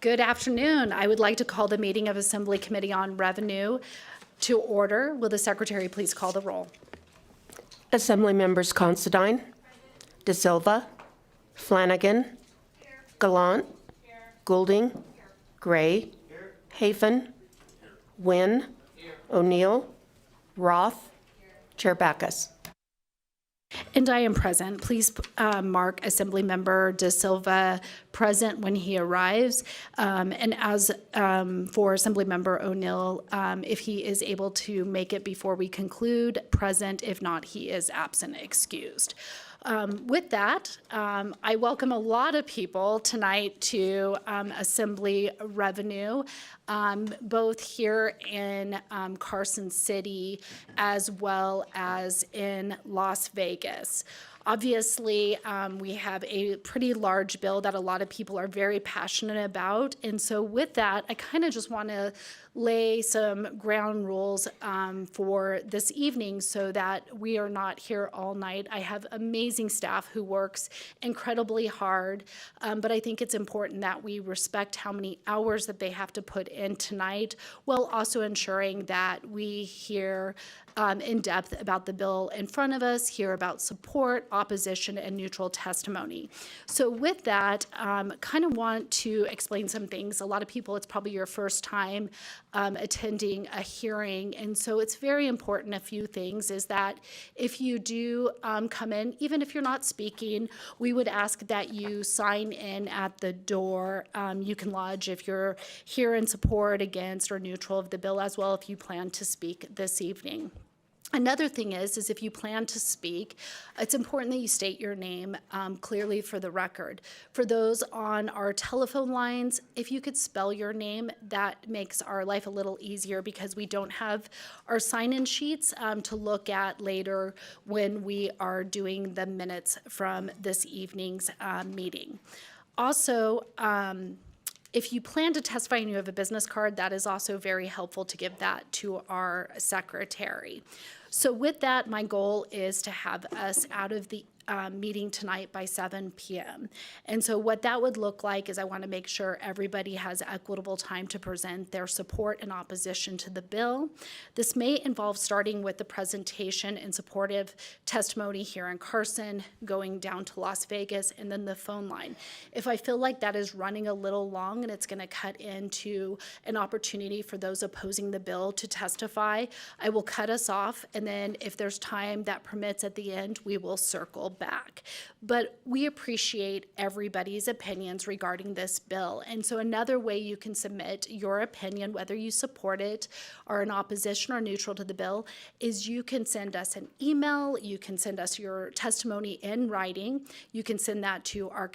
Good afternoon. I would like to call the meeting of Assembly Committee on Revenue to order. Will the Secretary please call the roll? Assembly members Considine, De Silva, Flanagan, Gallant, Goulding, Gray, Hafen, Wynn, O'Neill, Roth, Chair Backus. And I am present. Please mark Assembly Member De Silva present when he arrives. And as for Assembly Member O'Neill, if he is able to make it before we conclude, present. If not, he is absent, excused. With that, I welcome a lot of people tonight to Assembly Revenue, both here in Carson City as well as in Las Vegas. Obviously, we have a pretty large bill that a lot of people are very passionate about. And so with that, I kind of just want to lay some ground rules for this evening so that we are not here all night. I have amazing staff who works incredibly hard, but I think it's important that we respect how many hours that they have to put in tonight, while also ensuring that we hear in depth about the bill in front of us, hear about support, opposition, and neutral testimony. So with that, kind of want to explain some things. A lot of people, it's probably your first time attending a hearing, and so it's very important. A few things is that if you do come in, even if you're not speaking, we would ask that you sign in at the door. You can lodge if you're here in support, against, or neutral of the bill, as well if you plan to speak this evening. Another thing is if you plan to speak, it's important that you state your name clearly for the record. For those on our telephone lines, if you could spell your name, that makes our life a little easier because we don't have our sign-in sheets to look at later when we are doing the minutes from this evening's meeting. Also, if you plan to testify and you have a business card, that is also very helpful to give that to our secretary. So with that, my goal is to have us out of the meeting tonight by 7 p.m. And so what that would look like is I want to make sure everybody has equitable time to present their support and opposition to the bill. This may involve starting with the presentation and supportive testimony here in Carson, going down to Las Vegas, and then the phone line. If I feel like that is running a little long and it's going to cut into an opportunity for those opposing the bill to testify, I will cut us off, and then if there's time that permits at the end, we will circle back. But we appreciate everybody's opinions regarding this bill. And so another way you can submit your opinion, whether you support it, are in opposition or neutral to the bill, is you can send us an email, you can send us your testimony in writing, you can send that to our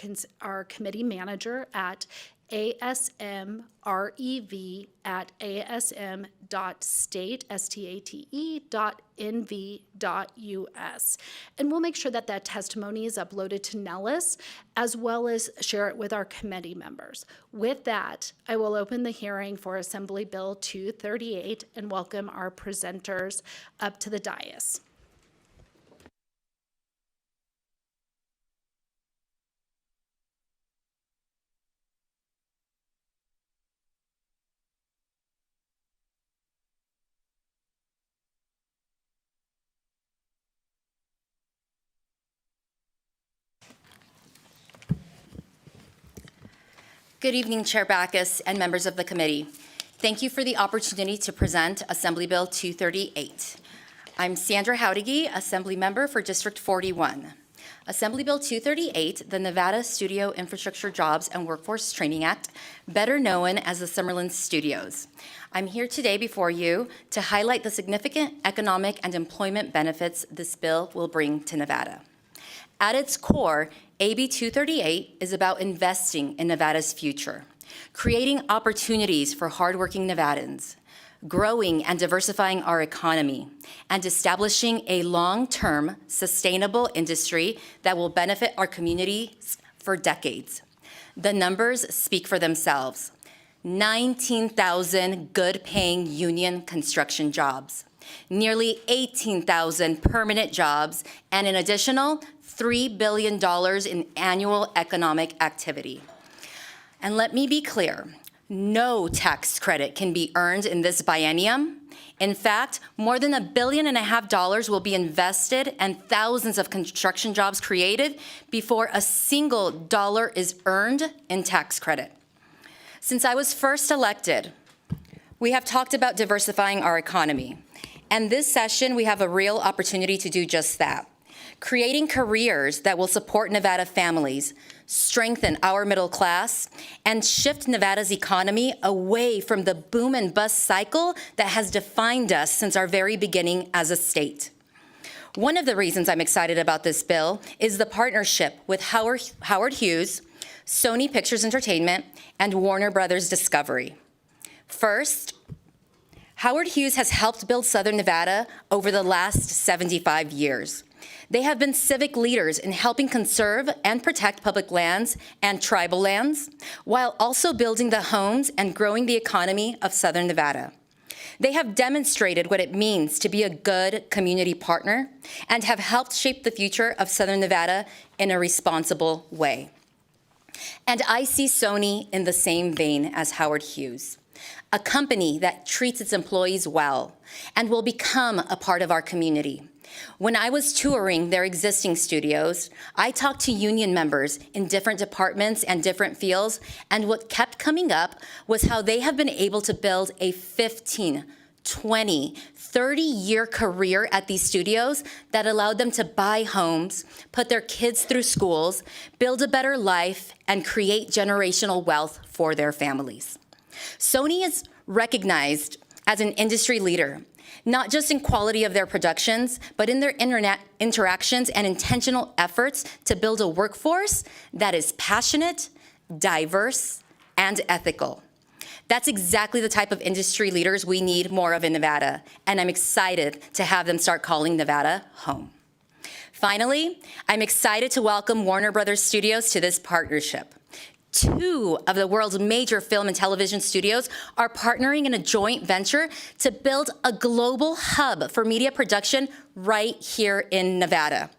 committee manager at asm.rev@asm.state.nv.us. And we'll make sure that that testimony is uploaded to Nellis, as well as share it with our committee members. With that, I will open the hearing for Assembly Bill 238 and welcome our presenters up to the dais. Good evening, Chair Backus and members of the committee. Thank you for the opportunity to present Assembly Bill 238. I'm Sandra Howdigi, Assembly Member for District 41. Assembly Bill 238, the Nevada Studio Infrastructure Jobs and Workforce Training Act, better known as the Summerlin Studios. I'm here today before you to highlight the significant economic and employment benefits this bill will bring to Nevada. At its core, AB 238 is about investing in Nevada's future, creating opportunities for hardworking Nevadans, growing and diversifying our economy, and establishing a long-term, sustainable industry that will benefit our communities for decades. The numbers speak for themselves. 19,000 good-paying union construction jobs, nearly 18,000 permanent jobs, and an additional $3 billion in annual economic activity. And let me be clear, no tax credit can be earned in this biennium. In fact, more than $1.5 billion will be invested and thousands of construction jobs created before a single dollar is earned in tax credit. Since I was first elected, we have talked about diversifying our economy. And this session, we have a real opportunity to do just that. Creating careers that will support Nevada families, strengthen our middle class, and shift Nevada's economy away from the boom and bust cycle that has defined us since our very beginning as a state. One of the reasons I'm excited about this bill is the partnership with Howard Hughes, Sony Pictures Entertainment, and Warner Brothers Discovery. First, Howard Hughes has helped build Southern Nevada over the last 75 years. They have been civic leaders in helping conserve and protect public lands and tribal lands, while also building the homes and growing the economy of Southern Nevada. They have demonstrated what it means to be a good community partner and have helped shape the future of Southern Nevada in a responsible way. And I see Sony in the same vein as Howard Hughes, a company that treats its employees well and will become a part of our community. When I was touring their existing studios, I talked to union members in different departments and different fields, and what kept coming up was how they have been able to build a 15, 20, 30-year career at these studios that allowed them to buy homes, put their kids through schools, build a better life, and create generational wealth for their families. Sony is recognized as an industry leader, not just in quality of their productions, but in their internet interactions and intentional efforts to build a workforce that is passionate, diverse, and ethical. That's exactly the type of industry leaders we need more of in Nevada, and I'm excited to have them start calling Nevada home. Finally, I'm excited to welcome Warner Brothers Studios to this partnership. 2 of the world's major film and television studios are partnering in a joint venture to build a global hub for media production right here in Nevada.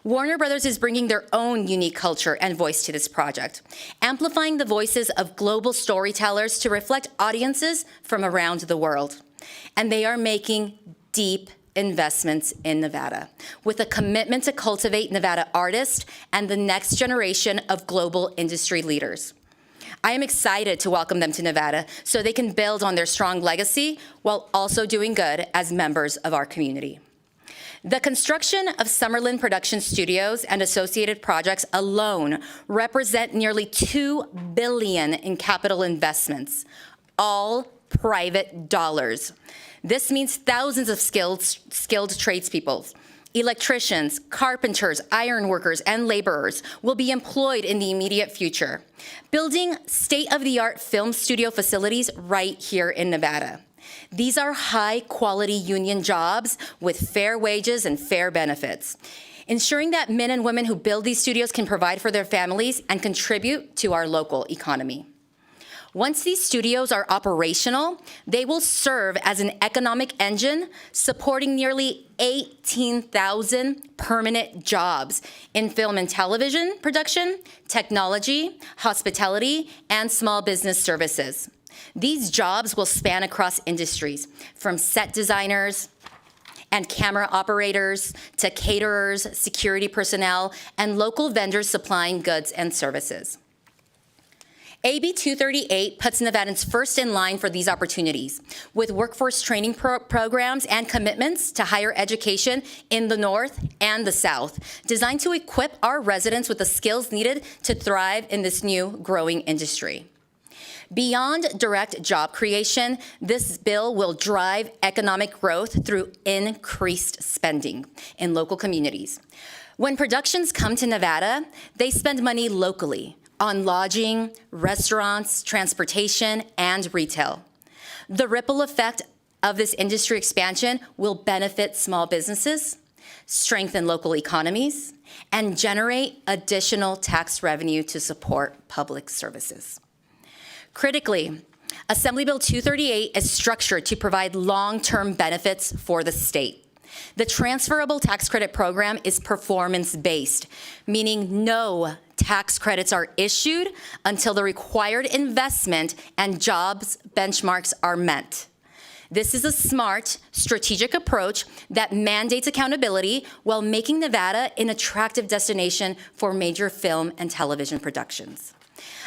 Warner Brothers is bringing their own unique culture and voice to this project, amplifying the voices of global storytellers to reflect audiences from around the world. And they are making deep investments in Nevada, with a commitment to cultivate Nevada artists and the next generation of global industry leaders. I am excited to welcome them to Nevada so they can build on their strong legacy while also doing good as members of our community. The construction of Summerlin Production Studios and associated projects alone represent nearly $2 billion in capital investments, all private dollars. This means thousands of skilled tradespeople, electricians, carpenters, ironworkers, and laborers will be employed in the immediate future, building state-of-the-art film studio facilities right here in Nevada. These are high-quality union jobs with fair wages and fair benefits, ensuring that men and women who build these studios can provide for their families and contribute to our local economy. Once these studios are operational, they will serve as an economic engine supporting nearly 18,000 permanent jobs in film and television production, technology, hospitality, and small business services. These jobs will span across industries, from set designers and camera operators to caterers, security personnel, and local vendors supplying goods and services. AB 238 puts Nevadans first in line for these opportunities, with workforce training programs and commitments to higher education in the North and the South, designed to equip our residents with the skills needed to thrive in this new growing industry. Beyond direct job creation, this bill will drive economic growth through increased spending in local communities. When productions come to Nevada, they spend money locally on lodging, restaurants, transportation, and retail. The ripple effect of this industry expansion will benefit small businesses, strengthen local economies, and generate additional tax revenue to support public services. Critically, Assembly Bill 238 is structured to provide long-term benefits for the state. The transferable tax credit program is performance-based, meaning no tax credits are issued until the required investment and jobs benchmarks are met. This is a smart, strategic approach that mandates accountability while making Nevada an attractive destination for major film and television productions.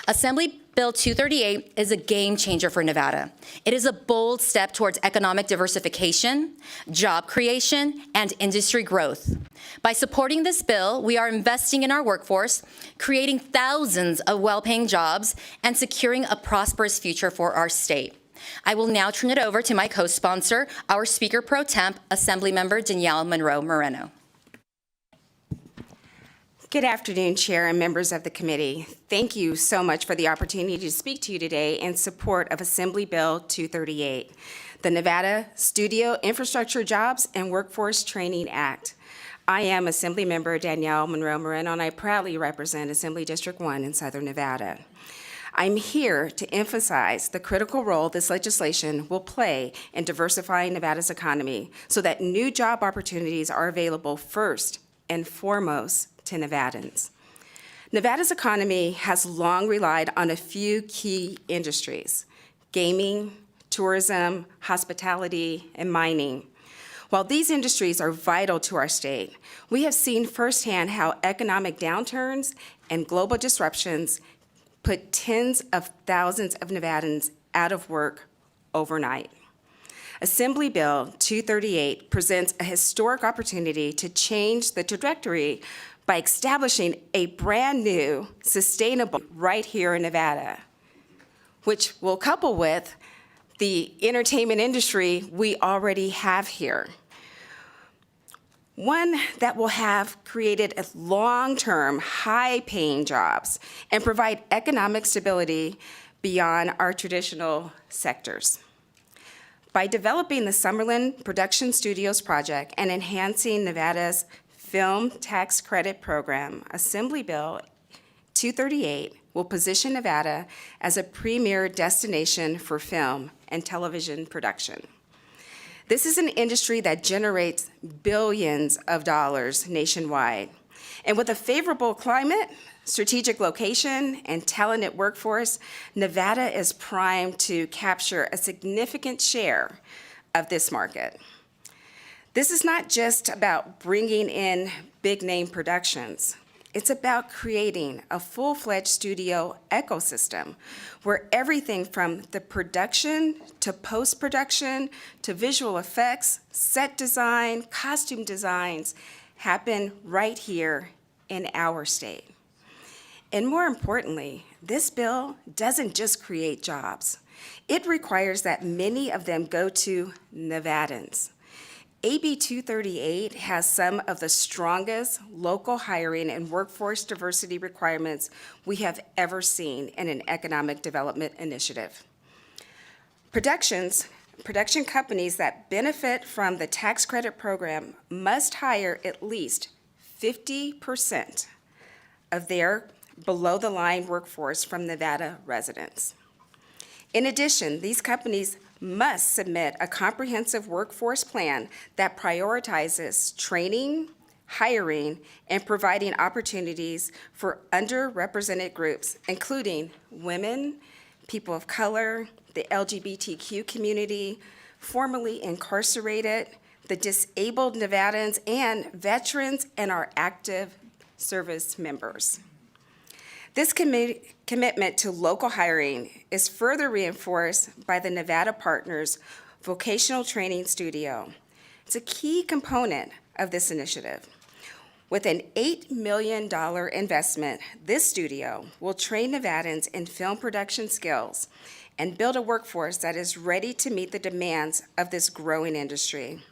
Assembly Bill 238 is a game changer for Nevada. It is a bold step towards economic diversification, job creation, and industry growth. By supporting this bill, we are investing in our workforce, creating thousands of well-paying jobs, and securing a prosperous future for our state. I will now turn it over to my co-sponsor, our Speaker Pro Temp, Assemblymember Danielle Monroe Moreno. Good afternoon, Chair and members of the committee. Thank you so much for the opportunity to speak to you today in support of Assembly Bill 238, the Nevada Studio Infrastructure Jobs and Workforce Training Act. I am Assemblymember Danielle Monroe Moreno, and I proudly represent Assembly District 1 in Southern Nevada. I'm here to emphasize the critical role this legislation will play in diversifying Nevada's economy so that new job opportunities are available first and foremost to Nevadans. Nevada's economy has long relied on a few key industries: gaming, tourism, hospitality, and mining. While these industries are vital to our state, we have seen firsthand how economic downturns and global disruptions put tens of thousands of Nevadans out of work overnight. Assembly Bill 238 presents a historic opportunity to change the trajectory by establishing a brand new, sustainable right here in Nevada, which will couple with the entertainment industry we already have here. One that will have created long-term, high-paying jobs and provide economic stability beyond our traditional sectors. By developing the Summerlin Production Studios project and enhancing Nevada's Film Tax Credit Program, Assembly Bill 238 will position Nevada as a premier destination for film and television production. This is an industry that generates billions of dollars nationwide. And with a favorable climate, strategic location, and talented workforce, Nevada is primed to capture a significant share of this market. This is not just about bringing in big-name productions. It's about creating a full-fledged studio ecosystem where everything from the production to post-production to visual effects, set design, costume designs happen right here in our state. And more importantly, this bill doesn't just create jobs. It requires that many of them go to Nevadans. AB 238 has some of the strongest local hiring and workforce diversity requirements we have ever seen in an economic development initiative. Production companies that benefit from the tax credit program must hire at least 50% of their below-the-line workforce from Nevada residents. In addition, these companies must submit a comprehensive workforce plan that prioritizes training, hiring, and providing opportunities for underrepresented groups, including women, people of color, the LGBTQ community, formerly incarcerated, the disabled Nevadans, and veterans and our active service members. This commitment to local hiring is further reinforced by the Nevada Partners Vocational Training Studio. It's a key component of this initiative. With an $8 million investment, this studio will train Nevadans in film production skills and build a workforce that is ready to meet the demands of this growing industry.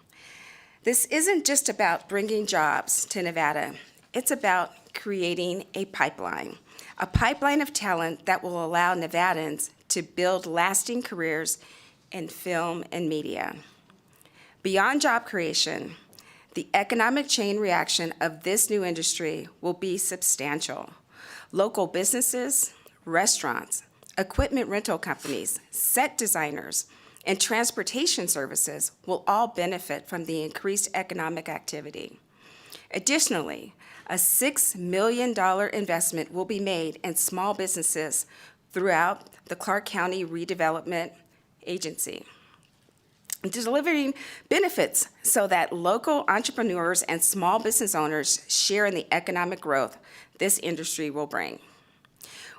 This isn't just about bringing jobs to Nevada. It's about creating a pipeline of talent that will allow Nevadans to build lasting careers in film and media. Beyond job creation, the economic chain reaction of this new industry will be substantial. Local businesses, restaurants, equipment rental companies, set designers, and transportation services will all benefit from the increased economic activity. Additionally, a $6 million investment will be made in small businesses throughout the Clark County Redevelopment Agency, delivering benefits so that local entrepreneurs and small business owners share in the economic growth this industry will bring.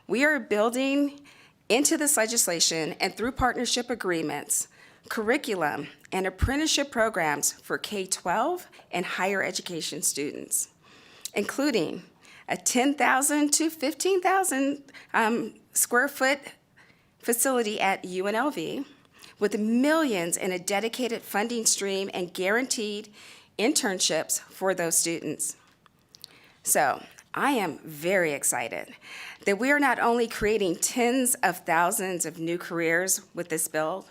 We are building into this legislation and through partnership agreements, curriculum and apprenticeship programs for K-12 and higher education students, including a 10,000 to 15,000 square foot facility at UNLV with millions in a dedicated funding stream and guaranteed internships for those students. So I am very excited that we are not only creating tens of thousands of new careers with this bill,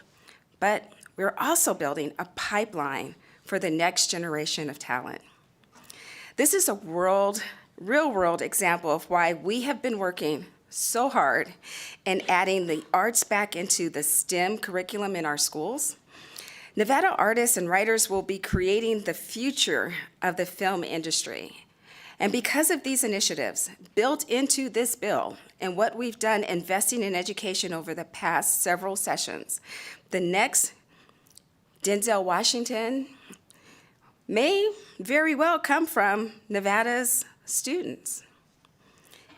but we're also building a pipeline for the next generation of talent. This is a real-world example of why we have been working so hard in adding the arts back into the STEM curriculum in our schools. Nevada artists and writers will be creating the future of the film industry. And because of these initiatives built into this bill and what we've done investing in education over the past several sessions, the next Denzel Washington may very well come from Nevada's students.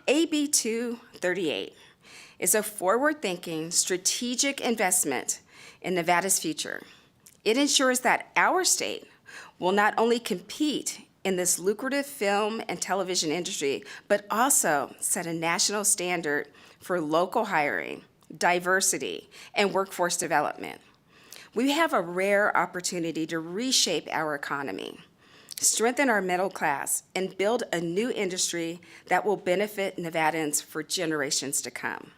AB 238 is a forward-thinking, strategic investment in Nevada's future. It ensures that our state will not only compete in this lucrative film and television industry, but also set a national standard for local hiring, diversity, and workforce development. We have a rare opportunity to reshape our economy, strengthen our middle class, and build a new industry that will benefit Nevadans for generations to come.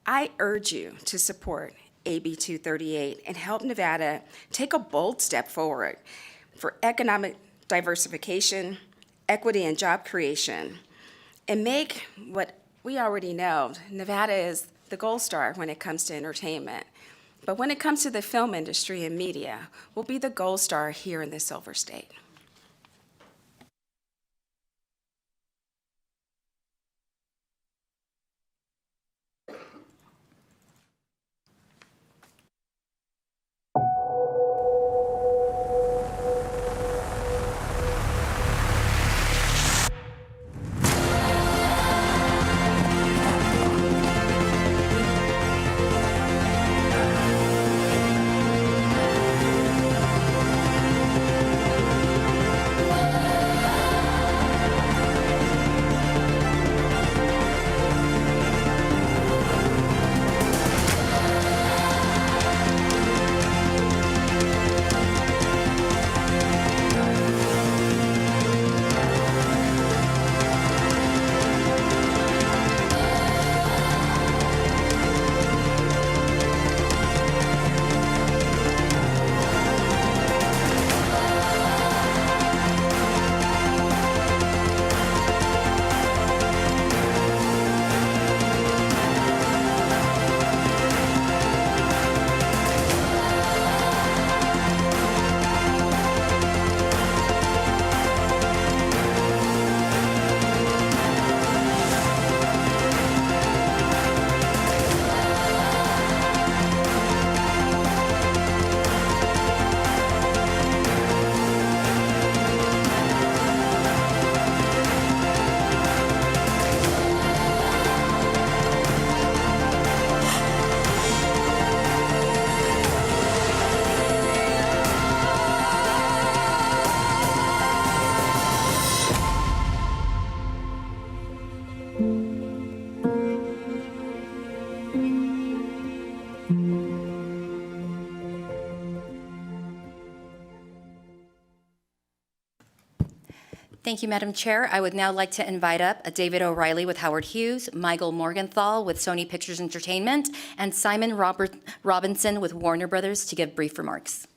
I urge you to support AB 238 and help Nevada take a bold step forward for economic diversification, equity and job creation, and make what we already know, Nevada is the gold star when it comes to entertainment. But when it comes to the film industry and media, we'll be the gold star here in the Silver State. Thank you, Madam Chair. I would now like to invite up David O'Reilly with Howard Hughes, Michael Morgenthau with Sony Pictures Entertainment, and Simon Robinson with Warner Brothers to give brief remarks.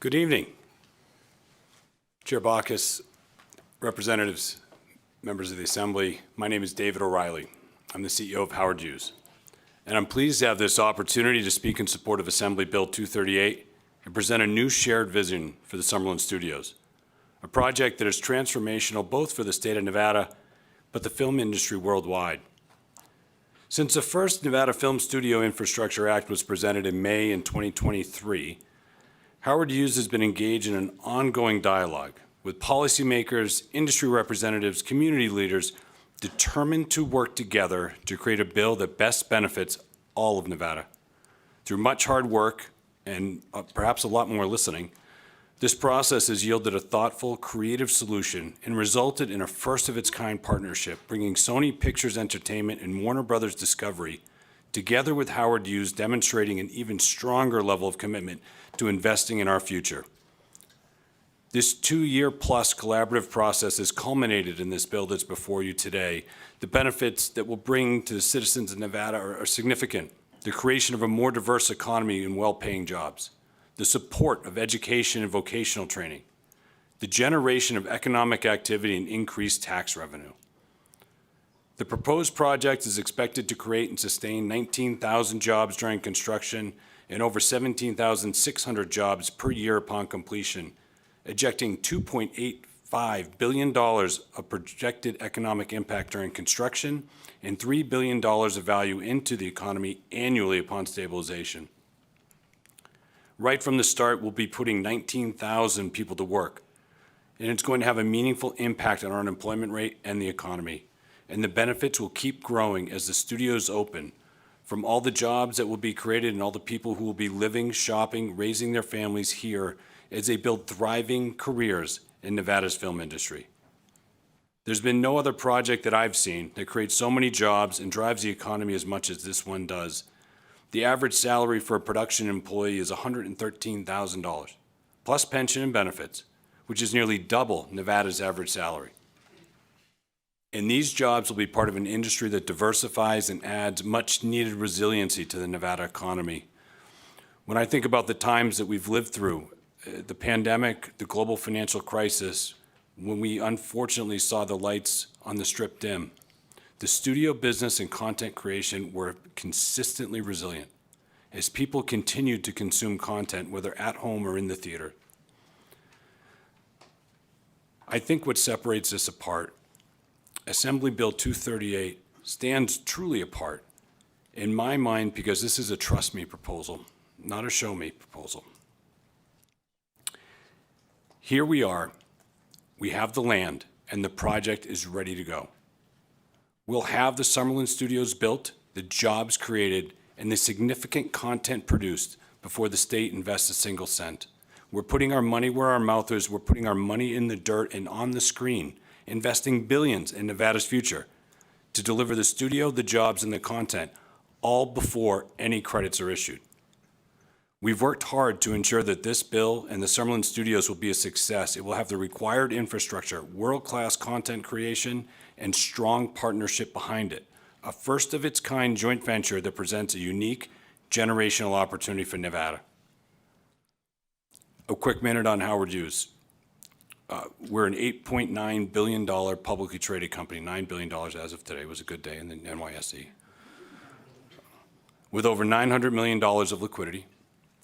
Good evening. Chair Baucus, representatives, members of the Assembly, my name is David O'Reilly. I'm the CEO of Howard Hughes, and I'm pleased to have this opportunity to speak in support of Assembly Bill 238 and present a new shared vision for the Summerlin Studios, a project that is transformational both for the state of Nevada, but the film industry worldwide. Since the first Nevada Film Studio Infrastructure Act was presented in May in 2023, Howard Hughes has been engaged in an ongoing dialogue with policymakers, industry representatives, community leaders, determined to work together to create a bill that best benefits all of Nevada. Through much hard work and perhaps a lot more listening, this process has yielded a thoughtful, creative solution and resulted in a first-of-its-kind partnership, bringing Sony Pictures Entertainment and Warner Brothers Discovery together with Howard Hughes, demonstrating an even stronger level of commitment to investing in our future. This 2-year-plus collaborative process has culminated in this bill that's before you today. The benefits that will bring to the citizens of Nevada are significant. The creation of a more diverse economy and well-paying jobs, the support of education and vocational training, the generation of economic activity and increased tax revenue. The proposed project is expected to create and sustain 19,000 jobs during construction and over 17,600 jobs per year upon completion, ejecting $2.85 billion of projected economic impact during construction and $3 billion of value into the economy annually upon stabilization. Right from the start, we'll be putting 19,000 people to work, and it's going to have a meaningful impact on our unemployment rate and the economy. And the benefits will keep growing as the studios open, from all the jobs that will be created and all the people who will be living, shopping, raising their families here as they build thriving careers in Nevada's film industry. There's been no other project that I've seen that creates so many jobs and drives the economy as much as this one does. The average salary for a production employee is $113,000, plus pension and benefits, which is nearly double Nevada's average salary. And these jobs will be part of an industry that diversifies and adds much-needed resiliency to the Nevada economy. When I think about the times that we've lived through, the pandemic, the global financial crisis, when we unfortunately saw the lights on the Strip dim, the studio business and content creation were consistently resilient as people continued to consume content, whether at home or in the theater. I think what separates us apart, Assembly Bill 238 stands truly apart in my mind because this is a trust me proposal, not a show me proposal. Here we are, we have the land, and the project is ready to go. We'll have the Summerlin Studios built, the jobs created, and the significant content produced before the state invests a single cent. We're putting our money where our mouth is. We're putting our money in the dirt and on the screen, investing billions in Nevada's future to deliver the studio, the jobs, and the content, all before any credits are issued. We've worked hard to ensure that this bill and the Summerlin Studios will be a success. It will have the required infrastructure, world-class content creation, and strong partnership behind it. A first-of-its-kind joint venture that presents a unique generational opportunity for Nevada. A quick minute on Howard Hughes. We're an $8.9 billion publicly traded company. $9 billion as of today was a good day in the NYSE. With over $900 million of liquidity,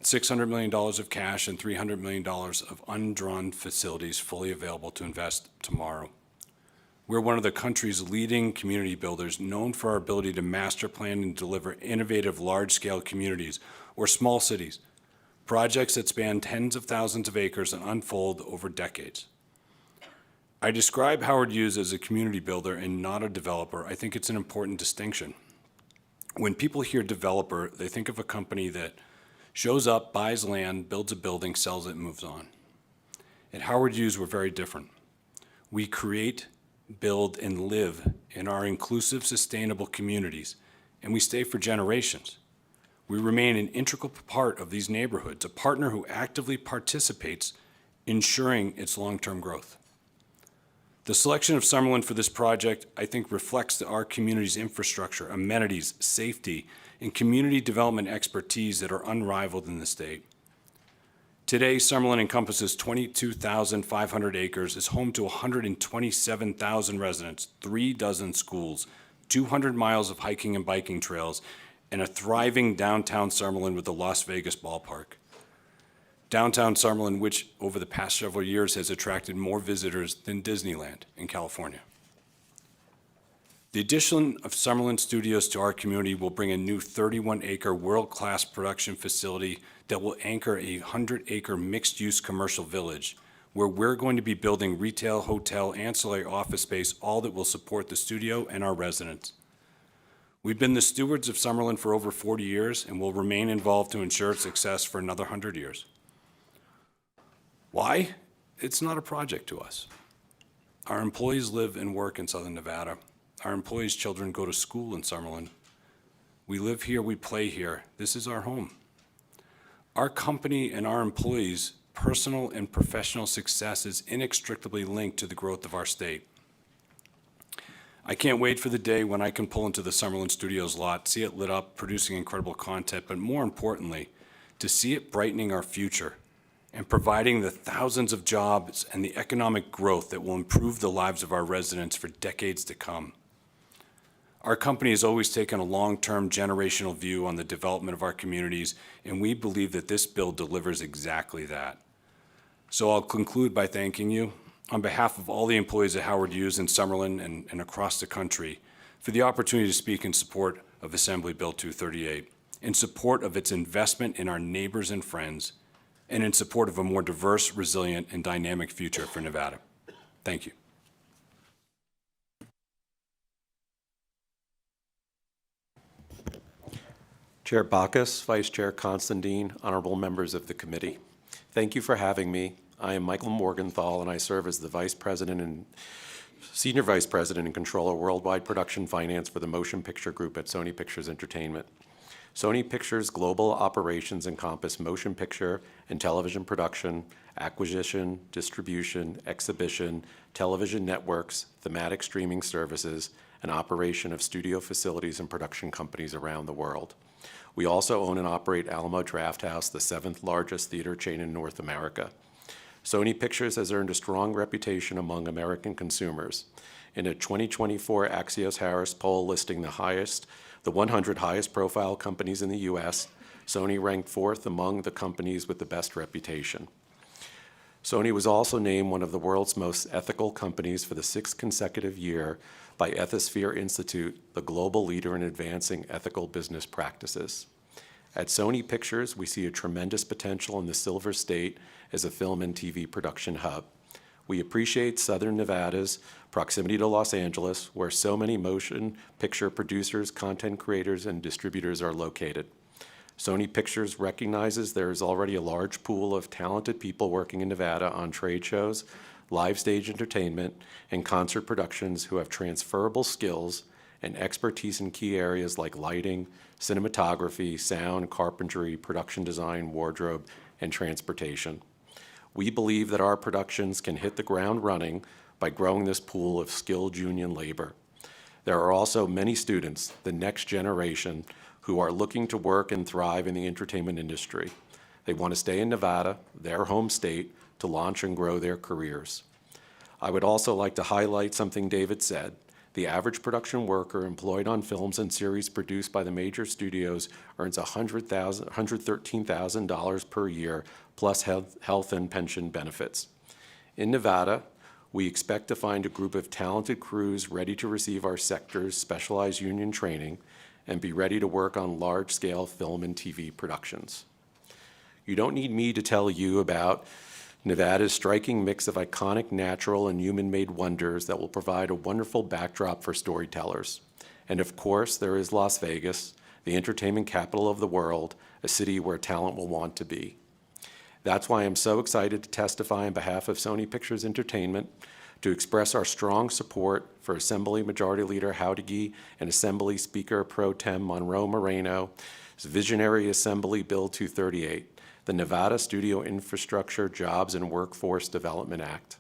$600 million of cash, and $300 million of undrawn facilities fully available to invest tomorrow. We're one of the country's leading community builders, known for our ability to master plan and deliver innovative large-scale communities or small cities, projects that span tens of thousands of acres and unfold over decades. I describe Howard Hughes as a community builder and not a developer. I think it's an important distinction. When people hear developer, they think of a company that shows up, buys land, builds a building, sells it, and moves on. At Howard Hughes, we're very different. We create, build, and live in our inclusive, sustainable communities, and we stay for generations. We remain an integral part of these neighborhoods, a partner who actively participates, ensuring its long-term growth. The selection of Summerlin for this project, I think, reflects our community's infrastructure, amenities, safety, and community development expertise that are unrivaled in the state. Today, Summerlin encompasses 22,500 acres, is home to 127,000 residents, 3 dozen schools, 200 miles of hiking and biking trails, and a thriving downtown Summerlin with the Las Vegas ballpark. Downtown Summerlin, which over the past several years has attracted more visitors than Disneyland in California. The addition of Summerlin Studios to our community will bring a new 31-acre world-class production facility that will anchor a 100-acre mixed-use commercial village, where we're going to be building retail, hotel, ancillary office space, all that will support the studio and our residents. We've been the stewards of Summerlin for over 40 years and will remain involved to ensure its success for another 100 years. Why? It's not a project to us. Our employees live and work in Southern Nevada. Our employees' children go to school in Summerlin. We live here, we play here. This is our home. Our company and our employees' personal and professional success is inextricably linked to the growth of our state. I can't wait for the day when I can pull into the Summerlin Studios lot, see it lit up, producing incredible content, but more importantly, to see it brightening our future and providing the thousands of jobs and the economic growth that will improve the lives of our residents for decades to come. Our company has always taken a long-term generational view on the development of our communities, and we believe that this bill delivers exactly that. So I'll conclude by thanking you, on behalf of all the employees at Howard Hughes in Summerlin and across the country, for the opportunity to speak in support of Assembly Bill 238, in support of its investment in our neighbors and friends, and in support of a more diverse, resilient, and dynamic future for Nevada. Thank you. Chair Bacchus, Vice Chair Constantine, honorable members of the committee. Thank you for having me. I am Michael Morgenthau, and I serve as the Senior Vice President and Controller Worldwide Production Finance for the Motion Picture Group at Sony Pictures Entertainment. Sony Pictures' global operations encompass motion picture and television production, acquisition, distribution, exhibition, television networks, thematic streaming services, and operation of studio facilities and production companies around the world. We also own and operate Alamo Drafthouse, the 7th largest theater chain in North America. Sony Pictures has earned a strong reputation among American consumers. In a 2024 Axios Harris poll listing the 100 highest profile companies in the U.S., Sony ranked 4th among the companies with the best reputation. Sony was also named one of the world's most ethical companies for the 6th consecutive year by Ethisphere Institute, the global leader in advancing ethical business practices. At Sony Pictures, we see a tremendous potential in the Silver State as a film and TV production hub. We appreciate Southern Nevada's proximity to Los Angeles, where so many motion picture producers, content creators, and distributors are located. Sony Pictures recognizes there is already a large pool of talented people working in Nevada on trade shows, live stage entertainment, and concert productions who have transferable skills and expertise in key areas like lighting, cinematography, sound, carpentry, production design, wardrobe, and transportation. We believe that our productions can hit the ground running by growing this pool of skilled union labor. There are also many students, the next generation, who are looking to work and thrive in the entertainment industry. They want to stay in Nevada, their home state, to launch and grow their careers. I would also like to highlight something David said. The average production worker employed on films and series produced by the major studios earns $113,000 per year, plus health and pension benefits. In Nevada, we expect to find a group of talented crews ready to receive our sector's specialized union training and be ready to work on large-scale film and TV productions. You don't need me to tell you about Nevada's striking mix of iconic natural and human-made wonders that will provide a wonderful backdrop for storytellers. And of course, there is Las Vegas, the entertainment capital of the world, a city where talent will want to be. That's why I'm so excited to testify on behalf of Sony Pictures Entertainment to express our strong support for Assembly Majority Leader Howdigi and Assembly Speaker Pro Tem Monroe Moreno's visionary Assembly Bill 238. The Nevada Studio Infrastructure, Jobs, and Workforce Development Act.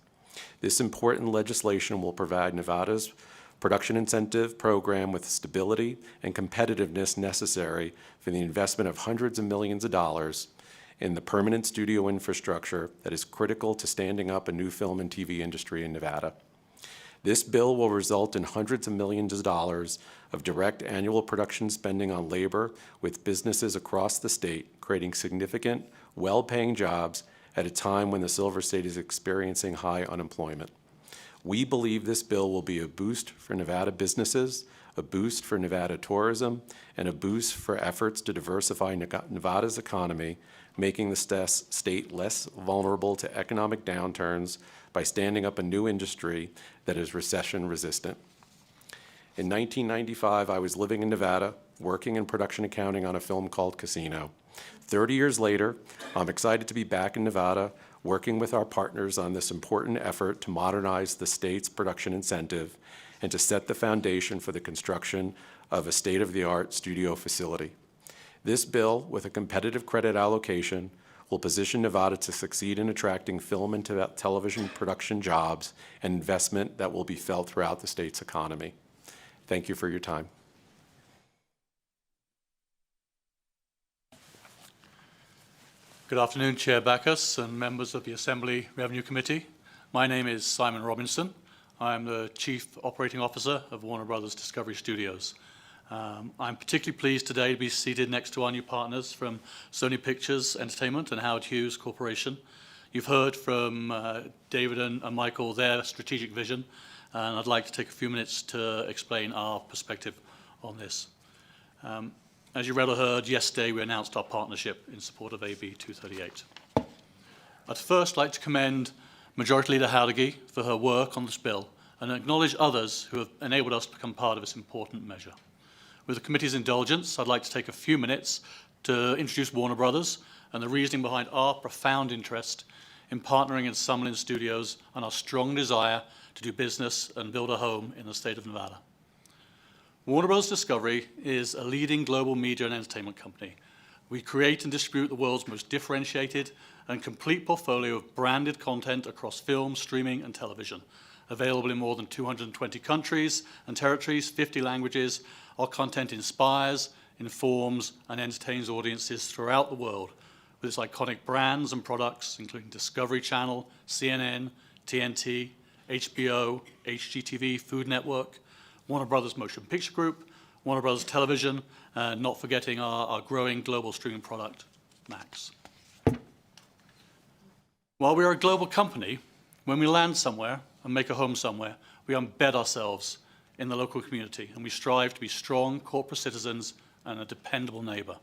This important legislation will provide Nevada's production incentive program with stability and competitiveness necessary for the investment of hundreds of millions of dollars in the permanent studio infrastructure that is critical to standing up a new film and TV industry in Nevada. This bill will result in hundreds of millions of dollars of direct annual production spending on labor with businesses across the state, creating significant, well-paying jobs at a time when the Silver State is experiencing high unemployment. We believe this bill will be a boost for Nevada businesses, a boost for Nevada tourism, and a boost for efforts to diversify Nevada's economy, making the state less vulnerable to economic downturns by standing up a new industry that is recession-resistant. In 1995, I was living in Nevada, working in production accounting on a film called Casino. 30 years later, I'm excited to be back in Nevada, working with our partners on this important effort to modernize the state's production incentive and to set the foundation for the construction of a state-of-the-art studio facility. This bill, with a competitive credit allocation, will position Nevada to succeed in attracting film and television production jobs and investment that will be felt throughout the state's economy. Thank you for your time. Good afternoon, Chair Backus and members of the Assembly Revenue Committee. My name is Simon Robinson. I am the Chief Operating Officer of Warner Brothers Discovery Studios. I'm particularly pleased today to be seated next to our new partners from Sony Pictures Entertainment and Howard Hughes Corporation. You've heard from David and Michael their strategic vision, and I'd like to take a few minutes to explain our perspective on this. As you read or heard, yesterday we announced our partnership in support of AB 238. I'd first like to commend Majority Leader Howdigi for her work on this bill and acknowledge others who have enabled us to become part of this important measure. With the committee's indulgence, I'd like to take a few minutes to introduce Warner Brothers and the reasoning behind our profound interest in partnering in Summerlin Studios and our strong desire to do business and build a home in the state of Nevada. Warner Bros. Discovery is a leading global media and entertainment company. We create and distribute the world's most differentiated and complete portfolio of branded content across film, streaming, and television. Available in more than 220 countries and territories, 50 languages, our content inspires, informs, and entertains audiences throughout the world with its iconic brands and products, including Discovery Channel, CNN, TNT, HBO, HGTV, Food Network, Warner Brothers Motion Picture Group, Warner Brothers Television, and not forgetting our growing global streaming product, Max. While we are a global company, when we land somewhere and make a home somewhere, we embed ourselves in the local community, and we strive to be strong corporate citizens and a dependable neighbor.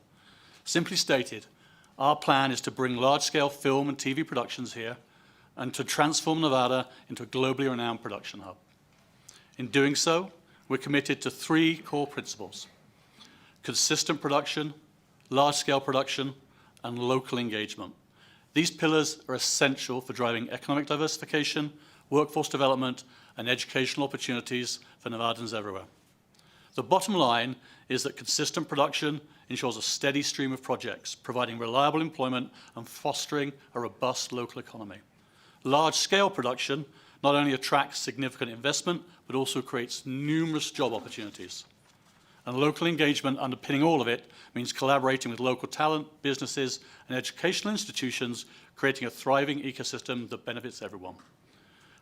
Simply stated, our plan is to bring large-scale film and TV productions here and to transform Nevada into a globally renowned production hub. In doing so, we're committed to three core principles: consistent production, large-scale production, and local engagement. These pillars are essential for driving economic diversification, workforce development, and educational opportunities for Nevadans everywhere. The bottom line is that consistent production ensures a steady stream of projects, providing reliable employment and fostering a robust local economy. Large-scale production not only attracts significant investment, but also creates numerous job opportunities. And local engagement underpinning all of it means collaborating with local talent, businesses, and educational institutions, creating a thriving ecosystem that benefits everyone.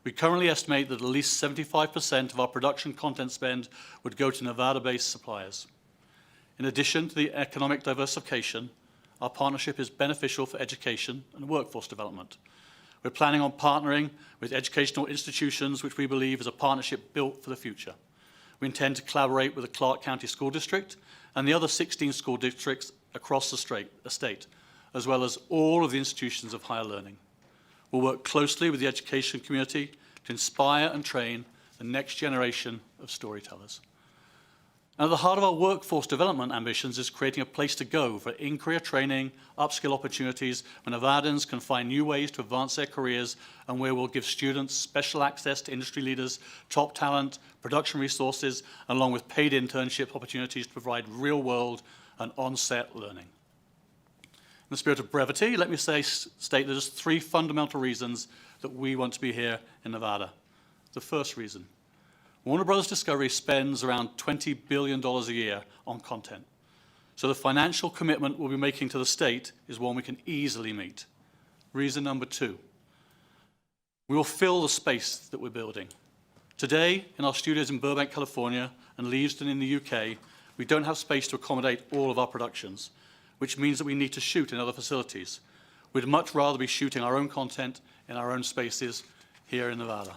We currently estimate that at least 75% of our production content spend would go to Nevada-based suppliers. In addition to the economic diversification, our partnership is beneficial for education and workforce development. We're planning on partnering with educational institutions, which we believe is a partnership built for the future. We intend to collaborate with the Clark County School District and the other 16 school districts across the state, as well as all of the institutions of higher learning. We'll work closely with the education community to inspire and train the next generation of storytellers. And at the heart of our workforce development ambitions is creating a place to go for in-career training, upskill opportunities, where Nevadans can find new ways to advance their careers, and where we'll give students special access to industry leaders, top talent, production resources, along with paid internship opportunities to provide real-world and on-set learning. In the spirit of brevity, let me state that there's three fundamental reasons that we want to be here in Nevada. The first reason: Warner Bros. Discovery spends around $20 billion a year on content. So the financial commitment we'll be making to the state is one we can easily meet. Reason number 2, we will fill the space that we're building. Today, in our studios in Burbank, California, and Leavesden in the UK, we don't have space to accommodate all of our productions, which means that we need to shoot in other facilities. We'd much rather be shooting our own content in our own spaces here in Nevada.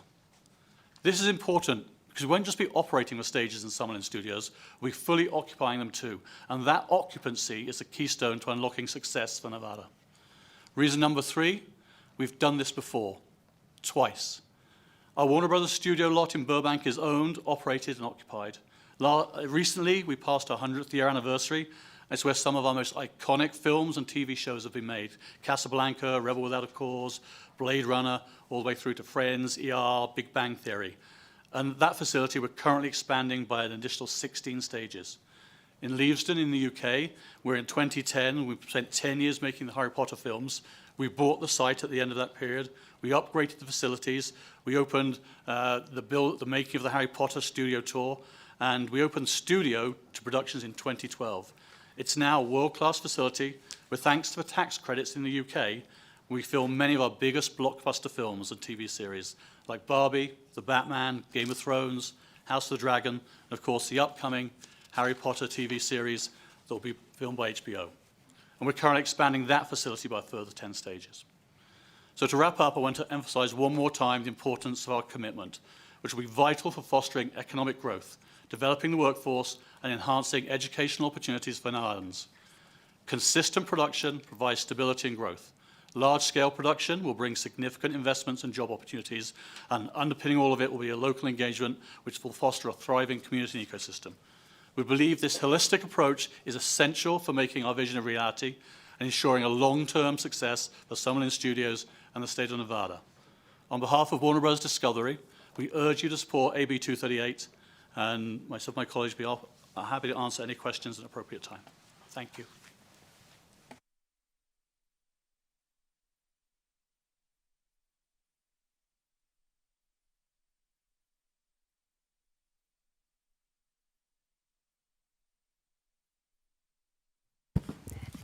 This is important because we won't just be operating the stages in Summerlin Studios, we'll be fully occupying them too. And that occupancy is the keystone to unlocking success for Nevada. Reason number 3, we've done this before, twice. Our Warner Brothers studio lot in Burbank is owned, operated, and occupied. Recently, we passed our 100th year anniversary. It's where some of our most iconic films and TV shows have been made. Casablanca, Rebel Without a Cause, Blade Runner, all the way through to Friends, ER, Big Bang Theory. And that facility we're currently expanding by an additional 16 stages. In Leavesden in the UK, we're in 2010, we've spent 10 years making the Harry Potter films. We bought the site at the end of that period. We upgraded the facilities. We opened the making of the Harry Potter studio tour, and we opened studio to productions in 2012. It's now a world-class facility where, thanks to the tax credits in the UK, we film many of our biggest blockbuster films and TV series, like Barbie, The Batman, Game of Thrones, House of the Dragon, and of course the upcoming Harry Potter TV series that will be filmed by HBO. And we're currently expanding that facility by a further 10 stages. So to wrap up, I want to emphasize one more time the importance of our commitment, which will be vital for fostering economic growth, developing the workforce, and enhancing educational opportunities for Nevadans. Consistent production provides stability and growth. Large-scale production will bring significant investments and job opportunities, and underpinning all of it will be a local engagement which will foster a thriving community and ecosystem. We believe this holistic approach is essential for making our vision a reality and ensuring a long-term success for Summerlin Studios and the state of Nevada. On behalf of Warner Bros. Discovery, we urge you to support AB 238, and myself and my colleagues are happy to answer any questions at an appropriate time. Thank you.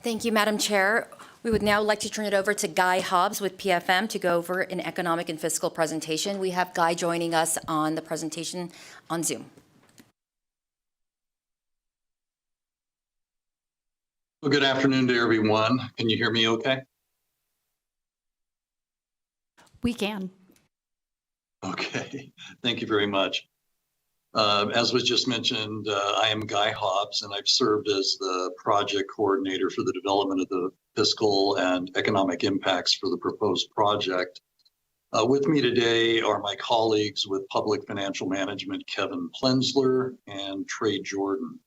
Thank you, Madam Chair. We would now like to turn it over to Guy Hobbs with PFM to go over an economic and fiscal presentation. We have Guy joining us on the presentation on Zoom. Well, good afternoon to everyone. Can you hear me okay? We can. Okay, thank you very much. As was just mentioned, I am Guy Hobbs, and I've served as the project coordinator for the development of the fiscal and economic impacts for the proposed project. With me today are my colleagues with Public Financial Management, Kevin Plensler and Trey Jordan.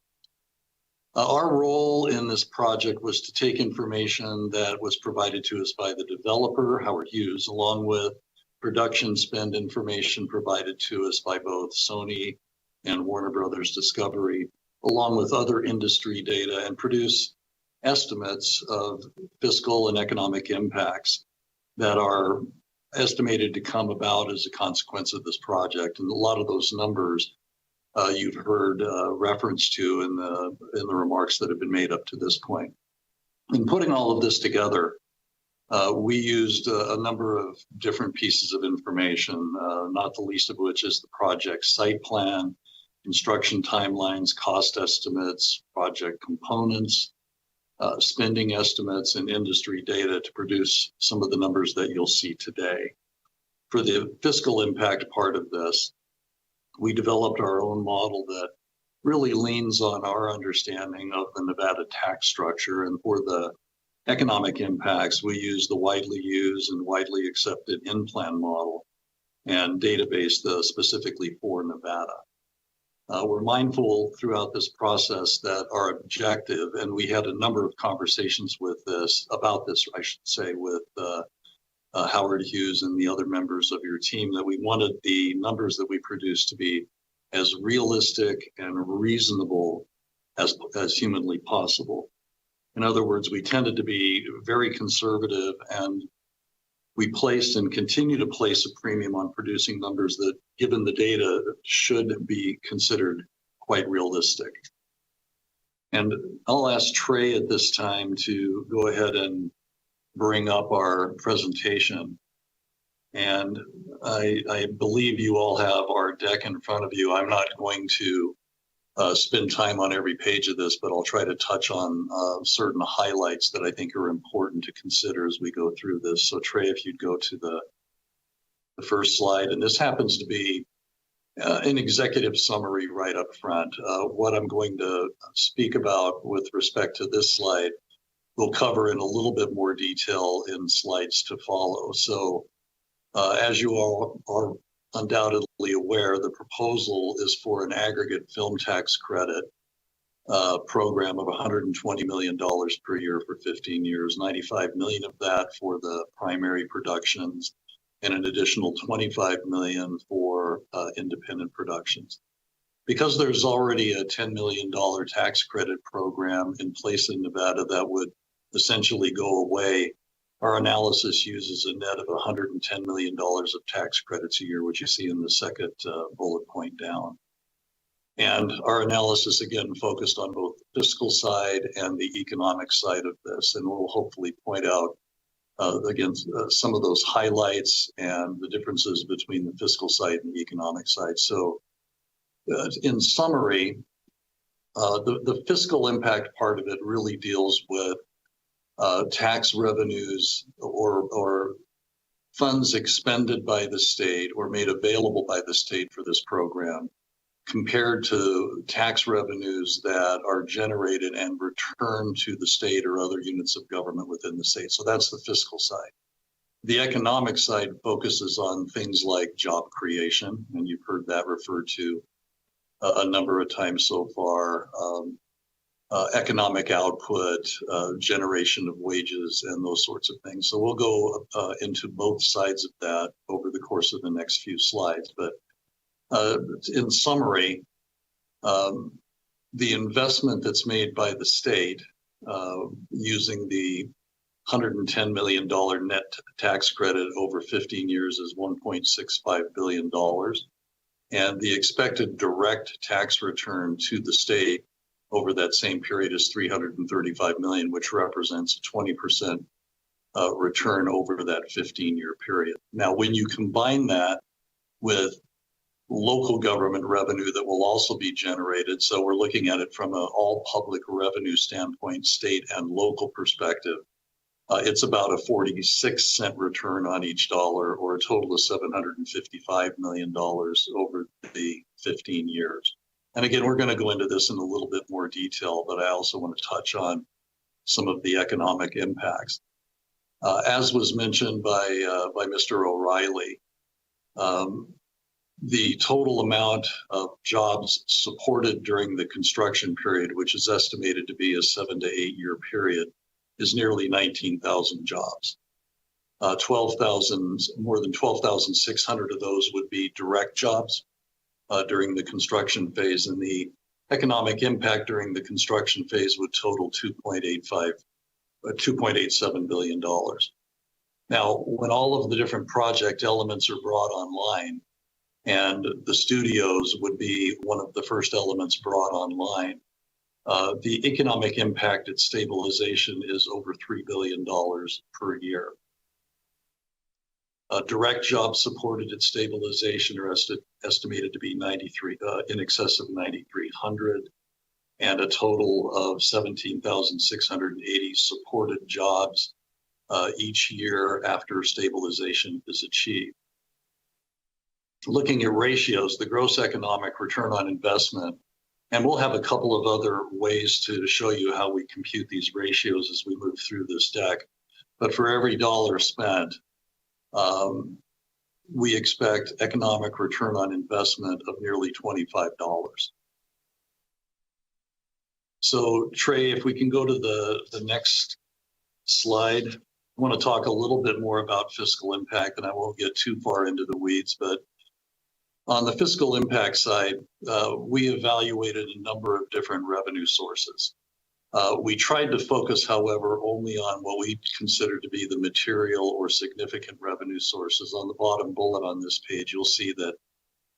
Our role in this project was to take information that was provided to us by the developer, Howard Hughes, along with production spend information provided to us by both Sony and Warner Brothers Discovery, along with other industry data, and produce estimates of fiscal and economic impacts that are estimated to come about as a consequence of this project. And a lot of those numbers you've heard reference to in the remarks that have been made up to this point. In putting all of this together, we used a number of different pieces of information, not the least of which is the project site plan, construction timelines, cost estimates, project components, spending estimates, and industry data to produce some of the numbers that you'll see today. For the fiscal impact part of this, we developed our own model that really leans on our understanding of the Nevada tax structure. And for the economic impacts, we use the widely used and widely accepted in-plan model and database specifically for Nevada. We're mindful throughout this process that our objective, and we had a number of conversations with Howard Hughes and the other members of your team, that we wanted the numbers that we produced to be as realistic and reasonable as humanly possible. In other words, we tended to be very conservative, and we placed and continue to place a premium on producing numbers that, given the data, should be considered quite realistic. And I'll ask Trey at this time to go ahead and bring up our presentation. And I believe you all have our deck in front of you. I'm not going to spend time on every page of this, but I'll try to touch on certain highlights that I think are important to consider as we go through this. So Trey, if you'd go to the first slide, and this happens to be an executive summary right up front. What I'm going to speak about with respect to this slide, we'll cover in a little bit more detail in slides to follow. So as you all are undoubtedly aware, the proposal is for an aggregate film tax credit program of $120 million per year for 15 years, 95 million of that for the primary productions, and an additional 25 million for independent productions. Because there's already a $10 million tax credit program in place in Nevada that would essentially go away, our analysis uses a net of $110 million of tax credits a year, which you see in the second bullet point down. And our analysis, again, focused on both the fiscal side and the economic side of this, and we'll hopefully point out again, some of those highlights and the differences between the fiscal side and the economic side. So in summary, the fiscal impact part of it really deals with tax revenues or funds expended by the state or made available by the state for this program compared to tax revenues that are generated and returned to the state or other units of government within the state. So that's the fiscal side. The economic side focuses on things like job creation, and you've heard that referred to a number of times so far, economic output, generation of wages, and those sorts of things. So we'll go into both sides of that over the course of the next few slides. But in summary, the investment that's made by the state using the $110 million net tax credit over 15 years is $1.65 billion. And the expected direct tax return to the state over that same period is $335 million, which represents a 20% return over that 15-year period. Now, when you combine that with local government revenue that will also be generated, so we're looking at it from an all public revenue standpoint, state and local perspective, it's about a 46-cent return on each dollar, or a total of $755 million over the 15 years. And again, we're going to go into this in a little bit more detail, but I also want to touch on some of the economic impacts. As was mentioned by Mr. O'Reilly, the total amount of jobs supported during the construction period, which is estimated to be a 7 to 8 year period, is nearly 19,000 jobs. More than 12,600 of those would be direct jobs during the construction phase, and the economic impact during the construction phase would total $2.87 billion. Now, when all of the different project elements are brought online, and the studios would be one of the first elements brought online, the economic impact at stabilization is over $3 billion per year. Direct jobs supported at stabilization are estimated to be in excess of 9,300, and a total of 17,680 supported jobs each year after stabilization is achieved. Looking at ratios, the gross economic return on investment, and we'll have a couple of other ways to show you how we compute these ratios as we move through this deck. But for every dollar spent, we expect economic return on investment of nearly $25. So Trey, if we can go to the next slide. I want to talk a little bit more about fiscal impact, and I won't get too far into the weeds, but on the fiscal impact side, we evaluated a number of different revenue sources. We tried to focus, however, only on what we consider to be the material or significant revenue sources. On the bottom bullet on this page, you'll see that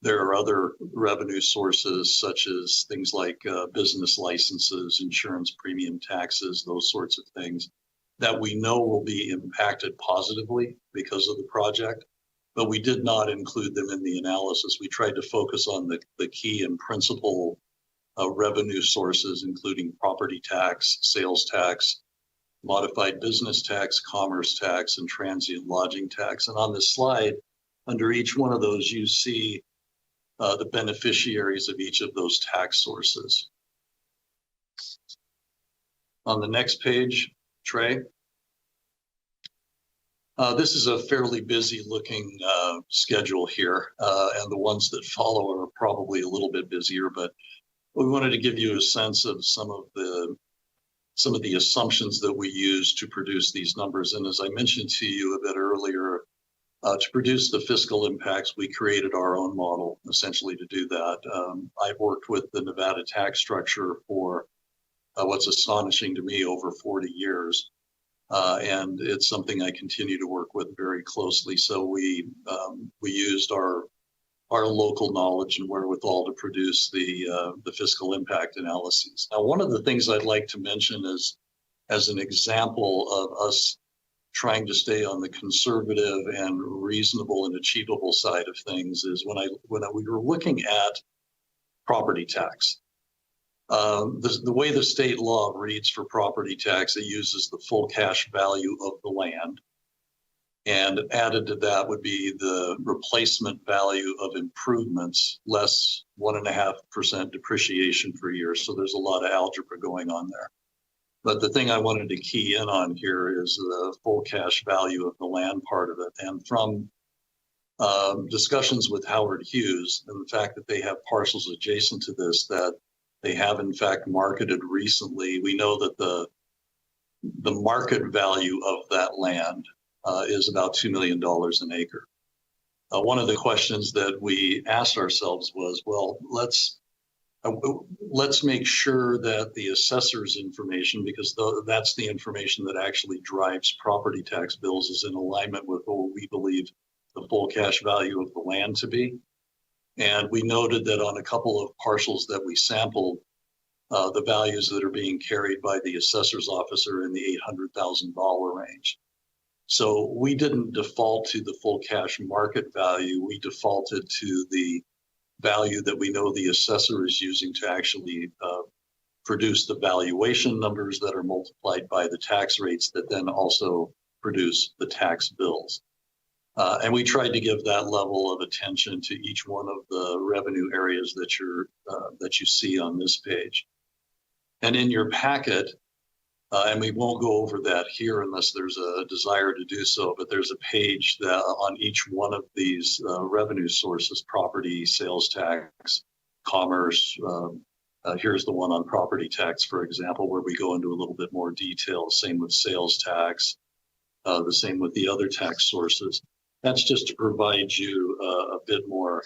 There are other revenue sources such as things like business licenses, insurance premium taxes, those sorts of things that we know will be impacted positively because of the project, but we did not include them in the analysis. We tried to focus on the key and principal revenue sources, including property tax, sales tax, modified business tax, commerce tax, and transient lodging tax. And on this slide, under each one of those, you see the beneficiaries of each of those tax sources. On the next page, Trey. This is a fairly busy looking schedule here, and the ones that follow are probably a little bit busier, but we wanted to give you a sense of some of the assumptions that we use to produce these numbers. And as I mentioned to you a bit earlier, to produce the fiscal impacts, we created our own model essentially to do that. I've worked with the Nevada tax structure for what's astonishing to me, over 40 years. And it's something I continue to work with very closely. So we used our local knowledge and wherewithal to produce the fiscal impact analyses. Now, one of the things I'd like to mention is, as an example of us trying to stay on the conservative and reasonable and achievable side of things, is when we were looking at property tax. The way the state law reads for property tax, it uses the full cash value of the land. And added to that would be the replacement value of improvements, less 1.5% depreciation per year. So there's a lot of algebra going on there. But the thing I wanted to key in on here is the full cash value of the land part of it. And from discussions with Howard Hughes and the fact that they have parcels adjacent to this that they have in fact marketed recently, we know that the market value of that land is about $2 million an acre. One of the questions that we asked ourselves was, well, let's make sure that the assessor's information, because that's the information that actually drives property tax bills, is in alignment with what we believe the full cash value of the land to be. And we noted that on a couple of parcels that we sampled, the values that are being carried by the assessor's office are in the $800,000 range. So we didn't default to the full cash market value. We defaulted to the value that we know the assessor is using to actually produce the valuation numbers that are multiplied by the tax rates that then also produce the tax bills. And we tried to give that level of attention to each one of the revenue areas that you see on this page. And in your packet, and we won't go over that here unless there's a desire to do so, but there's a page that on each one of these revenue sources: property, sales tax, commerce. Here's the one on property tax, for example, where we go into a little bit more detail. Same with sales tax, the same with the other tax sources. That's just to provide you a bit more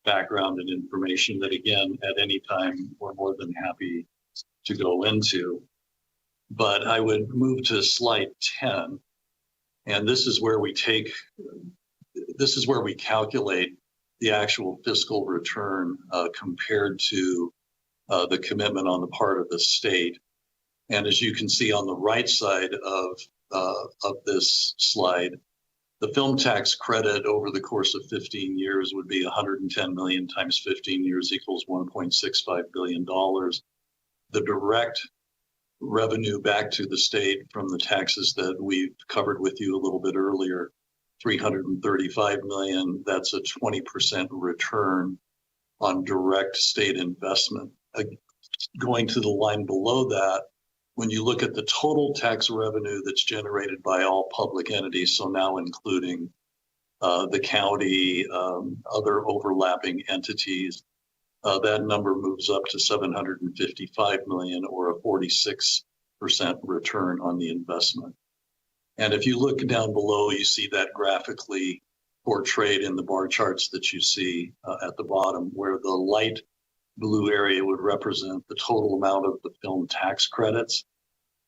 background and information that, again, at any time, we're more than happy to go into. But I would move to slide 10, and this is where we calculate the actual fiscal return compared to the commitment on the part of the state. And as you can see on the right side of this slide, the film tax credit over the course of 15 years would be 110 million times 15 years equals $1.65 billion. The direct revenue back to the state from the taxes that we've covered with you a little bit earlier, 335 million, that's a 20% return on direct state investment. Going to the line below that, when you look at the total tax revenue that's generated by all public entities, so now including the county, other overlapping entities, that number moves up to 755 million, or a 46% return on the investment. And if you look down below, you see that graphically portrayed in the bar charts that you see at the bottom, where the light blue area would represent the total amount of the film tax credits.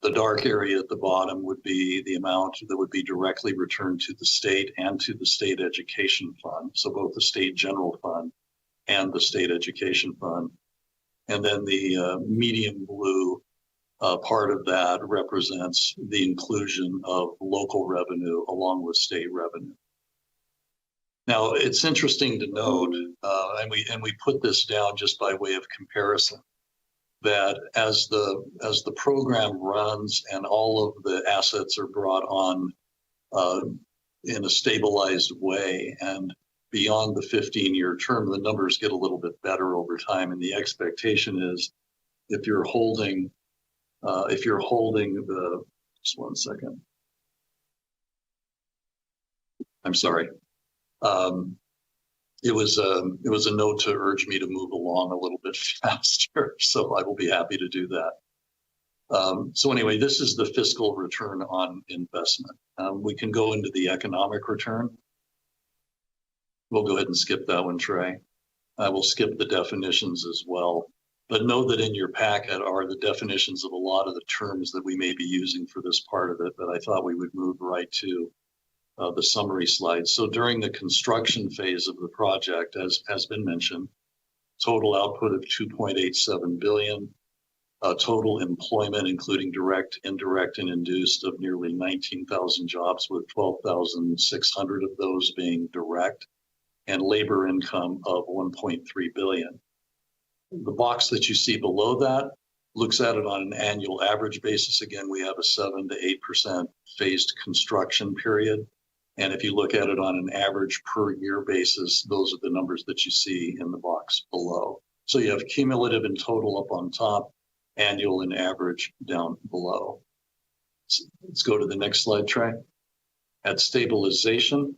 The dark area at the bottom would be the amount that would be directly returned to the state and to the state education fund, so both the state general fund and the State Education Fund. And then the medium blue part of that represents the inclusion of local revenue along with state revenue. Now, it's interesting to note, and we put this down just by way of comparison, that as the program runs and all of the assets are brought on in a stabilized way and beyond the 15-year term, the numbers get a little bit better over time. And the expectation is if you're holding the, just one second. I'm sorry. It was a note to urge me to move along a little bit faster, so I will be happy to do that. So anyway, this is the fiscal return on investment. We can go into the economic return. We'll go ahead and skip that one, Trey. I will skip the definitions as well. But know that in your packet are the definitions of a lot of the terms that we may be using for this part of it, but I thought we would move right to the summary slides. So during the construction phase of the project, as has been mentioned, total output of 2.87 billion, total employment, including direct, indirect, and induced, of nearly 19,000 jobs, with 12,600 of those being direct, and labor income of 1.3 billion. The box that you see below that looks at it on an annual average basis. Again, we have a 7 to 8% phased construction period. And if you look at it on an average per year basis, those are the numbers that you see in the box below. So you have cumulative and total up on top, annual and average down below. So let's go to the next slide, Trey. At stabilization,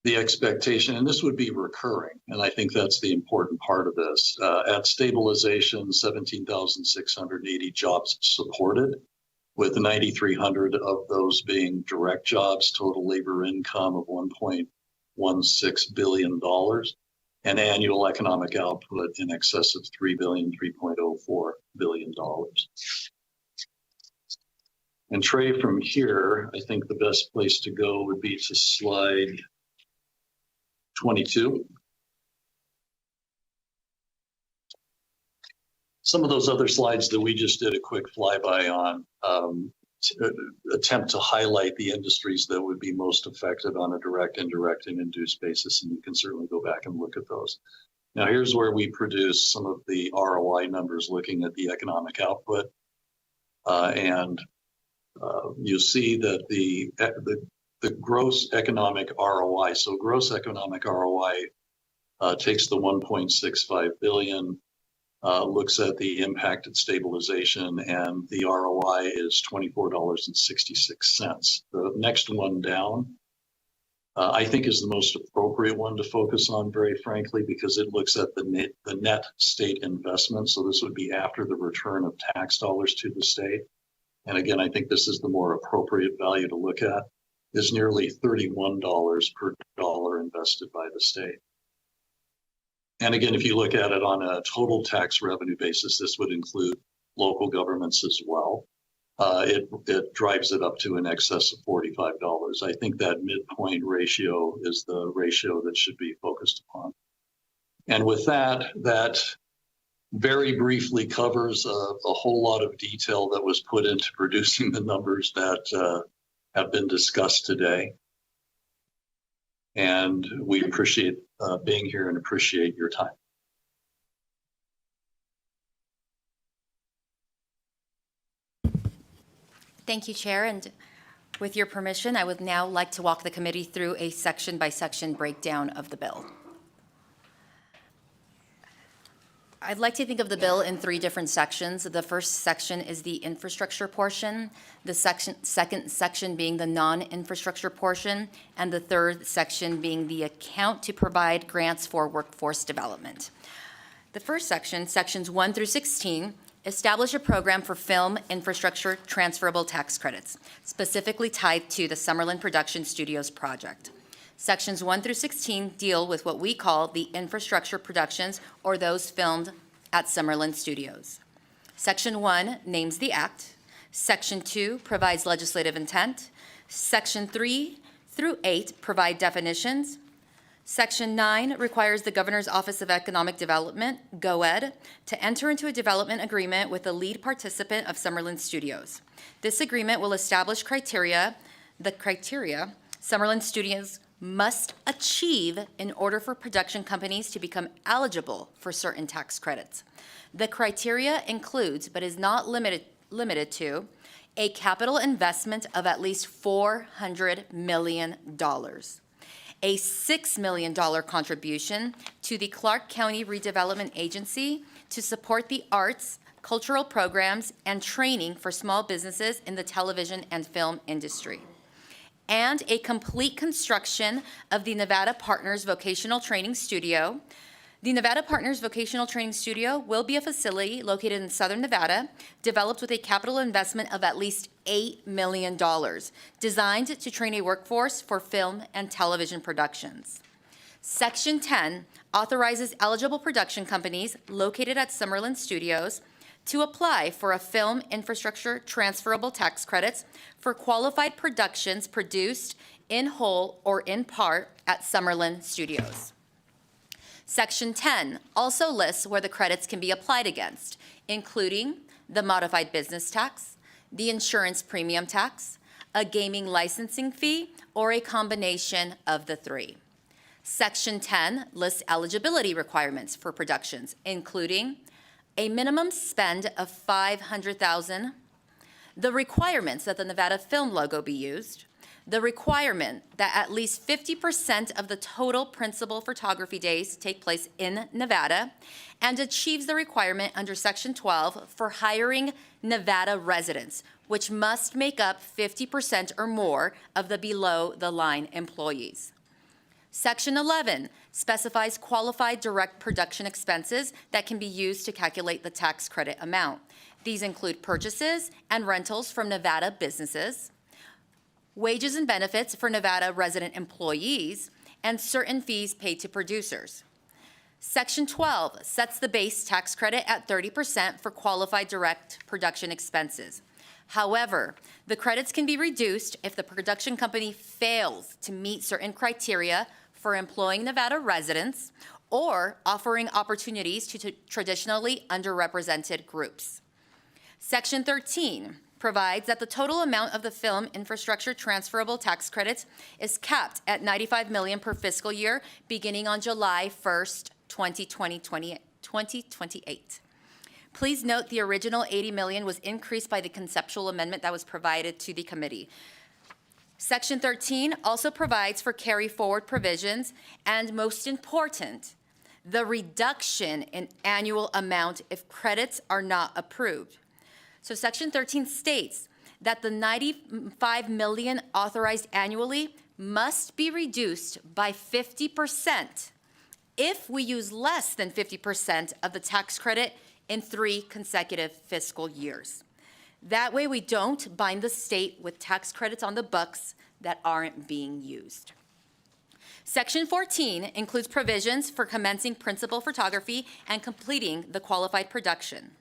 the expectation, and this would be recurring, and I think that's the important part of this. At stabilization, 17,680 jobs supported, with 9,300 of those being direct jobs, total labor income of $1.16 billion, and annual economic output in excess of $3.04 billion. And Trey, from here, I think the best place to go would be to slide 22. Some of those other slides that we just did a quick flyby on attempt to highlight the industries that would be most affected on a direct, indirect, and induced basis, and you can certainly go back and look at those. Now, here's where we produce some of the ROI numbers looking at the economic output, and you see that the gross economic ROI, so gross economic ROI takes the 1.65 billion, looks at the impact at stabilization, and the ROI is $24.66. The next one down, I think, is the most appropriate one to focus on, very frankly, because it looks at the net state investment. So this would be after the return of tax dollars to the state. And again, I think this is the more appropriate value to look at, is nearly $31 per dollar invested by the state. And again, if you look at it on a total tax revenue basis, this would include local governments as well. It drives it up to in excess of $45. I think that midpoint ratio is the ratio that should be focused upon. And with that, that very briefly covers a whole lot of detail that was put into producing the numbers that have been discussed today. And we appreciate being here and appreciate your time. Thank you, Chair. And with your permission, I would now like to walk the committee through a section-by-section breakdown of the bill. I'd like to think of the bill in three different sections. The first section is the infrastructure portion, the second section being the non-infrastructure portion, and the third section being the account to provide grants for workforce development. The first section, sections 1 through 16, establish a program for film infrastructure transferable tax credits, specifically tied to the Summerlin Production Studios project. Sections 1 through 16 deal with what we call the infrastructure productions, or those filmed at Summerlin Studios. Section 1 names the act. Section 2 provides legislative intent. Section 3 through 8 provide definitions. Section 9 requires the Governor's Office of Economic Development, GOED, to enter into a development agreement with the lead participant of Summerlin Studios. This agreement will establish the criteria Summerlin Studios must achieve in order for production companies to become eligible for certain tax credits. The criteria includes, but is not limited to, a capital investment of at least $400 million, a $6 million contribution to the Clark County Redevelopment Agency to support the arts, cultural programs, and training for small businesses in the television and film industry, and a complete construction of the Nevada Partners Vocational Training Studio. The Nevada Partners Vocational Training Studio will be a facility located in Southern Nevada, developed with a capital investment of at least $8 million, designed to train a workforce for film and television productions. Section 10 authorizes eligible production companies located at Summerlin Studios to apply for a film infrastructure transferable tax credits for qualified productions produced in whole or in part at Summerlin Studios. Section 10 also lists where the credits can be applied against, including the modified business tax, the insurance premium tax, a gaming licensing fee, or a combination of the three. Section 10 lists eligibility requirements for productions, including a minimum spend of $500,000, the requirements that the Nevada film logo be used, the requirement that at least 50% of the total principal photography days take place in Nevada, and achieves the requirement under Section 12 for hiring Nevada residents, which must make up 50% or more of the below-the-line employees. Section 11 specifies qualified direct production expenses that can be used to calculate the tax credit amount. These include purchases and rentals from Nevada businesses, wages and benefits for Nevada resident employees, and certain fees paid to producers. Section 12 sets the base tax credit at 30% for qualified direct production expenses. However, the credits can be reduced if the production company fails to meet certain criteria for employing Nevada residents or offering opportunities to traditionally underrepresented groups. Section 13 provides that the total amount of the film infrastructure transferable tax credits is capped at $95 million per fiscal year beginning on July 1st, 2028. Please note the original $80 million was increased by the conceptual amendment that was provided to the committee. Section 13 also provides for carry-forward provisions and, most important, the reduction in annual amount if credits are not approved. So Section 13 states that the $95 million authorized annually must be reduced by 50% if we use less than 50% of the tax credit in 3 consecutive fiscal years. That way we don't bind the state with tax credits on the books that aren't being used. Section 14 includes provisions for commencing principal photography and completing the qualified production.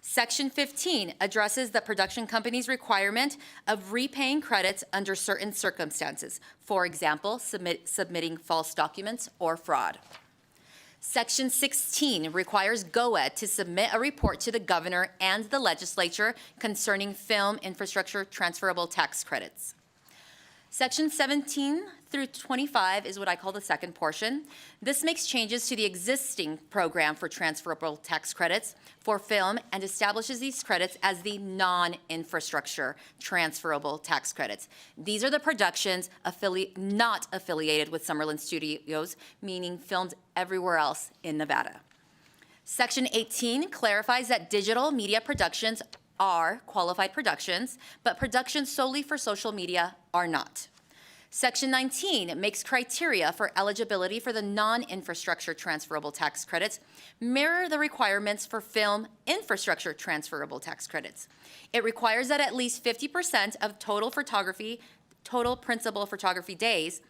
Section 15 addresses the production company's requirement of repaying credits under certain circumstances, for example, submitting false documents or fraud. Section 16 requires GOED to submit a report to the governor and the legislature concerning film infrastructure transferable tax credits. Section 17 through 25 is what I call the second portion. This makes changes to the existing program for transferable tax credits for film and establishes these credits as the non-infrastructure transferable tax credits. These are the productions not affiliated with Summerlin Studios, meaning filmed everywhere else in Nevada. Section 18 clarifies that digital media productions are qualified productions, but productions solely for social media are not. Section 19 makes criteria for eligibility for the non-infrastructure transferable tax credits mirror the requirements for film infrastructure transferable tax credits. It requires that at least 50% of total principal photography days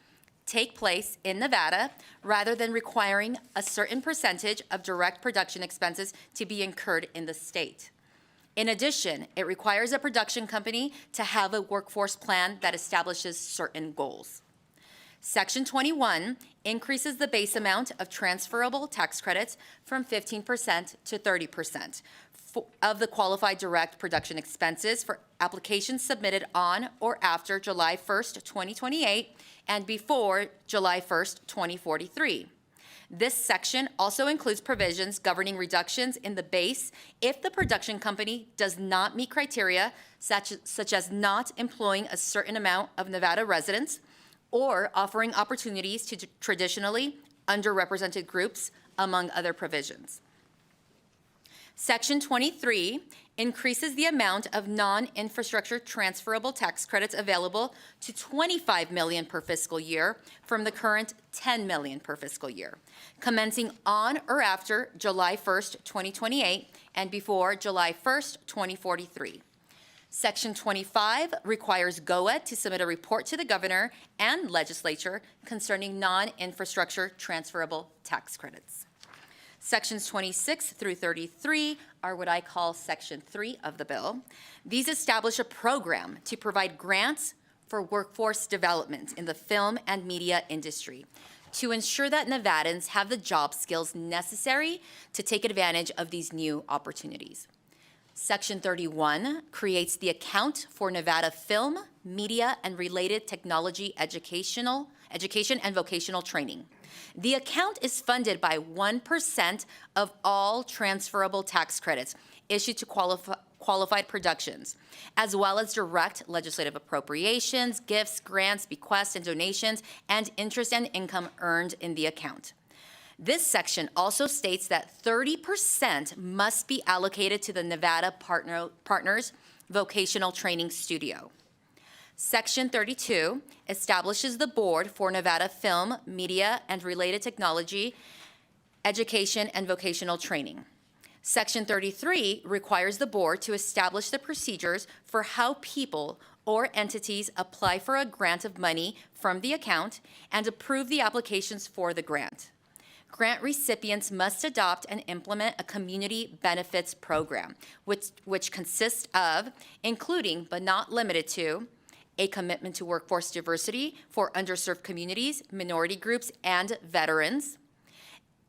take place in Nevada, rather than requiring a certain percentage of direct production expenses to be incurred in the state. In addition, it requires a production company to have a workforce plan that establishes certain goals. Section 21 increases the base amount of transferable tax credits from 15% to 30% of the qualified direct production expenses for applications submitted on or after July 1st, 2028 and before July 1st, 2043. This section also includes provisions governing reductions in the base if the production company does not meet criteria such as not employing a certain amount of Nevada residents or offering opportunities to traditionally underrepresented groups, among other provisions. Section 23 increases the amount of non-infrastructure transferable tax credits available to $25 million per fiscal year from the current $10 million per fiscal year, commencing on or after July 1st, 2028 and before July 1st, 2043. Section 25 requires GOED to submit a report to the governor and legislature concerning non-infrastructure transferable tax credits. Sections 26 through 33 are what I call Section 3 of the bill. These establish a program to provide grants for workforce development in the film and media industry to ensure that Nevadans have the job skills necessary to take advantage of these new opportunities. Section 31 creates the account for Nevada film, media, and related technology education and vocational training. The account is funded by 1% of all transferable tax credits issued to qualified productions, as well as direct legislative appropriations, gifts, grants, bequests, and donations, and interest and income earned in the account. This section also states that 30% must be allocated to the Nevada Partners Vocational Training Studio. Section 32 establishes the Board for Nevada Film, Media, and Related Technology, Education, and Vocational Training. Section 33 requires the board to establish the procedures for how people or entities apply for a grant of money from the account and approve the applications for the grant. Grant recipients must adopt and implement a community benefits program, which consists of, including but not limited to, a commitment to workforce diversity for underserved communities, minority groups, and veterans,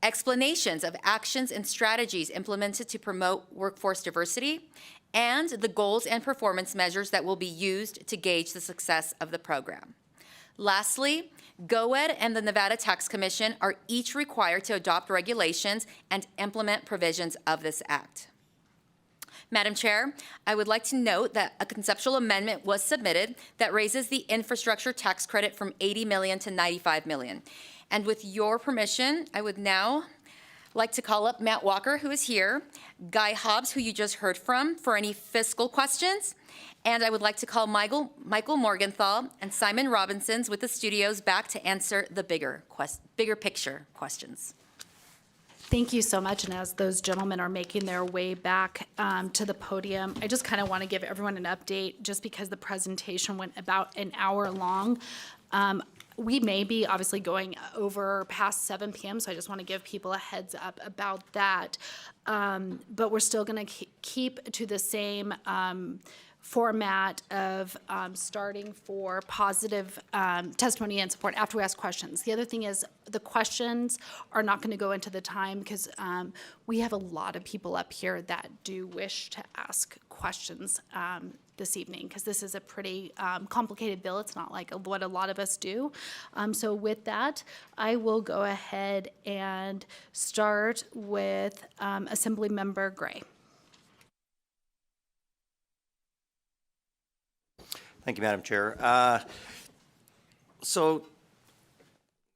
explanations of actions and strategies implemented to promote workforce diversity, and the goals and performance measures that will be used to gauge the success of the program. Lastly, GOED and the Nevada Tax Commission are each required to adopt regulations and implement provisions of this act. Madam Chair, I would like to note that a conceptual amendment was submitted that raises the infrastructure tax credit from $80 million to $95 million. And with your permission, I would now like to call up Matt Walker, who is here, Guy Hobbs, who you just heard from, for any fiscal questions. And I would like to call Michael Morgenthau and Simon Robinsons with the studios back to answer the bigger picture questions. Thank you so much. And as those gentlemen are making their way back to the podium, I just kind of want to give everyone an update just because the presentation went about an hour long. We may be obviously going over past 7 p.m., so I just want to give people a heads up about that. But we're still going to keep to the same format of starting for positive testimony and support after we ask questions. The other thing is the questions are not going to go into the time because we have a lot of people up here that do wish to ask questions this evening because this is a pretty complicated bill. It's not like what a lot of us do. So with that, I will go ahead and start with Assemblymember Gray. Thank you, Madam Chair. So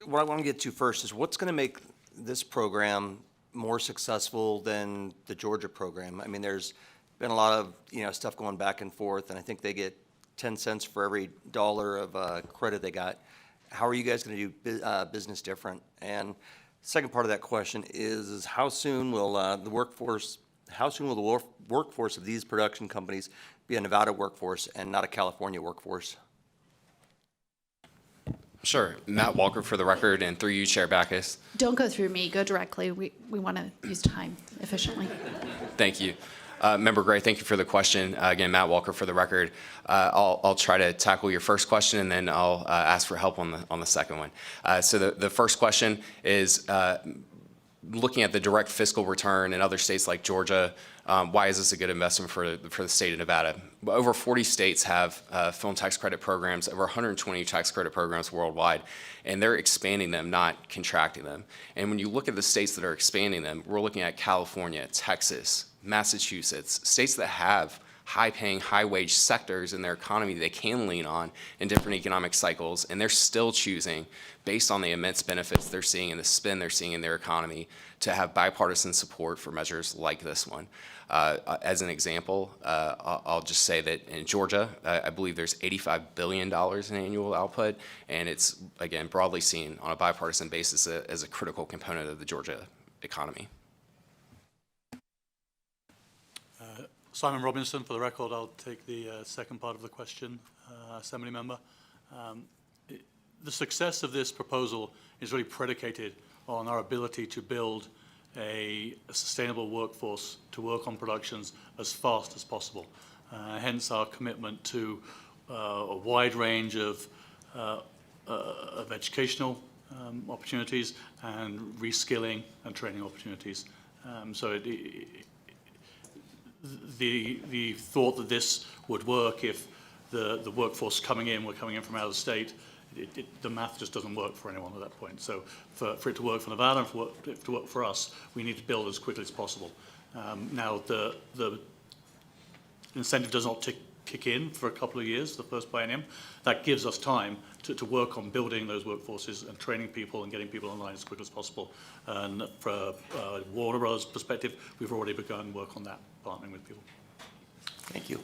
what I want to get to first is what's going to make this program more successful than the Georgia program? I mean, there's been a lot of, stuff going back and forth, and I think they get 10 cents for every dollar of credit they got. How are you guys going to do business different? And second part of that question is how soon will the workforce of these production companies be a Nevada workforce and not a California workforce? Sure. Matt Walker for the record, and through you, Chair Backus. Don't go through me, go directly. We want to use time efficiently. Thank you. Member Gray, thank you for the question. Again, Matt Walker for the record. I'll try to tackle your first question, and then I'll ask for help on the second one. So the first question is, looking at the direct fiscal return in other states like Georgia, why is this a good investment for the state of Nevada? Over 40 states have film tax credit programs, over 120 tax credit programs worldwide, and they're expanding them, not contracting them. And when you look at the states that are expanding them, we're looking at California, Texas, Massachusetts, states that have high-paying, high-wage sectors in their economy they can lean on in different economic cycles, and they're still choosing, based on the immense benefits they're seeing and the spin they're seeing in their economy, to have bipartisan support for measures like this one. As an example, I'll just say that in Georgia, I believe there's $85 billion in annual output, and it's, again, broadly seen on a bipartisan basis as a critical component of the Georgia economy. Simon Robinson, for the record, I'll take the second part of the question, Assembly Member. The success of this proposal is really predicated on our ability to build a sustainable workforce to work on productions as fast as possible. Hence our commitment to a wide range of educational opportunities and reskilling and training opportunities. So the thought that this would work if the workforce coming in were coming in from out of state, the math just doesn't work for anyone at that point. So for it to work for Nevada and for it to work for us, we need to build as quickly as possible. Now, the incentive does not kick in for a couple of years, the first biennium. That gives us time to work on building those workforces and training people and getting people online as quickly as possible. And from Warner Bros. Perspective, we've already begun work on that, partnering with people. Thank you.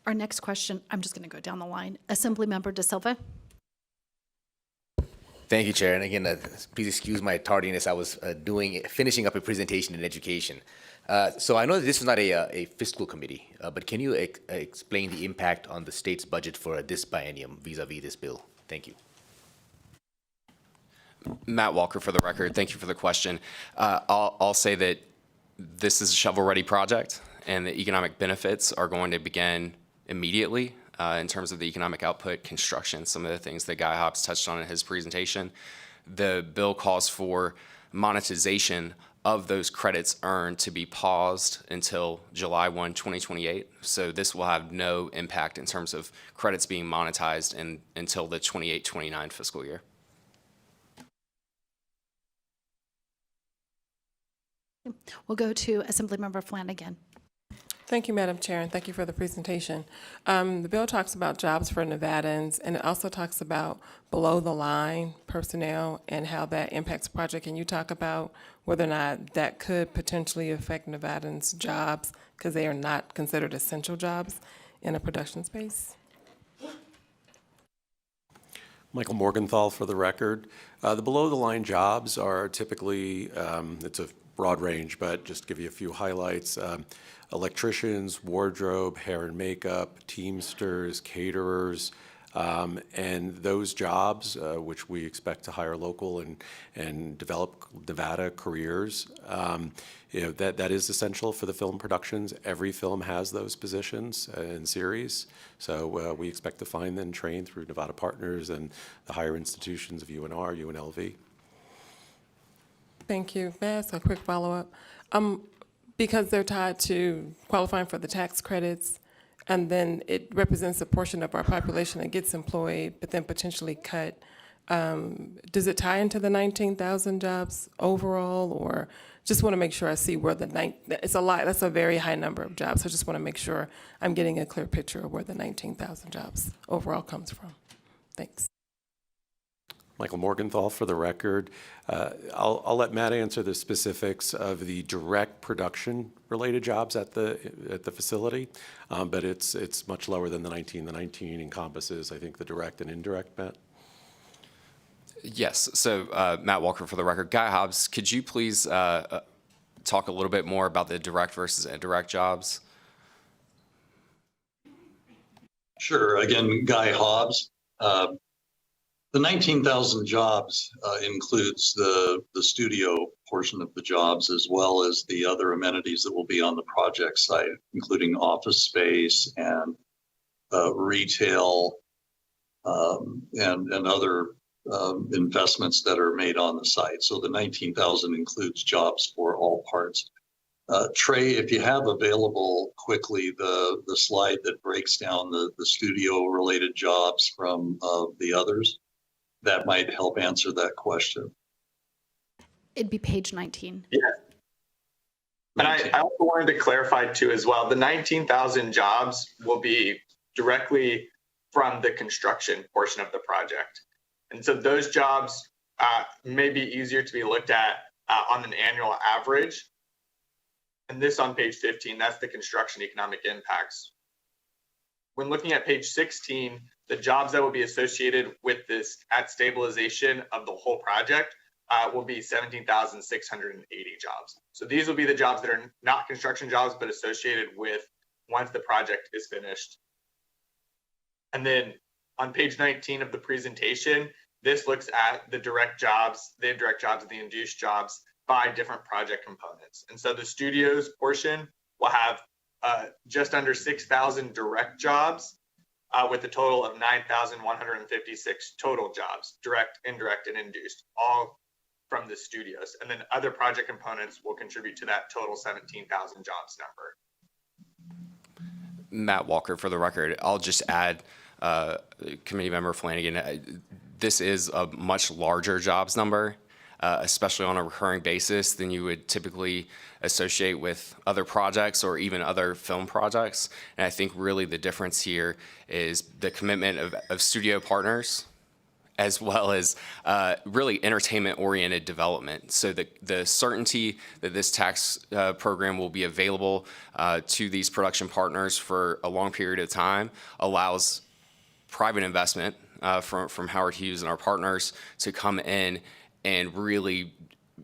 Our next question, I'm just going to go down the line. Assemblymember De Silva. Thank you, Chair. And again, please excuse my tardiness. I was finishing up a presentation in education. So I know that this is not a fiscal committee, but can you explain the impact on the state's budget for this biennium vis-a-vis this bill? Thank you. Matt Walker for the record. Thank you for the question. I'll say that this is a shovel-ready project, and the economic benefits are going to begin immediately in terms of the economic output, construction, some of the things that Guy Hobbs touched on in his presentation. The bill calls for monetization of those credits earned to be paused until July 1, 2028. So this will have no impact in terms of credits being monetized until the 28-29 fiscal year. We'll go to Assemblymember Flanagan. Thank you, Madam Chair, and thank you for the presentation. The bill talks about jobs for Nevadans, and it also talks about below-the-line personnel and how that impacts project. Can you talk about whether or not that could potentially affect Nevadans' jobs because they are not considered essential jobs in a production space? Michael Morgenthau for the record. The below-the-line jobs are typically, it's a broad range, but just to give you a few highlights, electricians, wardrobe, hair and makeup, teamsters, caterers, and those jobs, which we expect to hire local and develop Nevada careers, that is essential for the film productions. Every film has those positions in series, so we expect to find and train through Nevada Partners and the higher institutions of UNR, UNLV. Thank you. May I ask a quick follow-up? Because they're tied to qualifying for the tax credits, and then it represents a portion of our population that gets employed, but then potentially cut. Does it tie into the 19,000 jobs overall, or just want to make sure I see where it's a lot, that's a very high number of jobs, so I just want to make sure I'm getting a clear picture of where the 19,000 jobs overall comes from. Thanks. Michael Morgenthau for the record. I'll let Matt answer the specifics of the direct production-related jobs at the facility, but it's much lower than the 19. The 19 encompasses, I think, the direct and indirect, Matt. Yes. So Matt Walker for the record. Guy Hobbs, could you please talk a little bit more about the direct versus indirect jobs? Sure. Again, Guy Hobbs. The 19,000 jobs includes the studio portion of the jobs, as well as the other amenities that will be on the project site, including office space and retail and other investments that are made on the site. So the 19,000 includes jobs for all parts. Trey, if you have available quickly the slide that breaks down the studio related jobs from the others, that might help answer that question. It'd be page 19. Yeah. And I also wanted to clarify too as well, the 19,000 jobs will be directly from the construction portion of the project. And so those jobs may be easier to be looked at on an annual average. And this on page 15, that's the construction economic impacts. When looking at page 16, the jobs that will be associated with this at stabilization of the whole project will be 17,680 jobs. So these will be the jobs that are not construction jobs, but associated with once the project is finished. And then on page 19 of the presentation, this looks at the direct jobs, the indirect jobs, and the induced jobs by different project components. And so the studios portion will have just under 6,000 direct jobs with a total of 9,156 total jobs, direct, indirect, and induced, all from the studios. And then other project components will contribute to that total 17,000 jobs number. Matt Walker, for the record, I'll just add, Committee Member Flanagan, this is a much larger jobs number, especially on a recurring basis than you would typically associate with other projects or even other film projects. And I think really the difference here is the commitment of studio partners, as well as really entertainment-oriented development. So the certainty that this tax program will be available to these production partners for a long period of time allows private investment from Howard Hughes and our partners to come in and really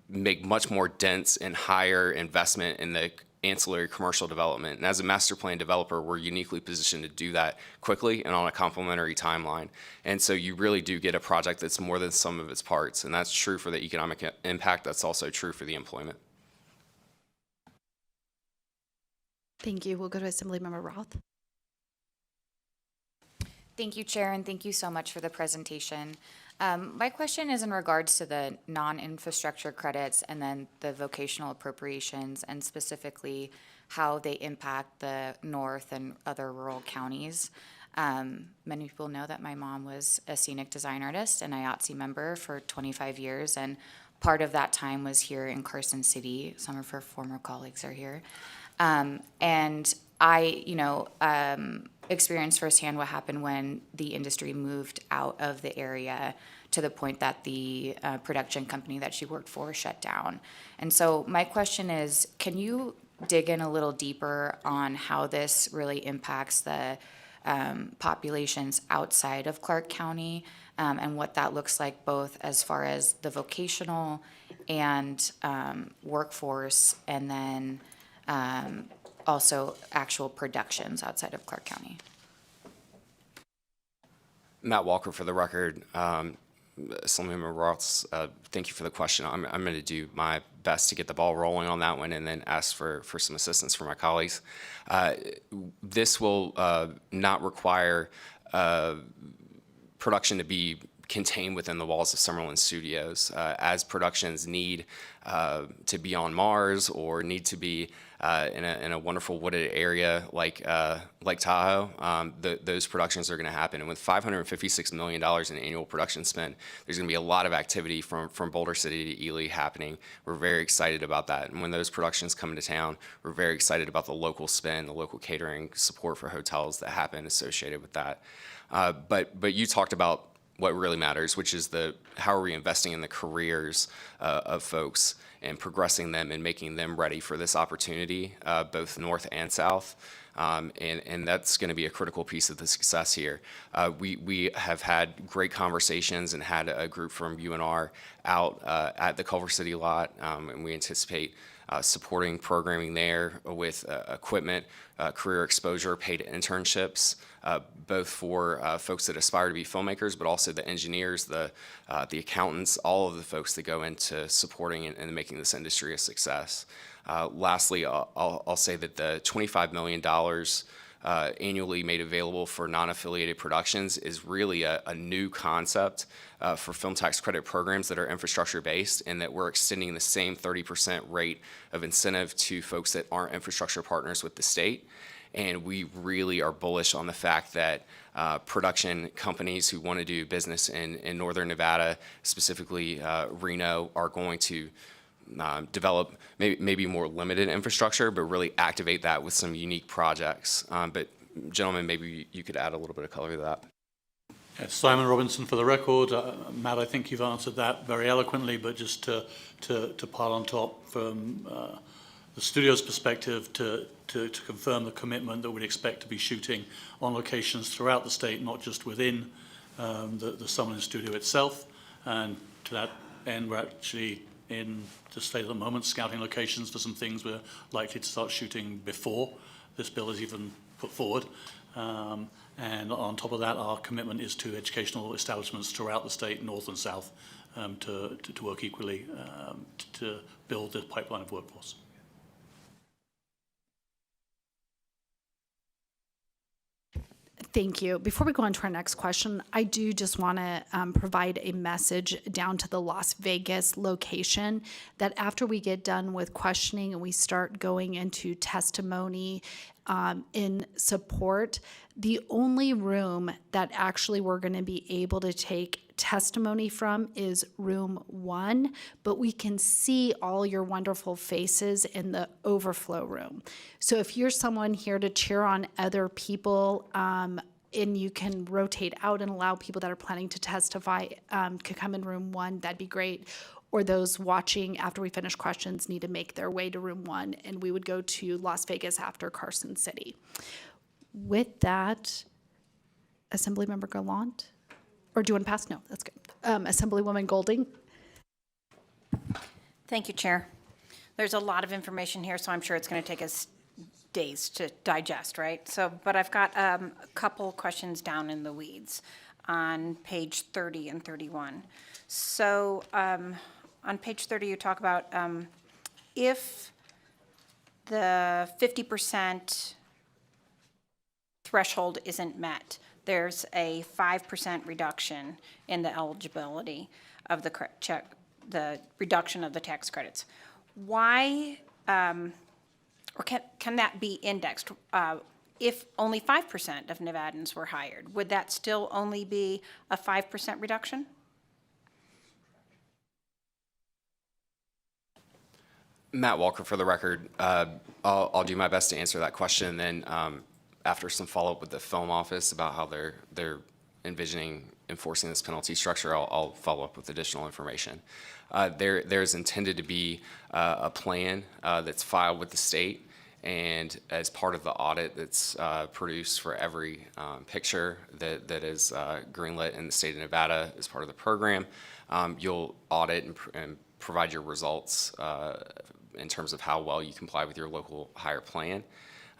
make much more dense and higher investment in the ancillary commercial development. And as a master plan developer, we're uniquely positioned to do that quickly and on a complementary timeline. And so you really do get a project that's more than sum of its parts. And that's true for the economic impact. That's also true for the employment. Thank you. We'll go to Assemblymember Roth. Thank you, Chair, and thank you so much for the presentation. My question is in regards to the non-infrastructure credits and then the vocational appropriations, and specifically how they impact the North and other rural counties. Many people know that my mom was a scenic design artist and IATSE member for 25 years, and part of that time was here in Carson City. Some of her former colleagues are here. And I, experienced firsthand what happened when the industry moved out of the area to the point that the production company that she worked for shut down. And so my question is, can you dig in a little deeper on how this really impacts the populations outside of Clark County, and what that looks like both as far as the vocational and workforce, and then also actual productions outside of Clark County? Matt Walker, for the record. Assemblymember Roth, thank you for the question. I'm going to do my best to get the ball rolling on that one and then ask for some assistance from my colleagues. This will not require production to be contained within the walls of Summerlin Studios. As productions need to be on Mars or need to be in a wonderful wooded area like Tahoe, those productions are going to happen. And with $556 million in annual production spend, there's going to be a lot of activity from Boulder City to Ely happening. We're very excited about that. And when those productions come into town, we're very excited about the local spend, the local catering support for hotels that happen associated with that. But you talked about what really matters, which is how are we investing in the careers of folks and progressing them and making them ready for this opportunity, both north and south. And that's going to be a critical piece of the success here. We have had great conversations and had a group from UNR out at the Culver City lot, and we anticipate supporting programming there with equipment, career exposure, paid internships, both for folks that aspire to be filmmakers, but also the engineers, the accountants, all of the folks that go into supporting and making this industry a success. Lastly, I'll say that the $25 million annually made available for non-affiliated productions is really a new concept for film tax credit programs that are infrastructure-based, and that we're extending the same 30% rate of incentive to folks that aren't infrastructure partners with the state. And we really are bullish on the fact that production companies who want to do business in Northern Nevada, specifically Reno, are going to develop maybe more limited infrastructure, but really activate that with some unique projects. But gentlemen, maybe you could add a little bit of color to that. Yeah, Simon Robinson for the record. Matt, I think you've answered that very eloquently, but just to pile on top from the studio's perspective, to confirm the commitment that we'd expect to be shooting on locations throughout the state, not just within the Summerlin studio itself. And to that end, we're actually in the state at the moment scouting locations for some things we're likely to start shooting before this bill is even put forward. And on top of that, our commitment is to educational establishments throughout the state, north and south, to work equally to build the pipeline of workforce. Thank you. Before we go on to our next question, I do just want to provide a message down to the Las Vegas location that after we get done with questioning and we start going into testimony in support, the only room that actually we're going to be able to take testimony from is room 1, but we can see all your wonderful faces in the overflow room. So if you're someone here to cheer on other people, and you can rotate out and allow people that are planning to testify could come in room 1, that'd be great. Or those watching after we finish questions need to make their way to room 1, and we would go to Las Vegas after Carson City. With that, Assemblymember Gallant? Or do you want to pass? No, that's good. Assemblywoman Golding? Thank you, Chair. There's a lot of information here, so I'm sure it's going to take us days to digest, right? But I've got a couple questions down in the weeds on page 30 and 31. So on page 30, you talk about if the 50% threshold isn't met, there's a 5% reduction in the eligibility of the reduction of the tax credits. Why, or can that be indexed? If only 5% of Nevadans were hired, would that still only be a 5% reduction? Matt Walker for the record. I'll do my best to answer that question, and then after some follow-up with the film office about how they're envisioning enforcing this penalty structure, I'll follow up with additional information. There's intended to be a plan that's filed with the state, and as part of the audit that's produced for every picture that is greenlit in the state of Nevada as part of the program, you'll audit and provide your results in terms of how well you comply with your local hire plan.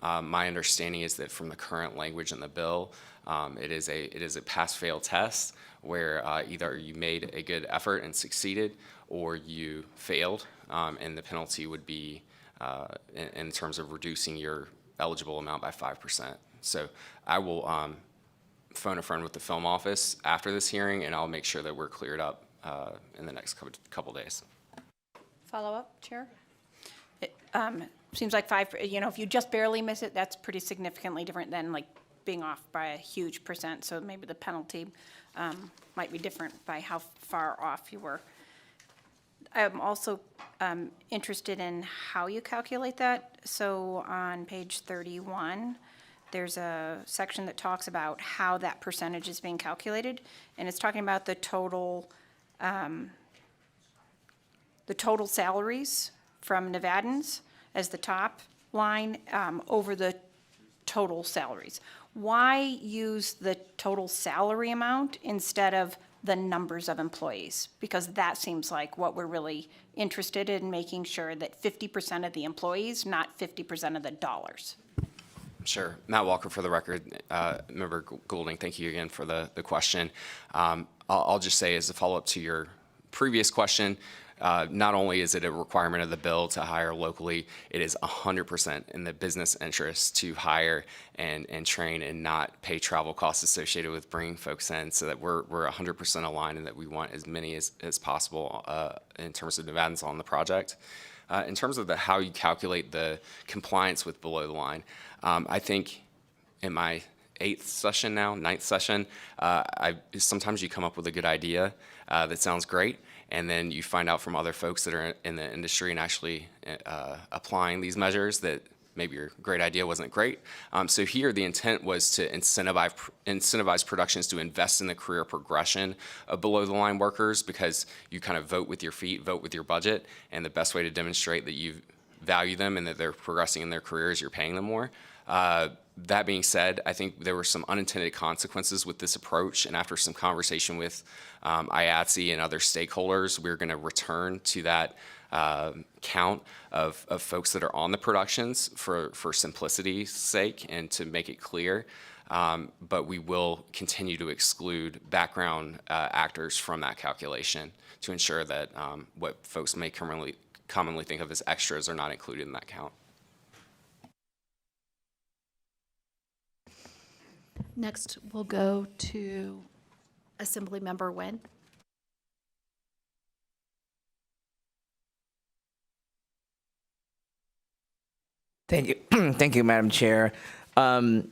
My understanding is that from the current language in the bill, it is a pass-fail test where either you made a good effort and succeeded, or you failed, and the penalty would be in terms of reducing your eligible amount by 5%. So I will phone a friend with the film office after this hearing, and I'll make sure that we're cleared up in the next couple days. Follow up, Chair? It seems like if you just barely miss it, that's pretty significantly different than like being off by a huge percent. So maybe the penalty might be different by how far off you were. I'm also interested in how you calculate that. So on page 31, there's a section that talks about how that percentage is being calculated, and it's talking about the total salaries from Nevadans as the top line over the total salaries. Why use the total salary amount instead of the numbers of employees? Because that seems like what we're really interested in, making sure that 50% of the employees, not 50% of the dollars. Sure. Matt Walker for the record. Member Goulding, thank you again for the question. I'll just say as a follow-up to your previous question, not only is it a requirement of the bill to hire locally, it is 100% in the business interest to hire and train and not pay travel costs associated with bringing folks in, so that we're 100% aligned and that we want as many as possible in terms of Nevadans on the project. In terms of how you calculate the compliance with below the line, I think in my ninth session, sometimes you come up with a good idea that sounds great, and then you find out from other folks that are in the industry and actually applying these measures that maybe your great idea wasn't great. So here the intent was to incentivize productions to invest in the career progression of below the line workers, because you kind of vote with your feet, vote with your budget, and the best way to demonstrate that you value them and that they're progressing in their careers, you're paying them more. That being said, I think there were some unintended consequences with this approach, and after some conversation with IATSE and other stakeholders, we're going to return to that count of folks that are on the productions for simplicity's sake and to make it clear. But we will continue to exclude background actors from that calculation to ensure that what folks may commonly think of as extras are not included in that count. Next, we'll go to Assemblymember Nguyen. Thank you. Thank you, Madam Chair. I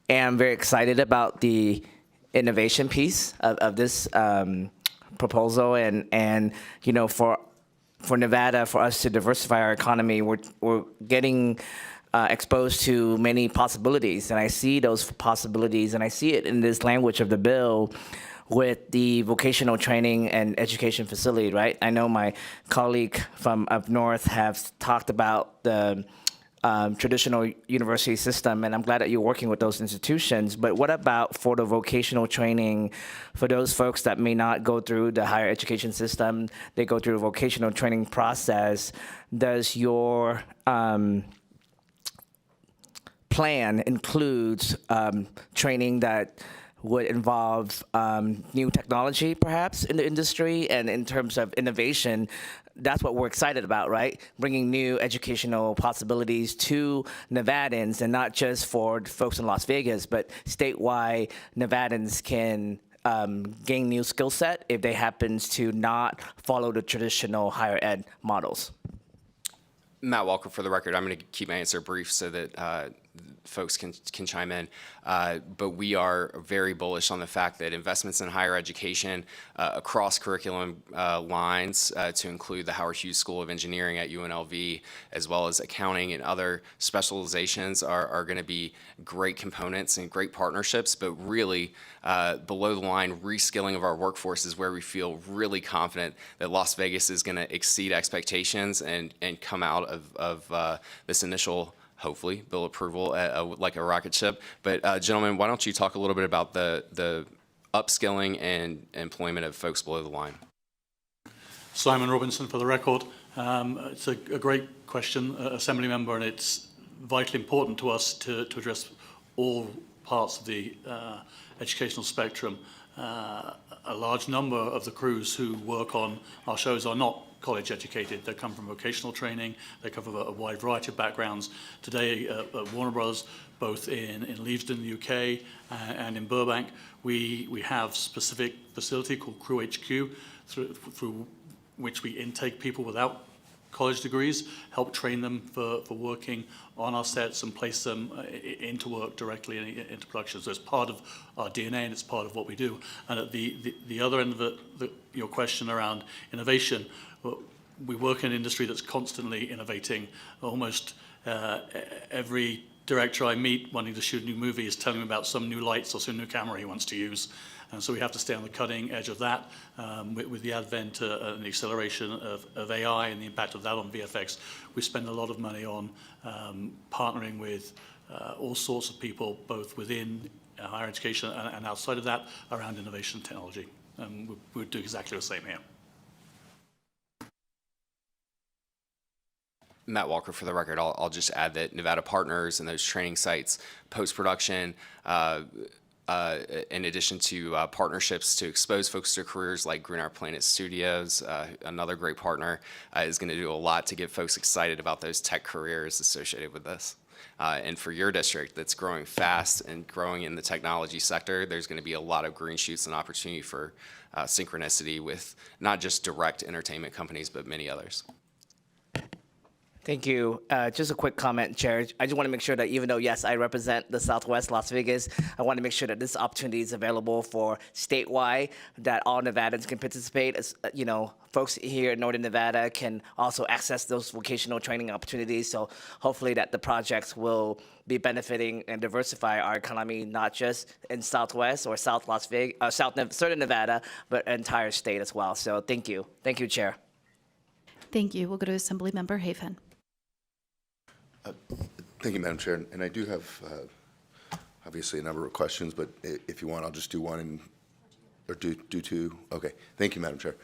am very excited about the innovation piece of this proposal, and for Nevada, for us to diversify our economy, we're getting exposed to many possibilities, and I see those possibilities, and I see it in this language of the bill with the vocational training and education facility, right? I know my colleague from up north have talked about the traditional university system, and I'm glad that you're working with those institutions, but what about for the vocational training for those folks that may not go through the higher education system, they go through the vocational training process? Does your plan includes training that would involve new technology, perhaps, in the industry? And in terms of innovation, that's what we're excited about, right? Bringing new educational possibilities to Nevadans, and not just for folks in Las Vegas, but statewide, Nevadans can gain new skill set if they happen to not follow the traditional higher ed models. Matt Walker for the record. I'm going to keep my answer brief so that folks can chime in. But we are very bullish on the fact that investments in higher education across curriculum lines to include the Howard Hughes School of Engineering at UNLV, as well as accounting and other specializations are going to be great components and great partnerships. But really, below the line reskilling of our workforce is where we feel really confident that Las Vegas is going to exceed expectations and come out of this initial, hopefully, bill approval like a rocket ship. But gentlemen, why don't you talk a little bit about the upskilling and employment of folks below the line? Simon Robinson for the record. It's a great question, Assembly Member, and it's vitally important to us to address all parts of the educational spectrum. A large number of the crews who work on our shows are not college educated. They come from vocational training. They come from a wide variety of backgrounds. Today at Warner Bros., both in Leavesden, the UK, and in Burbank, we have specific facility called Crew HQ through which we intake people without college degrees, help train them for working on our sets and place them into work directly into production. So it's part of our DNA and it's part of what we do. And at the other end of your question around innovation, we work in an industry that's constantly innovating. Almost every director I meet wanting to shoot a new movie is telling me about some new lights or some new camera he wants to use. And so we have to stay on the cutting edge of that. With the advent and the acceleration of AI and the impact of that on VFX, we spend a lot of money on partnering with all sorts of people, both within higher education and outside of that, around innovation and technology. And we'll do exactly the same here. Matt Walker, for the record, I'll just add that Nevada partners and those training sites, post-production, in addition to partnerships to expose folks to careers like Green Our Planet Studios, another great partner, is going to do a lot to get folks excited about those tech careers associated with this. And for your district that's growing fast and growing in the technology sector, there's going to be a lot of green shoots and opportunity for synchronicity with not just direct entertainment companies, but many others. Thank you. Just a quick comment, Chair. I just want to make sure that even though, yes, I represent the Southwest Las Vegas, I want to make sure that this opportunity is available for statewide, that all Nevadans can participate. As, folks here in Northern Nevada can also access those vocational training opportunities. So hopefully that the projects will be benefiting and diversify our economy, not just in Southwest or South Las Vegas, Southern Nevada, but entire state as well. So thank you. Thank you, Chair. Thank you. We'll go to Assemblymember Hafen. Thank you, Madam Chair. And I do have obviously a number of questions, but if you want, I'll just do one or do two. Okay. Thank you, Madam Chair.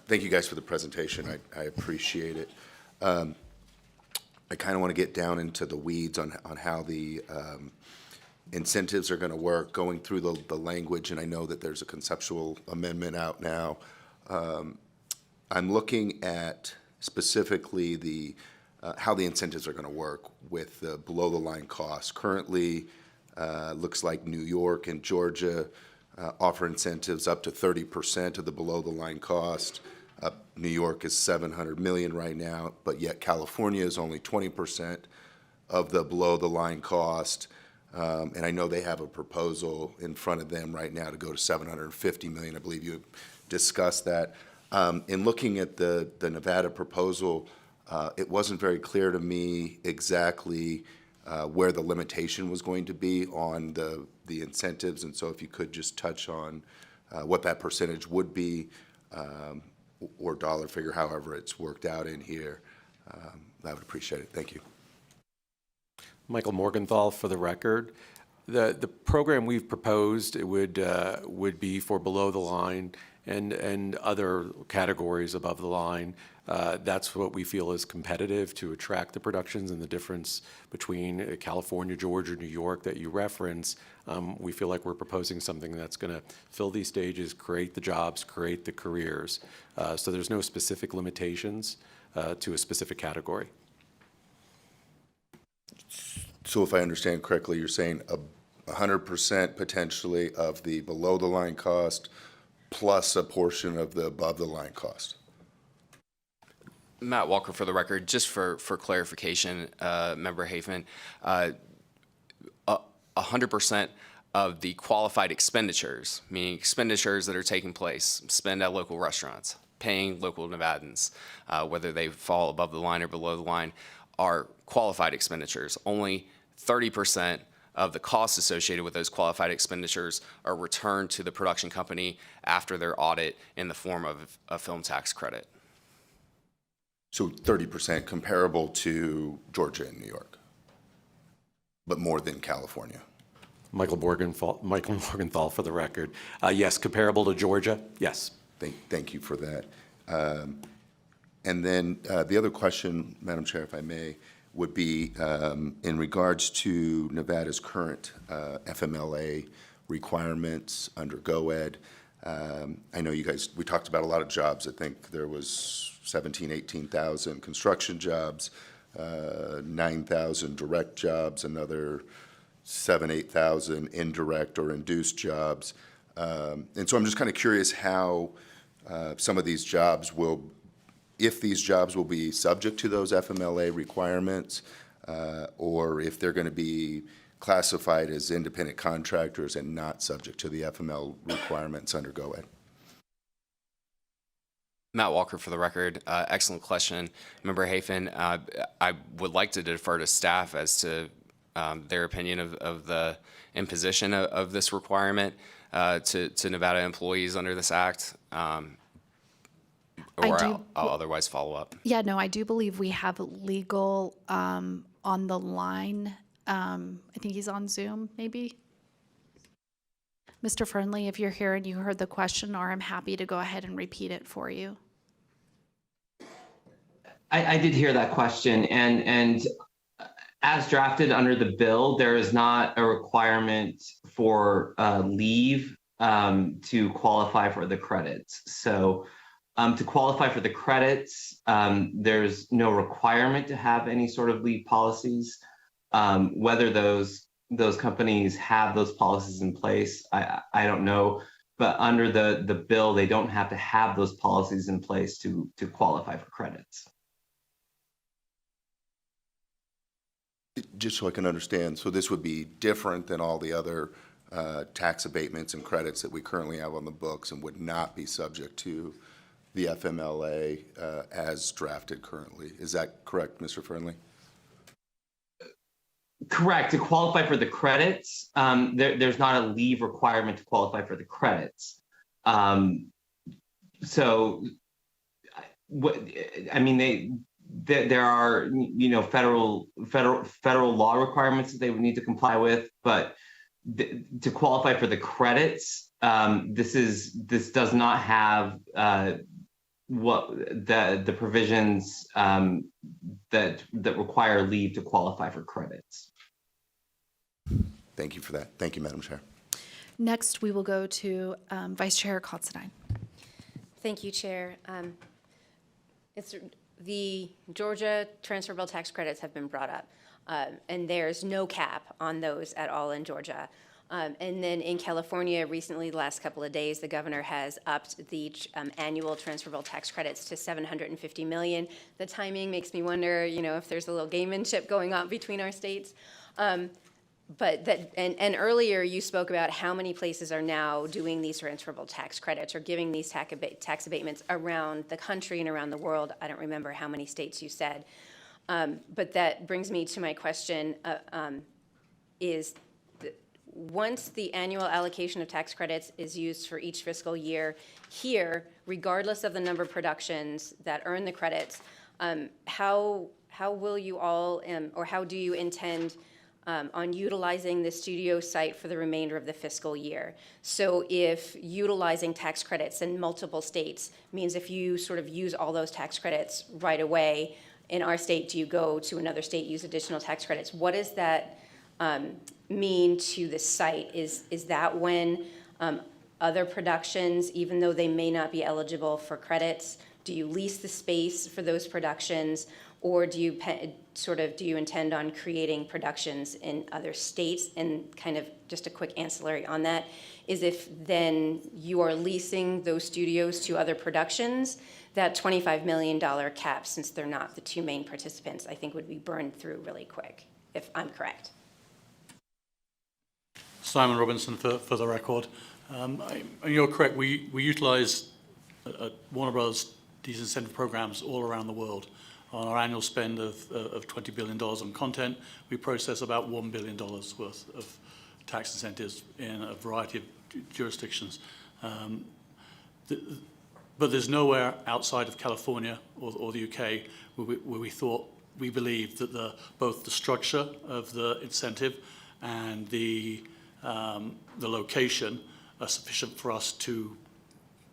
Thank you guys for the presentation. I appreciate it. I kind of want to get down into the weeds on how the incentives are going to work, going through the language, and I know that there's a conceptual amendment out now. I'm looking at specifically how the incentives are going to work with the below-the-line costs. Currently, looks like New York and Georgia offer incentives up to 30% of the below-the-line cost. New York is $700 million right now, but yet California is only 20% of the below-the-line cost. And I know they have a proposal in front of them right now to go to $750 million. I believe you discussed that. In looking at the Nevada proposal, it wasn't very clear to me exactly where the limitation was going to be on the incentives, and so if you could just touch on what that percentage would be, or dollar figure, however it's worked out in here, I would appreciate it. Thank you. Michael Morgenthau for the record. The program we've proposed, it would be for below the line and other categories above the line. That's what we feel is competitive to attract the productions, and the difference between California, Georgia, New York that you reference. We feel like we're proposing something that's going to fill these stages, create the jobs, create the careers. So there's no specific limitations to a specific category. So if I understand correctly, you're saying 100% potentially of the below-the-line cost plus a portion of the above-the-line cost? Matt Walker, for the record, just for clarification, Member Hafen, 100% of the qualified expenditures, meaning expenditures that are taking place, spend at local restaurants, paying local Nevadans, whether they fall above the line or below the line, are qualified expenditures. Only 30% of the costs associated with those qualified expenditures are returned to the production company after their audit in the form of a film tax credit. So 30% comparable to Georgia and New York, but more than California. Michael Morgenthau for the record. Yes, comparable to Georgia, yes. Thank you for that. And then the other question, Madam Chair, if I may, would be in regards to Nevada's current FMLA requirements under GOED. I know you guys, we talked about a lot of jobs. I think there was 17,000, 18,000 construction jobs, 9,000 direct jobs, another 7,000, 8,000 indirect or induced jobs. And so I'm just kind of curious how some of these jobs will, if these jobs will be subject to those FMLA requirements, or if they're going to be classified as independent contractors and not subject to the FML requirements under GOED. Matt Walker for the record. Excellent question. Member Hafen, I would like to defer to staff as to their opinion of the imposition of this requirement to Nevada employees under this act, or I'll otherwise follow up. Yeah, no, I do believe we have legal on the line. I think he's on Zoom, maybe. Mr. Fernley, if you're here and you heard the question, or I'm happy to go ahead and repeat it for you. I did hear that question, and as drafted under the bill, there is not a requirement for leave to qualify for the credits. So to qualify for the credits, there's no requirement to have any sort of leave policies. Whether those companies have those policies in place, I don't know. But under the bill, they don't have to have those policies in place to qualify for credits. Just so I can understand, so this would be different than all the other tax abatements and credits that we currently have on the books and would not be subject to the FMLA as drafted currently. Is that correct, Mr. Fernley? Correct. To qualify for the credits, there's not a leave requirement to qualify for the credits. So, I mean, there are, you know, federal law requirements that they would need to comply with, but to qualify for the credits, this does not have what the provisions that require leave to qualify for credits. Thank you for that. Thank you, Madam Chair. Next, we will go to Vice Chair Considine. Thank you, Chair. It's the Georgia transferable tax credits have been brought up, and there's no cap on those at all in Georgia. And then in California, recently, the last couple of days, the governor has upped the annual transferable tax credits to $750 million. The timing makes me wonder, you know, if there's a little gamemanship going on between our states. But that, and earlier you spoke about how many places are now doing these transferable tax credits or giving these tax abatements around the country and around the world. I don't remember how many states you said. But that brings me to my question, once the annual allocation of tax credits is used for each fiscal year here, regardless of the number of productions that earn the credits, how will you all, or how do you intend on utilizing the studio site for the remainder of the fiscal year? So if utilizing tax credits in multiple states means if you sort of use all those tax credits right away, in our state, do you go to another state, use additional tax credits? What does that mean to the site? Is that when other productions, even though they may not be eligible for credits, do you lease the space for those productions? Or do you do you intend on creating productions in other states? And kind of just a quick ancillary on that is if then you are leasing those studios to other productions, that $25 million cap, since they're not the two main participants, I think would be burned through really quick, if I'm correct. Simon Robinson for the record. You're correct, we utilize at Warner Bros. These incentive programs all around the world. On our annual spend of $20 billion on content, we process about $1 billion worth of tax incentives in a variety of jurisdictions. But there's nowhere outside of California or the UK where we believe that both the structure of the incentive and the location are sufficient for us to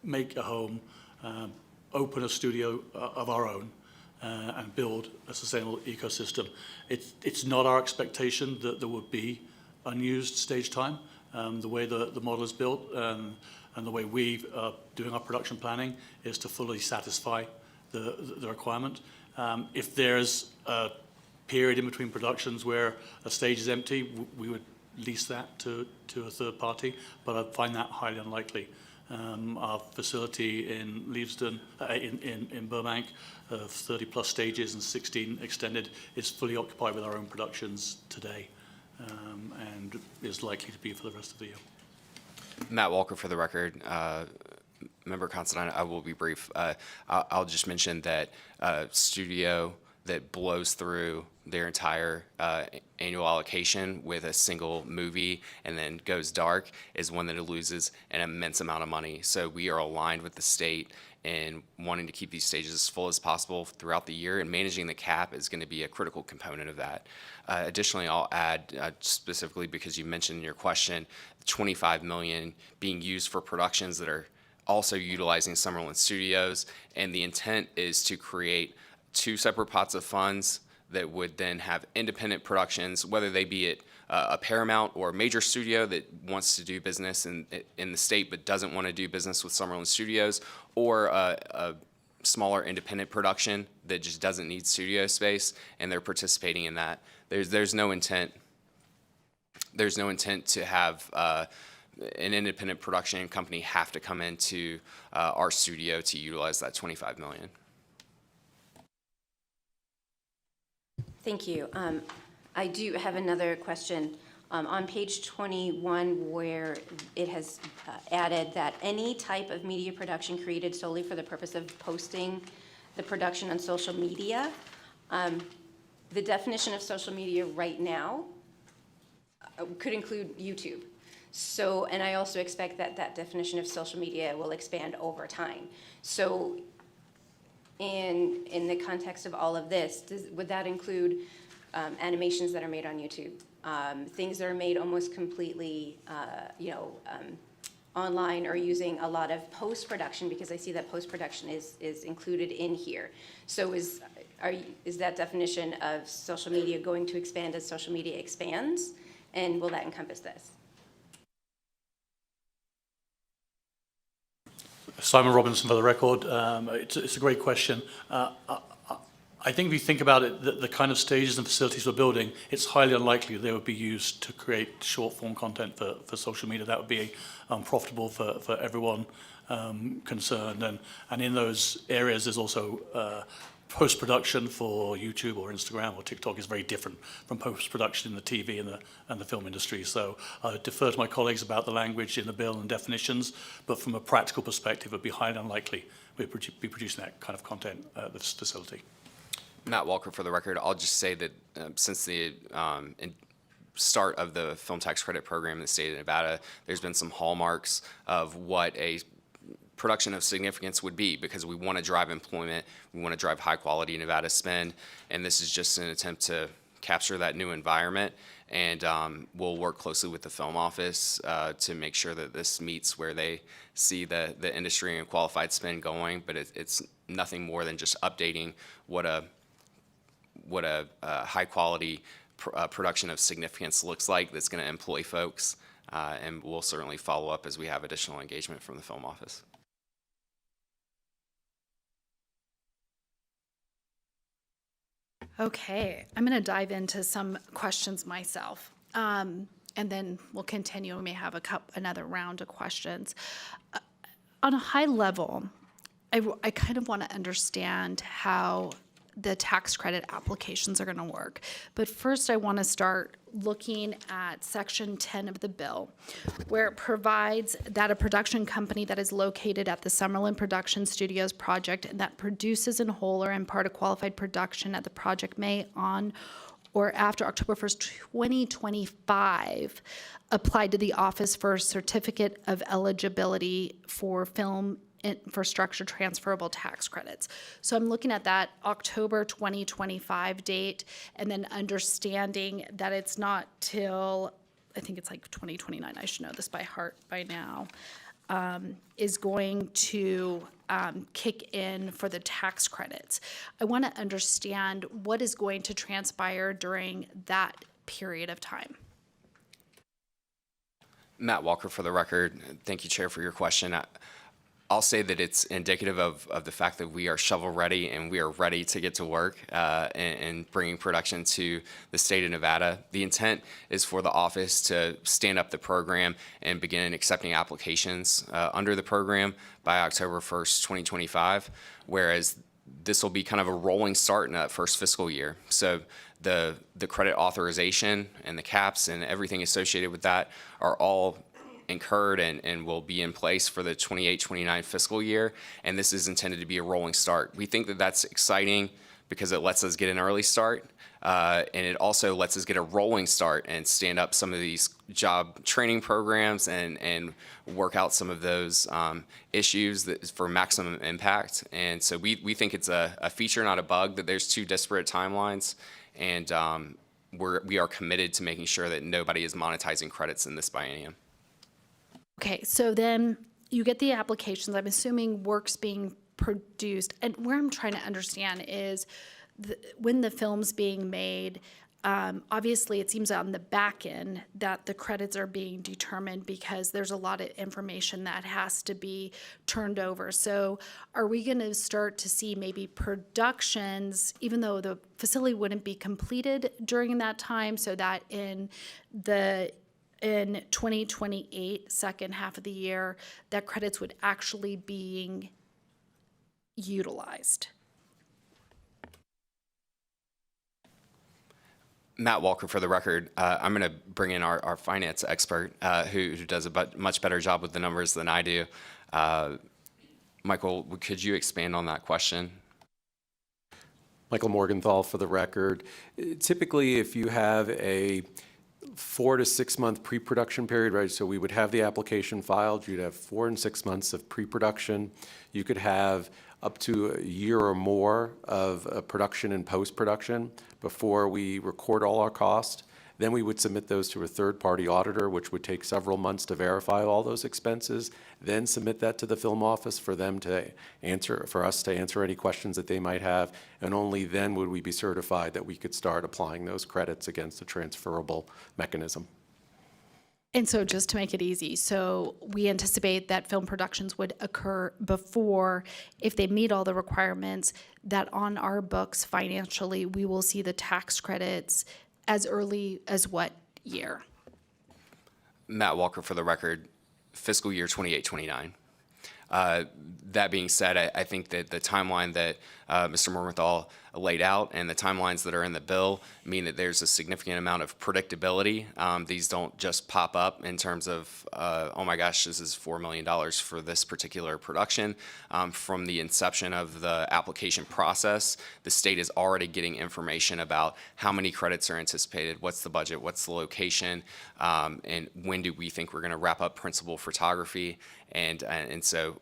make a home, open a studio of our own, and build a sustainable ecosystem. It's not our expectation that there would be unused stage time. The way the model is built and the way we are doing our production planning is to fully satisfy the requirement. If there's a period in between productions where a stage is empty, we would lease that to a third party, but I find that highly unlikely. Our facility in Leavesden, in Burbank, of 30 plus stages and 16 extended, is fully occupied with our own productions today, and is likely to be for the rest of the year. Matt Walker for the record. Member Considine, I will be brief. I'll just mention that studio that blows through their entire annual allocation with a single movie and then goes dark is one that loses an immense amount of money. So we are aligned with the state in wanting to keep these stages as full as possible throughout the year, and managing the cap is going to be a critical component of that. Additionally, I'll add, specifically because you mentioned in your question, $25 million being used for productions that are also utilizing Summerlin Studios, and the intent is to create 2 separate pots of funds that would then have independent productions, whether they be at a Paramount or a major studio that wants to do business in the state but doesn't want to do business with Summerlin Studios, or a smaller independent production that just doesn't need studio space, and they're participating in that. There's no intent to have an independent production company have to come into our studio to utilize that $25 million. Thank you. I do have another question. On page 21, where it has added that any type of media production created solely for the purpose of posting the production on social media, the definition of social media right now could include YouTube. So, and I also expect that that definition of social media will expand over time. So in the context of all of this, would that include animations that are made on YouTube, things that are made almost completely, online, or using a lot of post-production, because I see that post-production is included in here. So is that definition of social media going to expand as social media expands, and will that encompass this? Simon Robinson for the record. It's a great question. I think if you think about it, the kind of stages and facilities we're building, it's highly unlikely that they would be used to create short-form content for social media. That would be profitable for everyone concerned. And in those areas, there's also post-production for YouTube or Instagram or TikTok is very different from post-production in the TV and the film industry. So I defer to my colleagues about the language in the bill and definitions, but from a practical perspective, it would be highly unlikely we'd be producing that kind of content at this facility. Matt Walker for the record. I'll just say that since the start of the film tax credit program in the state of Nevada, there's been some hallmarks of what a production of significance would be, because we want to drive employment, we want to drive high quality Nevada spend, and this is just an attempt to capture that new environment. And we'll work closely with the film office to make sure that this meets where they see the industry and qualified spend going, but it's nothing more than just updating what a high quality production of significance looks like that's going to employ folks, and we'll certainly follow up as we have additional engagement from the film office. Okay, I'm going to dive into some questions myself, and then we'll continue. We may have another round of questions. On a high level, I kind of want to understand how the tax credit applications are going to work. But first, I want to start looking at Section 10 of the bill, where it provides that a production company that is located at the Summerlin Production Studios project and that produces in whole or in part a qualified production at the project may, on or after October 1st, 2025, apply to the Office for a Certificate of Eligibility for Film Infrastructure Transferable Tax Credits. So I'm looking at that October 2025 date, and then understanding that it's not till, I think it's like 2029, I should know this by heart by now, is going to kick in for the tax credits. I want to understand what is going to transpire during that period of time. Matt Walker for the record. Thank you, Chair, for your question. I'll say that it's indicative of the fact that we are shovel ready and we are ready to get to work and bringing production to the state of Nevada. The intent is for the office to stand up the program and begin accepting applications under the program by October 1st, 2025, whereas this will be kind of a rolling start in that first fiscal year. So the credit authorization and the caps and everything associated with that are all incurred and will be in place for the 28-29 fiscal year, and this is intended to be a rolling start. We think that that's exciting because it lets us get an early start, and it also lets us get a rolling start and stand up some of these job training programs and work out some of those issues that for maximum impact. And so we think it's a feature, not a bug, that there's two disparate timelines, and we are committed to making sure that nobody is monetizing credits in this biennium. Okay, so then you get the applications. I'm assuming work's being produced. And where I'm trying to understand is when the film's being made, obviously it seems on the back end that the credits are being determined because there's a lot of information that has to be turned over. So are we going to start to see maybe productions, even though the facility wouldn't be completed during that time, so that in 2028, second half of the year, that credits would actually being utilized? Matt Walker, for the record. I'm going to bring in our finance expert who does a much better job with the numbers than I do. Michael, could you expand on that question? Michael Morgenthau, for the record. Typically, if you have a 4 to 6 month pre-production period, right? So we would have the application filed. You'd have 4 and 6 months of pre-production. You could have up to a year or more of production and post-production before we record all our costs. Then we would submit those to a third-party auditor, which would take several months to verify all those expenses, then submit that to the film office for them to answer, for us to answer any questions that they might have, and only then would we be certified that we could start applying those credits against the transferable mechanism. And so just to make it easy, so we anticipate that film productions would occur before, if they meet all the requirements, that on our books financially, we will see the tax credits as early as what year? Matt Walker, for the record, fiscal year 28-29. That being said, I think that the timeline that Mr. Morgenthau laid out and the timelines that are in the bill mean that there's a significant amount of predictability. These don't just pop up in terms of, oh my gosh, this is $4 million for this particular production. From the inception of the application process, the state is already getting information about how many credits are anticipated, what's the budget, what's the location, and when do we think we're going to wrap up principal photography, and so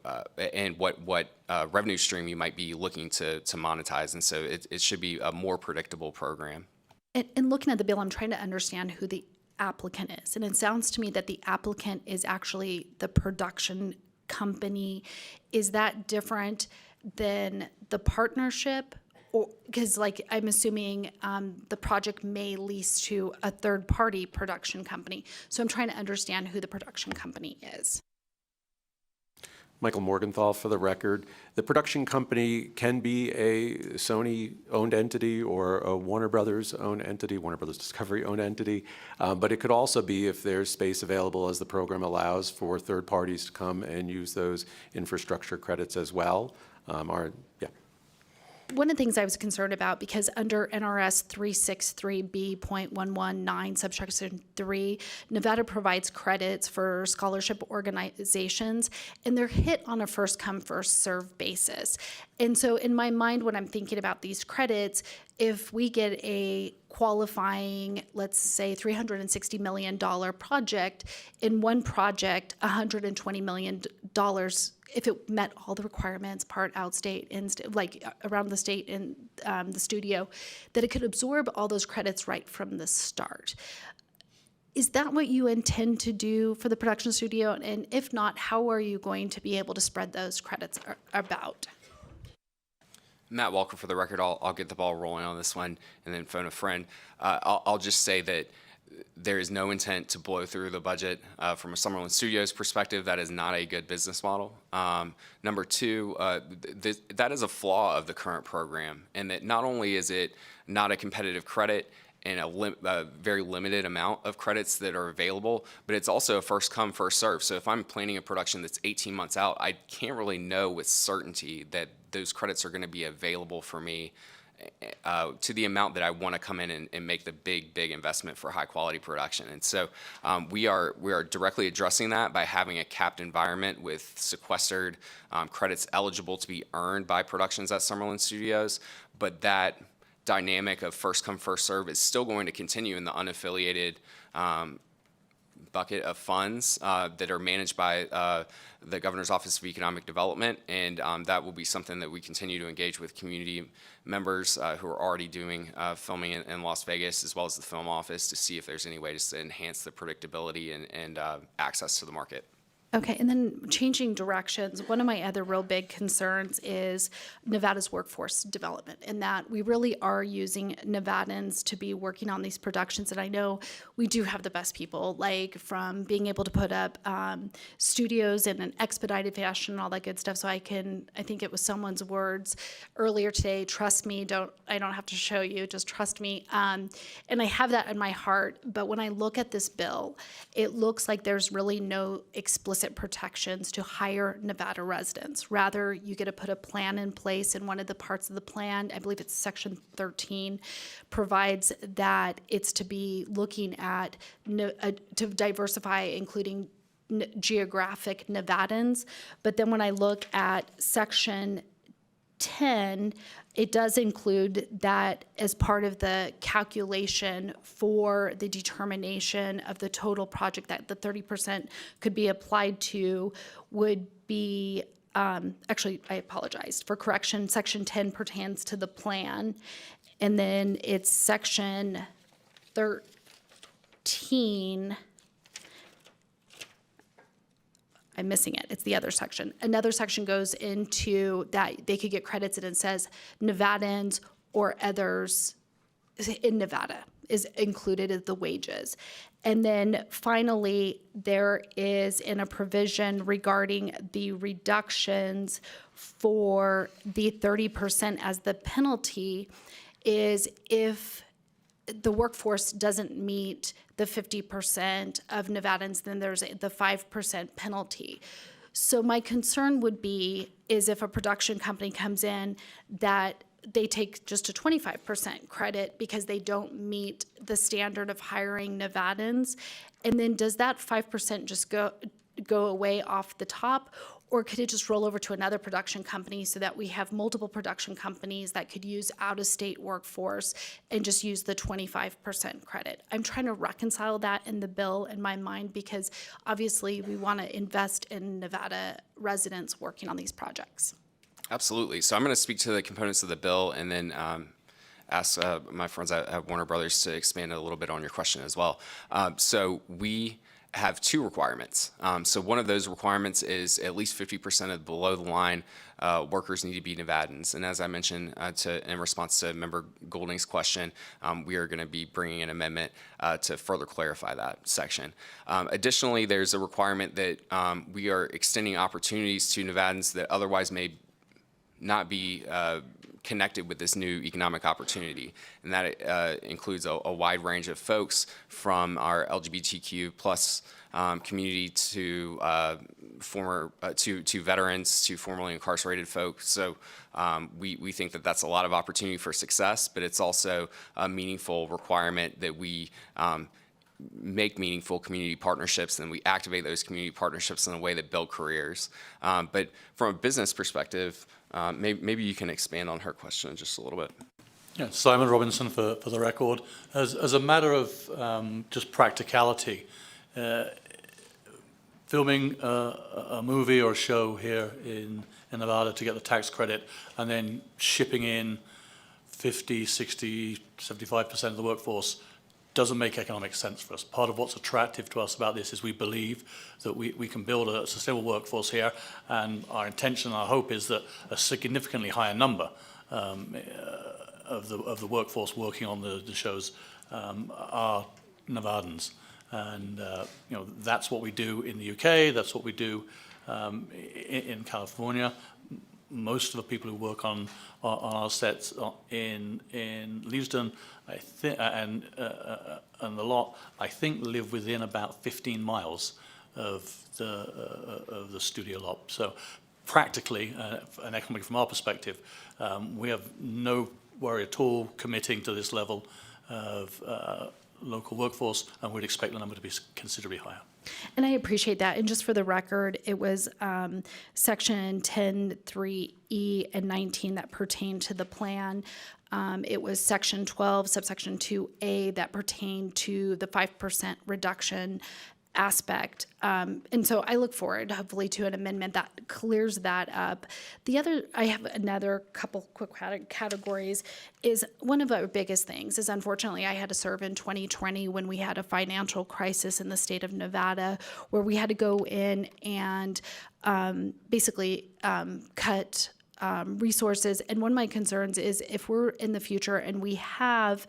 what revenue stream you might be looking to monetize. And so it should be a more predictable program. And looking at the bill, I'm trying to understand who the applicant is. And it sounds to me that the applicant is actually the production company. Is that different than the partnership? Or because, like, I'm assuming the project may lease to a third-party production company. So I'm trying to understand who the production company is. Michael Morgenthau, for the record. The production company can be a Sony-owned entity or a Warner Brothers-owned entity, Warner Brothers Discovery-owned entity, but it could also be, if there's space available as the program allows, for third parties to come and use those infrastructure credits as well. One of the things I was concerned about, because under NRS 363B.119 subsection 3, Nevada provides credits for scholarship organizations, and they're hit on a first come, first served basis. And so in my mind, when I'm thinking about these credits, if we get a qualifying, let's say $360 million project, in one project, $120 million, if it met all the requirements, part outstate, like around the state and the studio, that it could absorb all those credits right from the start. Is that what you intend to do for the production studio? And if not, how are you going to be able to spread those credits about? Matt Walker, for the record. I'll get the ball rolling on this one and then phone a friend. I'll just say that there is no intent to blow through the budget. From a Summerlin Studios perspective, that is not a good business model. Number two, that is a flaw of the current program, and that not only is it not a competitive credit and a very limited amount of credits that are available, but it's also a first come, first serve. So if I'm planning a production that's 18 months out, I can't really know with certainty that those credits are going to be available for me to the amount that I want to come in and make the big investment for high quality production. And so we are directly addressing that by having a capped environment with sequestered credits eligible to be earned by productions at Summerlin Studios. But that dynamic of first come, first serve is still going to continue in the unaffiliated bucket of funds that are managed by the Governor's Office of Economic Development, and that will be something that we continue to engage with community members who are already doing filming in Las Vegas, as well as the film office, to see if there's any way to enhance the predictability and access to the market. Okay, and then changing directions, one of my other real big concerns is Nevada's workforce development, and that we really are using Nevadans to be working on these productions. And I know we do have the best people, like from being able to put up studios in an expedited fashion and all that good stuff. So I think it was someone's words earlier today, trust me, I don't have to show you, just trust me. And I have that in my heart, but when I look at this bill, it looks like there's really no explicit protections to hire Nevada residents. Rather, you get to put a plan in place, and one of the parts of the plan, I believe it's section 13, provides that it's to be looking at to diversify, including geographic Nevadans. But then when I look at section 10, it does include that as part of the calculation for the determination of the total project that the 30% could be applied to would be, actually, I apologize for correction, section 10 pertains to the plan, and then it's section 13, I'm missing it. It's the other section. Another section goes into that they could get credits, and it says Nevadans or others in Nevada is included as the wages. And then finally, there is in a provision regarding the reductions for the 30% as the penalty is if the workforce doesn't meet the 50% of Nevadans, then there's the 5% penalty. So my concern would be is if a production company comes in that they take just a 25% credit because they don't meet the standard of hiring Nevadans, and then does that 5% just go away off the top? Or could it just roll over to another production company so that we have multiple production companies that could use out-of-state workforce and just use the 25% credit? I'm trying to reconcile that in the bill in my mind because obviously we want to invest in Nevada residents working on these projects. Absolutely. So I'm going to speak to the components of the bill and then ask my friends at Warner Brothers to expand a little bit on your question as well. So we have two requirements. So one of those requirements is at least 50% of below the line workers need to be Nevadans. And as I mentioned in response to Member Goulding's question, we are going to be bringing an amendment to further clarify that section. Additionally, there's a requirement that we are extending opportunities to Nevadans that otherwise may not be connected with this new economic opportunity, and that includes a wide range of folks from our LGBTQ plus community to to veterans to formerly incarcerated folks. So we think that that's a lot of opportunity for success, but it's also a meaningful requirement that we make meaningful community partnerships and we activate those community partnerships in a way that build careers. But from a business perspective, maybe you can expand on her question just a little bit. Yeah, Simon Robinson for the record. As a matter of just practicality, filming a movie or a show here in Nevada to get the tax credit and then shipping in 50, 60, 75% of the workforce doesn't make economic sense for us. Part of what's attractive to us about this is we believe that we can build a sustainable workforce here, and our intention, our hope is that a significantly higher number of the workforce working on the shows are Nevadans. And that's what we do in the UK, that's what we do in California. Most of the people who work on our sets in Leavesden, I think, and the lot, I think, live within about 15 miles of the studio lot. So practically and economically, from our perspective, we have no worry at all committing to this level of local workforce, and we'd expect the number to be considerably higher. And I appreciate that. And just for the record, it was section 10(3)(e) and 19 that pertained to the plan. It was section 12, subsection 2A that pertained to the 5% reduction aspect. And so I look forward, hopefully, to an amendment that clears that up. I have another couple quick categories. Is one of our biggest things is, unfortunately, I had to serve in 2020 when we had a financial crisis in the state of Nevada, where we had to go in and basically cut resources. And one of my concerns is, if we're in the future and we have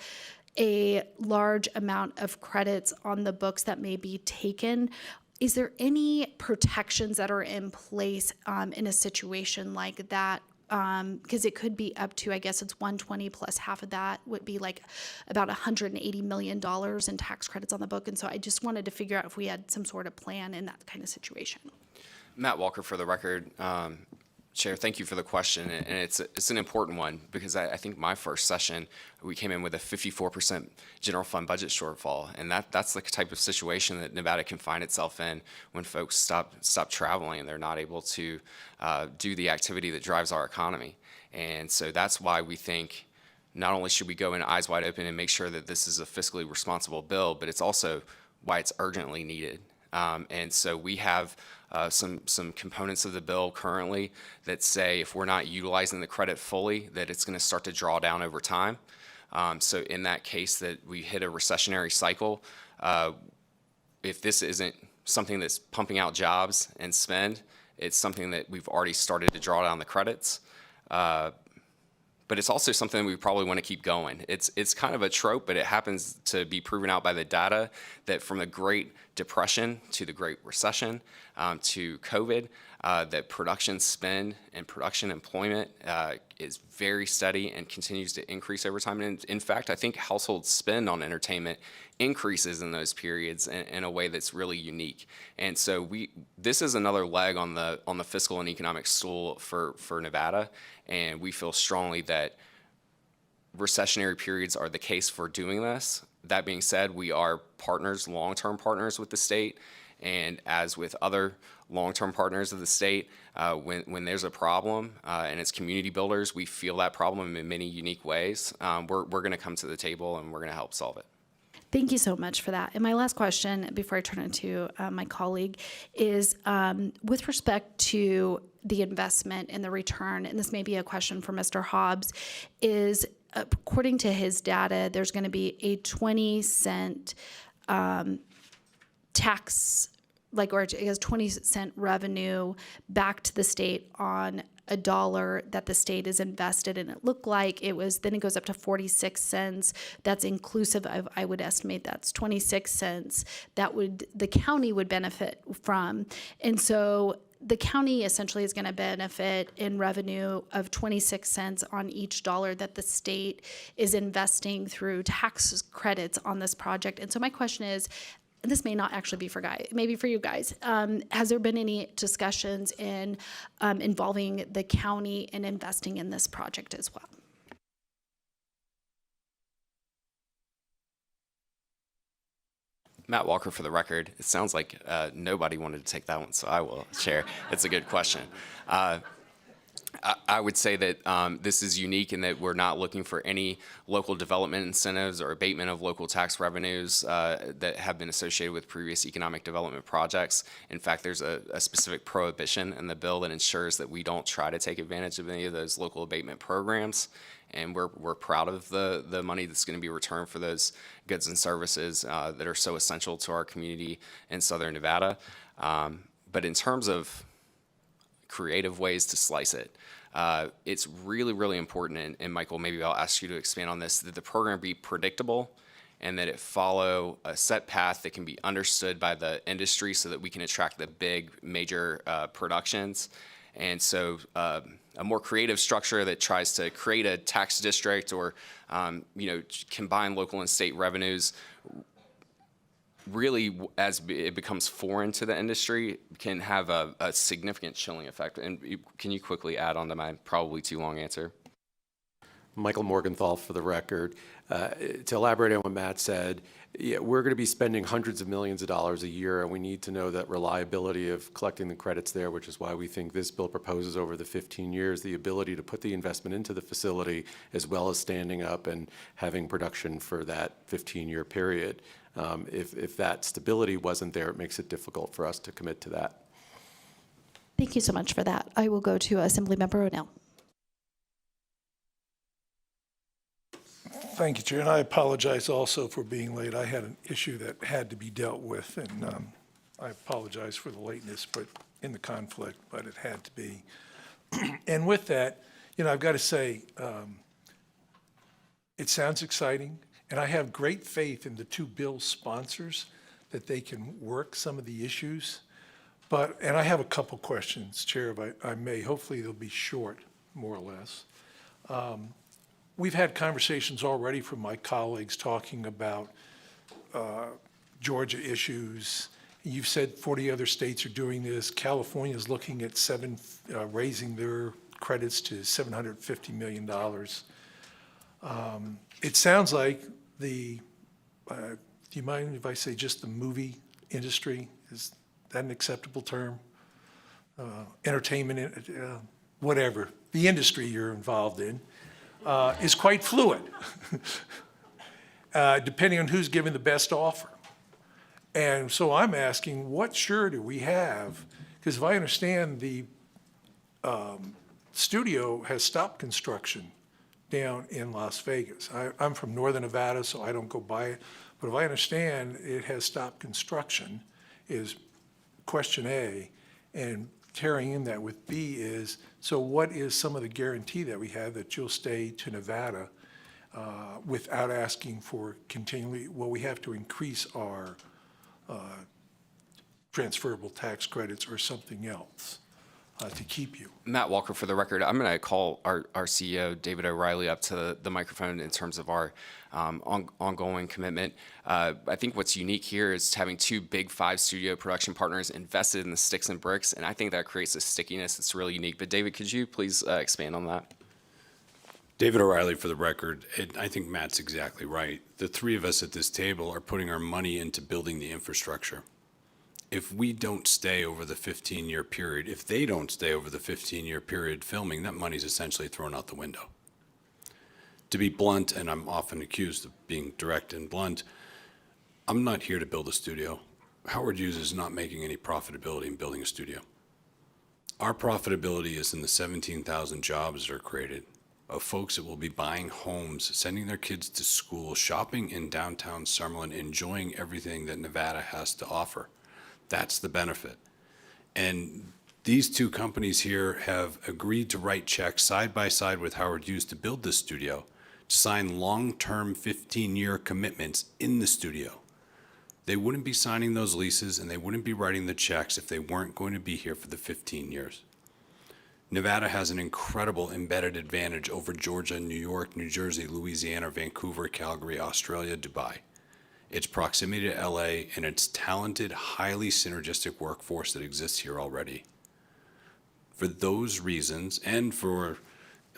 a large amount of credits on the books that may be taken, is there any protections that are in place in a situation like that? Because it could be up to, I guess it's 120 plus half of that would be like about $180 million in tax credits on the book. And so I just wanted to figure out if we had some sort of plan in that kind of situation. Matt Walker, for the record. Chair, thank you for the question, and it's an important one, because I think my first session, we came in with a 54% general fund budget shortfall, and that's the type of situation that Nevada can find itself in when folks stop traveling and they're not able to do the activity that drives our economy. And so that's why we think not only should we go in eyes wide open and make sure that this is a fiscally responsible bill, but it's also why it's urgently needed. And so we have some components of the bill currently that say if we're not utilizing the credit fully, that it's going to start to draw down over time. So in that case that we hit a recessionary cycle, if this isn't something that's pumping out jobs and spend, it's something that we've already started to draw down the credits. But it's also something we probably want to keep going. It's kind of a trope, but it happens to be proven out by the data that from the Great Depression to the Great Recession to COVID, that production spend and production employment is very steady and continues to increase over time. And in fact, I think household spend on entertainment increases in those periods in a way that's really unique. And so this is another leg on the fiscal and economic stool for Nevada. And we feel strongly that recessionary periods are the case for doing this. That being said, we are partners, long-term partners with the state. And as with other long-term partners of the state, when there's a problem and it's community builders, we feel that problem in many unique ways. We're going to come to the table and we're going to help solve it. Thank you so much for that. And my last question, before I turn it to my colleague, is with respect to the investment and the return, and this may be a question for Mr. Hobbs, is according to his data, there's going to be a 20-cent tax, or I guess 20-cent revenue back to the state on a dollar that the state is invested in. It looked like it was, then it goes up to 46 cents. That's inclusive of, I would estimate that's 26 cents that the county would benefit from. And so the county essentially is going to benefit in revenue of 26 cents on each dollar that the state is investing through tax credits on this project. And so my question is, this may not actually be for maybe for you guys. Has there been any discussions in involving the county in investing in this project as well? Matt Walker, for the record. It sounds like nobody wanted to take that one, so I will share. It's a good question. I would say that this is unique in that we're not looking for any local development incentives or abatement of local tax revenues that have been associated with previous economic development projects. In fact, there's a specific prohibition in the bill that ensures that we don't try to take advantage of any of those local abatement programs. And we're proud of the money that's going to be returned for those goods and services that are so essential to our community in Southern Nevada. But in terms of creative ways to slice it, it's really, really important, and Michael, maybe I'll ask you to expand on this, that the program be predictable and that it follow a set path that can be understood by the industry so that we can attract the big major productions. And so a more creative structure that tries to create a tax district or combine local and state revenues really, as it becomes foreign to the industry, can have a significant chilling effect. And can you quickly add on to my probably too long answer? Michael Morgenthau for the record. To elaborate on what Matt said, yeah, we're going to be spending hundreds of millions of dollars a year, and we need to know that reliability of collecting the credits there, which is why we think this bill proposes over the 15 years the ability to put the investment into the facility as well as standing up and having production for that 15-year period. If that stability wasn't there, it makes it difficult for us to commit to that. Thank you so much for that. I will go to Assemblymember O'Neill. Thank you, Chair, and I apologize also for being late. I had an issue that had to be dealt with, and I apologize for the lateness, but in the conflict, but it had to be. And with that, I've got to say, it sounds exciting, and I have great faith in the two bill sponsors that they can work some of the issues. And I have a couple questions, Chair, if I may. Hopefully they'll be short, more or less. We've had conversations already from my colleagues talking about Georgia issues. You've said 40 other states are doing this. California is looking at raising their credits to $750 million. It sounds like do you mind if I say just the movie industry? Is that an acceptable term? Entertainment, whatever, the industry you're involved in. Is quite fluid, depending on who's giving the best offer. And so I'm asking, what surety do we have? Because if I understand, the studio has stopped construction down in Las Vegas. I'm from northern Nevada, so I don't go by it. But if I understand, it has stopped construction, is question A. And carrying in that with B is, so what is some of the guarantee that we have that you'll stay to Nevada without asking for continually, well, we have to increase our transferable tax credits or something else to keep you? Matt Walker, for the record, I'm going to call our CEO, David O'Reilly, up to the microphone in terms of our ongoing commitment. I think what's unique here is having two big 5 studio production partners invested in the sticks and bricks, and I think that creates a stickiness that's really unique. But David, could you please expand on that? David O'Reilly for the record. I think Matt's exactly right. The three of us at this table are putting our money into building the infrastructure. If we don't stay over the 15-year period, if they don't stay over the 15-year period filming, that money's essentially thrown out the window. To be blunt, and I'm often accused of being direct and blunt, I'm not here to build a studio. Howard Hughes is not making any profitability in building a studio. Our profitability is in the 17,000 jobs that are created, of folks that will be buying homes, sending their kids to school, shopping in downtown Summerlin, enjoying everything that Nevada has to offer. That's the benefit. And these two companies here have agreed to write checks side by side with Howard Hughes to build this studio, to sign long-term 15-year commitments in the studio. They wouldn't be signing those leases and they wouldn't be writing the checks if they weren't going to be here for the 15 years. Nevada has an incredible embedded advantage over Georgia, New York, New Jersey, Louisiana, Vancouver, Calgary, Australia, Dubai. Its proximity to LA and its talented, highly synergistic workforce that exists here already. For those reasons, and for,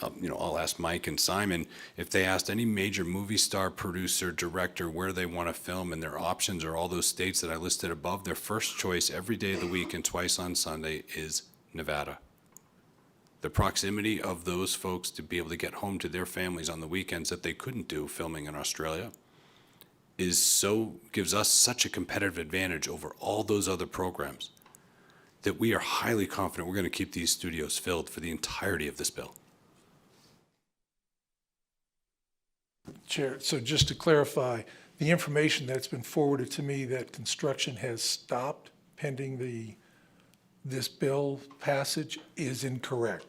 I'll ask Mike and Simon, if they asked any major movie star, producer, director where they want to film, and their options are all those states that I listed above, their first choice every day of the week and twice on Sunday is Nevada. The proximity of those folks to be able to get home to their families on the weekends that they couldn't do filming in Australia gives us such a competitive advantage over all those other programs that we are highly confident we're going to keep these studios filled for the entirety of this bill. Chair, so just to clarify, the information that's been forwarded to me that construction has stopped pending this bill passage is incorrect.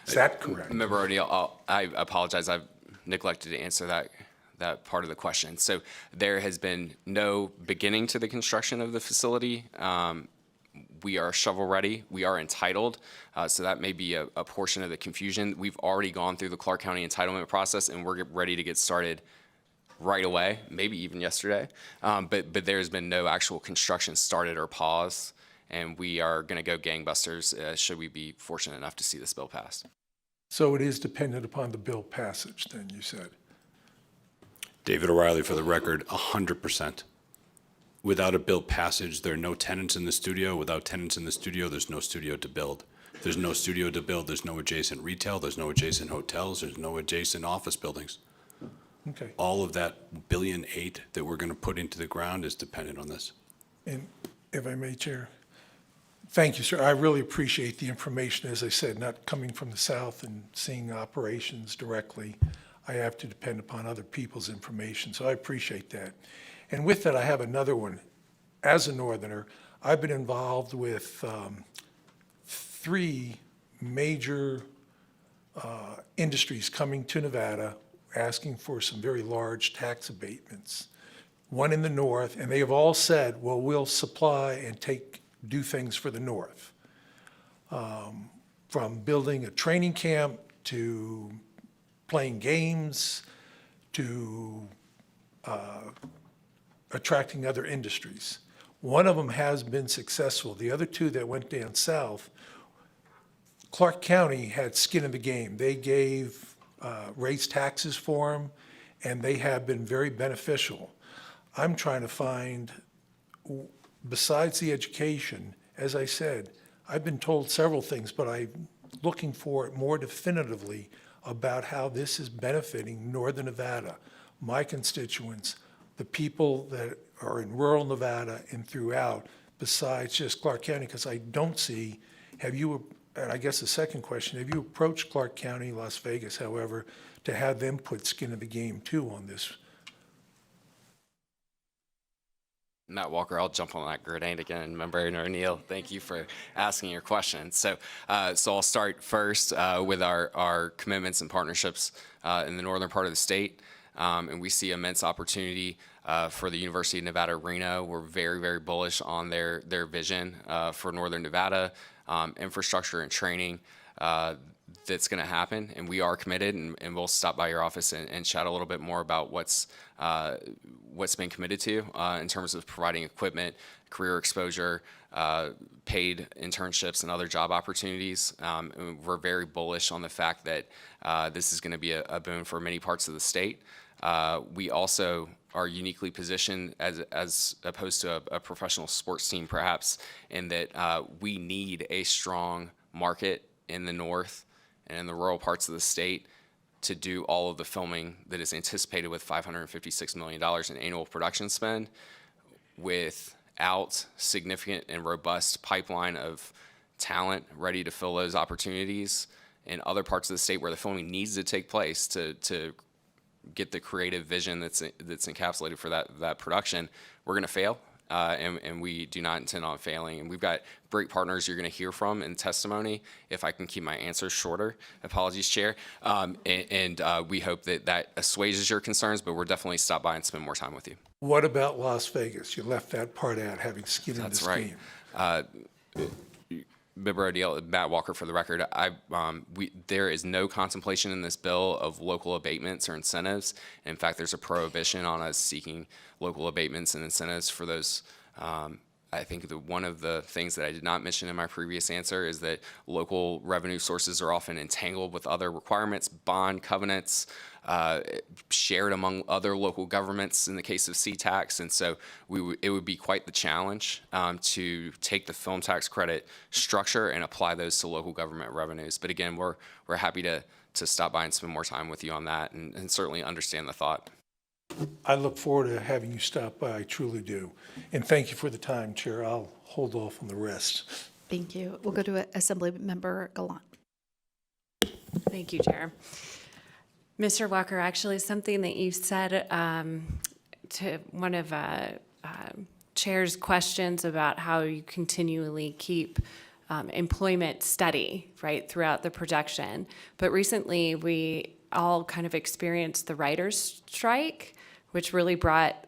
Is that correct? Member O'Neill, I apologize. I've neglected to answer that part of the question. So there has been no beginning to the construction of the facility. We are shovel ready. We are entitled. So that may be a portion of the confusion. We've already gone through the Clark County entitlement process and we're ready to get started right away, maybe even yesterday. But there's been no actual construction started or paused. And we are going to go gangbusters should we be fortunate enough to see this bill passed. So it is dependent upon the bill passage, then, you said? David O'Reilly, for the record, 100%. Without a bill passage, there are no tenants in the studio. Without tenants in the studio, there's no studio to build. There's no studio to build, there's no adjacent retail, there's no adjacent hotels, there's no adjacent office buildings. Okay. All of that $1.8 billion that we're going to put into the ground is dependent on this. And if I may, Chair, thank you, sir. I really appreciate the information. As I said, not coming from the South and seeing operations directly, I have to depend upon other people's information, so I appreciate that. And with that, I have another one. As a Northerner, I've been involved with 3 major industries coming to Nevada, asking for some very large tax abatements. One in the north, and they have all said, well, we'll supply and do things for the north. From building a training camp to playing games to attracting other industries. One of them has been successful. The other 2 that went down south, Clark County had skin in the game. They gave, raised taxes for them, and they have been very beneficial. I'm trying to find, besides the education, as I said, I've been told several things, but I'm looking for it more definitively about how this is benefiting Northern Nevada, my constituents, the people that are in rural Nevada and throughout, besides just Clark County, because I don't see, and I guess the second question, have you approached Clark County, Las Vegas, however, to have them put skin in the game too on this? Matt Walker, I'll jump on that grenade again. Member O'Neill, thank you for asking your question. So I'll start first with our commitments and partnerships in the northern part of the state. And we see immense opportunity for the University of Nevada, Reno. We're very, very bullish on their vision for Northern Nevada, infrastructure and training that's going to happen. And we are committed, and we'll stop by your office and chat a little bit more about what's been committed to in terms of providing equipment, career exposure, paid internships, and other job opportunities. And we're very bullish on the fact that this is going to be a boon for many parts of the state. We also are uniquely positioned as opposed to a professional sports team, perhaps, in that we need a strong market in the north and in the rural parts of the state to do all of the filming that is anticipated with $556 million in annual production spend, without significant and robust pipeline of talent ready to fill those opportunities in other parts of the state where the filming needs to take place to get the creative vision that's encapsulated for that production. We're going to fail, and we do not intend on failing. And we've got great partners you're going to hear from in testimony, if I can keep my answers shorter. Apologies, Chair. And we hope that assuages your concerns, but we'll definitely stop by and spend more time with you. What about Las Vegas? You left that part out, having skin in this game. That's right. Member O'Neill, Matt Walker, for the record, there is no contemplation in this bill of local abatements or incentives. In fact, there's a prohibition on us seeking local abatements and incentives for those. I think one of the things that I did not mention in my previous answer is that local revenue sources are often entangled with other requirements, bond covenants, shared among other local governments in the case of C-Tax. And so it would be quite the challenge to take the film tax credit structure and apply those to local government revenues. But again, we're happy to stop by and spend more time with you on that and certainly understand the thought. I look forward to having you stop by, I truly do. And thank you for the time, Chair. I'll hold off on the rest. Thank you. We'll go to Assembly Member Gallant. Thank you, Chair. Mr. Walker, actually something that you said to one of Chair's questions about how you continually keep employment steady, right, throughout the projection. But recently we all kind of experienced the writers' strike, which really brought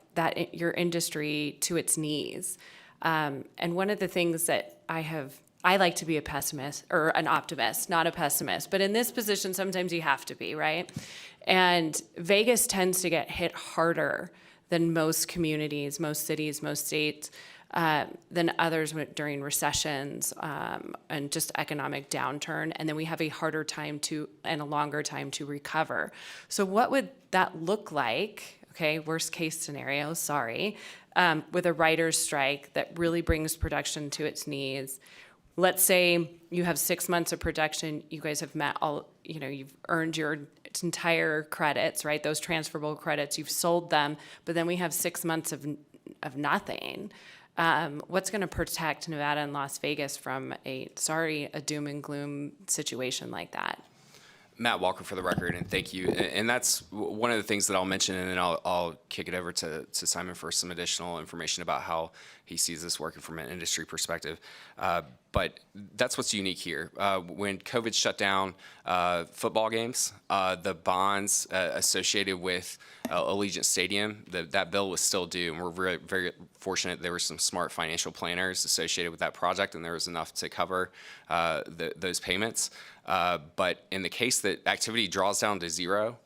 your industry to its knees. And one of the things that I like to be a pessimist or an optimist, not a pessimist. But in this position, sometimes you have to be, right? And Vegas tends to get hit harder than most communities, most cities, most states. than others during recessions and just economic downturn. And then we have a harder time and a longer time to recover. So what would that look like? Okay, worst case scenario, sorry, with a writer's strike that really brings production to its knees. Let's say you have 6 months of production, you guys have met all, you've earned your entire credits, right? Those transferable credits, you've sold them, but then we have 6 months of nothing. What's going to protect Nevada and Las Vegas from a doom and gloom situation like that? Matt Walker for the record, and thank you. And that's one of the things that I'll mention, and then I'll kick it over to Simon for some additional information about how he sees this working from an industry perspective. But that's what's unique here. When COVID shut down football games, the bonds associated with Allegiant Stadium, that bill was still due, and we're very, very fortunate there were some smart financial planners associated with that project, and there was enough to cover those payments. But in the case that activity draws down to zero,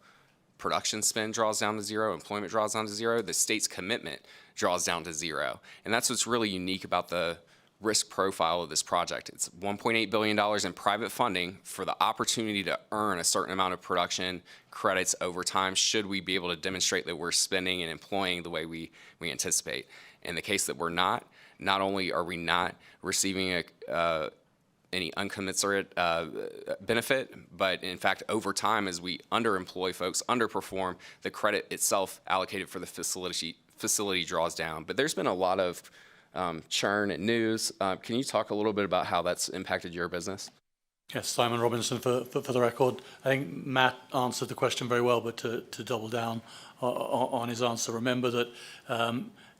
production spend draws down to zero, employment draws down to zero, the state's commitment draws down to zero. And that's what's really unique about the risk profile of this project. It's $1.8 billion in private funding for the opportunity to earn a certain amount of production credits over time should we be able to demonstrate that we're spending and employing the way we anticipate. In the case that we're not only are we not receiving any uncommensurate benefit, but in fact, over time, as we underemploy folks, underperform, the credit itself allocated for the facility draws down. But there's been a lot of churn and news. Can you talk a little bit about how that's impacted your business? Yes, Simon Robinson for the record. I think Matt answered the question very well, but to double down on his answer, remember that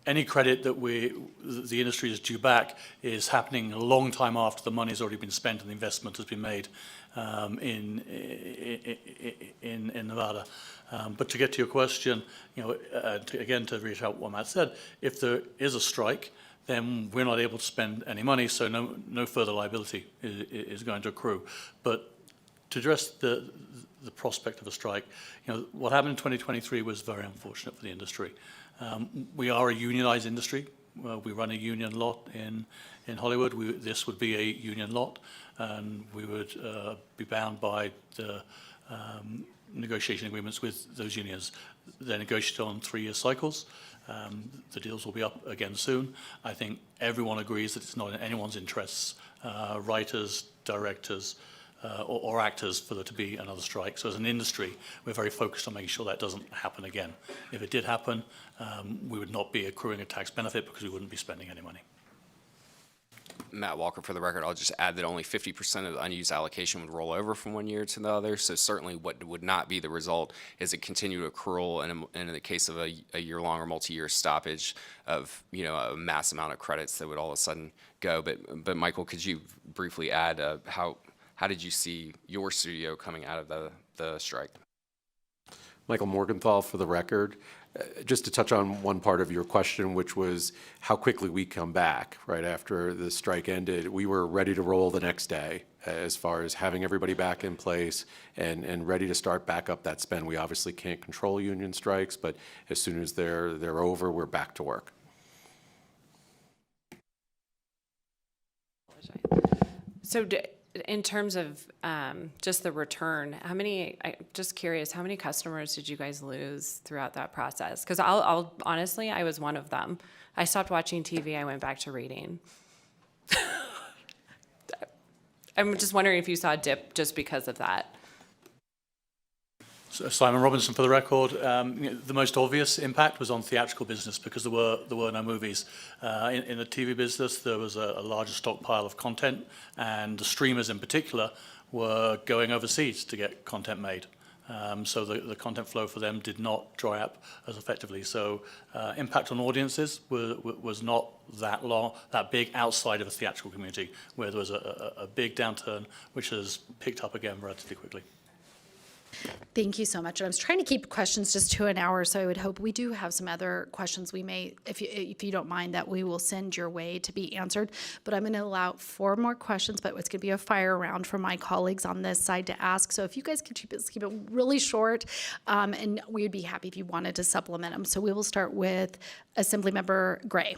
any credit that the industry is due back is happening a long time after the money's already been spent and the investment has been made in Nevada. But to get to your question, again, to reiterate what Matt said, if there is a strike, then we're not able to spend any money, so no further liability is going to accrue. But to address the prospect of a strike, what happened in 2023 was very unfortunate for the industry. We are a unionized industry. We run a union lot in Hollywood. This would be a union lot, and we would be bound by the negotiation agreements with those unions. They're negotiated on 3-year cycles. The deals will be up again soon. I think everyone agrees that it's not in anyone's interests, writers, directors, or actors, for there to be another strike. So as an industry, we're very focused on making sure that doesn't happen again. If it did happen, we would not be accruing a tax benefit because we wouldn't be spending any money. Matt Walker for the record. I'll just add that only 50% of the unused allocation would roll over from one year to the other. So certainly what would not be the result is a continued accrual and in the case of a year-long or multi-year stoppage of a mass amount of credits that would all of a sudden go. But Michael, could you briefly add how did you see your studio coming out of the strike? Michael Morgenthau for the record. Just to touch on one part of your question, which was how quickly we come back right after the strike ended. We were ready to roll the next day as far as having everybody back in place and ready to start back up that spend. We obviously can't control union strikes, but as soon as they're over, we're back to work. So in terms of just the return, just curious, how many customers did you guys lose throughout that process? Because I'll honestly, I was one of them. I stopped watching TV, I went back to reading. I'm just wondering if you saw a dip just because of that. So Simon Robinson for the record. The most obvious impact was on theatrical business because there were no movies. In the TV business, there was a larger stockpile of content, and the streamers in particular were going overseas to get content made. So the content flow for them did not dry up as effectively. So impact on audiences was not that big outside of a theatrical community, where there was a big downturn, which has picked up again relatively quickly. Thank you so much. I was trying to keep questions just to an hour, so I would hope we do have some other questions we may, if you don't mind, that we will send your way to be answered. But I'm going to allow 4 more questions, but it's going to be a fire round for my colleagues on this side to ask. So if you guys could keep it really short, and we'd be happy if you wanted to supplement them. So we will start with Assemblymember Gray.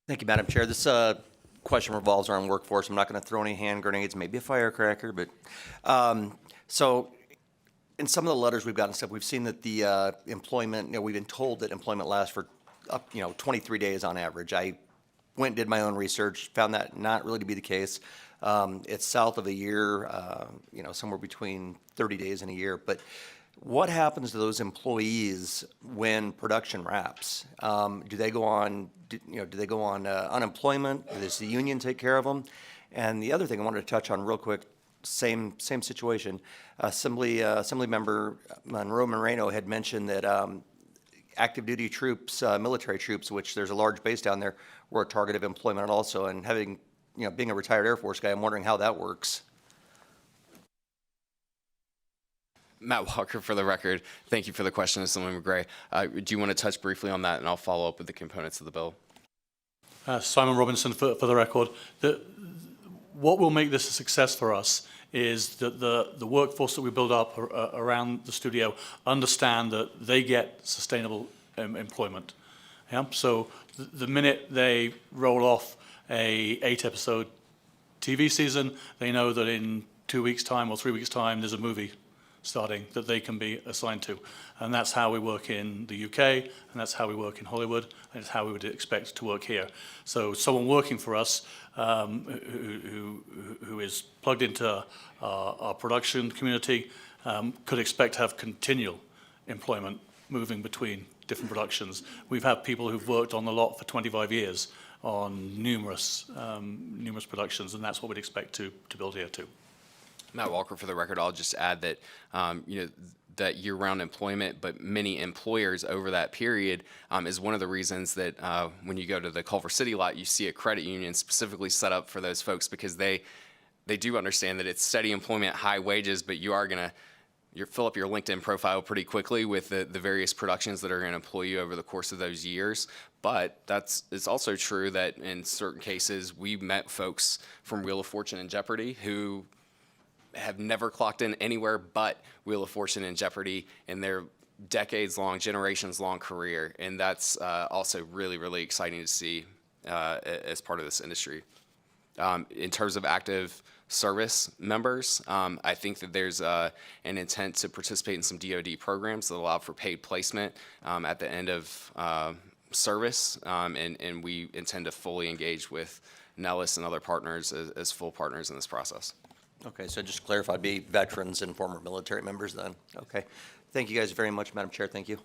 Thank you, Madam Chair. This question revolves around workforce. I'm not going to throw any hand grenades, maybe a firecracker, but so in some of the letters we've gotten stuff, we've seen that the employment, we've been told that employment lasts for up, 23 days on average. I went and did my own research, found that not really to be the case. It's south of a year, somewhere between 30 days and a year. But what happens to those employees when production wraps? Do they go on, unemployment? Does the union take care of them? And the other thing I wanted to touch on real quick, same situation. Assembly Member Monroe Moreno had mentioned that active duty troops, military troops, which there's a large base down there, were a target of employment also. And having, being a retired Air Force guy, I'm wondering how that works. Matt Walker, for the record, thank you for the question, Assemblyman Gray. Do you want to touch briefly on that, and I'll follow up with the components of the bill? Simon Robinson, for the record. What will make this a success for us is that the workforce that we build up around the studio understand that they get sustainable employment. Yeah? So the minute they roll off a 8-episode TV season, they know that in 2 weeks' time or 3 weeks' time, there's a movie starting that they can be assigned to. And that's how we work in the UK, and that's how we work in Hollywood, and it's how we would expect to work here. So someone working for us who is plugged into our production community could expect to have continual employment moving between different productions. We've had people who've worked on the lot for 25 years on numerous productions, and that's what we'd expect to build here too. Matt Walker, for the record, I'll just add that, that year-round employment, but many employers over that period is one of the reasons that when you go to the Culver City lot, you see a credit union specifically set up for those folks because they do understand that it's steady employment, high wages, but you are going to fill up your LinkedIn profile pretty quickly with the various productions that are going to employ you over the course of those years. But it's also true that in certain cases, we met folks from Wheel of Fortune and Jeopardy who have never clocked in anywhere but Wheel of Fortune and Jeopardy in their decades-long, generations-long career. And that's also really, really exciting to see as part of this industry. In terms of active service members, I think that there's an intent to participate in some DoD programs that allow for paid placement at the end of service, and we intend to fully engage with Nellis and other partners as full partners in this process. Okay, so just to clarify, it'd be veterans and former military members then. Okay. Thank you guys very much, Madam Chair. Thank you.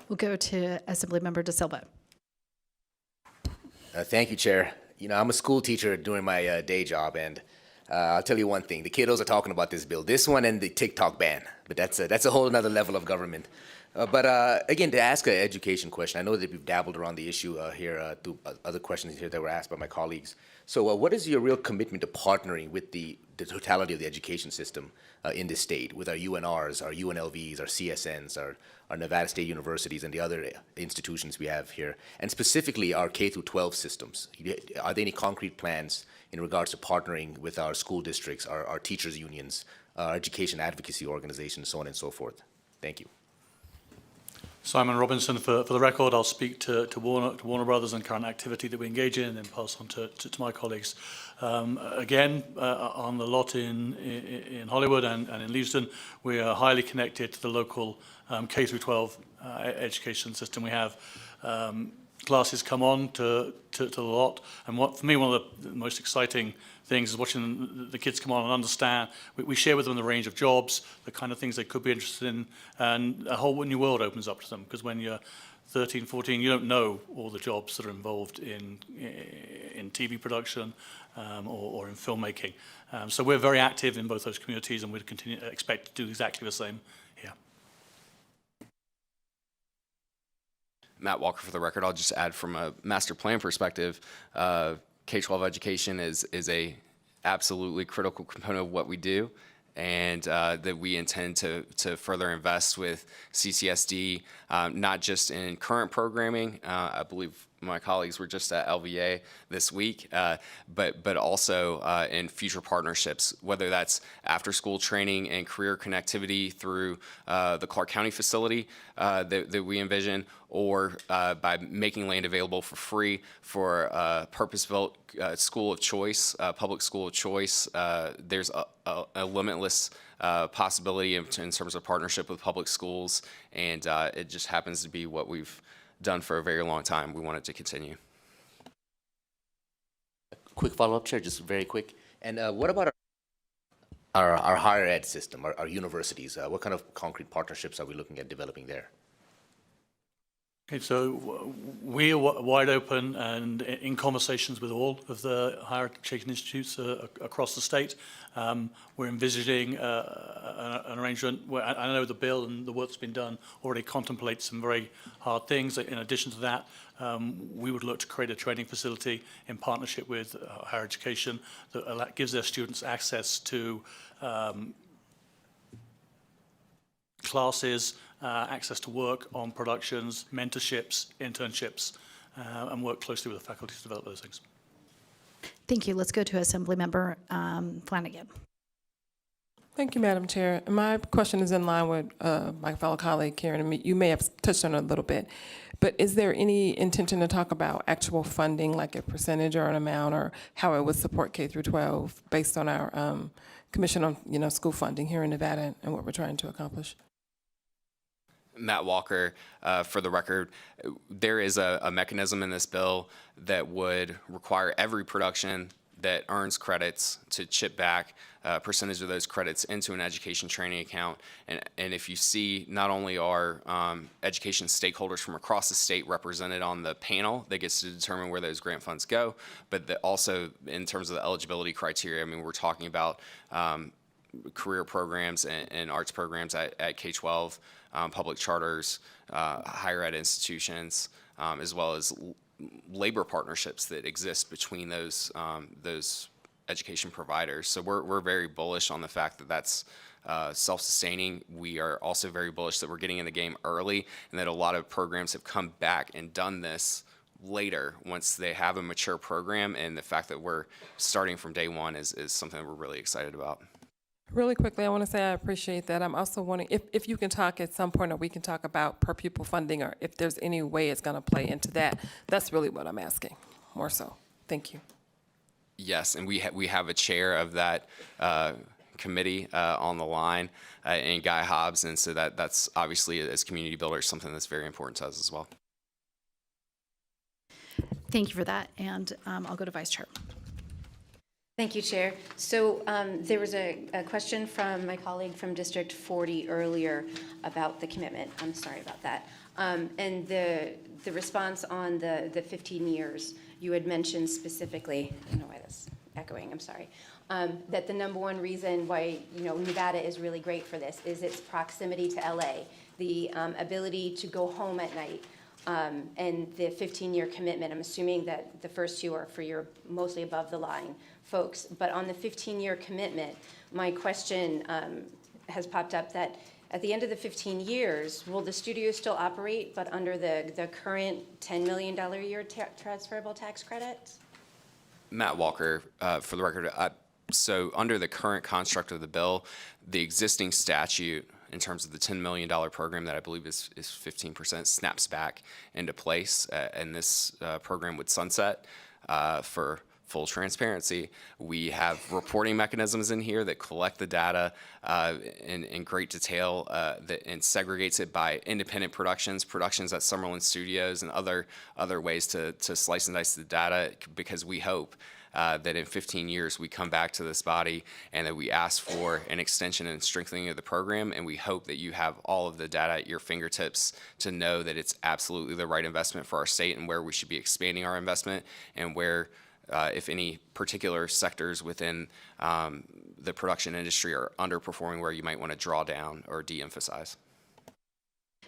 We'll go to Assemblymember De Silva. Thank you, Chair. I'm a school teacher doing my day job, and I'll tell you one thing. The kiddos are talking about this bill, this one and the TikTok ban, but that's a whole other level of government. But again, to ask an education question, I know that we've dabbled around the issue here through other questions here that were asked by my colleagues. So what is your real commitment to partnering with the totality of the education system in this state, with our UNRs, our UNLVs, our CSNs, our Nevada State Universities, and the other institutions we have here, and specifically our K-12 systems? Are there any concrete plans in regards to partnering with our school districts, our teachers' unions, our education advocacy organizations, so on and so forth? Thank you. Simon Robinson, for the record, I'll speak to Warner Brothers and current activity that we engage in and then pass on to my colleagues. Again, on the lot in Hollywood and in Lewiston, we are highly connected to the local K-12 education system. We have classes come on to the lot, and for me, one of the most exciting things is watching the kids come on and understand. We share with them the range of jobs, the kind of things they could be interested in, and a whole new world opens up to them, because when you're 13, 14, you don't know all the jobs that are involved in TV production or in filmmaking. So we're very active in both those communities, and we'd expect to do exactly the same here. Matt Walker, for the record, I'll just add from a master plan perspective, K-12 education is a absolutely critical component of what we do, and that we intend to further invest with CCSD, not just in current programming. I believe my colleagues were just at LVA this week, but also in future partnerships, whether that's after-school training and career connectivity through the Clark County facility that we envision, or by making land available for free for a purpose-built school of choice, public school of choice. There's a limitless possibility in terms of partnership with public schools, and it just happens to be what we've done for a very long time. We want it to continue. Quick follow-up, Chair, just very quick. And what about our higher ed system, our universities? What kind of concrete partnerships are we looking at developing there? Okay, so we are wide open and in conversations with all of the higher education institutes across the state. We're envisaging an arrangement where I know the bill and the work that's been done already contemplates some very hard things. In addition to that, we would look to create a training facility in partnership with higher education that gives their students access to classes, access to work on productions, mentorships, internships, and work closely with the faculty to develop those things. Thank you. Let's go to Assemblymember Flanagan. Thank you, Madam Chair. My question is in line with my fellow colleague, Karen. You may have touched on it a little bit, but is there any intention to talk about actual funding, like a percentage or an amount, or how it would support K through 12 based on our Commission on school funding here in Nevada and what we're trying to accomplish? Matt Walker, for the record, there is a mechanism in this bill that would require every production that earns credits to chip back a percentage of those credits into an education training account. And if you see, not only are education stakeholders from across the state represented on the panel that gets to determine where those grant funds go, but also in terms of the eligibility criteria, I mean, we're talking about career programs and arts programs at K-12, public charters, higher ed institutions, as well as labor partnerships that exist between those education providers. So we're very bullish on the fact that that's self-sustaining. We are also very bullish that we're getting in the game early, and that a lot of programs have come back and done this later once they have a mature program, and the fact that we're starting from day one is something that we're really excited about. Really quickly, I want to say I appreciate that. I'm also wondering if you can talk at some point, or we can talk about per pupil funding, or if there's any way it's going to play into that. That's really what I'm asking, more so. Thank you. Yes, and we have a chair of that committee on the line, in Guy Hobbs, and so that's obviously, as community builders, something that's very important to us as well. Thank you for that, and I'll go to Vice Chair. Thank you, Chair. So there was a question from my colleague from District 40 earlier about the commitment. I'm sorry about that. And the response on the 15 years, you had mentioned specifically, I don't know why that's echoing, I'm sorry, that the number one reason why Nevada is really great for this is its proximity to LA, the ability to go home at night, and the 15-year commitment. I'm assuming that the first two are for your mostly above the line folks, but on the 15-year commitment, my question has popped up that at the end of the 15 years, will the studio still operate, but under the current $10 million a year transferable tax credits? Matt Walker, for the record, so under the current construct of the bill, the existing statute in terms of the $10 million program that I believe is 15% snaps back into place, and this program would sunset. For full transparency, we have reporting mechanisms in here that collect the data in great detail and segregates it by independent productions at Summerlin Studios, and other ways to slice and dice the data, because we hope that in 15 years we come back to this body and that we ask for an extension and strengthening of the program, and we hope that you have all of the data at your fingertips to know that it's absolutely the right investment for our state, and where we should be expanding our investment, and where if any particular sectors within the production industry are underperforming, where you might want to draw down or de-emphasize.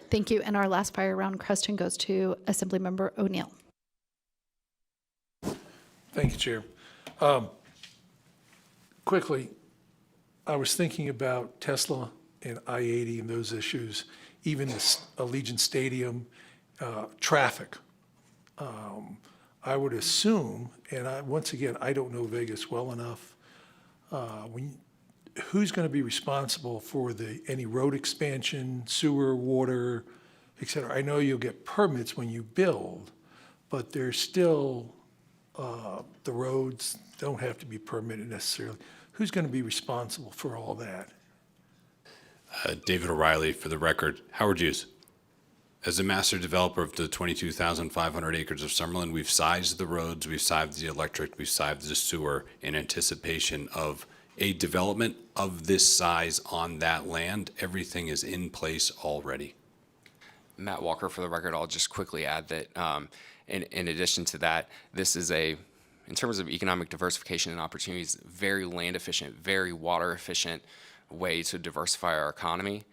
Thank you. And our last fire round question goes to Assemblymember O'Neill. Thank you, Chair. Quickly, I was thinking about Tesla and I-80 and those issues, even the Allegiant Stadium, traffic. I would assume, and once again, I don't know Vegas well enough, who's going to be responsible for any road expansion, sewer, water, et cetera? I know you'll get permits when you build, but there's still, the roads don't have to be permitted necessarily. Who's going to be responsible for all that? David O'Reilly, for the record. Howard Hughes. As a master developer of the 22,500 acres of Summerlin, we've sized the roads, we've sized the electric, we've sized the sewer in anticipation of a development of this size on that land. Everything is in place already. Matt Walker, for the record, I'll just quickly add that in addition to that, this is in terms of economic diversification and opportunities, very land efficient, very water efficient way to diversify our economy.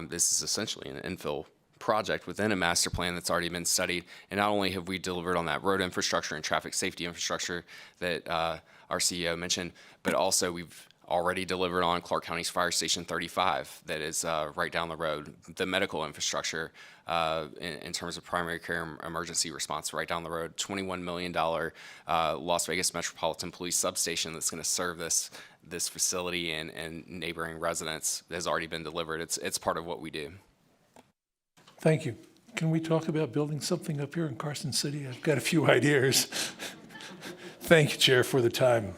This is essentially an infill project within a master plan that's already been studied. And not only have we delivered on that road infrastructure and traffic safety infrastructure that our CEO mentioned, but also we've already delivered on Clark County's Fire Station 35 that is right down the road, the medical infrastructure in terms of primary care emergency response right down the road, $21 million Las Vegas Metropolitan Police substation that's going to serve this facility and neighboring residents has already been delivered. It's part of what we do. Thank you. Can we talk about building something up here in Carson City? I've got a few ideas. Thank you, Chair, for the time.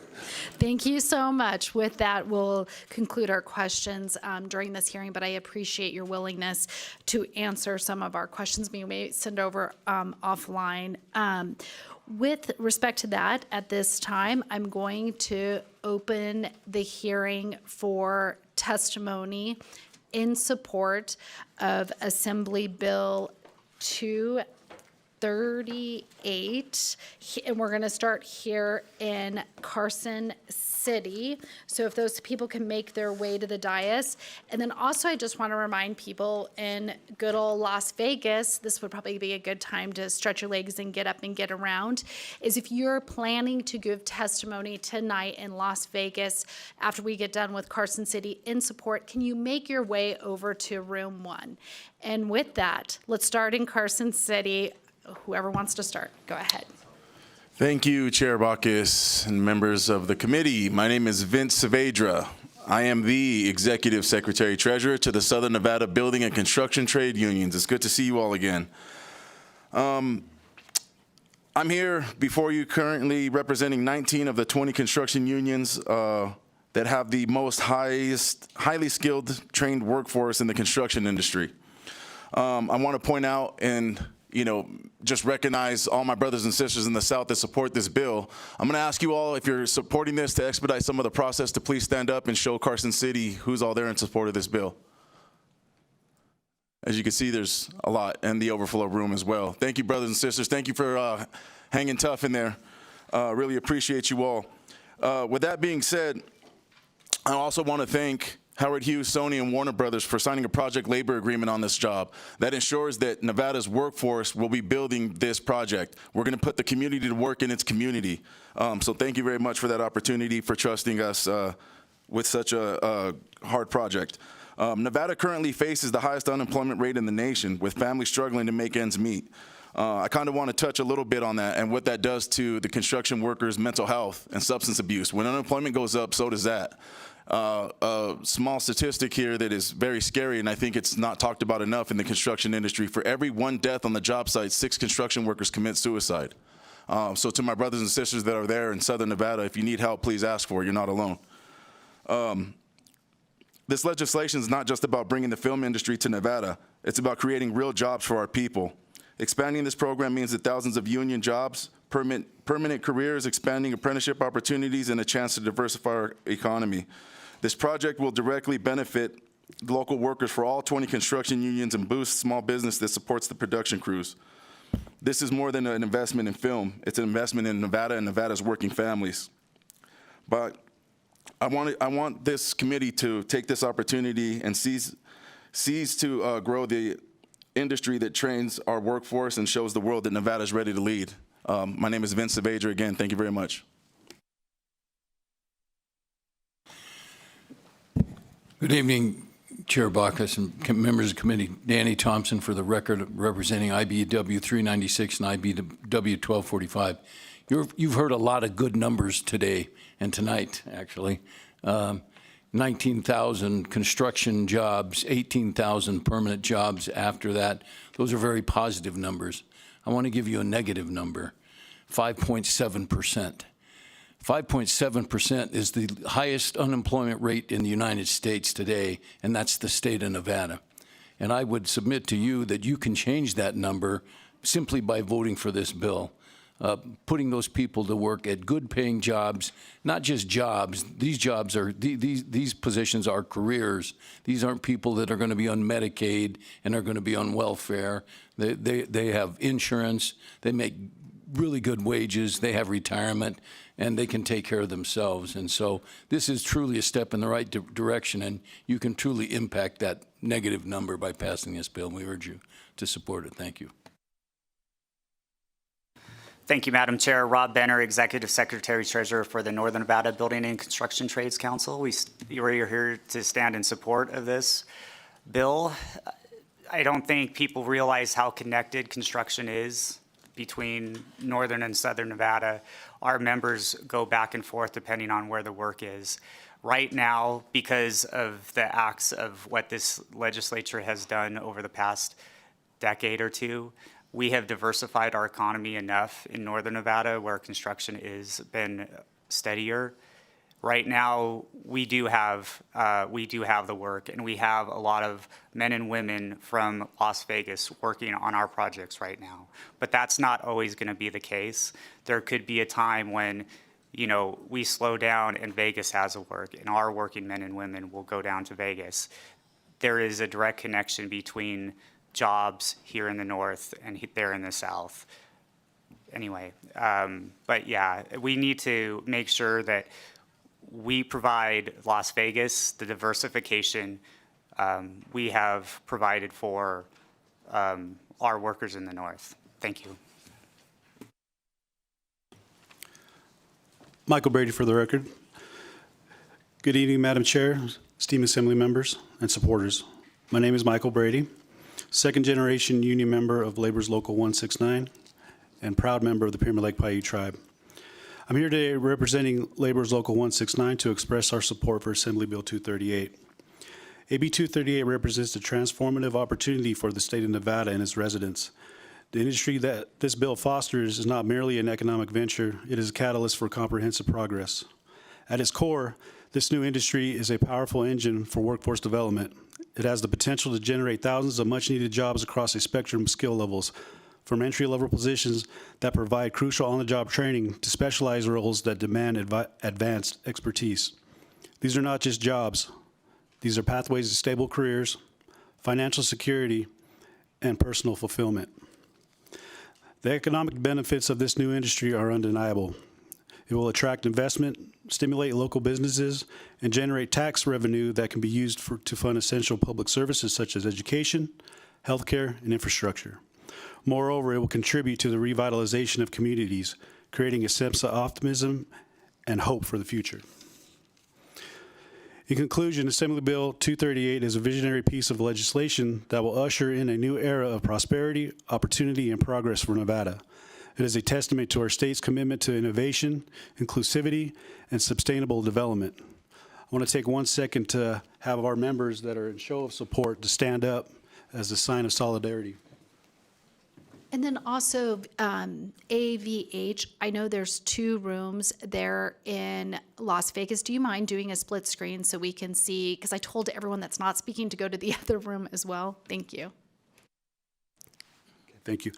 Thank you so much. With that, we'll conclude our questions during this hearing, but I appreciate your willingness to answer some of our questions we may send over offline. With respect to that, at this time, I'm going to open the hearing for testimony in support of Assembly Bill 238, and we're going to start here in Carson City. So if those people can make their way to the dais. And then also I just want to remind people in good old Las Vegas, this would probably be a good time to stretch your legs and get up and get around, is if you're planning to give testimony tonight in Las Vegas after we get done with Carson City in support, can you make your way over to room 1? And with that, let's start in Carson City. Whoever wants to start, go ahead. Thank you, Chair Baucus and members of the committee. My name is Vince Saavedra. I am the Executive Secretary Treasurer to the Southern Nevada Building and Construction Trade Unions. It's good to see you all again. I'm here before you currently representing 19 of the 20 construction unions that have the most highly skilled, trained workforce in the construction industry. I want to point out and just recognize all my brothers and sisters in the South that support this bill. I'm going to ask you all, if you're supporting this, to expedite some of the process, to please stand up and show Carson City who's all there in support of this bill. As you can see, there's a lot, and the overflow room as well. Thank you, brothers and sisters. Thank you for hanging tough in there. Really appreciate you all. With that being said, I also want to thank Howard Hughes, Sony, and Warner Brothers for signing a project labor agreement on this job. That ensures that Nevada's workforce will be building this project. We're going to put the community to work in its community. So thank you very much for that opportunity, for trusting us with such a hard project. Nevada currently faces the highest unemployment rate in the nation, with families struggling to make ends meet. I kind of want to touch a little bit on that and what that does to the construction workers' mental health and substance abuse. When unemployment goes up, so does that. A small statistic here that is very scary, and I think it's not talked about enough in the construction industry. For every 1 death on the job site, 6 construction workers commit suicide. So to my brothers and sisters that are there in Southern Nevada, if you need help, please ask for it. You're not alone. This legislation is not just about bringing the film industry to Nevada. It's about creating real jobs for our people. Expanding this program means that thousands of union jobs, permanent careers, expanding apprenticeship opportunities, and a chance to diversify our economy. This project will directly benefit local workers for all 20 construction unions and boost small business that supports the production crews. This is more than an investment in film. It's an investment in Nevada and Nevada's working families. But I want this committee to take this opportunity and seize to grow the industry that trains our workforce and shows the world that Nevada is ready to lead. My name is Vince Saavedra. Again, thank you very much. Good evening, Chair Bacchus and members of the committee, Danny Thompson for the record, representing IBW 396 and IBW 1245. You've heard a lot of good numbers today and tonight, actually. 19,000 construction jobs, 18,000 permanent jobs after that. Those are very positive numbers. I want to give you a negative number, 5.7%. 5.7% is the highest unemployment rate in the United States today, and that's the state of Nevada. And I would submit to you that you can change that number simply by voting for this bill. Putting those people to work at good-paying jobs, not just jobs. These jobs are these positions are careers. These aren't people that are going to be on Medicaid and are going to be on welfare. They have insurance. They make really good wages. They have retirement, and they can take care of themselves. And so this is truly a step in the right direction, and you can truly impact that negative number by passing this bill. We urge you to support it. Thank you. Thank you, Madam Chair. Rob Benner, Executive Secretary Treasurer for the Northern Nevada Building and Construction Trades Council. We're here to stand in support of this bill. I don't think people realize how connected construction is between Northern and Southern Nevada. Our members go back and forth depending on where the work is. Right now, because of the acts of what this legislature has done over the past decade or two, we have diversified our economy enough in Northern Nevada where construction has been steadier. Right now, we do have the work, and we have a lot of men and women from Las Vegas working on our projects right now. But that's not always going to be the case. There could be a time when, we slow down and Vegas has a work, and our working men and women will go down to Vegas. There is a direct connection between jobs here in the north and there in the south. Anyway, but yeah, we need to make sure that we provide Las Vegas the diversification we have provided for our workers in the north. Thank you. Michael Brady for the record. Good evening, Madam Chair, esteemed Assembly members and supporters. My name is Michael Brady, second generation union member of Labor's Local 169 and proud member of the Pyramid Lake Paiute Tribe. I'm here today representing Labor's Local 169 to express our support for Assembly Bill 238. AB 238 represents a transformative opportunity for the state of Nevada and its residents. The industry that this bill fosters is not merely an economic venture, it is a catalyst for comprehensive progress. At its core, this new industry is a powerful engine for workforce development. It has the potential to generate thousands of much-needed jobs across a spectrum of skill levels, from entry-level positions that provide crucial on-the-job training to specialized roles that demand advanced expertise. These are not just jobs. These are pathways to stable careers, financial security, and personal fulfillment. The economic benefits of this new industry are undeniable. It will attract investment, stimulate local businesses, and generate tax revenue that can be used to fund essential public services such as education, healthcare, and infrastructure. Moreover, it will contribute to the revitalization of communities, creating a sense of optimism and hope for the future. In conclusion, Assembly Bill 238 is a visionary piece of legislation that will usher in a new era of prosperity, opportunity, and progress for Nevada. It is a testament to our state's commitment to innovation, inclusivity, and sustainable development. I want to take 1 second to have our members that are in show of support to stand up as a sign of solidarity. And then also AVH, I know there's 2 rooms there in Las Vegas. Do you mind doing a split screen so we can see? Because I told everyone that's not speaking to go to the other room as well. Thank you. Thank you.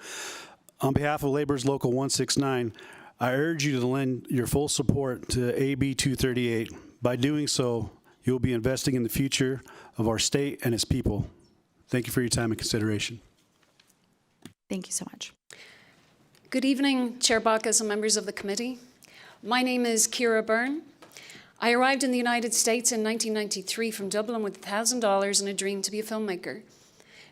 On behalf of Labor's Local 169, I urge you to lend your full support to AB 238. By doing so, you will be investing in the future of our state and its people. Thank you for your time and consideration. Thank you so much. Good evening, Chair Bacchus and members of the committee. My name is Kira Byrne. I arrived in the United States in 1993 from Dublin with $1,000 and a dream to be a filmmaker.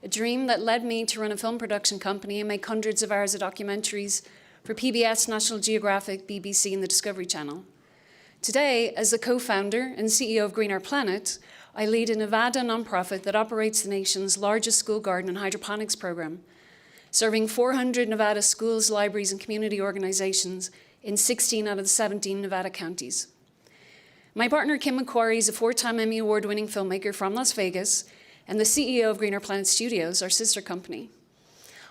A dream that led me to run a film production company and make hundreds of hours of documentaries for PBS, National Geographic, BBC, and the Discovery Channel. Today, as the co-founder and CEO of Green Our Planet, I lead a Nevada nonprofit that operates the nation's largest school garden and hydroponics program, serving 400 Nevada schools, libraries, and community organizations in 16 out of the 17 Nevada counties. My partner, Kim McQuarrie, is a 4-time Emmy Award-winning filmmaker from Las Vegas and the CEO of Greener Planet Studios, our sister company.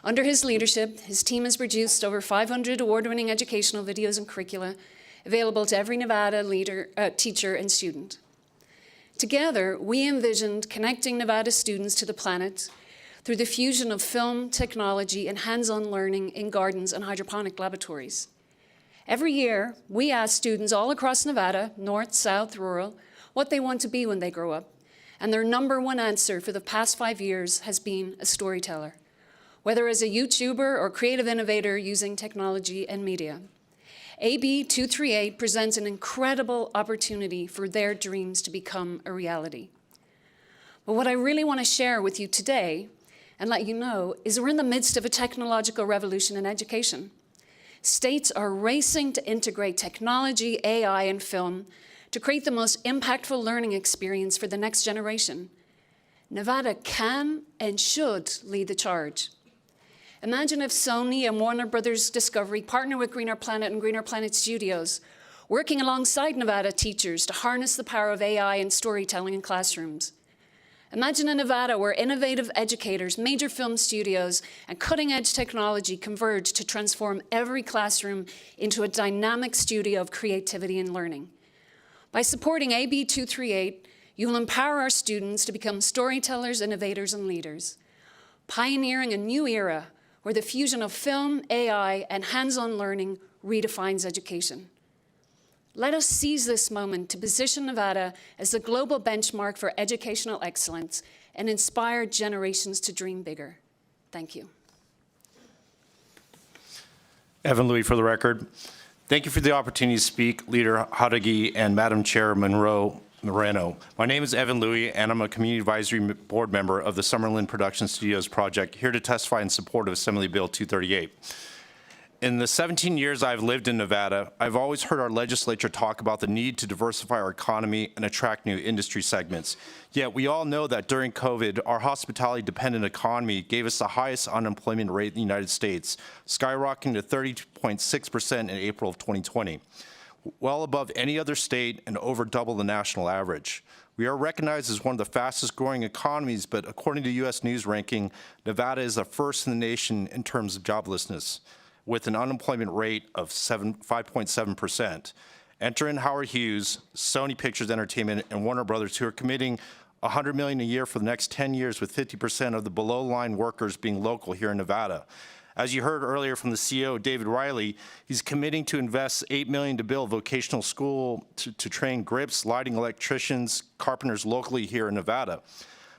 Under his leadership, his team has produced over 500 award-winning educational videos and curricula available to every Nevada teacher and student. Together, we envisioned connecting Nevada students to the planet through the fusion of film, technology, and hands-on learning in gardens and hydroponic laboratories. Every year, we ask students all across Nevada, north, south, rural, what they want to be when they grow up. And their #1 answer for the past 5 years has been a storyteller, whether as a YouTuber or creative innovator using technology and media. AB 238 presents an incredible opportunity for their dreams to become a reality. But what I really want to share with you today and let you know is we're in the midst of a technological revolution in education. States are racing to integrate technology, AI, and film to create the most impactful learning experience for the next generation. Nevada can and should lead the charge. Imagine if Sony and Warner Brothers Discovery partner with Greener Planet and Greener Planet Studios, working alongside Nevada teachers to harness the power of AI and storytelling in classrooms. Imagine a Nevada where innovative educators, major film studios, and cutting-edge technology converge to transform every classroom into a dynamic studio of creativity and learning. By supporting AB 238, you will empower our students to become storytellers, innovators, and leaders, pioneering a new era where the fusion of film, AI, and hands-on learning redefines education. Let us seize this moment to position Nevada as the global benchmark for educational excellence and inspire generations to dream bigger. Thank you. Evan Louie for the record. Thank you for the opportunity to speak, Leader Hadagi and Madam Chair Moreno. My name is Evan Louie, and I'm a Community Advisory Board member of the Summerlin Production Studios project, here to testify in support of Assembly Bill 238. In the 17 years I've lived in Nevada, I've always heard our legislature talk about the need to diversify our economy and attract new industry segments. Yet we all know that during COVID, our hospitality-dependent economy gave us the highest unemployment rate in the United States, skyrocketing to 30.6% in April of 2020, well above any other state and over double the national average. We are recognized as one of the fastest growing economies, but according to U.S. News ranking, Nevada is the first in the nation in terms of joblessness, with an unemployment rate of 5.7%. Enter in Howard Hughes, Sony Pictures Entertainment, and Warner Brothers, who are committing $100 million a year for the next 10 years, with 50% of the below-line workers being local here in Nevada. As you heard earlier from the CEO, David Riley, he's committing to invest $8 million to build vocational school to train grips, lighting electricians, carpenters locally here in Nevada.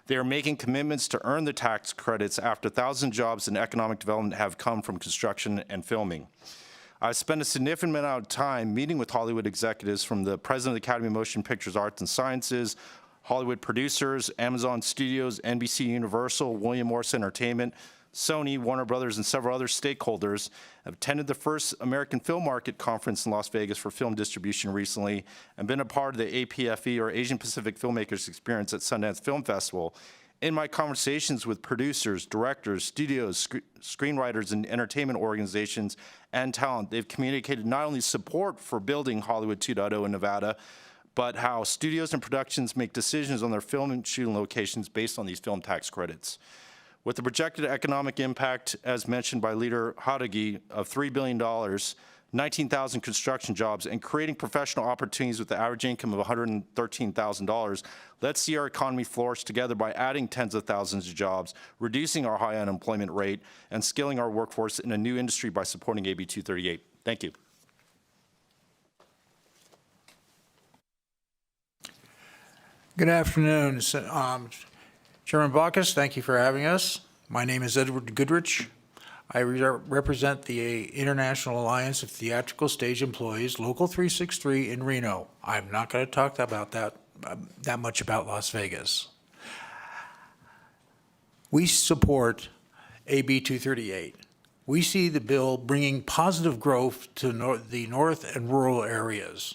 They are making commitments to earn the tax credits after 1,000 jobs in economic development have come from construction and filming. I've spent a significant amount of time meeting with Hollywood executives, from the president of the Academy of Motion Pictures Arts and Sciences, Hollywood producers, Amazon Studios, NBC Universal, William Morris Entertainment, Sony, Warner Brothers, and several other stakeholders. I've attended the first American Film Market Conference in Las Vegas for film distribution recently, and been a part of the APFE, or Asian Pacific Filmmakers Experience, at Sundance Film Festival. In my conversations with producers, directors, studios, screenwriters, and entertainment organizations and talent, they've communicated not only support for building Hollywood 2.0 in Nevada, but how studios and productions make decisions on their film and shooting locations based on these film tax credits. With the projected economic impact, as mentioned by Leader Hadagi, of $3 billion, 19,000 construction jobs, and creating professional opportunities with the average income of $113,000, let's see our economy flourish together by adding tens of thousands of jobs, reducing our high unemployment rate, and skilling our workforce in a new industry by supporting AB 238. Thank you. Good afternoon, Chairman Baucus. Thank you for having us. My name is Edward Goodrich. I represent the International Alliance of Theatrical Stage Employees, Local 363 in Reno. I'm not going to talk about that much about Las Vegas. We support AB 238. We see the bill bringing positive growth to the north and rural areas.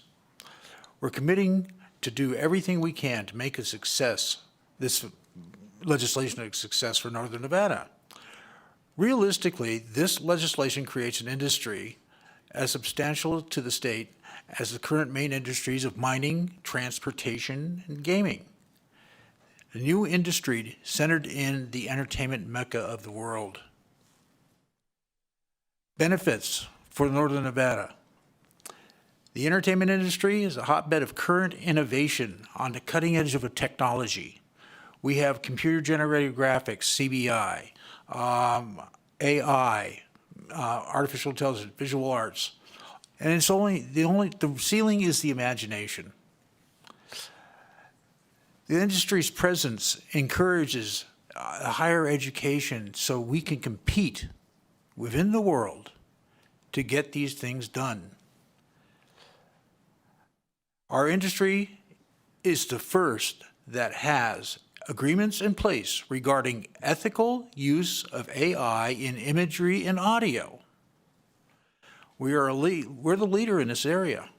We're committing to do everything we can to make a success, this legislation a success for Northern Nevada. Realistically, this legislation creates an industry as substantial to the state as the current main industries of mining, transportation, and gaming. A new industry centered in the entertainment mecca of the world. Benefits for Northern Nevada. The entertainment industry is a hotbed of current innovation on the cutting edge of a technology. We have computer-generated graphics, CBI, AI, artificial intelligence, visual arts, and it's the ceiling is the imagination. The industry's presence encourages higher education so we can compete within the world to get these things done. Our industry is the first that has agreements in place regarding ethical use of AI in imagery and audio. We're the leader in this area.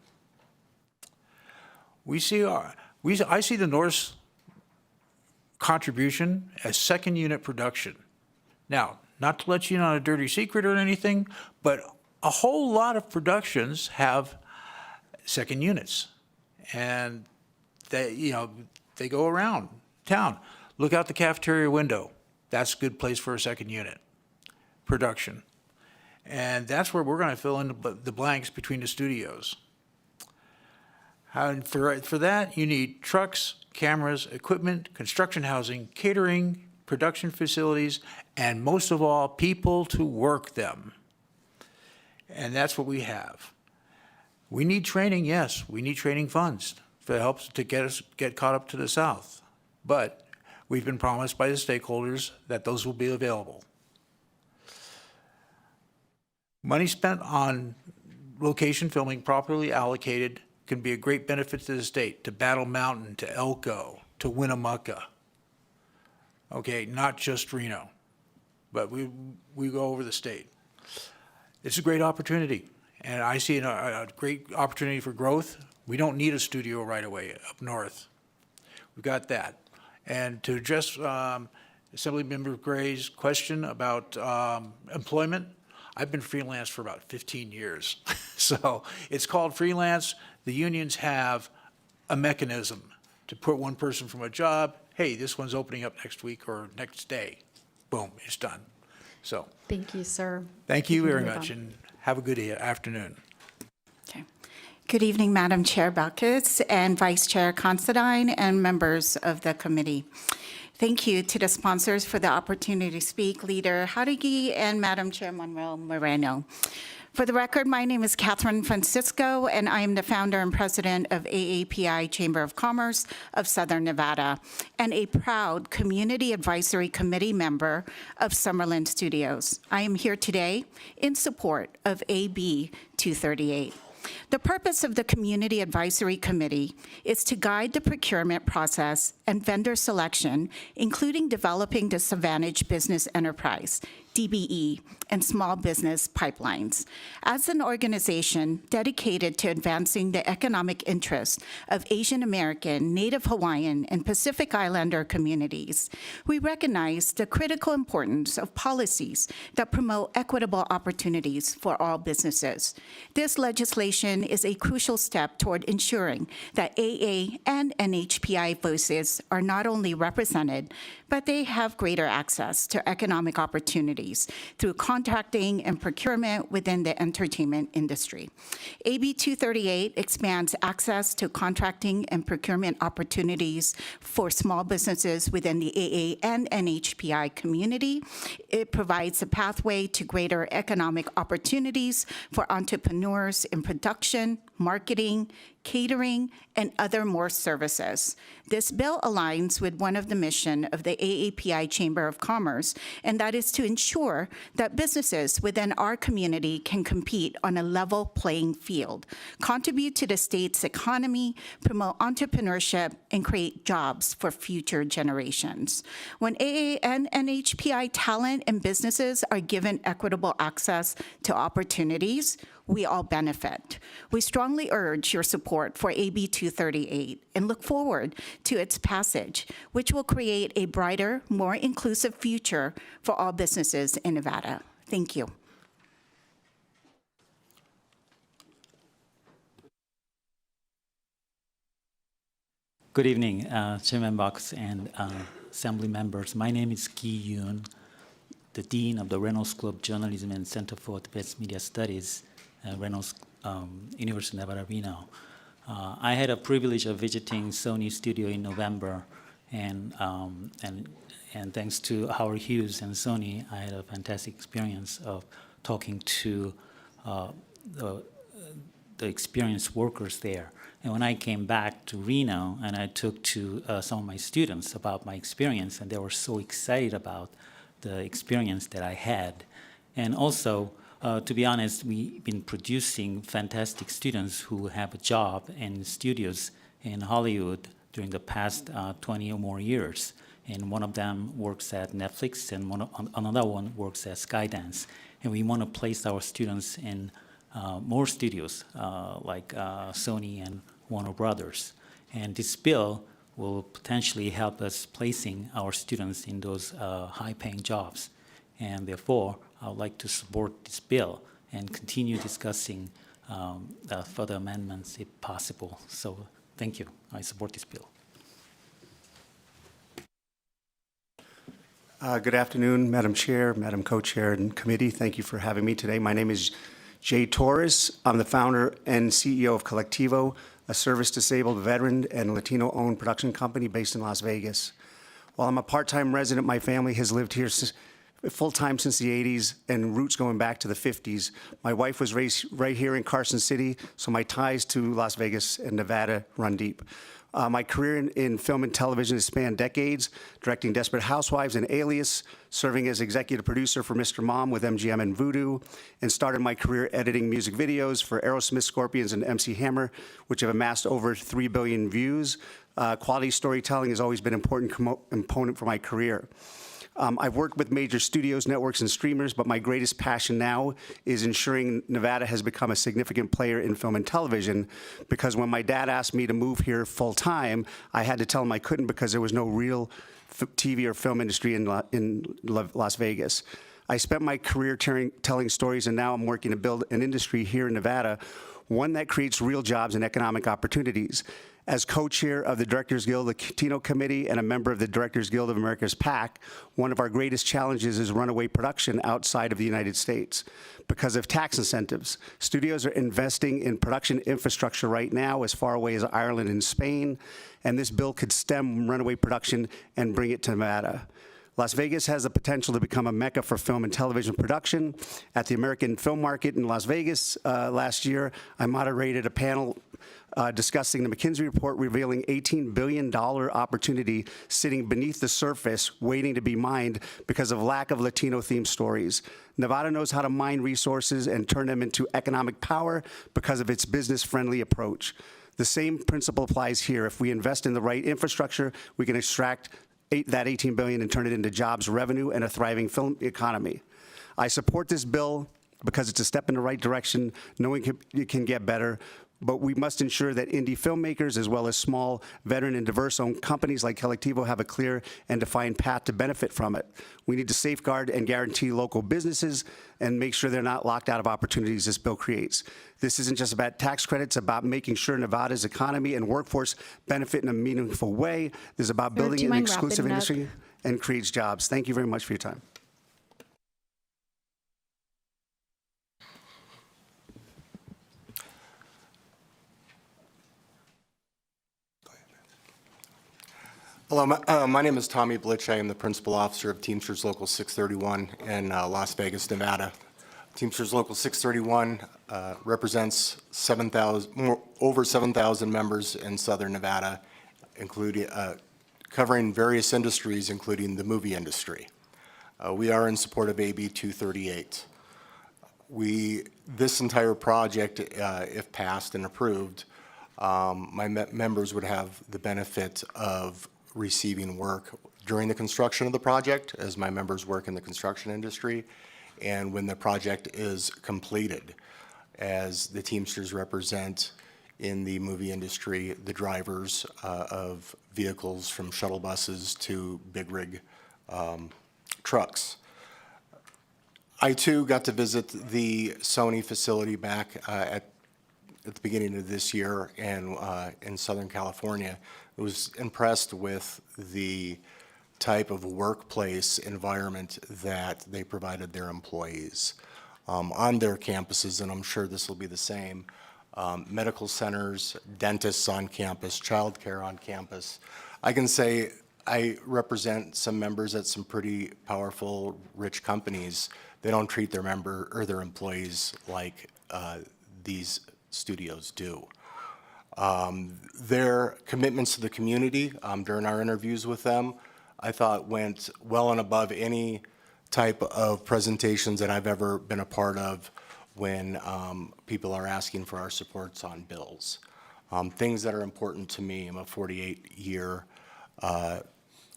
I see the North's contribution as second unit production. Now, not to let you in on a dirty secret or anything, but a whole lot of productions have second units. And they go around town. Look out the cafeteria window. That's a good place for a second unit production. And that's where we're going to fill in the blanks between the studios. And for that, you need trucks, cameras, equipment, construction housing, catering, production facilities, and most of all, people to work them. And that's what we have. We need training, yes. We need training funds to help to get caught up to the south. But we've been promised by the stakeholders that those will be available. Money spent on location filming properly allocated can be a great benefit to the state, to Battle Mountain, to Elko, to Winnemucca. Okay, not just Reno, but we go over the state. It's a great opportunity, and I see a great opportunity for growth. We don't need a studio right away up north. We've got that. And to address Assemblymember Gray's question about employment, I've been freelance for about 15 years. So it's called freelance. The unions have a mechanism to put one person from a job. Hey, this one's opening up next week or next day. Boom, it's done. So Thank you, sir. thank you very much, and have a good afternoon. Good evening, Madam Chair Baucus and Vice Chair Considine and members of the committee. Thank you to the sponsors for the opportunity to speak, Leader Jauregui and Madam Chair Monroe Moreno. For the record, my name is Catherine Francisco, and I am the founder and president of AAPI Chamber of Commerce of Southern Nevada, and a proud Community Advisory Committee member of Summerlin Studios. I am here today in support of AB 238. The purpose of the Community Advisory Committee is to guide the procurement process and vendor selection, including developing the Savantage Business Enterprise, DBE, and small business pipelines. As an organization dedicated to advancing the economic interests of Asian American, Native Hawaiian, and Pacific Islander communities, we recognize the critical importance of policies that promote equitable opportunities for all businesses. This legislation is a crucial step toward ensuring that AA and NHPI voices are not only represented, but they have greater access to economic opportunities through contracting and procurement within the entertainment industry. AB 238 expands access to contracting and procurement opportunities for small businesses within the AA and NHPI community. It provides a pathway to greater economic opportunities for entrepreneurs in production, marketing, catering, and other more services. This bill aligns with one of the mission of the AAPI Chamber of Commerce, and that is to ensure that businesses within our community can compete on a level playing field, contribute to the state's economy, promote entrepreneurship, and create jobs for future generations. When AA and NHPI talent and businesses are given equitable access to opportunities, we all benefit. We strongly urge your support for AB 238 and look forward to its passage, which will create a brighter, more inclusive future for all businesses in Nevada. Thank you. Good evening, Chairman Box and Assembly members. My name is Ki Yoon, the Dean of the Reynolds School of Journalism and Center for Advanced Media Studies at Reynolds University of Nevada, Reno. I had a privilege of visiting Sony studio in November, and thanks to Howard Hughes and Sony, I had a fantastic experience of talking to the experienced workers there. And when I came back to Reno and I talked to some of my students about my experience, and they were so excited about the experience that I had. And also, to be honest, we've been producing fantastic students who have a job in studios in Hollywood during the past 20 or more years. And one of them works at Netflix, and another one works at Skydance. And we want to place our students in more studios like Sony and Warner Brothers. And this bill will potentially help us placing our students in those high-paying jobs. And therefore, I would like to support this bill and continue discussing further amendments if possible. So thank you. I support this bill. Good afternoon, Madam Chair, Madam Co-Chair, and Committee. Thank you for having me today. My name is Jay Torres. I'm the founder and CEO of Collectivo, a service-disabled veteran and Latino-owned production company based in Las Vegas. While I'm a part-time resident, my family has lived here full-time since the 80s and roots going back to the 50s. My wife was raised right here in Carson City, so my ties to Las Vegas and Nevada run deep. My career in film and television has spanned decades, directing Desperate Housewives and Alias, serving as executive producer for Mr. Mom with MGM and Voodoo, and started my career editing music videos for Aerosmith, Scorpions, and MC Hammer, which have amassed over 3 billion views. Quality storytelling has always been an important component for my career. I've worked with major studios, networks, and streamers, but my greatest passion now is ensuring Nevada has become a significant player in film and television, because when my dad asked me to move here full-time, I had to tell him I couldn't because there was no real TV or film industry in Las Vegas. I spent my career telling stories, and now I'm working to build an industry here in Nevada, one that creates real jobs and economic opportunities. As co-chair of the Directors Guild, the Catino Committee, and a member of the Directors Guild of America's PAC, one of our greatest challenges is runaway production outside of the United States. Because of tax incentives, studios are investing in production infrastructure right now as far away as Ireland and Spain, and this bill could stem runaway production and bring it to Nevada. Las Vegas has the potential to become a mecca for film and television production. At the American Film Market in Las Vegas last year, I moderated a panel discussing the McKinsey report revealing $18 billion opportunity sitting beneath the surface waiting to be mined because of lack of Latino-themed stories. Nevada knows how to mine resources and turn them into economic power because of its business-friendly approach. The same principle applies here. If we invest in the right infrastructure, we can extract that $18 billion and turn it into jobs, revenue, and a thriving film economy. I support this bill because it's a step in the right direction, knowing it can get better, but we must ensure that indie filmmakers, as well as small, veteran, and diverse-owned companies like Collectivo, have a clear and defined path to benefit from it. We need to safeguard and guarantee local businesses and make sure they're not locked out of opportunities this bill creates. This isn't just about tax credits, it's about making sure Nevada's economy and workforce benefit in a meaningful way. This is about building an exclusive industry and creates jobs. Thank you very much for your time. Hello, my name is Tommy Blitch. I am the principal officer of Teamsters Local 631 in Las Vegas, Nevada. Teamsters Local 631 represents over 7,000 members in Southern Nevada, including covering various industries, including the movie industry. We are in support of AB 238. This entire project, if passed and approved, my members would have the benefit of receiving work during the construction of the project, as my members work in the construction industry, and when the project is completed. as the Teamsters represent in the movie industry the drivers of vehicles from shuttle buses to big rig trucks. I too got to visit the Sony facility back at the beginning of this year in Southern California. I was impressed with the type of workplace environment that they provided their employees on their campuses, and I'm sure this will be the same. Medical centers, dentists on campus, childcare on campus. I can say I represent some members at some pretty powerful, rich companies. They don't treat their their employees like these studios do. Their commitments to the community during our interviews with them, I thought went well and above any type of presentations that I've ever been a part of when people are asking for our supports on bills. Things that are important to me. I'm a 48-year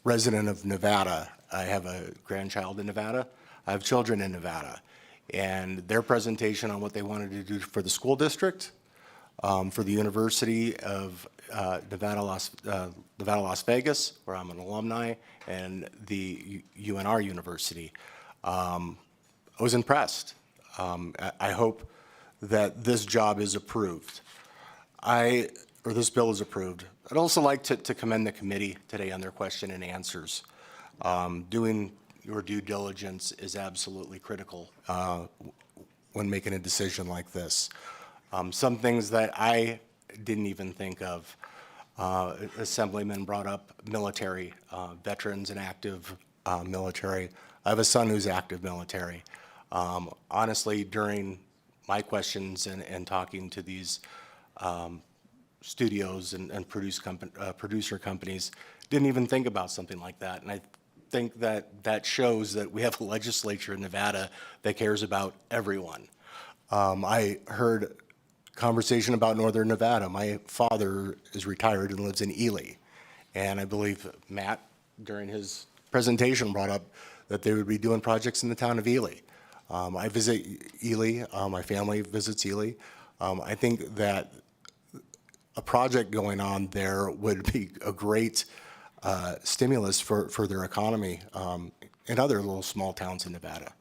resident of Nevada. I have a grandchild in Nevada. I have children in Nevada. And their presentation on what they wanted to do for the school district, for the University of Nevada, Las Vegas, where I'm an alumni, and the UNR University. I was impressed. I hope that this job is approved. This bill is approved. I'd also like to commend the committee today on their question and answers. Doing your due diligence is absolutely critical when making a decision like this. Some things that I didn't even think of. Assemblyman brought up military, veterans and active military. I have a son who's active military. Honestly, during my questions and talking to these studios and producer companies, didn't even think about something like that. And I think that shows that we have a legislature in Nevada that cares about everyone. I heard conversation about Northern Nevada. My father is retired and lives in Ely. And I believe Matt, during his presentation, brought up that they would be doing projects in the town of Ely. I visit Ely, my family visits Ely. I think that a project going on there would be a great stimulus for their economy in other little small towns in Nevada.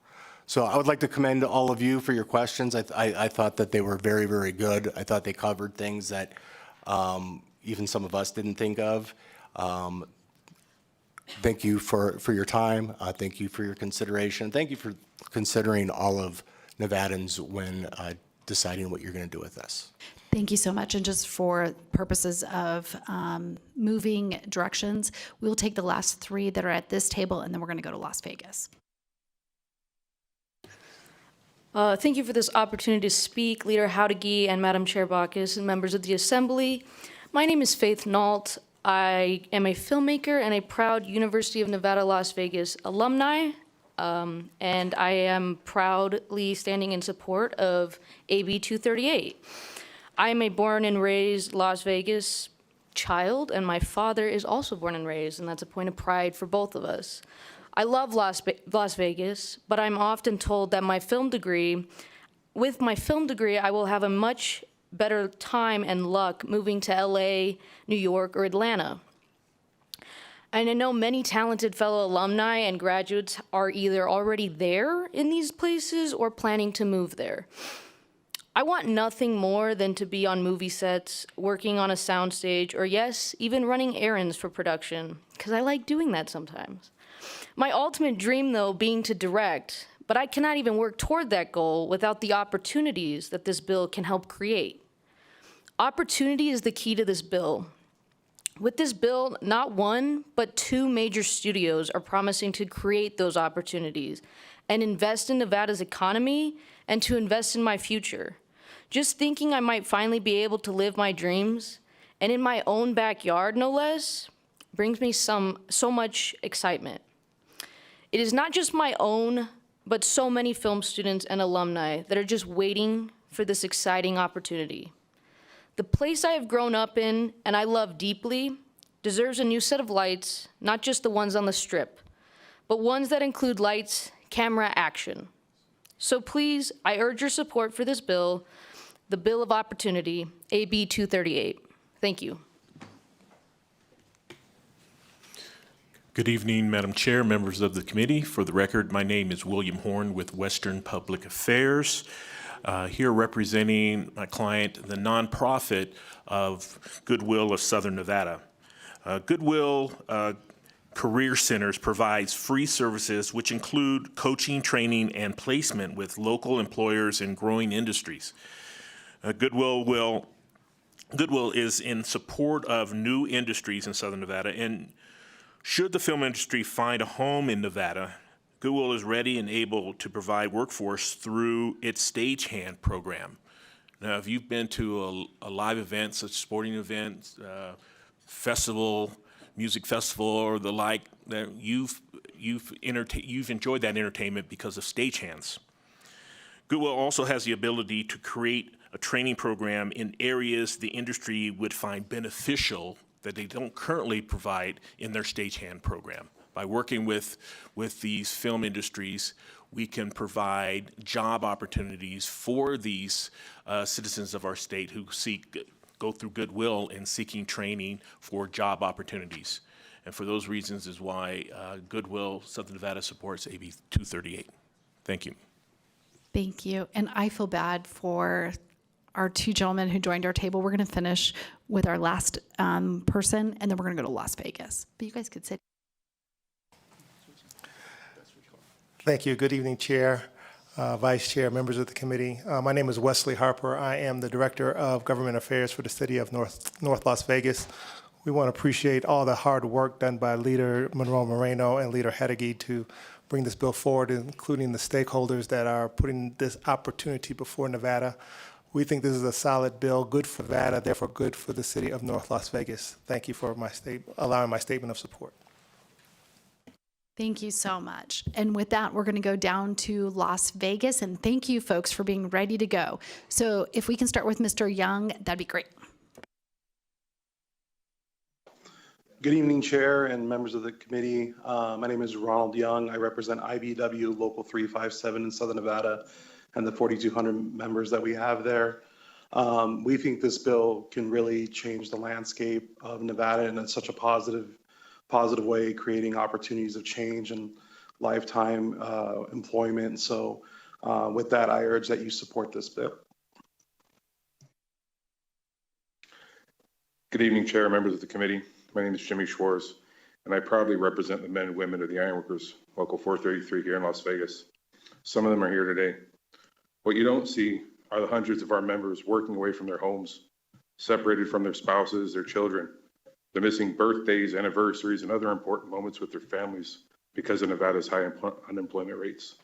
So I would like to commend all of you for your questions. I thought that they were very, very good. I thought they covered things that even some of us didn't think of. Thank you for your time. Thank you for your consideration. Thank you for considering all of Nevadans when deciding what you're going to do with this. Thank you so much. And just for purposes of moving directions, we'll take the last three that are at this table, and then we're going to go to Las Vegas. Thank you for this opportunity to speak, Leader Howdegui and Madam Chair Baucus and members of the Assembly. My name is Faith Nault. I am a filmmaker and a proud University of Nevada, Las Vegas alumni, and I am proudly standing in support of AB 238. I am a born and raised Las Vegas child, and my father is also born and raised, and that's a point of pride for both of us. I love Las Vegas, but I'm often told that with my film degree, I will have a much better time and luck moving to LA, New York, or Atlanta. And I know many talented fellow alumni and graduates are either already there in these places or planning to move there. I want nothing more than to be on movie sets, working on a soundstage, or yes, even running errands for production, because I like doing that sometimes. My ultimate dream, though, being to direct, but I cannot even work toward that goal without the opportunities that this bill can help create. Opportunity is the key to this bill. With this bill, not one, but two major studios are promising to create those opportunities and invest in Nevada's economy and to invest in my future. Just thinking I might finally be able to live my dreams, and in my own backyard, no less, brings me so much excitement. It is not just my own, but so many film students and alumni that are just waiting for this exciting opportunity. The place I have grown up in and I love deeply deserves a new set of lights, not just the ones on the strip, but ones that include lights, camera, action. So please, I urge your support for this bill the Bill of Opportunity, AB 238. Thank you. Good evening, Madam Chair, members of the committee. For the record, my name is William Horn with Western Public Affairs. Here representing my client, the nonprofit of Goodwill of Southern Nevada. Goodwill Career Centers provides free services which include coaching, training, and placement with local employers in growing industries. Goodwill is in support of new industries in Southern Nevada, and should the film industry find a home in Nevada, Goodwill is ready and able to provide workforce through its stagehand program. Now, if you've been to a live event, such as sporting events, festival, music festival, or the like, that you've enjoyed that entertainment because of stagehands. Goodwill also has the ability to create a training program in areas the industry would find beneficial that they don't currently provide in their stagehand program. By working with these film industries, we can provide job opportunities for these citizens of our state who go through Goodwill in seeking training for job opportunities. And for those reasons is why Goodwill Southern Nevada supports AB 238. Thank you. Thank you. And I feel bad for our two gentlemen who joined our table. We're going to finish with our last person, and then we're going to go to Las Vegas. But you guys could sit. Thank you. Good evening, Chair, Vice Chair, members of the committee. My name is Wesley Harper. I am the Director of Government Affairs for the City of North Las Vegas. We want to appreciate all the hard work done by Leader Monroe Moreno and Leader Hedeggy to bring this bill forward, including the stakeholders that are putting this opportunity before Nevada. We think this is a solid bill, good for Nevada, therefore good for the City of North Las Vegas. Thank you for allowing my statement of support. Thank you so much. And with that, we're going to go down to Las Vegas. And thank you, folks, for being ready to go. So if we can start with Mr. Young, that'd be great. Good evening, Chair and members of the committee. My name is Ronald Young. I represent IBW Local 357 in Southern Nevada and the 4,200 members that we have there. We think this bill can really change the landscape of Nevada in such a positive way, creating opportunities of change and lifetime employment. So with that, I urge that you support this bill. Good evening, Chair, members of the committee. My name is Jimmy Schwartz, and I proudly represent the men and women of the Ironworkers, Local 433 here in Las Vegas. Some of them are here today. What you don't see are the hundreds of our members working away from their homes, separated from their spouses, their children. They're missing birthdays, anniversaries, and other important moments with their families because of Nevada's high unemployment rates.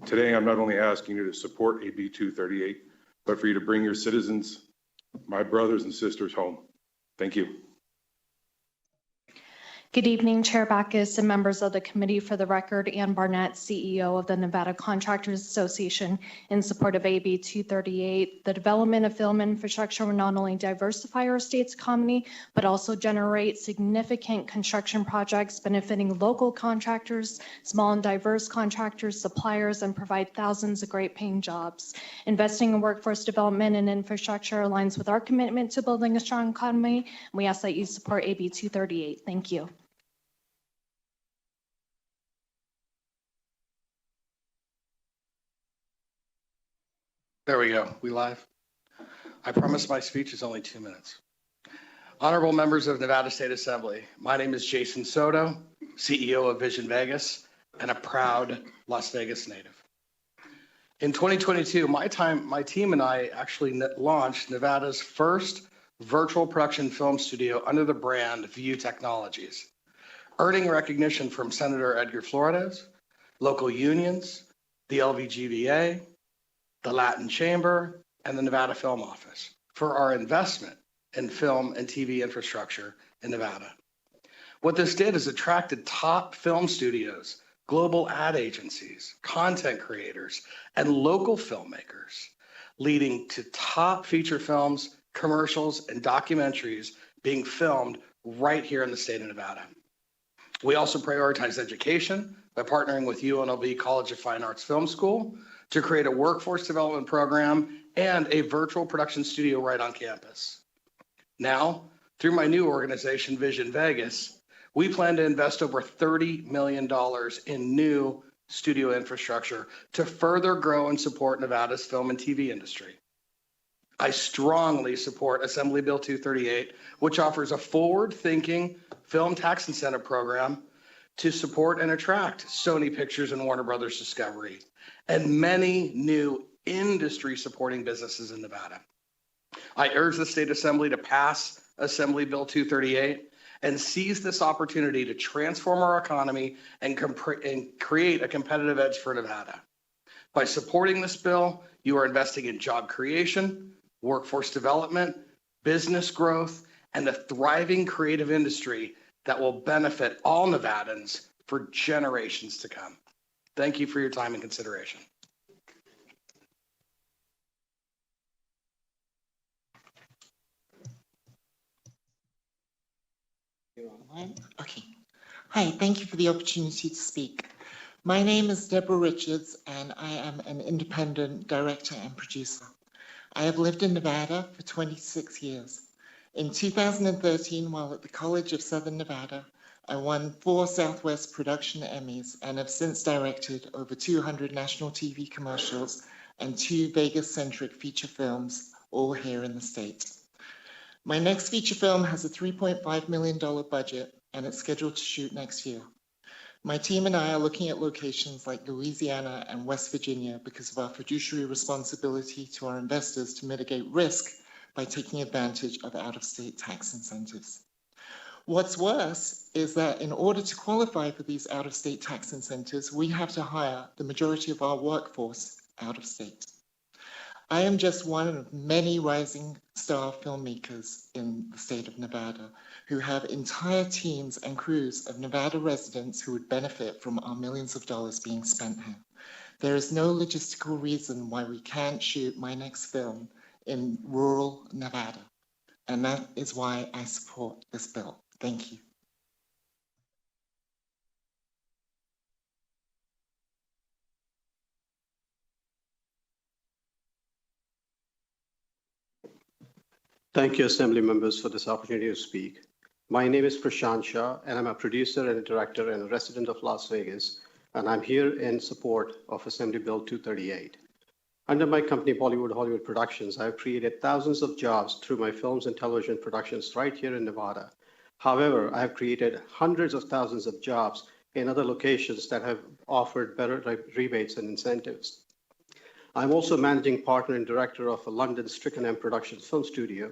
Today, I'm not only asking you to support AB 238, but for you to bring your citizens, my brothers and sisters, home. Thank you. Good evening, Chair Backus and members of the committee. For the record, Ann Barnett, CEO of the Nevada Contractors Association, in support of AB 238. The development of film infrastructure will not only diversify our state's economy, but also generate significant construction projects benefiting local contractors, small and diverse contractors, suppliers, and provide thousands of great paying jobs. Investing in workforce development and infrastructure aligns with our commitment to building a strong economy. We ask that you support AB 238. Thank you. There we go. We live? I promise my speech is only 2 minutes. Honorable members of Nevada State Assembly, my name is Jason Soto, CEO of Vision Vegas, and a proud Las Vegas native. In 2022, my team and I actually launched Nevada's first virtual production film studio under the brand View Technologies, earning recognition from Senator Edgar Flores, local unions, the LVGVA, the Latin Chamber, and the Nevada Film Office for our investment in film and TV infrastructure in Nevada. What this did is attracted top film studios, global ad agencies, content creators, and local filmmakers, leading to top feature films, commercials, and documentaries being filmed right here in the state of Nevada. We also prioritize education by partnering with UNLV College of Fine Arts Film School to create a workforce development program and a virtual production studio right on campus. Now, through my new organization, Vision Vegas, we plan to invest over $30 million in new studio infrastructure to further grow and support Nevada's film and TV industry. I strongly support Assembly Bill 238, which offers a forward-thinking film tax incentive program to support and attract Sony Pictures and Warner Brothers Discovery, and many new industry-supporting businesses in Nevada. I urge the State Assembly to pass Assembly Bill 238 and seize this opportunity to transform our economy and create a competitive edge for Nevada. By supporting this bill, you are investing in job creation, workforce development, business growth, and a thriving creative industry that will benefit all Nevadans for generations to come. Thank you for your time and consideration. Okay. Hi, thank you for the opportunity to speak. My name is Deborah Richards, and I am an independent director and producer. I have lived in Nevada for 26 years. In 2013, while at the College of Southern Nevada, I won 4 Southwest Production Emmys and have since directed over 200 national TV commercials and 2 Vegas-centric feature films, all here in the state. My next feature film has a $3.5 million budget, and it's scheduled to shoot next year. My team and I are looking at locations like Louisiana and West Virginia because of our fiduciary responsibility to our investors to mitigate risk by taking advantage of out-of-state tax incentives. What's worse is that in order to qualify for these out-of-state tax incentives, we have to hire the majority of our workforce out of state. I am just one of many rising star filmmakers in the state of Nevada who have entire teams and crews of Nevada residents who would benefit from our millions of dollars being spent here. There is no logistical reason why we can't shoot my next film in rural Nevada, and that is why I support this bill. Thank you. Thank you, Assembly members, for this opportunity to speak. My name is Prashant Shah, and I'm a producer and a director and a resident of Las Vegas, and I'm here in support of Assembly Bill 238. Under my company, Bollywood Hollywood Productions, I've created thousands of jobs through my films and television productions right here in Nevada. However, I have created hundreds of thousands of jobs in other locations that have offered better rebates and incentives. I'm also managing partner and director of a London Strickenham Productions film studio.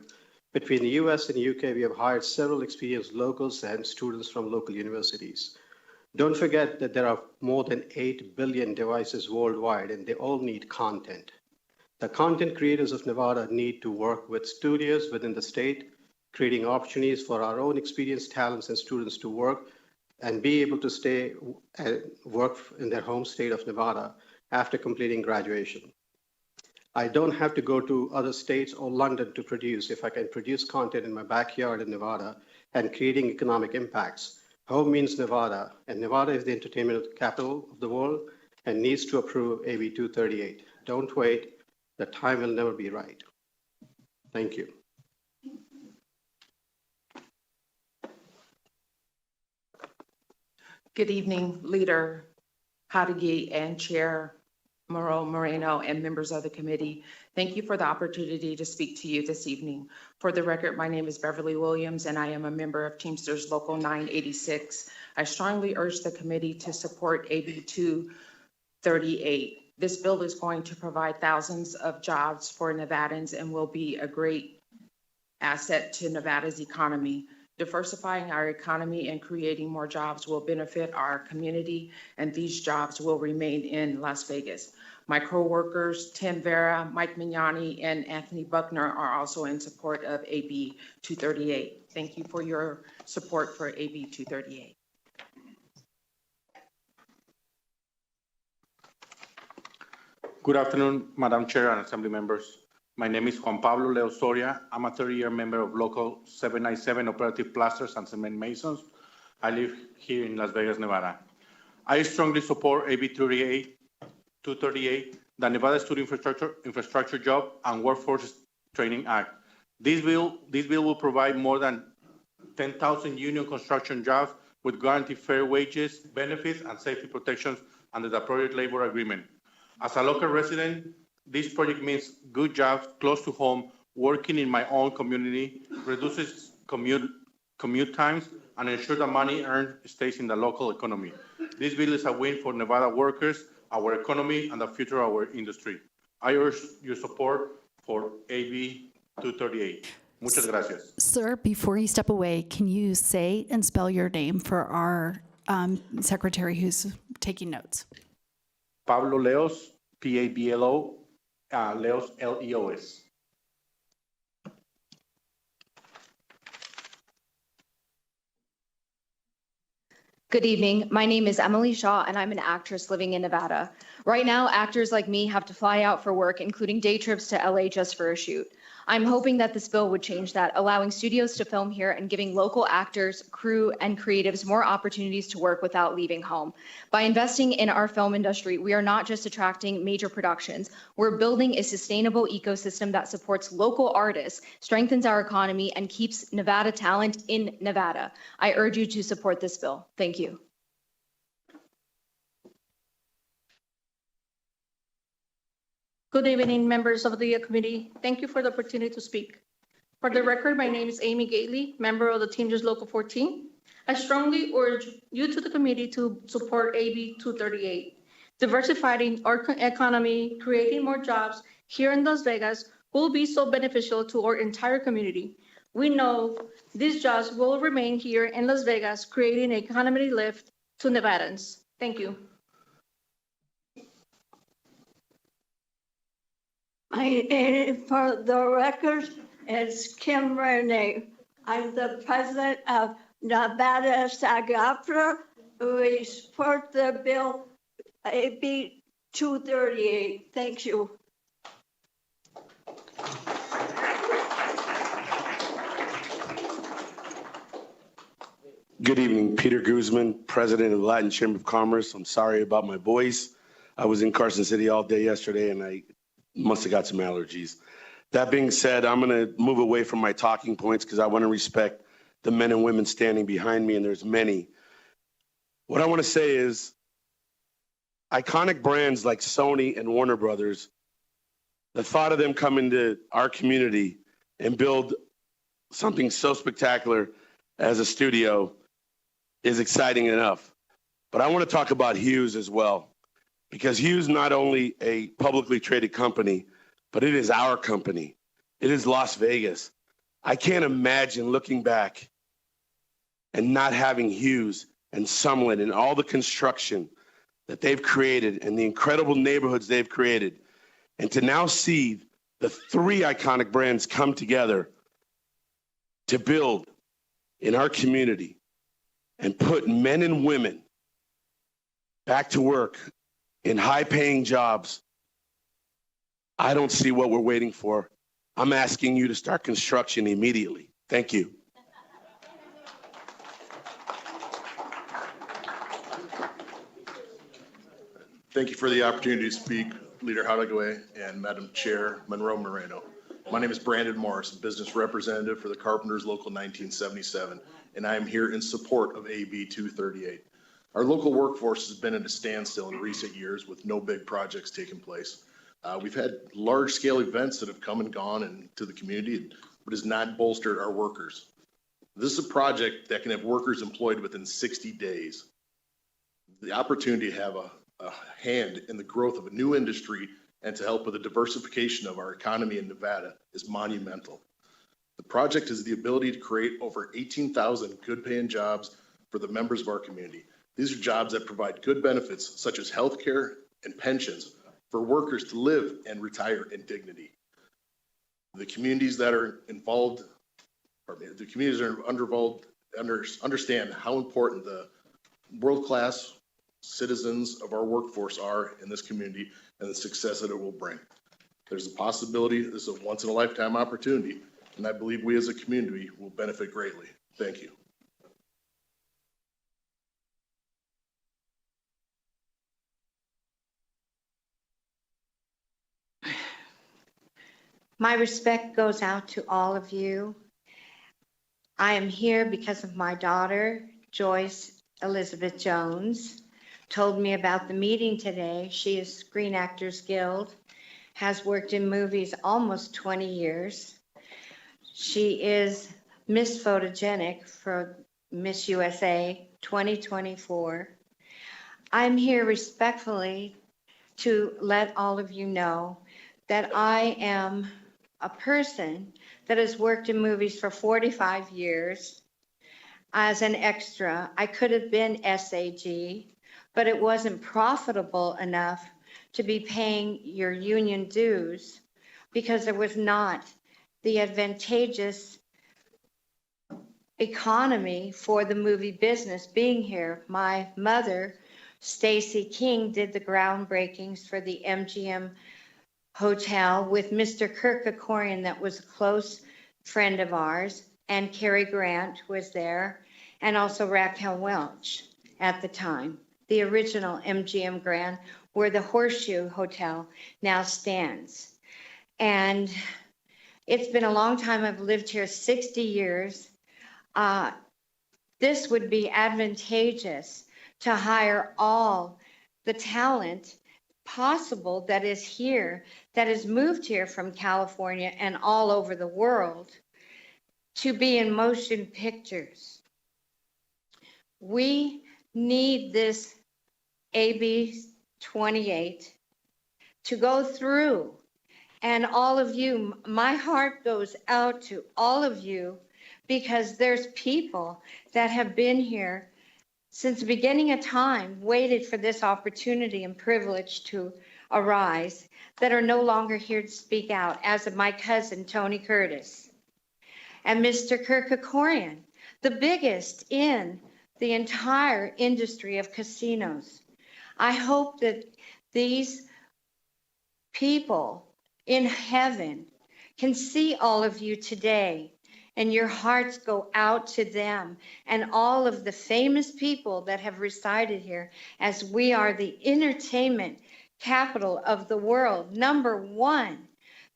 Between the US and UK, we have hired several experienced locals and students from local universities. Don't forget that there are more than 8 billion devices worldwide, and they all need content. The content creators of Nevada need to work with studios within the state, creating opportunities for our own experienced talents and students to work and be able to stay and work in their home state of Nevada after completing graduation. I don't have to go to other states or London to produce if I can produce content in my backyard in Nevada and creating economic impacts. Home means Nevada, and Nevada is the entertainment capital of the world and needs to approve AB 238. Don't wait, the time will never be right. Thank you. Good evening, Leader Hadagi and Chair Moreno and members of the committee. Thank you for the opportunity to speak to you this evening. For the record, my name is Beverly Williams, and I am a member of Teamsters Local 986. I strongly urge the committee to support AB 238. This bill is going to provide thousands of jobs for Nevadans and will be a great asset to Nevada's economy. Diversifying our economy and creating more jobs will benefit our community, and these jobs will remain in Las Vegas. My co-workers, Tim Vera, Mike Mignani, and Anthony Buckner are also in support of AB 238. Thank you for your support for AB 238. Good afternoon, Madam Chair and Assembly members. My name is Juan Pablo Leo Soria. I'm a 30-year member of Local 797 Operative Plasters and Cement Masons. I live here in Las Vegas, Nevada. I strongly support AB 238, the Nevada Student Infrastructure Job and Workforce Training Act. This bill will provide more than 10,000 union construction jobs with guaranteed fair wages, benefits, and safety protections under the Project Labor Agreement. As a local resident, this project means good jobs close to home, working in my own community, reduces commute times, and ensures that money earned stays in the local economy. This bill is a win for Nevada workers, our economy, and the future of our industry. I urge your support for AB 238. Muchas gracias. Sir, before you step away, can you say and spell your name for our secretary who's taking notes? Pablo Leos, Pablo, Leos, Leos. Good evening. My name is Emily Shaw, and I'm an actress living in Nevada. Right now, actors like me have to fly out for work, including day trips to LA just for a shoot. I'm hoping that this bill would change that, allowing studios to film here and giving local actors, crew, and creatives more opportunities to work without leaving home. By investing in our film industry, we are not just attracting major productions. We're building a sustainable ecosystem that supports local artists, strengthens our economy, and keeps Nevada talent in Nevada. I urge you to support this bill. Thank you. Good evening, members of the committee. Thank you for the opportunity to speak. For the record, my name is Amy Gately, member of the Teamsters Local 14. I strongly urge you to the committee to support AB 238. Diversifying our economy, creating more jobs here in Las Vegas will be so beneficial to our entire community. We know these jobs will remain here in Las Vegas, creating an economic lift to Nevadans. Thank you. For the record, is Kim Renee. I'm the president of Nevada SAG-AFTRA. We support the bill AB 238. Thank you. Good evening, Peter Guzman, president of the Latin Chamber of Commerce. I'm sorry about my voice. I was in Carson City all day yesterday and I must have got some allergies. That being said, I'm going to move away from my talking points because I want to respect the men and women standing behind me, and there's many. What I want to say is iconic brands like Sony and Warner Brothers, the thought of them coming to our community and build something so spectacular as a studio is exciting enough. But I want to talk about Hughes as well. Because Hughes not only a publicly traded company, but it is our company. It is Las Vegas. I can't imagine looking back and not having Hughes and Sumlin and all the construction that they've created and the incredible neighborhoods they've created. And to now see the three iconic brands come together to build in our community and put men and women back to work in high-paying jobs, I don't see what we're waiting for. I'm asking you to start construction immediately. Thank you. Thank you for the opportunity to speak, Leader Hadagway and Madam Chair Monroe Moreno. My name is Brandon Morris, business representative for the Carpenters Local 1977, and I am here in support of AB 238. Our local workforce has been at a standstill in recent years with no big projects taking place. We've had large-scale events that have come and gone into the community, but has not bolstered our workers. This is a project that can have workers employed within 60 days. The opportunity to have a hand in the growth of a new industry and to help with the diversification of our economy in Nevada is monumental. The project has the ability to create over 18,000 good-paying jobs for the members of our community. These are jobs that provide good benefits such as health care and pensions for workers to live and retire in dignity. The communities that are involved, the communities that are involved understand how important the world-class citizens of our workforce are in this community and the success that it will bring. There's a possibility this is a once-in-a-lifetime opportunity, and I believe we as a community will benefit greatly. Thank you. My respect goes out to all of you. I am here because of my daughter, Joyce Elizabeth Jones, told me about the meeting today. She is Screen Actors Guild, has worked in movies almost 20 years. She is Miss Photogenic for Miss USA 2024. I'm here respectfully to let all of you know that I am a person that has worked in movies for 45 years as an extra. I could have been SAG, but it wasn't profitable enough to be paying your union dues because there was not the advantageous economy for the movie business being here. My mother, Stacy King, did the groundbreakings for the MGM Hotel with Mr. Kirk Kerkorian, that was a close friend of ours, and Cary Grant was there, and also Raquel Welch at the time, the original MGM Grand, where the Horseshoe Hotel now stands. And it's been a long time. I've lived here 60 years. This would be advantageous to hire all the talent possible that is here, that has moved here from California and all over the world to be in motion pictures. We need this AB 28 to go through. And all of you, my heart goes out to all of you, because there's people that have been here since the beginning of time, waited for this opportunity and privilege to arise, that are no longer here to speak out, as of my cousin, Tony Curtis, and Mr. Kirk Kerkorian, the biggest in the entire industry of casinos. I hope that these people in heaven can see all of you today, and your hearts go out to them and all of the famous people that have resided here, as we are the entertainment capital of the world. Number one,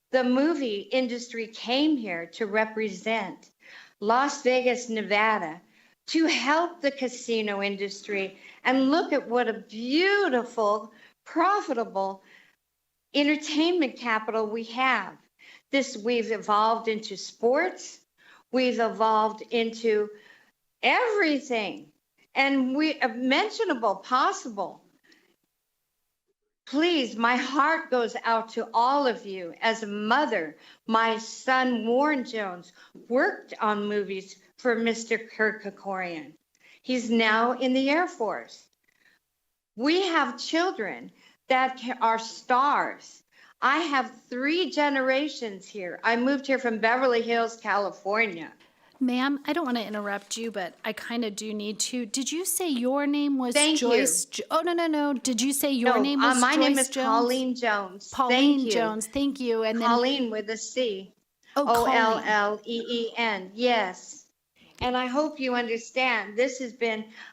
the movie industry came here to represent Las Vegas, Nevada, to help the casino industry. And look at what a beautiful, profitable entertainment capital we have. We've evolved into sports. We've evolved into everything, and we mentionable possible. Please, my heart goes out to all of you. As a mother, my son Warren Jones worked on movies for Mr. Kirk Kerkorian. He's now in the Air Force. We have children that are stars. I have 3 generations here. I moved here from Beverly Hills, California. Ma'am, I don't want to interrupt you, but I kind of do need to. Did you say your name was Thank Joyce? Oh, no. Did you say your name was my Joyce name is Jones? Colleen Jones. Pauline Thank you. Jones, thank you. And then Colleen with a C. Oh, Colleen. Olleen, yes. And I hope you understand,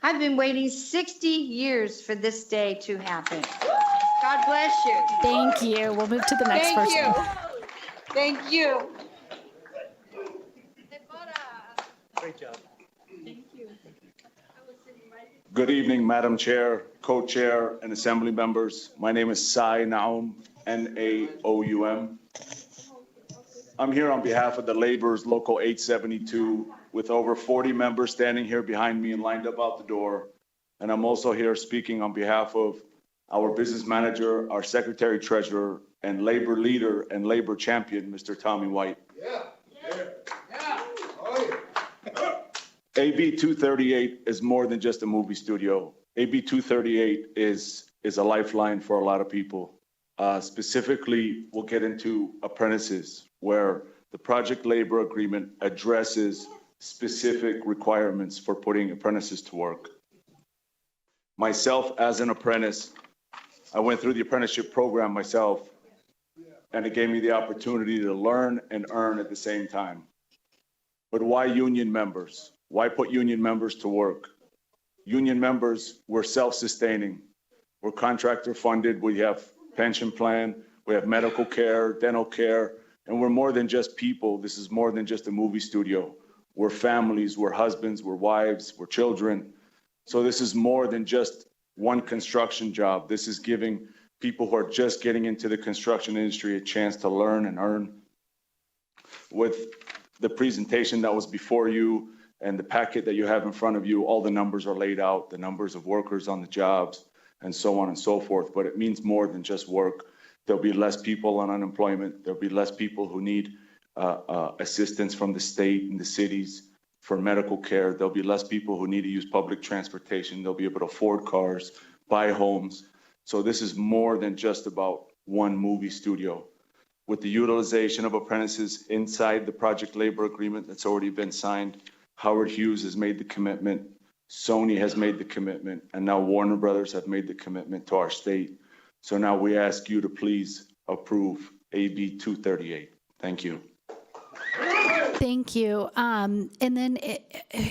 I've been waiting 60 years for this day to happen. God bless you. Thank you. We'll move to the next person. Thank you. Great job. Thank you. Good evening, Madam Chair, Co-Chair, and Assembly members. My name is Sai Naum, N-A-O-U-M. I'm here on behalf of the laborers, Local 872, with over 40 members standing here behind me and lined up out the door. And I'm also here speaking on behalf of our business manager, our secretary treasurer, and labor leader and labor champion, Mr. Tommy White. AB 238 is more than just a movie studio. AB 238 is a lifeline for a lot of people. Specifically, we'll get into apprentices, where the project labor agreement addresses specific requirements for putting apprentices to work. Myself, as an apprentice, I went through the apprenticeship program myself, and it gave me the opportunity to learn and earn at the same time. But why union members? Why put union members to work? Union members, we're self-sustaining. We're contractor funded. We have pension plan. We have medical care, dental care, And we're more than just people. This is more than just a movie studio. We're families, we're husbands, we're wives, we're children. So this is more than just one construction job. This is giving people who are just getting into the construction industry a chance to learn and earn. With the presentation that was before you and the packet that you have in front of you, all the numbers are laid out, the numbers of workers on the jobs and so on and so forth. But it means more than just work. There'll be less people on unemployment. There'll be less people who need assistance from the state and the cities for medical care. There'll be less people who need to use public transportation. They'll be able to afford cars, buy homes. So this is more than just about one movie studio. With the utilization of apprentices inside the project labor agreement that's already been signed, Howard Hughes has made the commitment, Sony has made the commitment, and now Warner Brothers have made the commitment to our state. So now we ask you to please approve AB 238. Thank you. Thank you. And then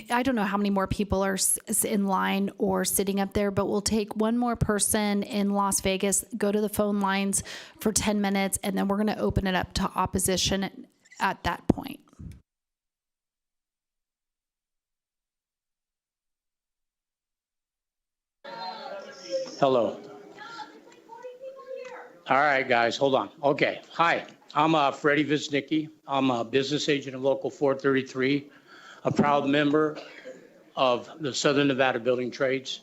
I don't know how many more people are in line or sitting up there, but we'll take one more person in Las Vegas, go to the phone lines for 10 minutes, and then we're going to open it up to opposition at that point. Hello. All right, guys, hold on. Okay. Hi, I'm Freddie Visnicki. I'm a business agent of Local 433, a proud member of the Southern Nevada Building Trades,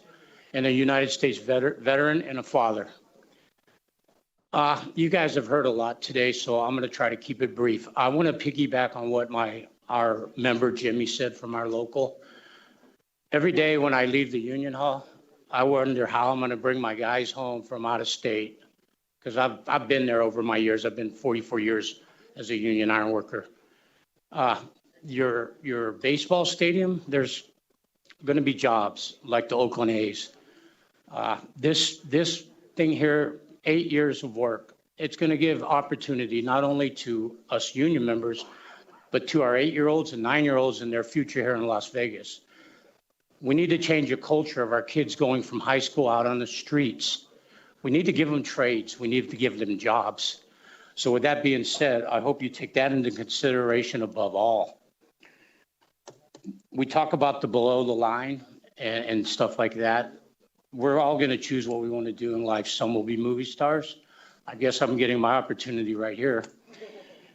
and a United States veteran and a father. You guys have heard a lot today, so I'm going to try to keep it brief. I want to piggyback on what our member Jimmy said from our local. Every day when I leave the Union Hall, I wonder how I'm going to bring my guys home from out of state, because I've been there over my years. I've been 44 years as a union iron worker. Your baseball stadium, there's going to be jobs like the Oakland A's. This thing here, 8 years of work, it's going to give opportunity not only to us union members, but to our 8-year-olds and 9-year-olds and their future here in Las Vegas. We need to change the culture of our kids going from high school out on the streets. We need to give them trades. We need to give them jobs. So with that being said, I hope you take that into consideration above all. We talk about the below the line and stuff like that. We're all going to choose what we want to do in life. Some will be movie stars. I guess I'm getting my opportunity right here.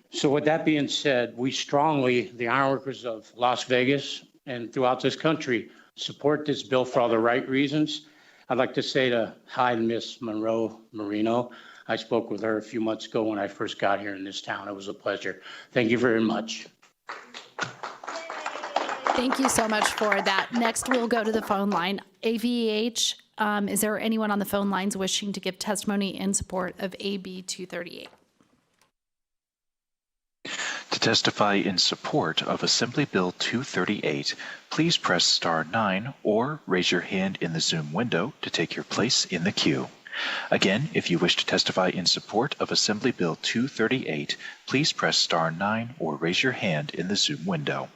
So with that being said, we strongly, the ironworkers of Las Vegas and throughout this country, support this bill for all the right reasons. I'd like to say hi to Miss Monroe Marino. I spoke with her a few months ago when I first got here in this town. It was a pleasure. Thank you very much. Thank you so much for that. Next, we'll go to the phone line. AVH, is there anyone on the phone lines wishing to give testimony in support of AB 238? To testify in support of Assembly Bill 238, please press star 9 or raise your hand in the Zoom window to take your place in the queue. Again, if you wish to testify in support of Assembly Bill 238, please press star 9 or raise your hand in the Zoom window.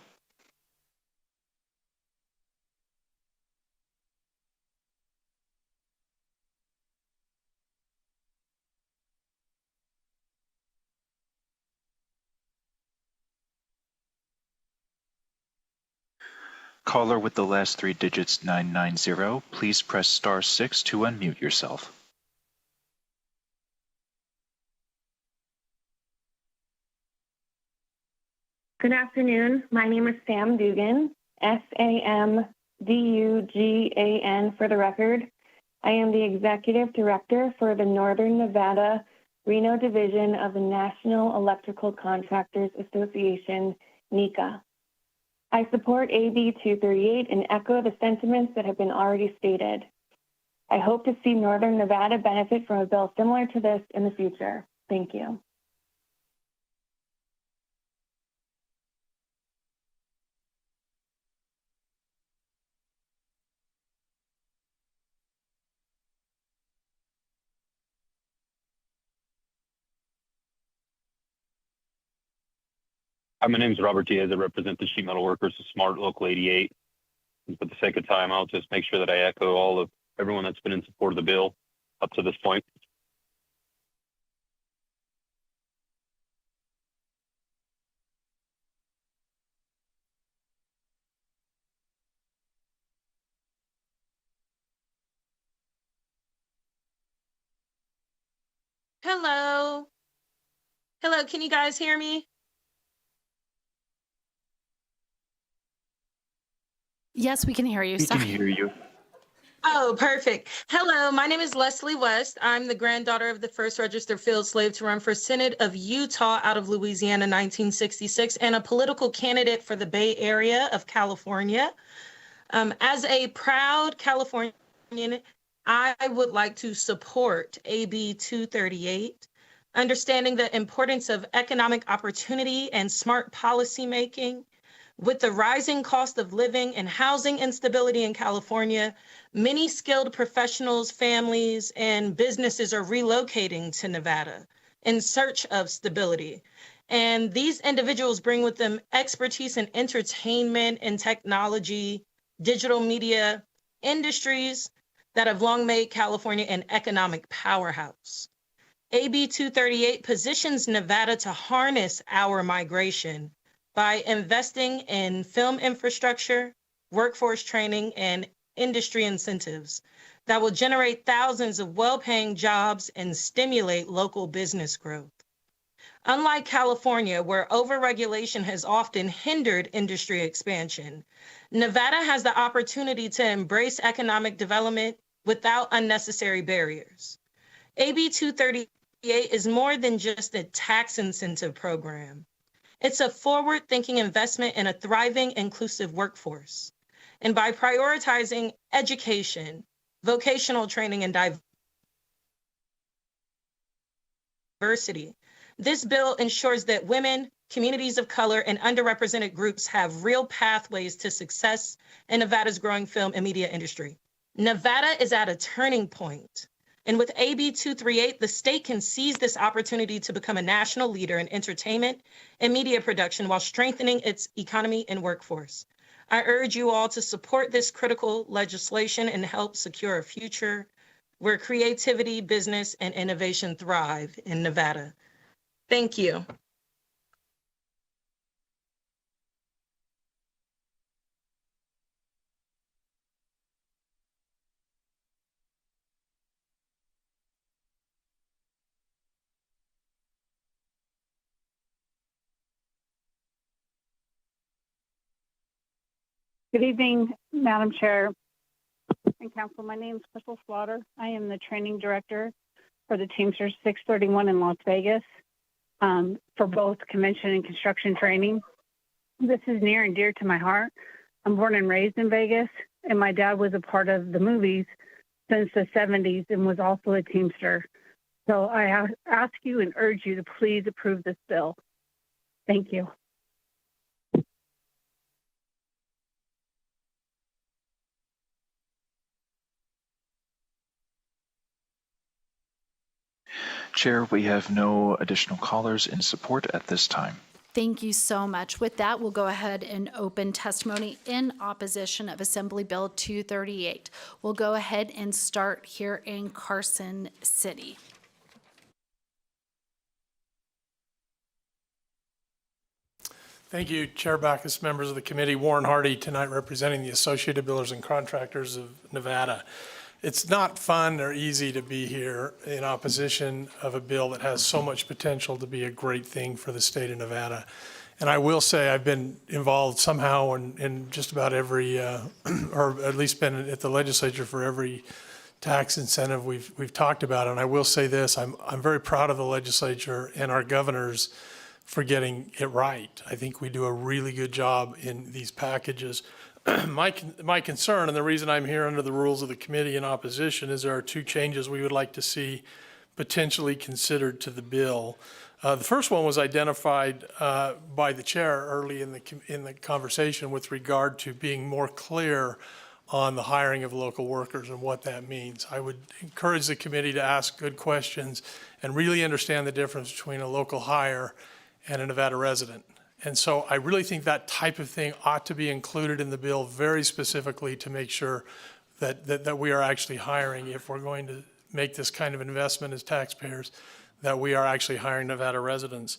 Caller with the last 3 digits 990, please press star 6 to unmute yourself. Good afternoon. My name is Sam Dugan, SAMDUGAN for the record. I am the Executive Director for the Northern Nevada Reno Division of the National Electrical Contractors Association, NECA. I support AB 238 and echo the sentiments that have been already stated. I hope to see Northern Nevada benefit from a bill similar to this in the future. Thank you. Hi, my name is Robert Diaz. I represent the sheet metal workers of Smart Local 88. And for the sake of time, I'll just make sure that I echo all of everyone that's been in support of the bill up to this point. Hello. Hello, can you guys hear me? Yes, we can hear you. We can Sorry. hear you. Oh, perfect. Hello, my name is Leslie West. I'm the granddaughter of the first registered field slave to run for Senate of Utah out of Louisiana, 1966, and a political candidate for the Bay Area of California. As a proud Californian, I would like to support AB 238, understanding the importance of economic opportunity and smart policymaking. With the rising cost of living and housing instability in California, many skilled professionals, families, and businesses are relocating to Nevada in search of stability. And these individuals bring with them expertise in entertainment and technology, digital media industries that have long made California an economic powerhouse. AB 238 positions Nevada to harness our migration by investing in film infrastructure, workforce training, and industry incentives that will generate thousands of well-paying jobs and stimulate local business growth. Unlike California, where overregulation has often hindered industry expansion, Nevada has the opportunity to embrace economic development without unnecessary barriers. AB 238 is more than just a tax incentive program. It's a forward-thinking investment in a thriving, inclusive workforce. And by prioritizing education, vocational training, and diversity, this bill ensures that women, communities of color, and underrepresented groups have real pathways to success in Nevada's growing film and media industry. Nevada is at a turning point. And with AB 238, the state can seize this opportunity to become a national leader in entertainment and media production while strengthening its economy and workforce. I urge you all to support this critical legislation and help secure a future where creativity, business, and innovation thrive in Nevada. Thank you. Good evening, Madam Chair and Council. My name is Crystal Slaughter. I am the training director for the Teamsters 631 in Las Vegas for both convention and construction training. This is near and dear to my heart. I'm born and raised in Vegas, and my dad was a part of the movies since the 70s and was also a Teamster. So I ask you and urge you to please approve this bill. Thank you. Chair, we have no additional callers in support at this time. Thank you so much. With that, we'll go ahead and open testimony in opposition of Assembly Bill 238. We'll go ahead and start here in Carson City. Thank you, Chair Backus, members of the committee. Warren Hardy tonight representing the Associated Builders and Contractors of Nevada. It's not fun or easy to be here in opposition of a bill that has so much potential to be a great thing for the state of Nevada. And I will say I've been involved somehow in just about every, or at least been at the legislature for every tax incentive we've talked about. And I will say this, I'm very proud of the legislature and our governors for getting it right. I think we do a really good job in these packages. My concern, and the reason I'm here under the rules of the committee in opposition, is there are two changes we would like to see potentially considered to the bill. The first one was identified by the chair early in the conversation with regard to being more clear on the hiring of local workers and what that means. I would encourage the committee to ask good questions and really understand the difference between a local hire and a Nevada resident. And so I really think that type of thing ought to be included in the bill very specifically to make sure that we are actually hiring, if we're going to make this kind of investment as taxpayers, that we are actually hiring Nevada residents.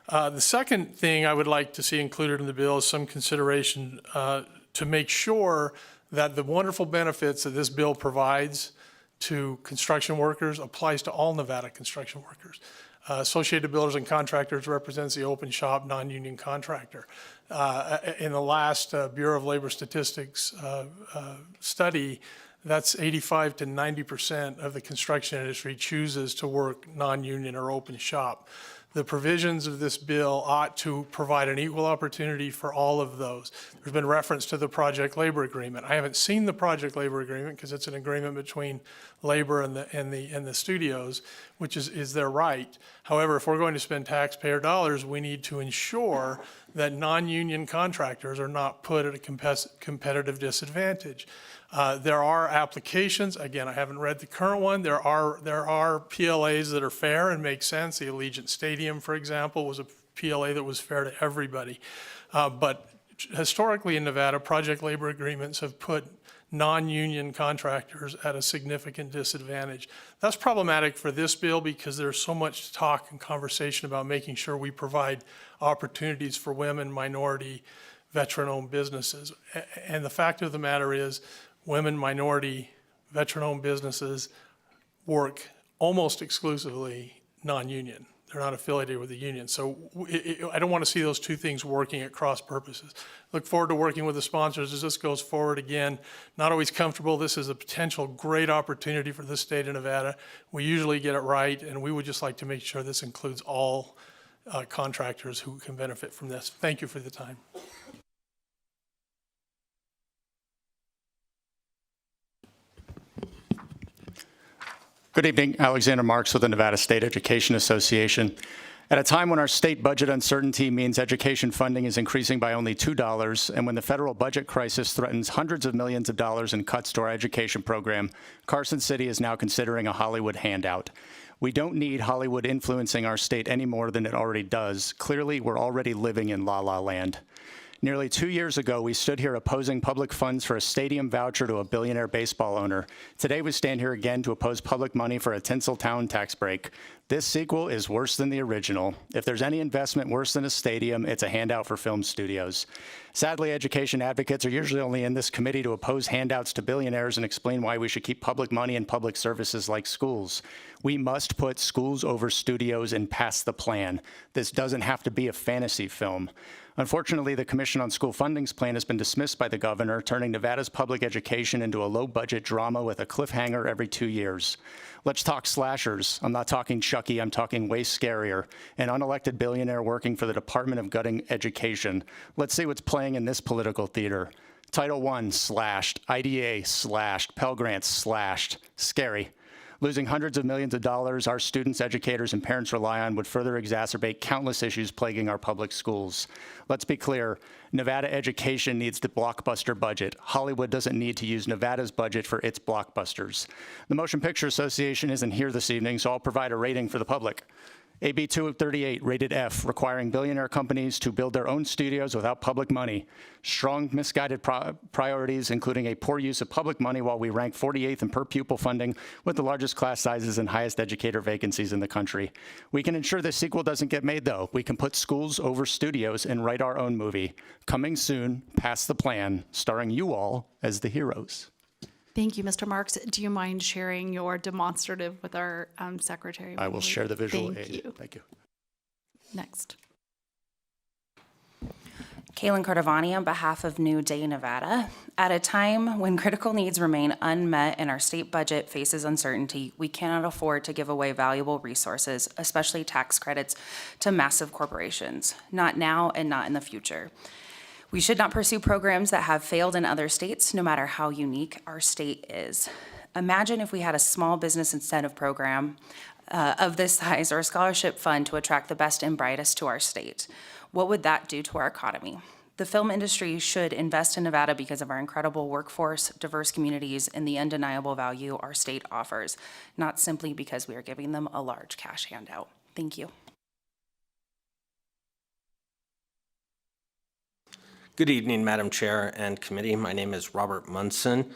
The second thing I would like to see included in the bill is some consideration to make sure that the wonderful benefits that this bill provides to construction workers applies to all Nevada construction workers. Associated Builders and Contractors represents the open shop non-union contractor. In the last Bureau of Labor Statistics study, that's 85 to 90% of the construction industry chooses to work non-union or open shop. The provisions of this bill ought to provide an equal opportunity for all of those. There's been reference to the project labor agreement. I haven't seen the project labor agreement because it's an agreement between labor and the studios, which is their right. However, if we're going to spend taxpayer dollars, we need to ensure that non-union contractors are not put at a competitive disadvantage. There are applications. Again, I haven't read the current one. There are PLAs that are fair and make sense. The Allegiant Stadium, for example, was a PLA that was fair to everybody. But historically in Nevada, project labor agreements have put non-union contractors at a significant disadvantage. That's problematic for this bill because there's so much talk and conversation about making sure we provide opportunities for women, minority, veteran-owned businesses. And the fact of the matter is, women, minority, veteran-owned businesses work almost exclusively non-union. They're not affiliated with the union. So I don't want to see those two things working at cross purposes. Look forward to working with the sponsors as this goes forward. Again, not always comfortable. This is a potential great opportunity for the state of Nevada. We usually get it right, and we would just like to make sure this includes all contractors who can benefit from this. Thank you for the time. Good evening, Alexander Marks with the Nevada State Education Association. At a time when our state budget uncertainty means education funding is increasing by only $2, and when the federal budget crisis threatens hundreds of millions of dollars in cuts to our education program, Carson City is now considering a Hollywood handout. We don't need Hollywood influencing our state any more than it already does. Clearly, we're already living in La La Land. Nearly 2 years ago, we stood here opposing public funds for a stadium voucher to a billionaire baseball owner. Today, we stand here again to oppose public money for a Tinseltown tax break. This sequel is worse than the original. If there's any investment worse than a stadium, it's a handout for film studios. Sadly, education advocates are usually only in this committee to oppose handouts to billionaires and explain why we should keep public money in public services like schools. We must put schools over studios and pass the plan. This doesn't have to be a fantasy film. Unfortunately, the Commission on School Funding's plan has been dismissed by the governor, turning Nevada's public education into a low-budget drama with a cliffhanger every 2 years. Let's talk slashers. I'm not talking Chucky, I'm talking way scarier. An unelected billionaire working for the Department of Gutting Education. Let's see what's playing in this political theater. Title I slashed, IDA slashed, Pell Grants slashed. Scary. Losing hundreds of millions of dollars our students, educators, and parents rely on would further exacerbate countless issues plaguing our public schools. Let's be clear, Nevada education needs the blockbuster budget. Hollywood doesn't need to use Nevada's budget for its blockbusters. The Motion Picture Association isn't here this evening, so I'll provide a rating for the public. AB 238, rated F, requiring billionaire companies to build their own studios without public money. Strong, misguided priorities, including a poor use of public money, while we rank 48th in per pupil funding with the largest class sizes and highest educator vacancies in the country. We can ensure this sequel doesn't get made, though. We can put schools over studios and write our own movie. Coming soon, Pass the Plan, starring you all as the heroes. Thank you, Mr. Marks. Do you mind sharing your demonstrative with our secretary? I will share the visual Thank aid. you. Thank you. Next. Kaylin Cordovani on behalf of New Day, Nevada. At a time when critical needs remain unmet and our state budget faces uncertainty, we cannot afford to give away valuable resources, especially tax credits, to massive corporations. Not now and not in the future. We should not pursue programs that have failed in other states, no matter how unique our state is. Imagine if we had a small business incentive program of this size or a scholarship fund to attract the best and brightest to our state. What would that do to our economy? The film industry should invest in Nevada because of our incredible workforce, diverse communities, and the undeniable value our state offers, not simply because we are giving them a large cash handout. Thank you. Good evening, Madam Chair and Committee. My name is Robert Munson.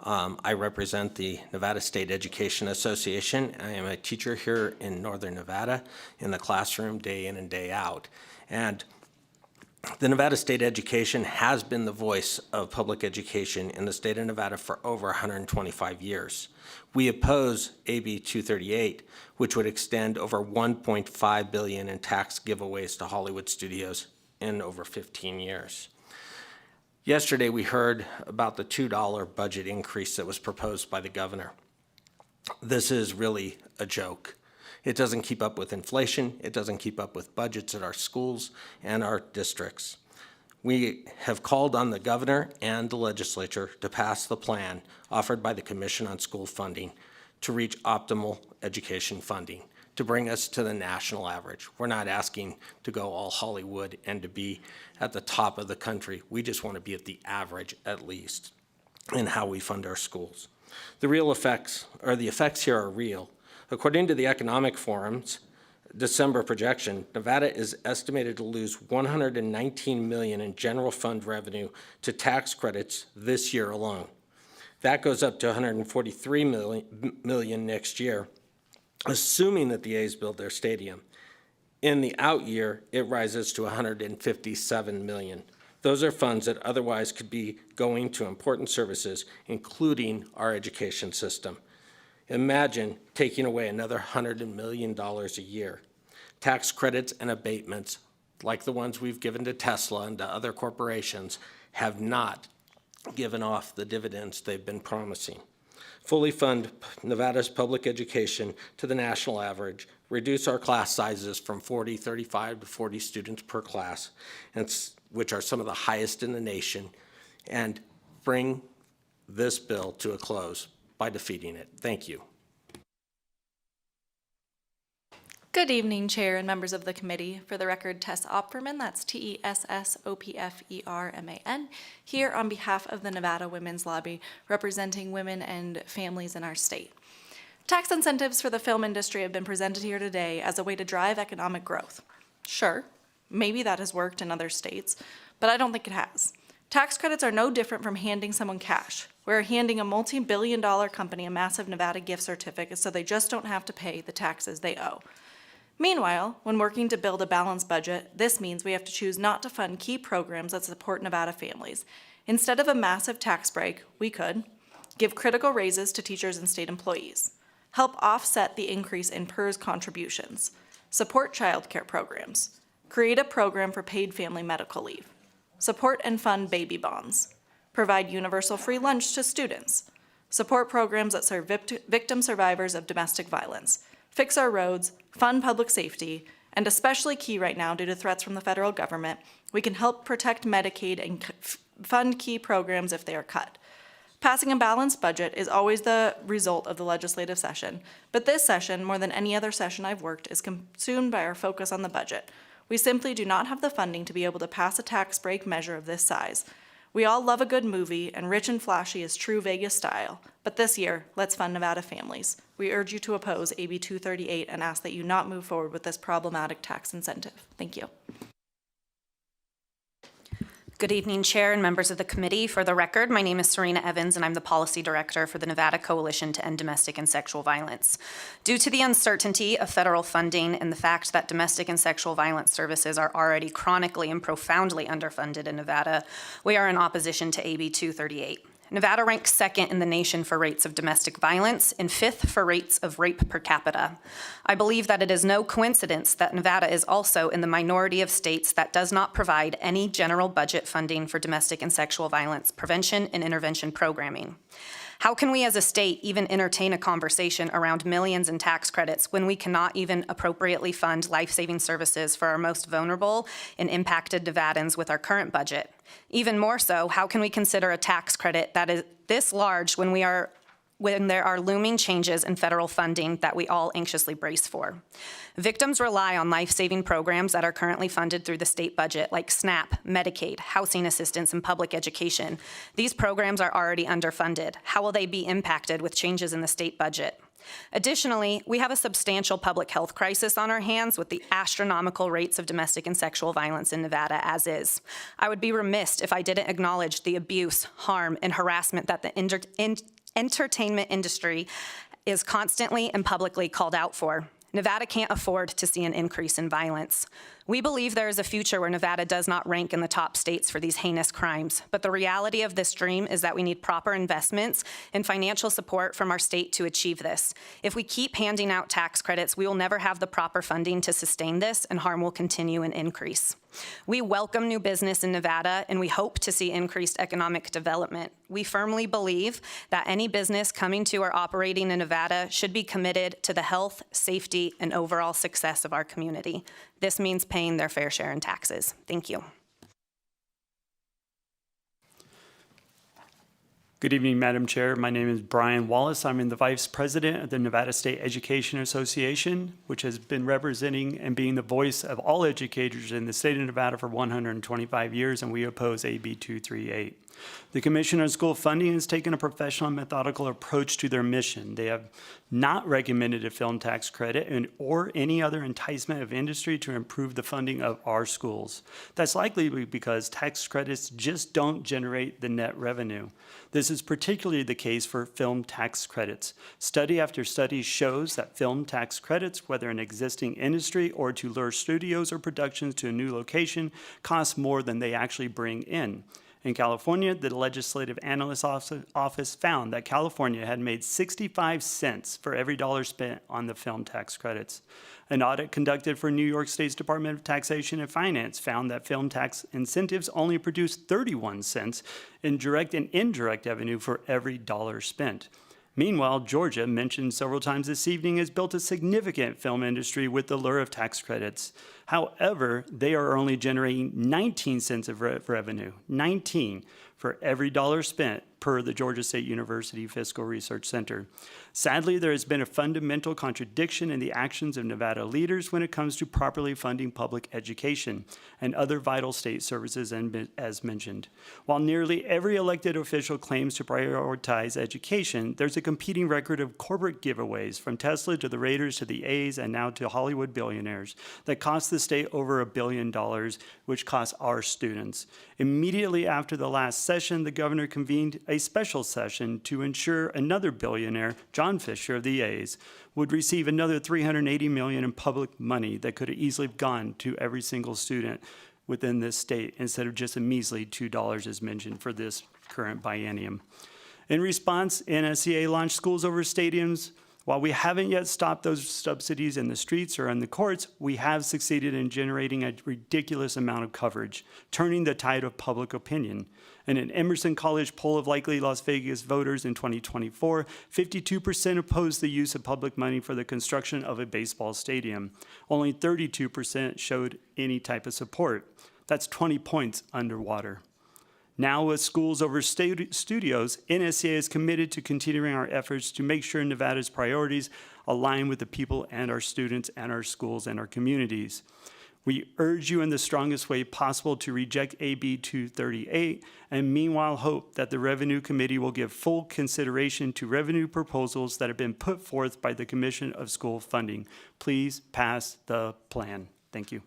I represent the Nevada State Education Association. I am a teacher here in Northern Nevada in the classroom day in and day out. And The Nevada State Education has been the voice of public education in the state of Nevada for over 125 years. We oppose AB 238, which would extend over $1.5 billion in tax giveaways to Hollywood studios in over 15 years. Yesterday, we heard about the $2 budget increase that was proposed by the governor. This is really a joke. It doesn't keep up with inflation. It doesn't keep up with budgets at our schools and our districts. We have called on the governor and the legislature to pass the plan offered by the Commission on School Funding to reach optimal education funding, to bring us to the national average. We're not asking to go all Hollywood and to be at the top of the country. We just want to be at the average, at least, in how we fund our schools. The effects here are real. According to the Economic Forum's December projection, Nevada is estimated to lose $119 million in general fund revenue to tax credits this year alone. That goes up to $143 million next year, assuming that the A's build their stadium. In the out year, it rises to $157 million. Those are funds that otherwise could be going to important services, including our education system. Imagine taking away another $100 million a year. Tax credits and abatements, like the ones we've given to Tesla and to other corporations, have not given off the dividends they've been promising. Fully fund Nevada's public education to the national average, reduce our class sizes from 35 to 40 students per class, which are some of the highest in the nation, and bring this bill to a close by defeating it. Thank you. Good evening, Chair and members of the committee. For the record, Tess Opferman, that's TESSOPFERMAN, here on behalf of the Nevada Women's Lobby, representing women and families in our state. Tax incentives for the film industry have been presented here today as a way to drive economic growth. Sure, maybe that has worked in other states, but I don't think it has. Tax credits are no different from handing someone cash. We're handing a multi-billion-dollar company a massive Nevada gift certificate so they just don't have to pay the taxes they owe. Meanwhile, when working to build a balanced budget, this means we have to choose not to fund key programs that support Nevada families. Instead of a massive tax break, we could give critical raises to teachers and state employees, help offset the increase in PERS contributions, support child care programs, create a program for paid family medical leave, support and fund baby bonds, provide universal free lunch to students, support programs that serve victim survivors of domestic violence, fix our roads, fund public safety, and especially key right now due to threats from the federal government, we can help protect Medicaid and fund key programs if they are cut. Passing a balanced budget is always the result of the legislative session, but this session, more than any other session I've worked, is consumed by our focus on the budget. We simply do not have the funding to be able to pass a tax break measure of this size. We all love a good movie, and rich and flashy is true Vegas style. But this year, let's fund Nevada families. We urge you to oppose AB 238 and ask that you not move forward with this problematic tax incentive. Thank you. Good evening, Chair and members of the committee. For the record, my name is Serena Evans, and I'm the Policy Director for the Nevada Coalition to End Domestic and Sexual Violence. Due to the uncertainty of federal funding and the fact that domestic and sexual violence services are already chronically and profoundly underfunded in Nevada, we are in opposition to AB 238. Nevada ranks second in the nation for rates of domestic violence and fifth for rates of rape per capita. I believe that it is no coincidence that Nevada is also in the minority of states that does not provide any general budget funding for domestic and sexual violence prevention and intervention programming. How can we as a state even entertain a conversation around millions in tax credits when we cannot even appropriately fund life-saving services for our most vulnerable and impacted Nevadans with our current budget? Even more so, how can we consider a tax credit that is this large when there are looming changes in federal funding that we all anxiously brace for? Victims rely on life-saving programs that are currently funded through the state budget, like SNAP, Medicaid, housing assistance, and public education. These programs are already underfunded. How will they be impacted with changes in the state budget? Additionally, we have a substantial public health crisis on our hands with the astronomical rates of domestic and sexual violence in Nevada as is. I would be remiss if I didn't acknowledge the abuse, harm, and harassment that the entertainment industry is constantly and publicly called out for. Nevada can't afford to see an increase in violence. We believe there is a future where Nevada does not rank in the top states for these heinous crimes, but the reality of this dream is that we need proper investments and financial support from our state to achieve this. If we keep handing out tax credits, we will never have the proper funding to sustain this, and harm will continue and increase. We welcome new business in Nevada, and we hope to see increased economic development. We firmly believe that any business coming to or operating in Nevada should be committed to the health, safety, and overall success of our community. This means paying their fair share in taxes. Thank you. Good evening, Madam Chair. My name is Brian Wallace. I'm the Vice President of the Nevada State Education Association, which has been representing and being the voice of all educators in the state of Nevada for 125 years, and we oppose AB 238. The Commission on School Funding has taken a professional and methodical approach to their mission. They have not recommended a film tax credit or any other enticement of industry to improve the funding of our schools. That's likely because tax credits just don't generate the net revenue. This is particularly the case for film tax credits. Study after study shows that film tax credits, whether an existing industry or to lure studios or productions to a new location, cost more than they actually bring in. In California, the Legislative Analyst Office found that California had made 65 cents for every dollar spent on the film tax credits. An audit conducted for New York State's Department of Taxation and Finance found that film tax incentives only produced 31 cents in direct and indirect revenue for every dollar spent. Meanwhile, Georgia, mentioned several times this evening, has built a significant film industry with the lure of tax credits. However, they are only generating 19 cents of revenue, 19, for every dollar spent per the Georgia State University Fiscal Research Center. Sadly, there has been a fundamental contradiction in the actions of Nevada leaders when it comes to properly funding public education and other vital state services, as mentioned. While nearly every elected official claims to prioritize education, there's a competing record of corporate giveaways, from Tesla to the Raiders to the A's and now to Hollywood billionaires, that cost the state over $1 billion, which costs our students. Immediately after the last session, the governor convened a special session to ensure another billionaire, John Fisher of the A's, would receive another $380 million in public money that could have easily gone to every single student within this state instead of just a measly $2 as mentioned for this current biennium. In response, NSCA launched Schools Over Stadiums. While we haven't yet stopped those subsidies in the streets or in the courts, we have succeeded in generating a ridiculous amount of coverage, turning the tide of public opinion. In an Emerson College poll of likely Las Vegas voters in 2024, 52% opposed the use of public money for the construction of a baseball stadium. Only 32% showed any type of support. That's 20 points underwater. Now with Schools Over Studios, NSCA is committed to continuing our efforts to make sure Nevada's priorities align with the people and our students and our schools and our communities. We urge you in the strongest way possible to reject AB 238 and meanwhile hope that the Revenue Committee will give full consideration to revenue proposals that have been put forth by the Commission of School Funding. Please pass the plan. Thank you.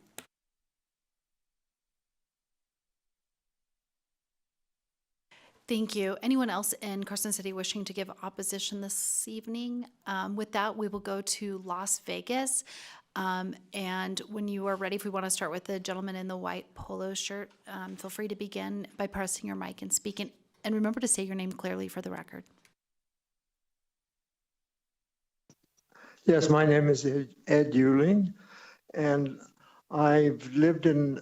Thank you. Anyone else in Carson City wishing to give opposition this evening? With that, we will go to Las Vegas. And when you are ready, if we want to start with the gentleman in the white polo shirt, feel free to begin by pressing your mic and speaking. And remember to say your name clearly for the record. Yes, my name is Ed Euling, and I've lived in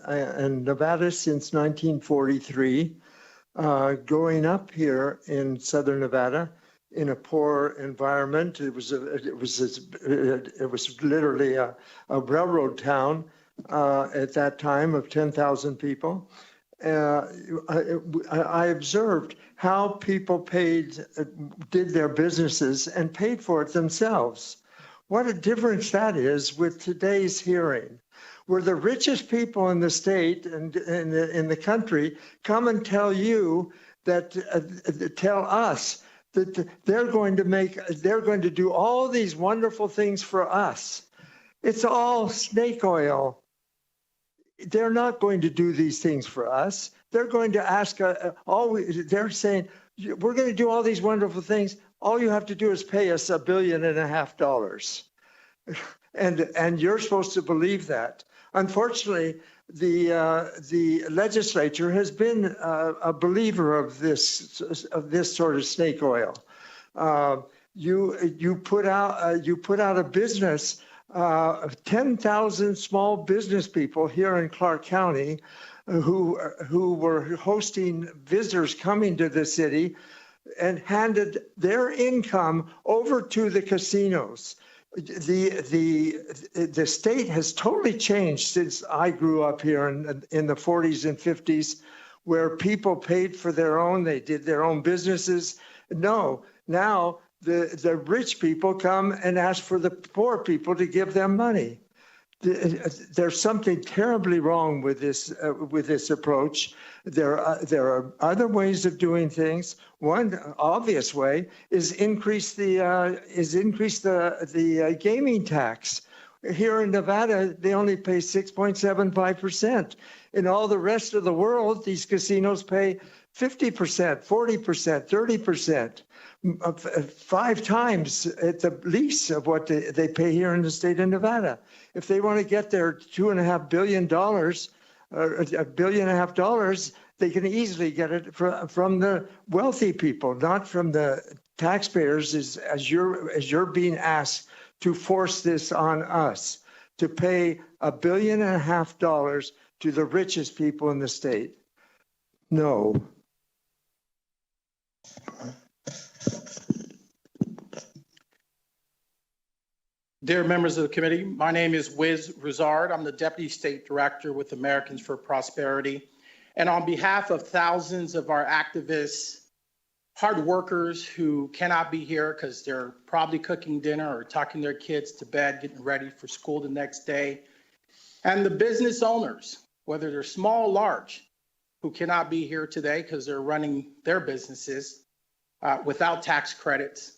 Nevada since 1943. Growing up here in Southern Nevada, in a poor environment, it was literally a railroad town at that time of 10,000 people. I observed how people did their businesses and paid for it themselves. What a difference that is with today's hearing, where the richest people in the state and in the country come and tell you that, tell us that they're going to do all these wonderful things for us. It's all snake oil. They're not going to do these things for us. They're going to ask, they're saying, we're going to do all these wonderful things. All you have to do is pay us $1.5 billion. And you're supposed to believe that. Unfortunately, the legislature has been a believer of this sort of snake oil. You put out of business 10,000 small business people here in Clark County who were hosting visitors coming to the city and handed their income over to the casinos. The state has totally changed since I grew up here in the 40s and 50s, where people paid for their own, they did their own businesses. No, now the rich people come and ask for the poor people to give them money. There's something terribly wrong with this approach. There are other ways of doing things. One obvious way is increase the gaming tax. Here in Nevada, they only pay 6.75%. In all the rest of the world, these casinos pay 50%, 40%, 30%. 5 times at the least of what they pay here in the state of Nevada. If they want to get their $2.5 billion, or $1.5 billion, they can easily get it from the wealthy people, not from the taxpayers, as you're being asked to force this on us, to pay $1.5 billion to the richest people in the state. No. Dear members of the committee, my name is Wiz Rizard. I'm the Deputy State Director with Americans for Prosperity. And on behalf of thousands of our activists, hard workers who cannot be here because they're probably cooking dinner or tucking their kids to bed, getting ready for school the next day, and the business owners, whether they're small or large, who cannot be here today because they're running their businesses without tax credits,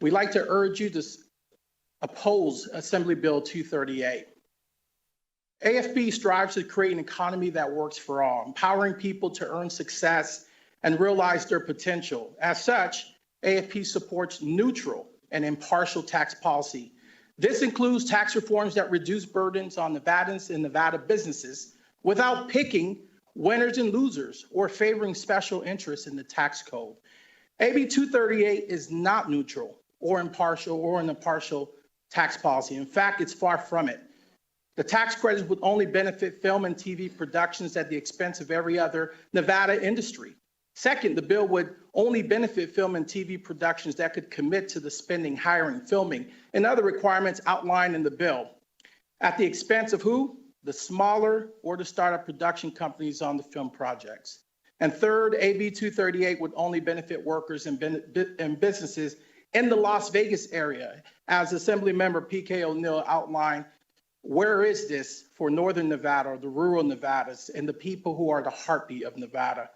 we'd like to urge you to oppose Assembly Bill 238. AFB strives to create an economy that works for all, empowering people to earn success and realize their potential. As such, AFP supports neutral and impartial tax policy. This includes tax reforms that reduce burdens on Nevadans and Nevada businesses without picking winners and losers or favoring special interests in the tax code. AB 238 is not neutral or impartial or an impartial tax policy. In fact, it's far from it. The tax credits would only benefit film and TV productions at the expense of every other Nevada industry. Second, the bill would only benefit film and TV productions that could commit to the spending, hiring, filming, and other requirements outlined in the bill. At the expense of who? The smaller or the startup production companies on the film projects. And third, AB 238 would only benefit workers and businesses in the Las Vegas area. As Assemblymember P.K. O'Neill outlined, where is this for Northern Nevada or the rural Nevadas and the people who are the heartbeat of Nevada?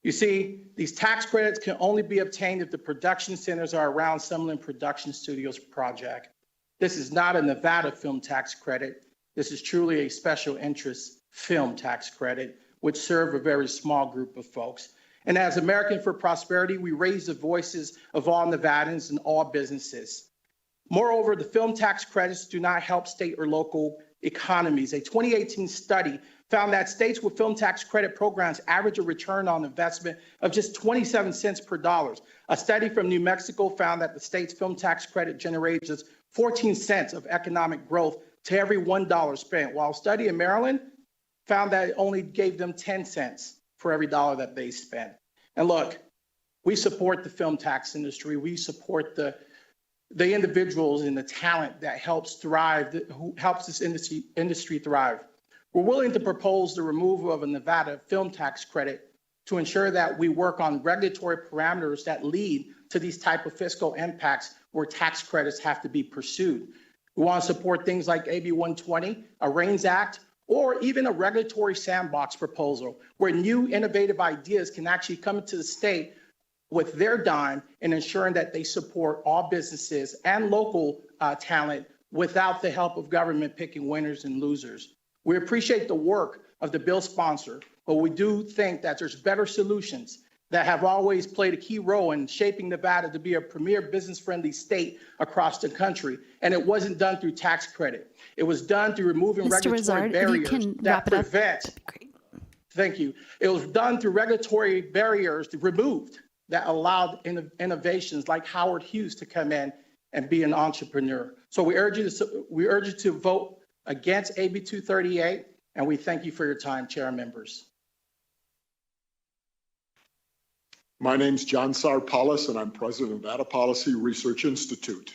You see, these tax credits can only be obtained if the production centers are around Summerlin Production Studios project. This is not a Nevada film tax credit. This is truly a special interest film tax credit, which serve a very small group of folks. And as American for Prosperity, we raise the voices of all Nevadans and all businesses. Moreover, the film tax credits do not help state or local economies. A 2018 study found that states with film tax credit programs average a return on investment of just 27 cents per dollar. A study from New Mexico found that the state's film tax credit generates just 14 cents of economic growth to every $1 spent, while a study in Maryland found that it only gave them 10 cents for every dollar that they spent. And look, we support the film tax industry. We support the individuals and the talent that helps thrive, who helps this industry thrive. We're willing to propose the removal of a Nevada film tax credit to ensure that we work on regulatory parameters that lead to these type of fiscal impacts where tax credits have to be pursued. We want to support things like AB 120, a REINS Act, or even a regulatory sandbox proposal where new innovative ideas can actually come into the state with their dime in ensuring that they support all businesses and local talent without the help of government picking winners and losers. We appreciate the work of the bill sponsor, but we do think that there's better solutions that have always played a key role in shaping Nevada to be a premier business-friendly state across the country. And it wasn't done through tax credit. It was done through removing Mr. regulatory Rizard, barriers if you can that wrap it up, prevent. that'd be great. Thank you. It was done through regulatory barriers removed that allowed innovations like Howard Hughes to come in and be an entrepreneur. So we urge you to vote against AB 238, and we thank you for your time, Chair and members. My name's John Sarpalis, and I'm president of Nevada Policy Research Institute.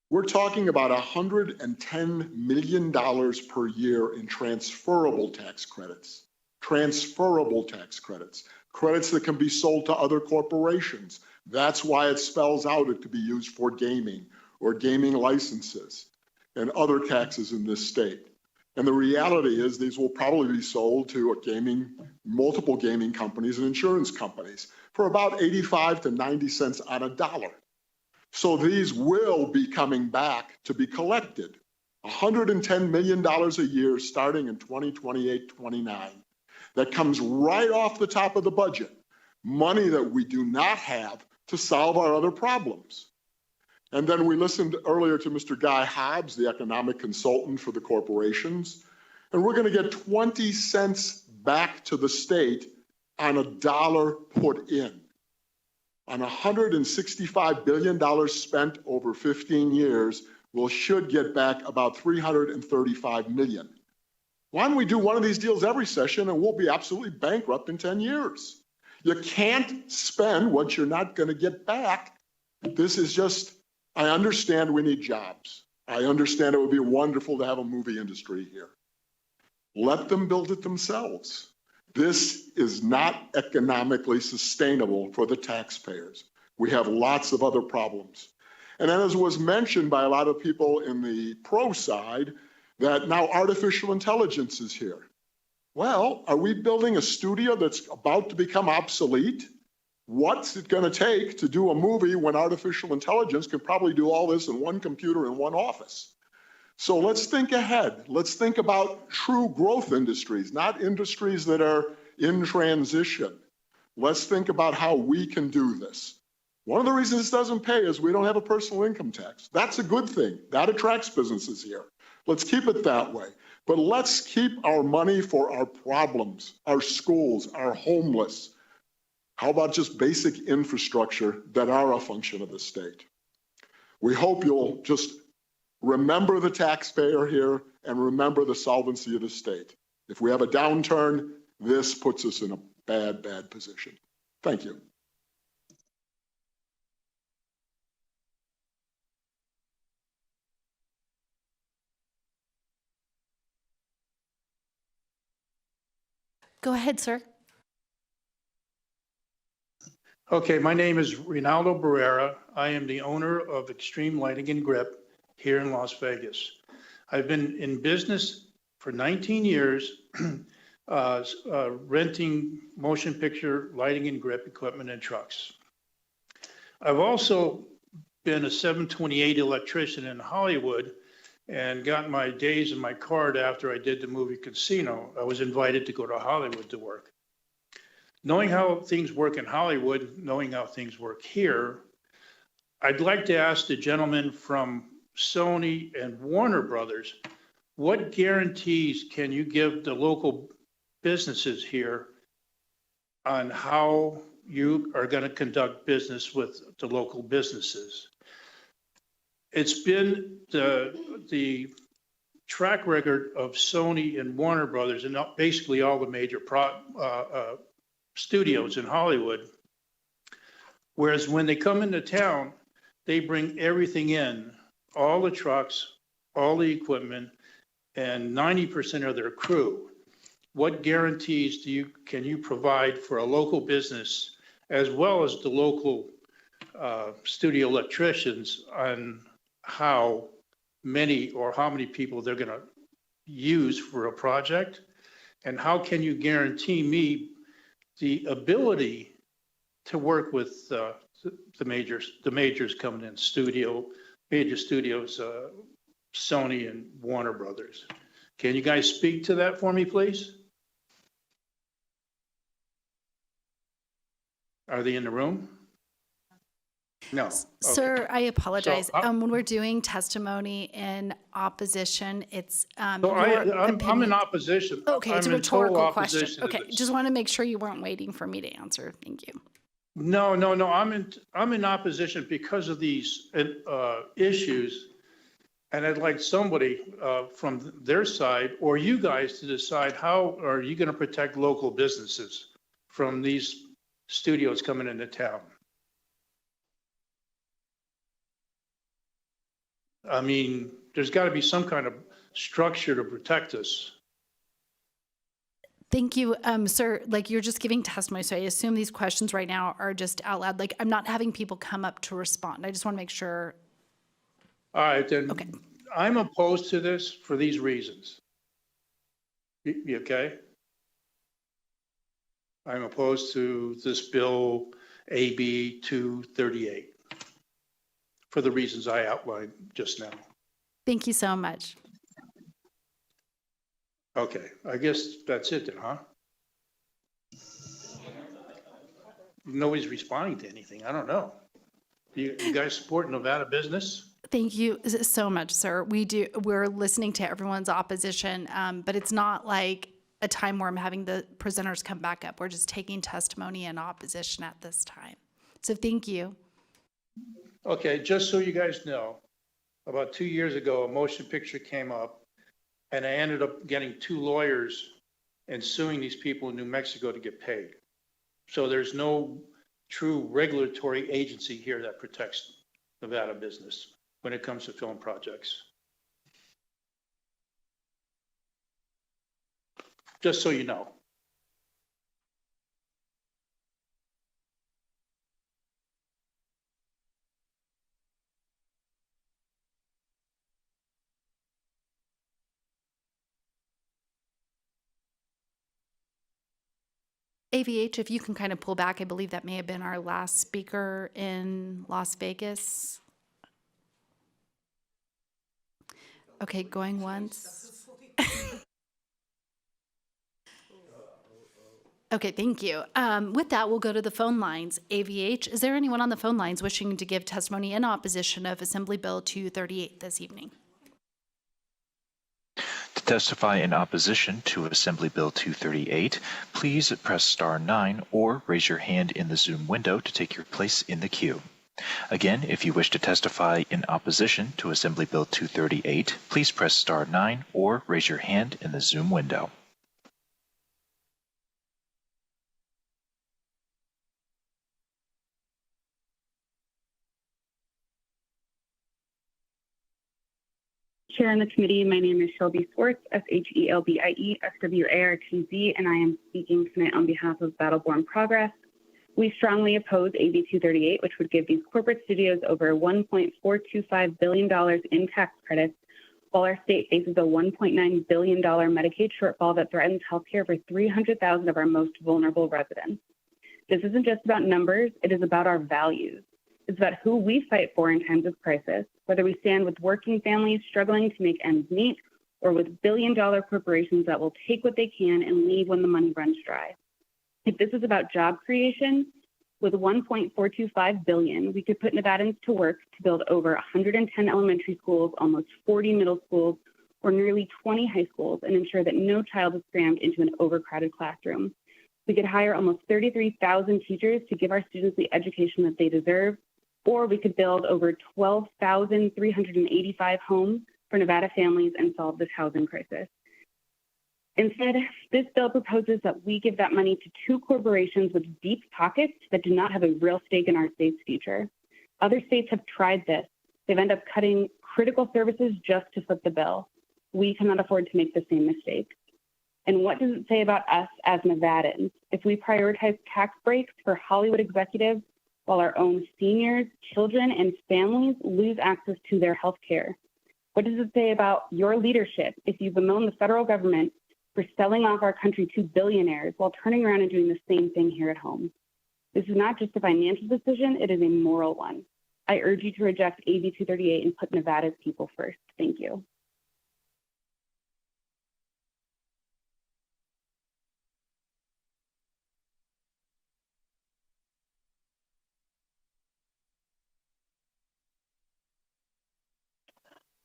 We're talking about $110 million per year in transferable tax credits. Transferable tax credits. Credits that can be sold to other corporations. That's why it spells out it could be used for gaming or gaming licenses and other taxes in this state. And the reality is these will probably be sold to multiple gaming companies and insurance companies for about 85 to 90 cents on a dollar. So these will be coming back to be collected. $110 million a year starting in 2028-29. That comes right off the top of the budget. Money that we do not have to solve our other problems. And then we listened earlier to Mr. Guy Hobbs, the economic consultant for the corporations, and we're going to get 20 cents back to the state on a dollar put in. On $165 billion spent over 15 years, we should get back about $335 million. Why don't we do one of these deals every session and we'll be absolutely bankrupt in 10 years? You can't spend what you're not going to get back. This is just, I understand we need jobs. I understand it would be wonderful to have a movie industry here. Let them build it themselves. This is not economically sustainable for the taxpayers. We have lots of other problems. And then as was mentioned by a lot of people in the pro side, that now artificial intelligence is here. Well, are we building a studio that's about to become obsolete? What's it going to take to do a movie when artificial intelligence can probably do all this in one computer in one office? So let's think ahead. Let's think about true growth industries, not industries that are in transition. Let's think about how we can do this. One of the reasons this doesn't pay is we don't have a personal income tax. That's a good thing. That attracts businesses here. Let's keep it that way. But let's keep our money for our problems, our schools, our homeless. How about just basic infrastructure that are a function of the state? We hope you'll just remember the taxpayer here and remember the solvency of the state. If we have a downturn, this puts us in a bad, bad position. Thank you. Go ahead, sir. Okay, my name is Rinaldo Barrera. I am the owner of Extreme Lighting and Grip here in Las Vegas. I've been in business for 19 years, renting motion picture lighting and grip equipment and trucks. I've also been a 728 electrician in Hollywood and got my days in my card after I did the movie Casino. I was invited to go to Hollywood to work. Knowing how things work in Hollywood, knowing how things work here, I'd like to ask the gentleman from Sony and Warner Brothers, what guarantees can you give the local businesses here on how you are going to conduct business with the local businesses? It's been the track record of Sony and Warner Brothers and basically all the major studios in Hollywood. Whereas when they come into town, they bring everything in, all the trucks, all the equipment, and 90% of their crew. What guarantees can you provide for a local business as well as the local studio electricians on how many people they're going to use for a project? And how can you guarantee me the ability to work with the majors coming in, major studios, Sony and Warner Brothers? Can you guys speak to that for me, please? Are they in the room? No. Okay. Sir, I apologize. So, When we're doing testimony in opposition, it's So your I'm opinion. in opposition. Okay, it's a I'm in total rhetorical question. opposition to Okay, this. just want to make sure you weren't waiting for me to answer. Thank you. No. I'm in opposition because of these issues. And I'd like somebody from their side or you guys to decide how are you going to protect local businesses from these studios coming into town? I mean, there's got to be some kind of structure to protect us. Thank you, sir. Like, you're just giving testimony, so I assume these questions right now are just out loud. Like, I'm not having people come up to respond. I just want to make sure. All right, then. Okay. I'm opposed to this for these reasons. You okay? I'm opposed to this bill, AB 238, for the reasons I outlined just now. Thank you so much. Okay, I guess that's it then, huh? Nobody's responding to anything. I don't know. You guys support Nevada business? Thank you so much, sir. We're listening to everyone's opposition, but it's not like a time where I'm having the presenters come back up. We're just taking testimony in opposition at this time. So thank you. Okay, just so you guys know, about 2 years ago, a motion picture came up, and I ended up getting 2 lawyers and suing these people in New Mexico to get paid. So there's no true regulatory agency here that protects Nevada business when it comes to film projects. Just so you know. AVH, if you can kind of pull back, I believe that may have been our last speaker in Las Vegas. Okay, going once. Okay, thank you. With that, we'll go to the phone lines. AVH, is there anyone on the phone lines wishing to give testimony in opposition of Assembly Bill 238 this evening? To testify in opposition to Assembly Bill 238, please press star 9 or raise your hand in the Zoom window to take your place in the queue. Again, if you wish to testify in opposition to Assembly Bill 238, please press star 9 or raise your hand in the Zoom window. Chair in the committee, my name is Shelby Swartz, SHELBIE, SWARTZ, and I am speaking tonight on behalf of Battleborn Progress. We strongly oppose AB 238, which would give these corporate studios over $1.425 billion in tax credits, while our state faces a $1.9 billion Medicaid shortfall that threatens healthcare for 300,000 of our most vulnerable residents. This isn't just about numbers, it is about our values. It's about who we fight for in times of crisis, whether we stand with working families struggling to make ends meet or with billion-dollar corporations that will take what they can and leave when the money runs dry. If this is about job creation, with $1.425 billion, we could put Nevadans to work to build over 110 elementary schools, almost 40 middle schools, or nearly 20 high schools and ensure that no child is crammed into an overcrowded classroom. We could hire almost 33,000 teachers to give our students the education that they deserve, or we could build over 12,385 homes for Nevada families and solve this housing crisis. Instead, this bill proposes that we give that money to 2 corporations with deep pockets that do not have a real stake in our state's future. Other states have tried this. They've ended up cutting critical services just to foot the bill. We cannot afford to make the same mistake. And what does it say about us as Nevadans if we prioritize tax breaks for Hollywood executives while our own seniors, children, and families lose access to their health care? What does it say about your leadership if you bemoan the federal government for selling off our country to billionaires while turning around and doing the same thing here at home? This is not just a financial decision, it is a moral one. I urge you to reject AB 238 and put Nevada's people first. Thank you.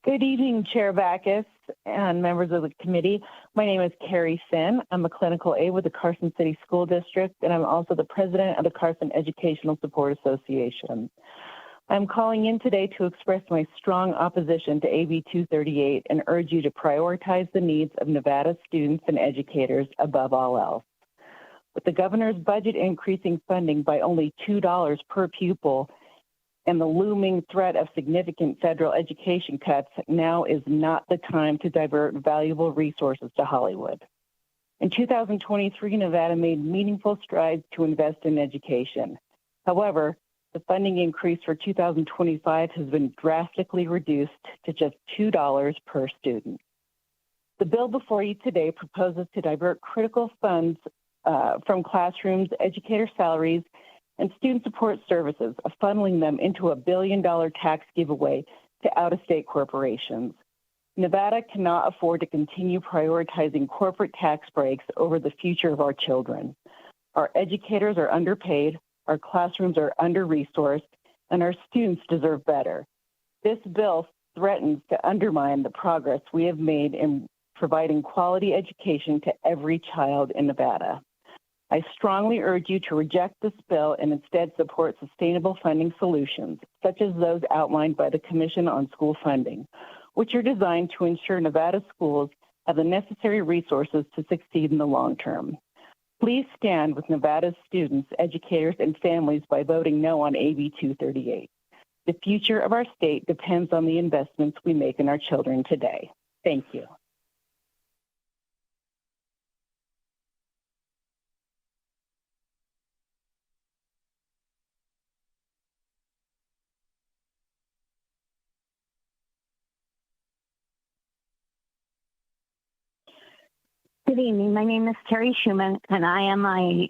Good evening, Chair Backus and members of the committee. My name is Carrie Sin. I'm a clinical aide with the Carson City School District, and I'm also the president of the Carson Educational Support Association. I'm calling in today to express my strong opposition to AB 238 and urge you to prioritize the needs of Nevada students and educators above all else. With the governor's budget increasing funding by only $2 per pupil and the looming threat of significant federal education cuts, now is not the time to divert valuable resources to Hollywood. In 2023, Nevada made meaningful strides to invest in education. However, the funding increase for 2025 has been drastically reduced to just $2 per student. The bill before you today proposes to divert critical funds from classrooms, educator salaries, and student support services, funneling them into a $1 billion tax giveaway to out-of-state corporations. Nevada cannot afford to continue prioritizing corporate tax breaks over the future of our children. Our educators are underpaid, our classrooms are under-resourced, and our students deserve better. This bill threatens to undermine the progress we have made in providing quality education to every child in Nevada. I strongly urge you to reject this bill and instead support sustainable funding solutions, such as those outlined by the Commission on School Funding, which are designed to ensure Nevada schools have the necessary resources to succeed in the long term. Please stand with Nevada's students, educators, and families by voting no on AB 238. The future of our state depends on the investments we make in our children today. Thank you. Good evening. My name is Terry Schumann, and I am a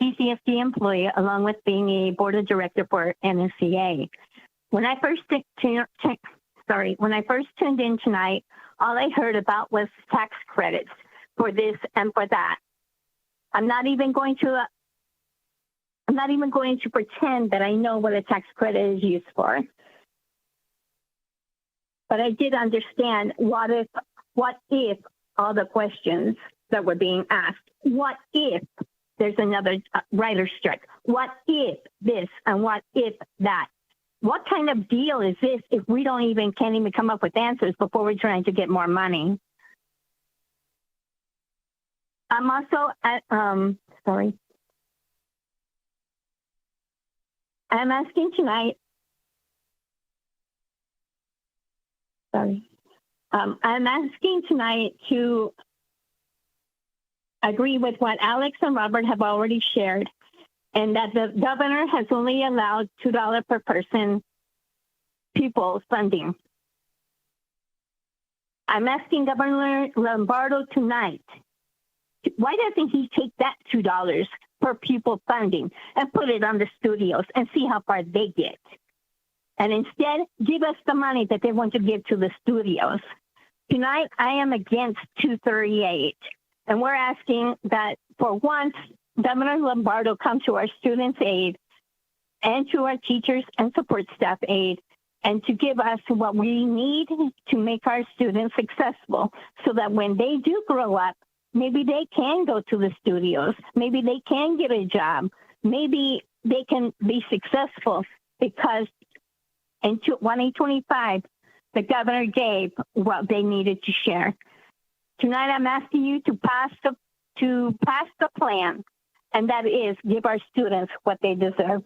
CCSD employee, along with being a board of director for NSCA. When I first tuned in tonight, all I heard about was tax credits for this and for that. I'm not even going to pretend that I know what a tax credit is used for. But I did understand what if all the questions that were being asked. What if there's another writer's strike? What if this and what if that? What kind of deal is this if we can't even come up with answers before we're trying to get more money? I'm also I'm asking tonight. I'm asking tonight to agree with what Alex and Robert have already shared, and that the governor has only allowed $2 per person pupil funding. I'm asking Governor Lombardo tonight, why doesn't he take that $2 per pupil funding and put it on the studios and see how far they get? And instead, give us the money that they want to give to the studios. Tonight, I am against 238, and we're asking that for once, Governor Lombardo come to our students' aid and to our teachers and support staff aid, and to give us what we need to make our students successful, so that when they do grow up, maybe they can go to the studios, maybe they can get a job, maybe they can be successful, because in 2025, the governor gave what they needed to share. Tonight, I'm asking you to pass the plan, and that is give our students what they deserve.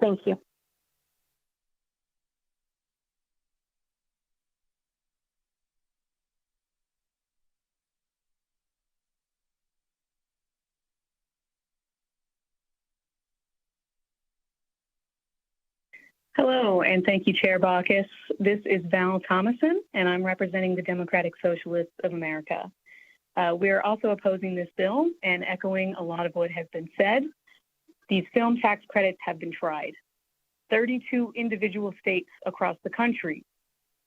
Thank you. Hello, and thank you, Chair Bacchus. This is Val Thomason, and I'm representing the Democratic Socialists of America. We're also opposing this bill and echoing a lot of what has been said. These film tax credits have been tried. 32 individual states across the country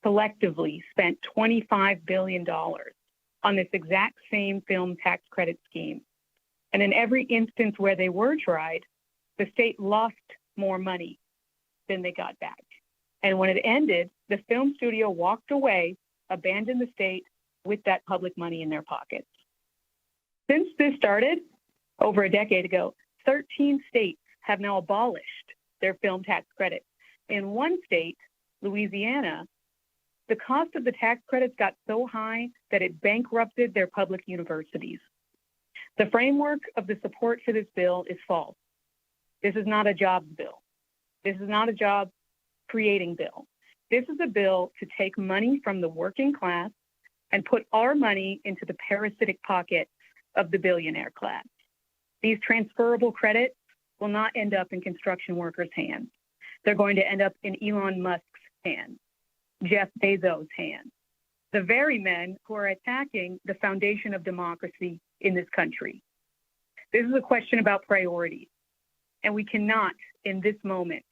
collectively spent $25 billion on this exact same film tax credit scheme. And in every instance where they were tried, the state lost more money than they got back. And when it ended, the film studio walked away, abandoned the state with that public money in their pockets. Since this started over a decade ago, 13 states have now abolished their film tax credit. In one state, Louisiana, the cost of the tax credits got so high that it bankrupted their public universities. The framework of the support for this bill is false. This is not a jobs bill. This is not a job creating bill. This is a bill to take money from the working class and put our money into the parasitic pocket of the billionaire class. These transferable credits will not end up in construction workers' hands. They're going to end up in Elon Musk's hands, Jeff Bezos' hands, the very men who are attacking the foundation of democracy in this country. This is a question about priorities, and we cannot, in this moment,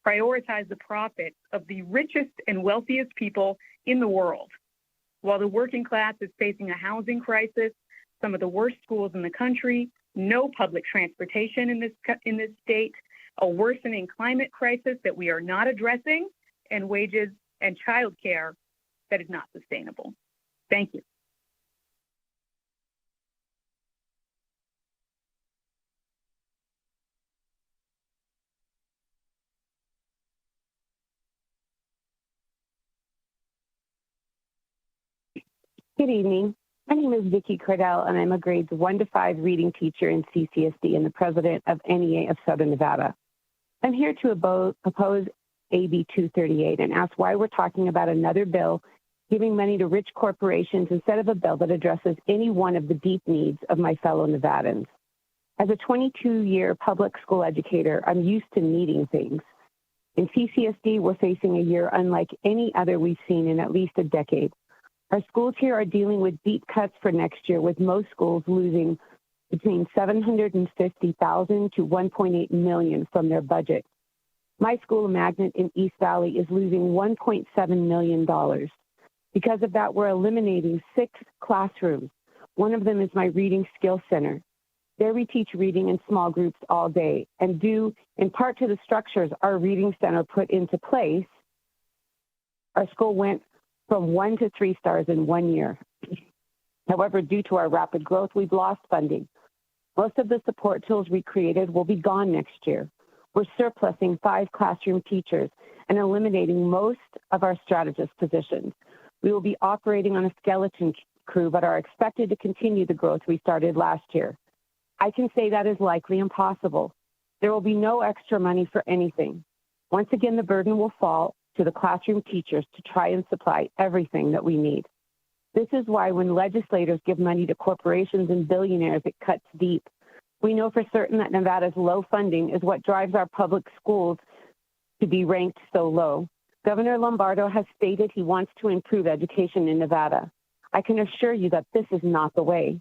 prioritize the profits of the richest and wealthiest people in the world, while the working class is facing a housing crisis, some of the worst schools in the country, no public transportation in this state, a worsening climate crisis that we are not addressing, and wages and childcare that is not sustainable. Thank you. Good evening. My name is Vicki Cordell, and I'm a grades 1 to 5 reading teacher in CCSD and the president of NEA of Southern Nevada. I'm here to oppose AB 238 and ask why we're talking about another bill giving money to rich corporations instead of a bill that addresses any one of the deep needs of my fellow Nevadans. As a 22-year public school educator, I'm used to needing things. In CCSD, we're facing a year unlike any other we've seen in at least a decade. Our schools here are dealing with deep cuts for next year, with most schools losing between $750,000 to $1.8 million from their budget. My school, Magnet in East Valley, is losing $1.7 million. Because of that, we're eliminating 6 classrooms. One of them is my Reading Skills Center. There we teach reading in small groups all day, and due in part to the structures our Reading Center put into place, our school went from 1 to 3 stars in 1 year. However, due to our rapid growth, we've lost funding. Most of the support tools we created will be gone next year. We're surplusing 5 classroom teachers and eliminating most of our strategist positions. We will be operating on a skeleton crew, but are expected to continue the growth we started last year. I can say that is likely impossible. There will be no extra money for anything. Once again, the burden will fall to the classroom teachers to try and supply everything that we need. This is why when legislators give money to corporations and billionaires, it cuts deep. We know for certain that Nevada's low funding is what drives our public schools to be ranked so low. Governor Lombardo has stated he wants to improve education in Nevada. I can assure you that this is not the way.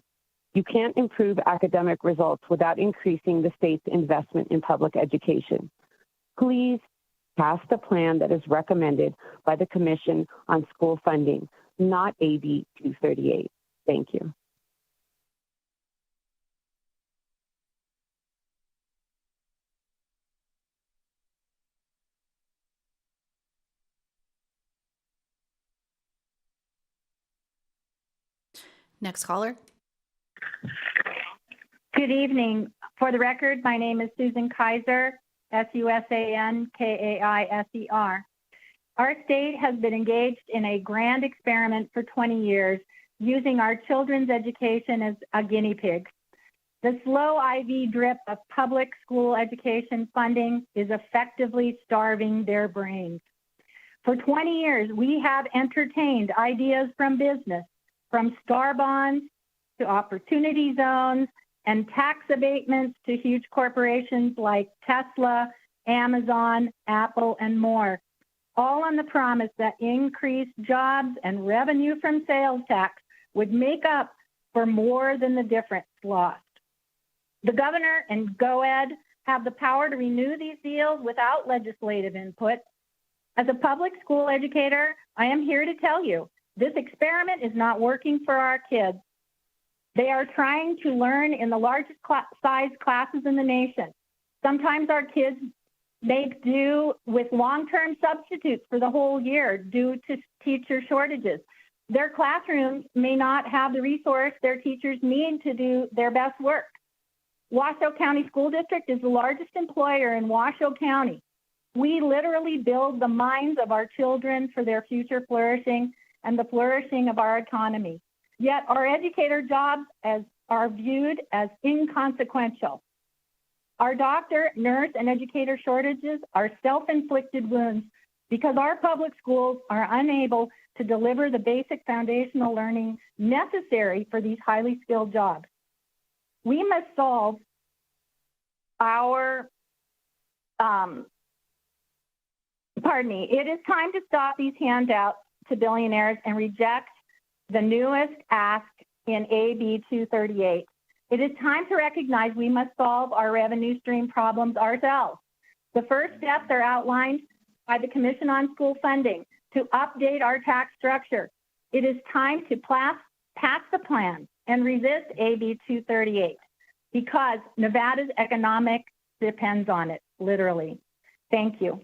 You can't improve academic results without increasing the state's investment in public education. Please pass the plan that is recommended by the Commission on School Funding, not AB 238. Thank you. Next caller. Good evening. For the record, my name is Susan Kaiser, SUSANKAISER. Our state has been engaged in a grand experiment for 20 years, using our children's education as a guinea pig. The slow IV drip of public school education funding is effectively starving their brains. For 20 years, we have entertained ideas from business, from star bonds to opportunity zones and tax abatements to huge corporations like Tesla, Amazon, Apple, and more, all on the promise that increased jobs and revenue from sales tax would make up for more than the difference lost. The governor and GOED have the power to renew these deals without legislative input. As a public school educator, I am here to tell you, this experiment is not working for our kids. They are trying to learn in the largest size classes in the nation. Sometimes our kids make do with long-term substitutes for the whole year due to teacher shortages. Their classrooms may not have the resource their teachers need to do their best work. Washoe County School District is the largest employer in Washoe County. We literally build the minds of our children for their future flourishing and the flourishing of our economy. Yet our educator jobs are viewed as inconsequential. Our doctor, nurse, and educator shortages are self-inflicted wounds because our public schools are unable to deliver the basic foundational learning necessary for these highly skilled jobs. We must solve it is time to stop these handouts to billionaires and reject the newest ask in AB 238. It is time to recognize we must solve our revenue stream problems ourselves. The first steps are outlined by the Commission on School Funding to update our tax structure. It is time to pass the plan and resist AB 238 because Nevada's economic depends on it, literally. Thank you.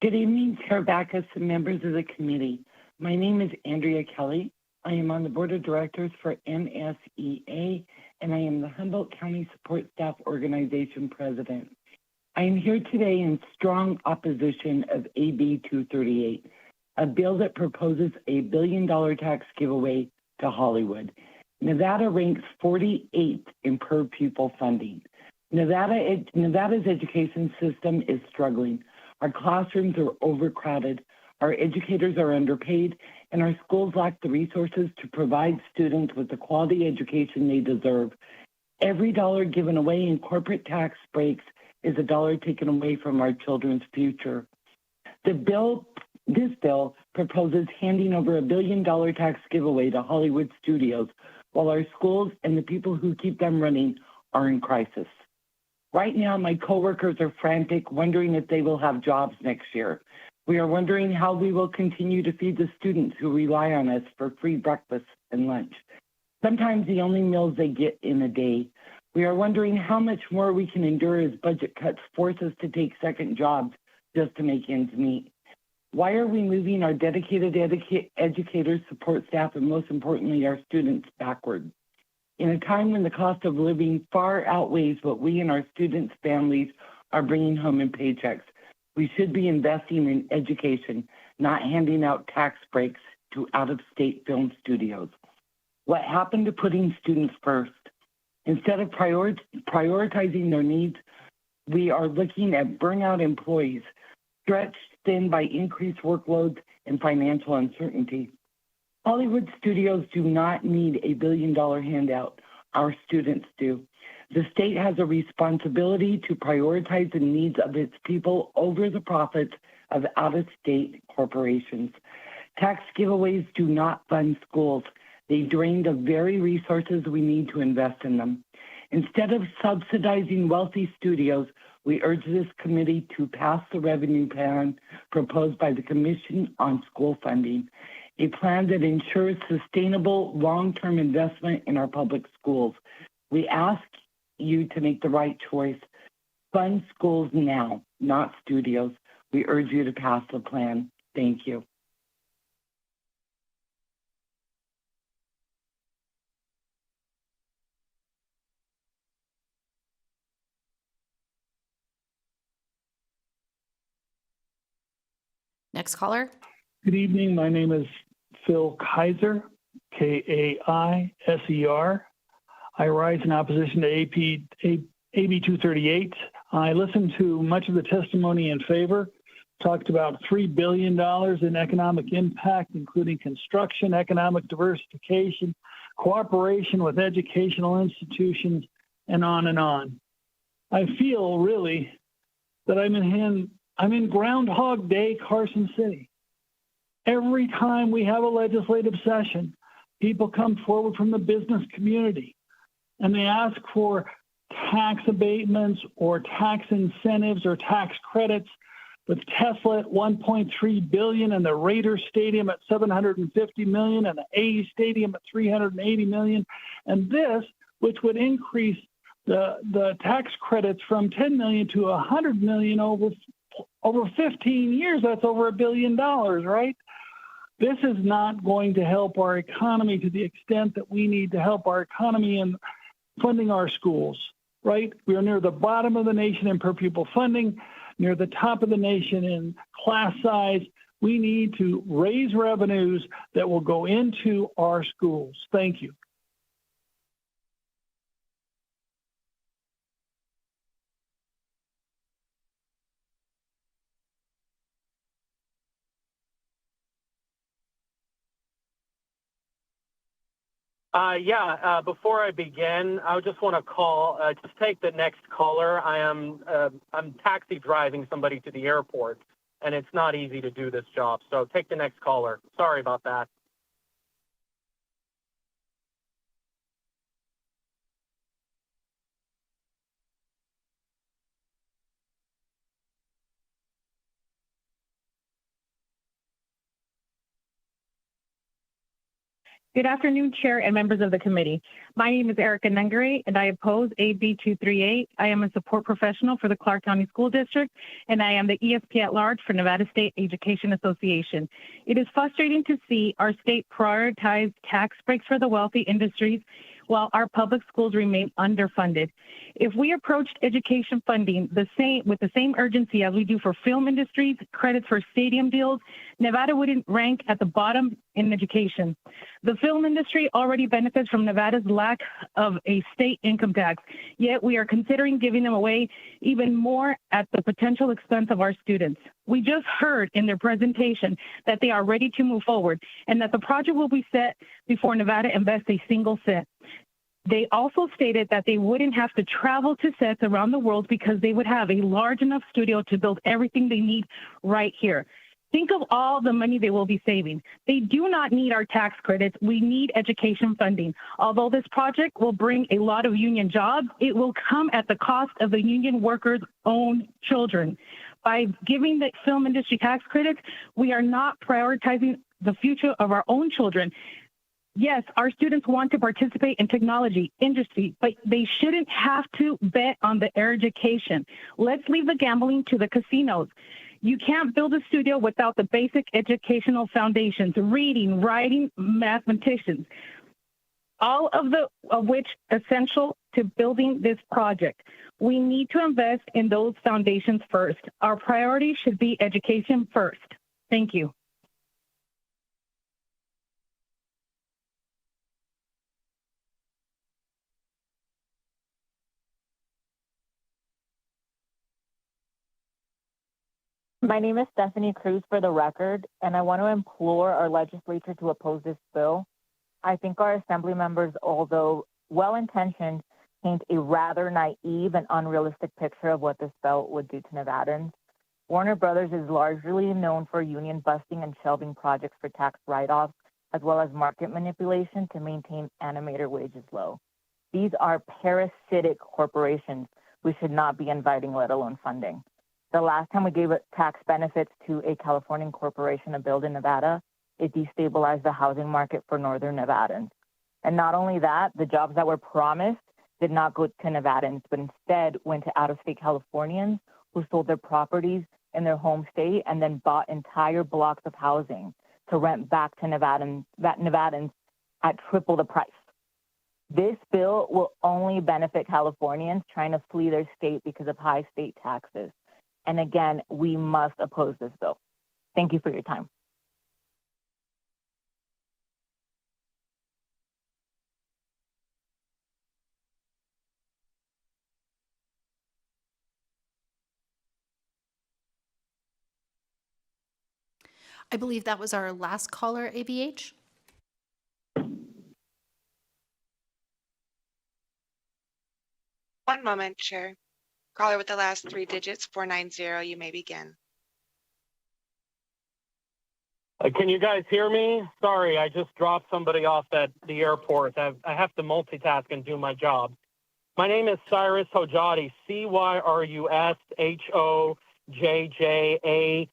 Good evening, Chair Backus and members of the committee. My name is Andrea Kelly. I am on the Board of Directors for NSEA, and I am the Humboldt County Support Staff Organization President. I am here today in strong opposition of AB 238, a bill that proposes a $1 billion tax giveaway to Hollywood. Nevada ranks 48th in per pupil funding. Nevada's education system is struggling. Our classrooms are overcrowded, our educators are underpaid, and our schools lack the resources to provide students with the quality education they deserve. Every dollar given away in corporate tax breaks is a dollar taken away from our children's future. This bill proposes handing over $1 billion tax giveaway to Hollywood studios, while our schools and the people who keep them running are in crisis. Right now, my coworkers are frantic, wondering if they will have jobs next year. We are wondering how we will continue to feed the students who rely on us for free breakfast and lunch, sometimes the only meals they get in a day. We are wondering how much more we can endure as budget cuts force us to take second jobs just to make ends meet. Why are we moving our dedicated educators, support staff, and most importantly, our students backward? In a time when the cost of living far outweighs what we and our students' families are bringing home in paychecks, we should be investing in education, not handing out tax breaks to out-of-state film studios. What happened to putting students first? Instead of prioritizing their needs, we are looking at burnout employees, stretched thin by increased workloads and financial uncertainty. Hollywood studios do not need a $1 billion handout. Our students do. The state has a responsibility to prioritize the needs of its people over the profits of out-of-state corporations. Tax giveaways do not fund schools. They drain the very resources we need to invest in them. Instead of subsidizing wealthy studios, we urge this committee to pass the revenue plan proposed by the Commission on School Funding, a plan that ensures sustainable long-term investment in our public schools. We ask you to make the right choice. Fund schools now, not studios. We urge you to pass the plan. Thank you. Next caller. Good evening. My name is Phil Kaiser, K-A-I-S-E-R. I rise in opposition to AB 238. I listened to much of the testimony in favor, talked about $3 billion in economic impact, including construction, economic diversification, cooperation with educational institutions, and on and on. I feel really that I'm in Groundhog Day, Carson City. Every time we have a legislative session, people come forward from the business community and they ask for tax abatements or tax incentives or tax credits with Tesla at $1.3 billion and the Raiders Stadium at $750 million and the A's Stadium at $380 million. And this, which would increase the tax credits from $10 million to $100 million over 15 years, that's over $1 billion, right? This is not going to help our economy to the extent that we need to help our economy in funding our schools, right? We are near the bottom of the nation in per pupil funding, near the top of the nation in class size. We need to raise revenues that will go into our schools. Thank you. Before I begin, I just want to just take the next caller. I'm taxi driving somebody to the airport, and it's not easy to do this job. So take the next caller. Sorry about that. Good afternoon, Chair and members of the committee. My name is Erica Nungary, and I oppose AB 238. I am a support professional for the Clark County School District, and I am the ESP at large for Nevada State Education Association. It is frustrating to see our state prioritize tax breaks for the wealthy industries while our public schools remain underfunded. If we approached education funding with the same urgency as we do for film industries, credits for stadium deals, Nevada wouldn't rank at the bottom in education. The film industry already benefits from Nevada's lack of a state income tax, yet we are considering giving them away even more at the potential expense of our students. We just heard in their presentation that they are ready to move forward and that the project will be set before Nevada invests a single cent. They also stated that they wouldn't have to travel to sets around the world because they would have a large enough studio to build everything they need right here. Think of all the money they will be saving. They do not need our tax credits. We need education funding. Although this project will bring a lot of union jobs, it will come at the cost of the union workers' own children. By giving the film industry tax credits, we are not prioritizing the future of our own children. Yes, our students want to participate in technology industry, but they shouldn't have to bet on their education. Let's leave the gambling to the casinos. You can't build a studio without the basic educational foundations, reading, writing, mathematicians, all of which essential to building this project. We need to invest in those foundations first. Our priority should be education first. Thank you. My name is Stephanie Cruz for the record, and I want to implore our legislature to oppose this bill. I think our assembly members, although well-intentioned, paint a rather naive and unrealistic picture of what this bill would do to Nevadans. Warner Brothers is largely known for union busting and shelving projects for tax write-offs, as well as market manipulation to maintain animator wages low. These are parasitic corporations we should not be inviting, let alone funding. The last time we gave tax benefits to a Californian corporation to build in Nevada, it destabilized the housing market for Northern Nevadans. And not only that, the jobs that were promised did not go to Nevadans, but instead went to out-of-state Californians who sold their properties in their home state and then bought entire blocks of housing to rent back to Nevadans at triple the price. This bill will only benefit Californians trying to flee their state because of high state taxes. And again, we must oppose this bill. Thank you for your time. I believe that was our last caller, ABH. One moment, Chair. Caller with the last three digits, 490, you may begin. Can you guys hear me? Sorry, I just dropped somebody off at the airport. I have to multitask and do my job. My name is Cyrus Hojati, Cyrus JJATY.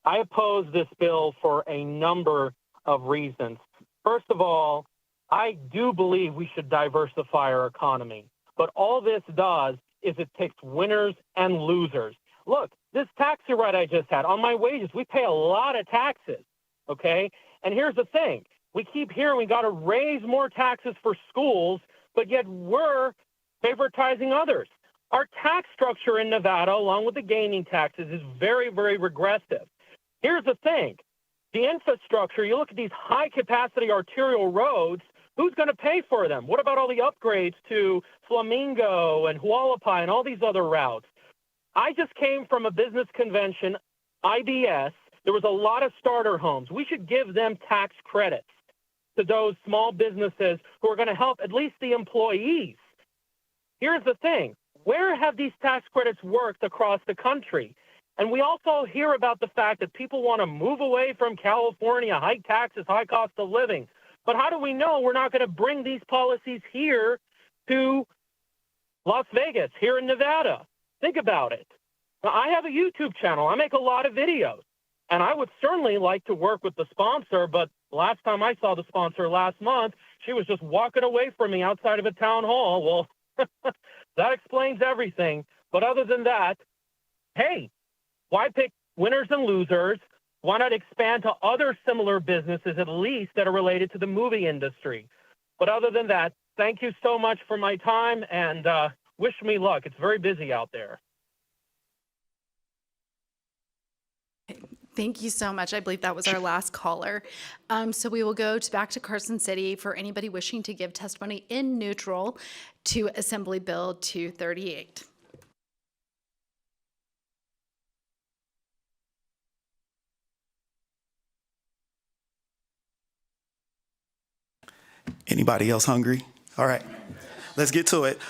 I oppose this bill for a number of reasons. First of all, I do believe we should diversify our economy. But all this does is it picks winners and losers. Look, this taxi ride I just had, on my wages, we pay a lot of taxes, okay? And here's the thing. We keep hearing we got to raise more taxes for schools, but yet we're favoritizing others. Our tax structure in Nevada, along with the gaming taxes, is very, very regressive. Here's the thing. The infrastructure, you look at these high-capacity arterial roads, who's going to pay for them? What about all the upgrades to Flamingo and Hualapai and all these other routes? I just came from a business convention, IBS. There was a lot of starter homes. We should give them tax credits to those small businesses who are going to help at least the employees. Here's the thing. Where have these tax credits worked across the country? And we also hear about the fact that people want to move away from California, high taxes, high cost of living. But how do we know we're not going to bring these policies here to Las Vegas, here in Nevada? Think about it. Now, I have a YouTube channel. I make a lot of videos. And I would certainly like to work with the sponsor, but last time I saw the sponsor last month, she was just walking away from me outside of a town hall. Well, that explains everything. But other than that, hey, why pick winners and losers? Why not expand to other similar businesses, at least, that are related to the movie industry? But other than that, thank you so much for my time, and wish me luck. It's very busy out there. Thank you so much. I believe that was our last caller. So we will go back to Carson City for anybody wishing to give testimony in neutral to Assembly Bill 238. Anybody else hungry? All right. Let's get to it.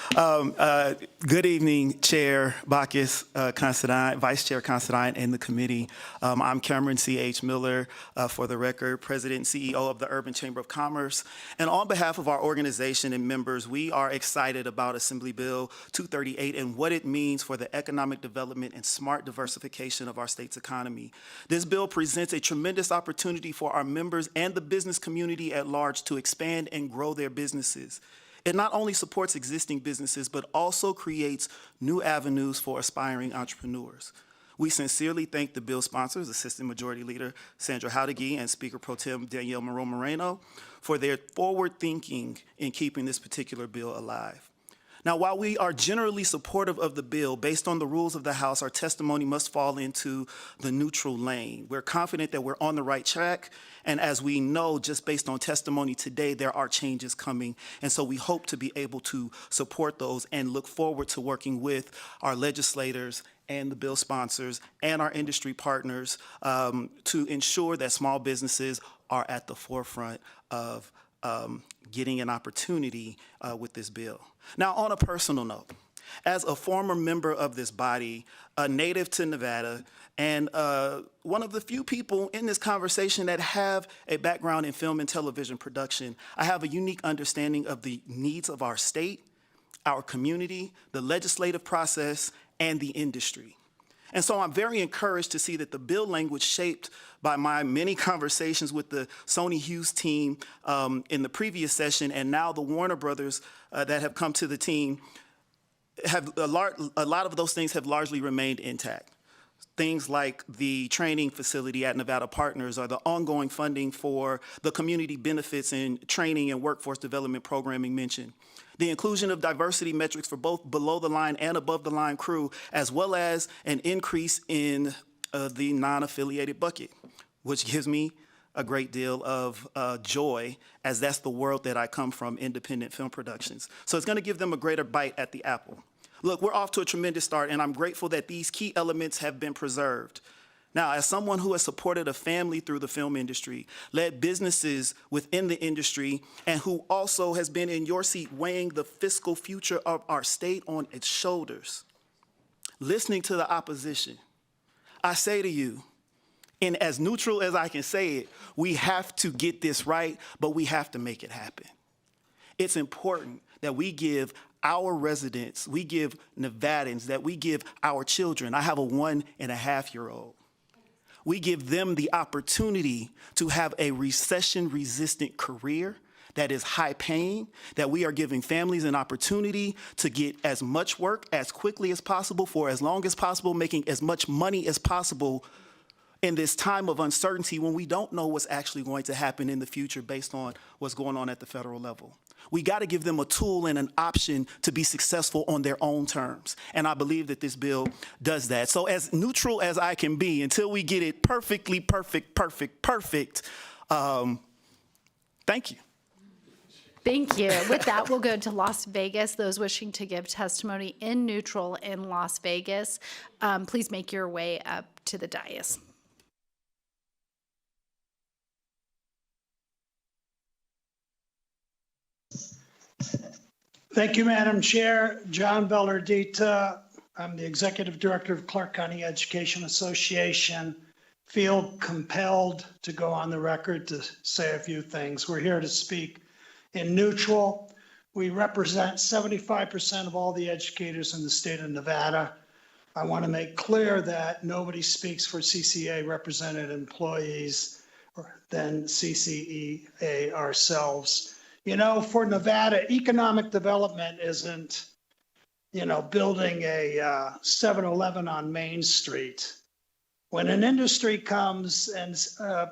Good evening, Chair Bacchus, Considine, Vice Chair Considine, and the committee. I'm Cameron C.H. Miller, for the record, President and CEO of the Urban Chamber of Commerce. And on behalf of our organization and members, we are excited about Assembly Bill 238 and what it means for the economic development and smart diversification of our state's economy. This bill presents a tremendous opportunity for our members and the business community at large to expand and grow their businesses. It not only supports existing businesses, but also creates new avenues for aspiring entrepreneurs. We sincerely thank the bill sponsors, Assistant Majority Leader Sandra Howdegui and Speaker Pro Tem Danielle Moreno, for their forward thinking in keeping this particular bill alive. Now, while we are generally supportive of the bill, based on the rules of the House, our testimony must fall into the neutral lane. We're confident that we're on the right track, and as we know, just based on testimony today, there are changes coming, and so we hope to be able to support those and look forward to working with our legislators and the bill sponsors and our industry partners to ensure that small businesses are at the forefront of getting an opportunity with this bill. Now, on a personal note, as a former member of this body, a native to Nevada, and one of the few people in this conversation that have a background in film and television production, I have a unique understanding of the needs of our state, our community, the legislative process, and the industry. And so I'm very encouraged to see that the bill language shaped by my many conversations with the Sony Hughes team in the previous session, and now the Warner Brothers that have come to the team, have a lot of those things have largely remained intact. Things like the training facility at Nevada Partners, or the ongoing funding for the community benefits and training and workforce development programming mentioned. The inclusion of diversity metrics for both below-the-line and above-the-line crew, as well as an increase in the non-affiliated bucket, which gives me a great deal of joy, as that's the world that I come from, independent film productions. So it's going to give them a greater bite at the apple. Look, we're off to a tremendous start, and I'm grateful that these key elements have been preserved. Now, as someone who has supported a family through the film industry, led businesses within the industry, and who also has been in your seat weighing the fiscal future of our state on its shoulders, listening to the opposition, I say to you, in as neutral as I can say it, we have to get this right, but we have to make it happen. It's important that we give our residents, we give Nevadans, that we give our children. I have a 1.5-year-old. We give them the opportunity to have a recession-resistant career that is high paying, that we are giving families an opportunity to get as much work as quickly as possible for as long as possible, making as much money as possible in this time of uncertainty when we don't know what's actually going to happen in the future based on what's going on at the federal level. We got to give them a tool and an option to be successful on their own terms. And I believe that this bill does that. So as neutral as I can be until we get it perfectly perfect, thank you. Thank you. With that, we'll go to Las Vegas. Those wishing to give testimony in neutral in Las Vegas, please make your way up to the dais. Thank you, Madam Chair. John Bellardita. I'm the Executive Director of Clark County Education Association. Feel compelled to go on the record to say a few things. We're here to speak in neutral. We represent 75% of all the educators in the state of Nevada. I want to make clear that nobody speaks for CCA represented employees than CCEA ourselves. You know, for Nevada, economic development isn't, building a 7-Eleven on Main Street. When an industry comes and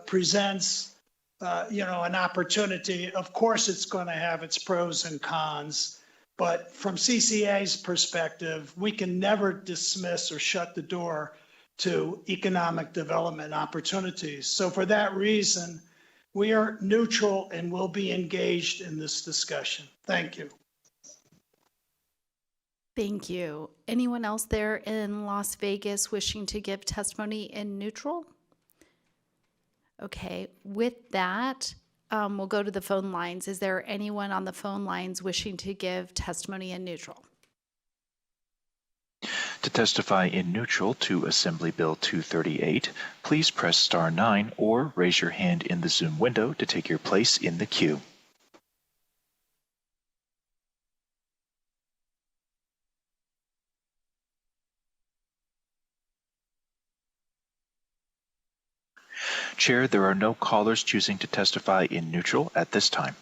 presents, an opportunity, of course it's going to have its pros and cons. But from CCA's perspective, we can never dismiss or shut the door to economic development opportunities. So for that reason, we are neutral and will be engaged in this discussion. Thank you. Thank you. Anyone else there in Las Vegas wishing to give testimony in neutral? Okay, with that, we'll go to the phone lines. Is there anyone on the phone lines wishing to give testimony in neutral? To testify in neutral to Assembly Bill 238, please press star 9 or raise your hand in the Zoom window to take your place in the queue. Chair, there are no callers choosing to testify in neutral at this time.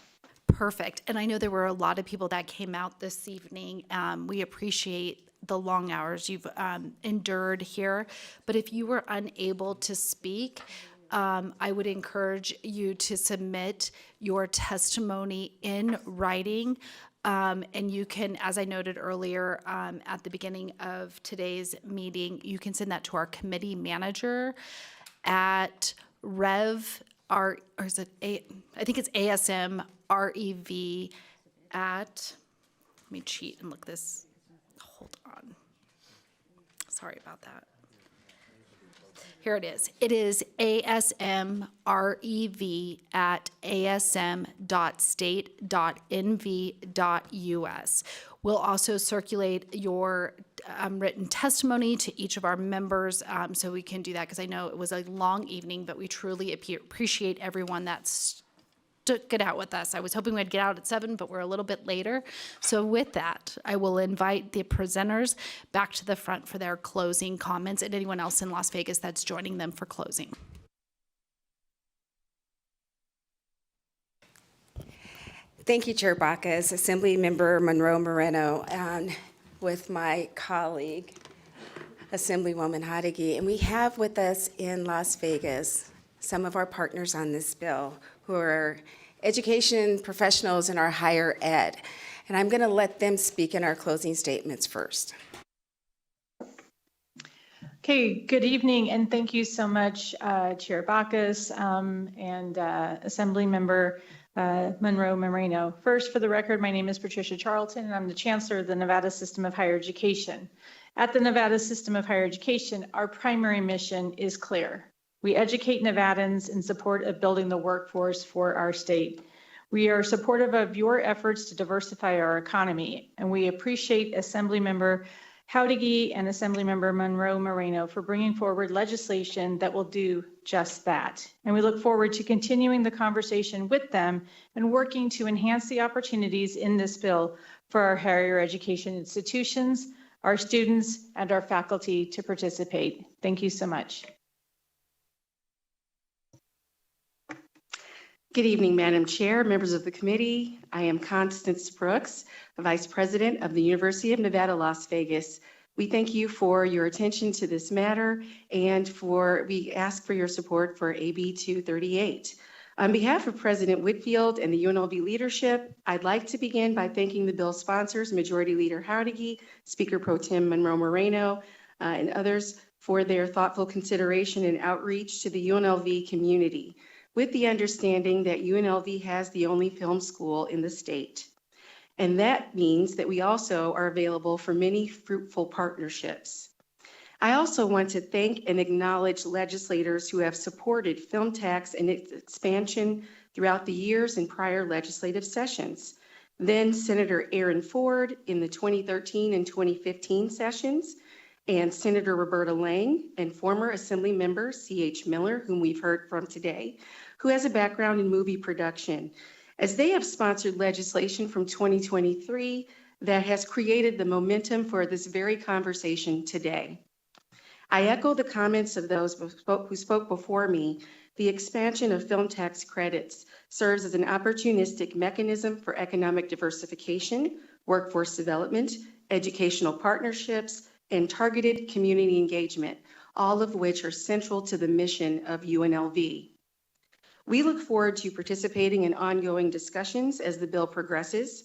Perfect. And I know there were a lot of people that came out this evening. We appreciate the long hours you've endured here. But if you were unable to speak, I would encourage you to submit your testimony in writing. And you can, as I noted earlier at the beginning of today's meeting, you can send that to our committee manager at I think it's ASMREV at, let me cheat and look this, hold on. Sorry about that. Here it is. It is ASMREV at asm.state.nv.us. We'll also circulate your written testimony to each of our members so we can do that because I know it was a long evening, but we truly appreciate everyone that stuck it out with us. I was hoping we'd get out at 7, but we're a little bit later. So with that, I will invite the presenters back to the front for their closing comments and anyone else in Las Vegas that's joining them for closing. Thank you, Chair Bacchus, Assembly Member Monroe Moreno, and with my colleague, Assemblywoman Hadigi. And we have with us in Las Vegas some of our partners on this bill who are education professionals in our higher ed. And I'm going to let them speak in our closing statements first. Okay, good evening, and thank you so much, Chair Bacchus and Assembly Member Monroe Moreno. First, for the record, my name is Patricia Charlton, and I'm the Chancellor of the Nevada System of Higher Education. At the Nevada System of Higher Education, our primary mission is clear. We educate Nevadans in support of building the workforce for our state. We are supportive of your efforts to diversify our economy, and we appreciate Assemblymember Hadigi and Assemblymember Monroe Moreno for bringing forward legislation that will do just that. And we look forward to continuing the conversation with them and working to enhance the opportunities in this bill for our higher education institutions, our students, and our faculty to participate. Thank you so much. Good evening, Madam Chair, members of the committee. I am Constance Brooks, Vice President of the University of Nevada, Las Vegas. We thank you for your attention to this matter and we ask for your support for AB 238. On behalf of President Whitfield and the UNLV leadership, I'd like to begin by thanking the bill sponsors, Majority Leader Howdiggy, Speaker Pro Tem Monroe Moreno, and others for their thoughtful consideration and outreach to the UNLV community, with the understanding that UNLV has the only film school in the state. And that means that we also are available for many fruitful partnerships. I also want to thank and acknowledge legislators who have supported film tax and its expansion throughout the years in prior legislative sessions. Then Senator Aaron Ford in the 2013 and 2015 sessions, and Senator Roberta Lang and former Assembly Member C.H. Miller, whom we've heard from today, who has a background in movie production, as they have sponsored legislation from 2023 that has created the momentum for this very conversation today. I echo the comments of those who spoke before me. The expansion of film tax credits serves as an opportunistic mechanism for economic diversification, workforce development, educational partnerships, and targeted community engagement, all of which are central to the mission of UNLV. We look forward to participating in ongoing discussions as the bill progresses,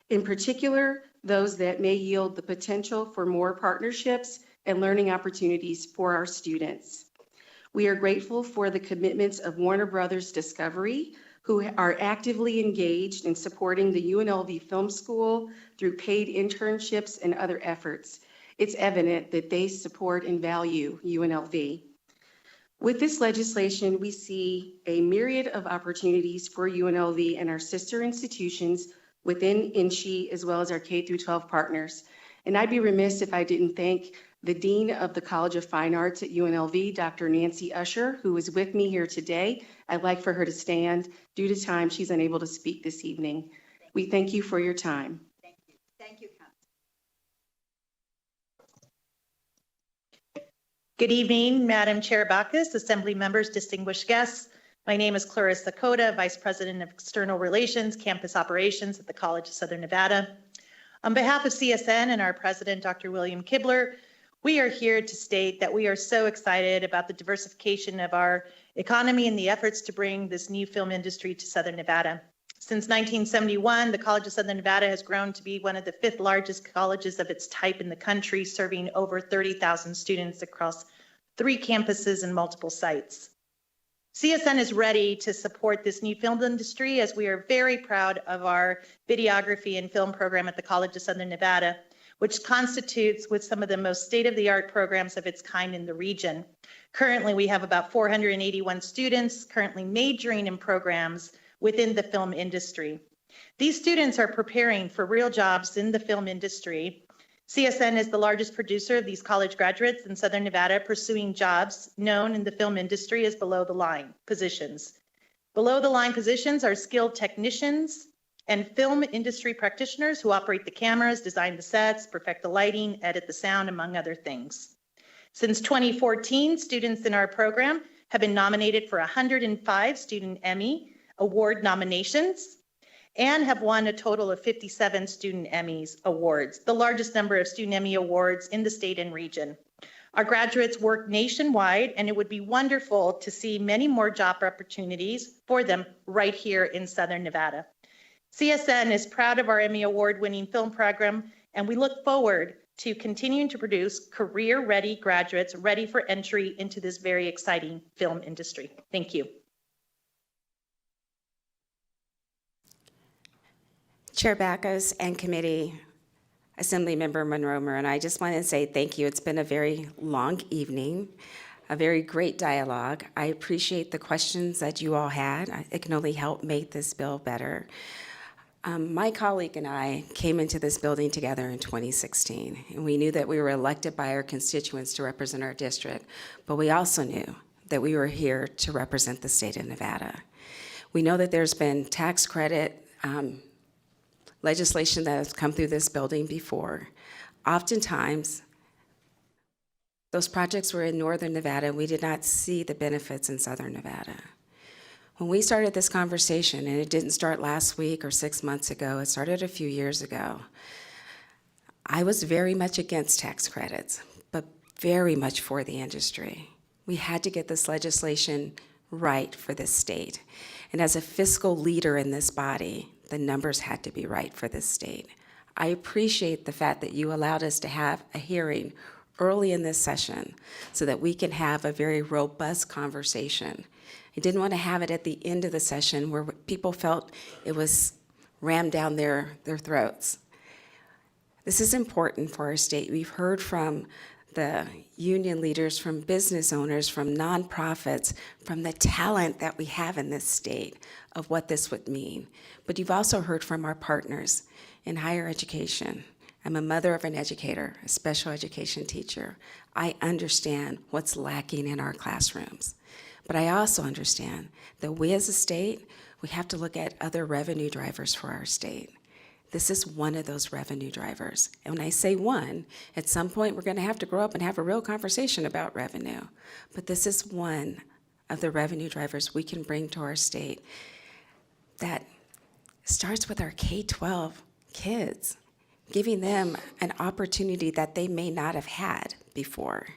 in particular, those that may yield the potential for more partnerships and learning opportunities for our students. We are grateful for the commitments of Warner Brothers Discovery, who are actively engaged in supporting the UNLV Film School through paid internships and other efforts. It's evident that they support and value UNLV. With this legislation, we see a myriad of opportunities for UNLV and our sister institutions within INSHE, as well as our K-12 partners. And I'd be remiss if I didn't thank the Dean of the College of Fine Arts at UNLV, Dr. Nancy Usher, who is with me here today. I'd like for her to stand. Due to time, she's unable to speak this evening. We thank you for your time. Thank you. Thank you, Council. Good evening, Madam Chair Bacchus, Assembly members, distinguished guests. My name is Clarissa Cota, Vice President of External Relations, Campus Operations at the College of Southern Nevada. On behalf of CSN and our President, Dr. William Kibler, we are here to state that we are so excited about the diversification of our economy and the efforts to bring this new film industry to Southern Nevada. Since 1971, the College of Southern Nevada has grown to be one of the 5th largest colleges of its type in the country, serving over 30,000 students across 3 campuses and multiple sites. CSN is ready to support this new film industry, as we are very proud of our videography and film program at the College of Southern Nevada, which constitutes with some of the most state-of-the-art programs of its kind in the region. Currently, we have about 481 students currently majoring in programs within the film industry. These students are preparing for real jobs in the film industry. CSN is the largest producer of these college graduates in Southern Nevada, pursuing jobs known in the film industry as below-the-line positions. Below-the-line positions are skilled technicians and film industry practitioners who operate the cameras, design the sets, perfect the lighting, edit the sound, among other things. Since 2014, students in our program have been nominated for 105 Student Emmy Award nominations and have won a total of 57 Student Emmys Awards, the largest number of Student Emmy Awards in the state and region. Our graduates work nationwide, and it would be wonderful to see many more job opportunities for them right here in Southern Nevada. CSN is proud of our Emmy Award-winning film program, and we look forward to continuing to produce career-ready graduates ready for entry into this very exciting film industry. Thank you. Chair Bacchus and committee, Assembly Member Monroe Moreno, I just want to say thank you. It's been a very long evening, a very great dialogue. I appreciate the questions that you all had. It can only help make this bill better. My colleague and I came into this building together in 2016, and we knew that we were elected by our constituents to represent our district, but we also knew that we were here to represent the state of Nevada. We know that there's been tax credit legislation that has come through this building before, oftentimes those projects were in Northern Nevada and we did not see the benefits in Southern Nevada. When we started this conversation, and it didn't start last week or 6 months ago, it started a few years ago, I was very much against tax credits, but very much for the industry. We had to get this legislation right for this state. And as a fiscal leader in this body, the numbers had to be right for this state. I appreciate the fact that you allowed us to have a hearing early in this session so that we can have a very robust conversation. I didn't want to have it at the end of the session where people felt it was rammed down their throats. This is important for our state. We've heard from the union leaders, from business owners, from nonprofits, from the talent that we have in this state of what this would mean. But you've also heard from our partners in higher education. I'm a mother of an educator, a special education teacher. I understand what's lacking in our classrooms. But I also understand that we as a state, we have to look at other revenue drivers for our state. This is one of those revenue drivers. And when I say one, at some point we're going to have to grow up and have a real conversation about revenue. But this is one of the revenue drivers we can bring to our state that starts with our K-12 kids, giving them an opportunity that they may not have had before.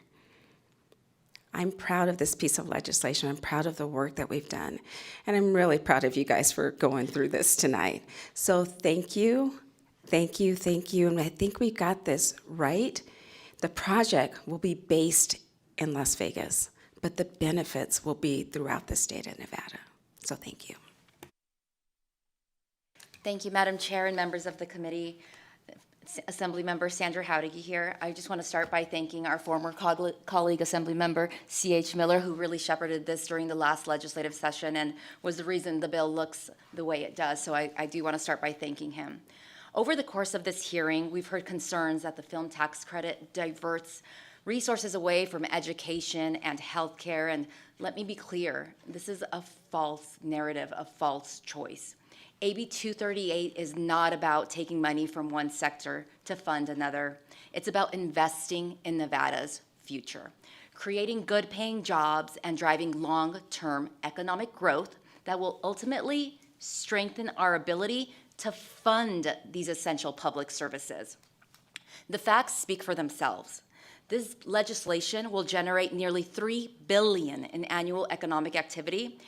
I'm proud of this piece of legislation. I'm proud of the work that we've done. And I'm really proud of you guys for going through this tonight. So thank you, thank you, thank you. And I think we got this right. The project will be based in Las Vegas, but the benefits will be throughout the state of Nevada. So thank you. Thank you, Madam Chair and members of the committee. Assemblymember Sandra Howdige here. I just want to start by thanking our former colleague, Assemblymember C.H. Miller, who really shepherded this during the last legislative session and was the reason the bill looks the way it does. So I do want to start by thanking him. Over the course of this hearing, we've heard concerns that the film tax credit diverts resources away from education and healthcare. And let me be clear, this is a false narrative, a false choice. AB 238 is not about taking money from one sector to fund another. It's about investing in Nevada's future, creating good-paying jobs and driving long-term economic growth that will ultimately strengthen our ability to fund these essential public services. The facts speak for themselves. This legislation will generate nearly $3 billion in annual economic activity.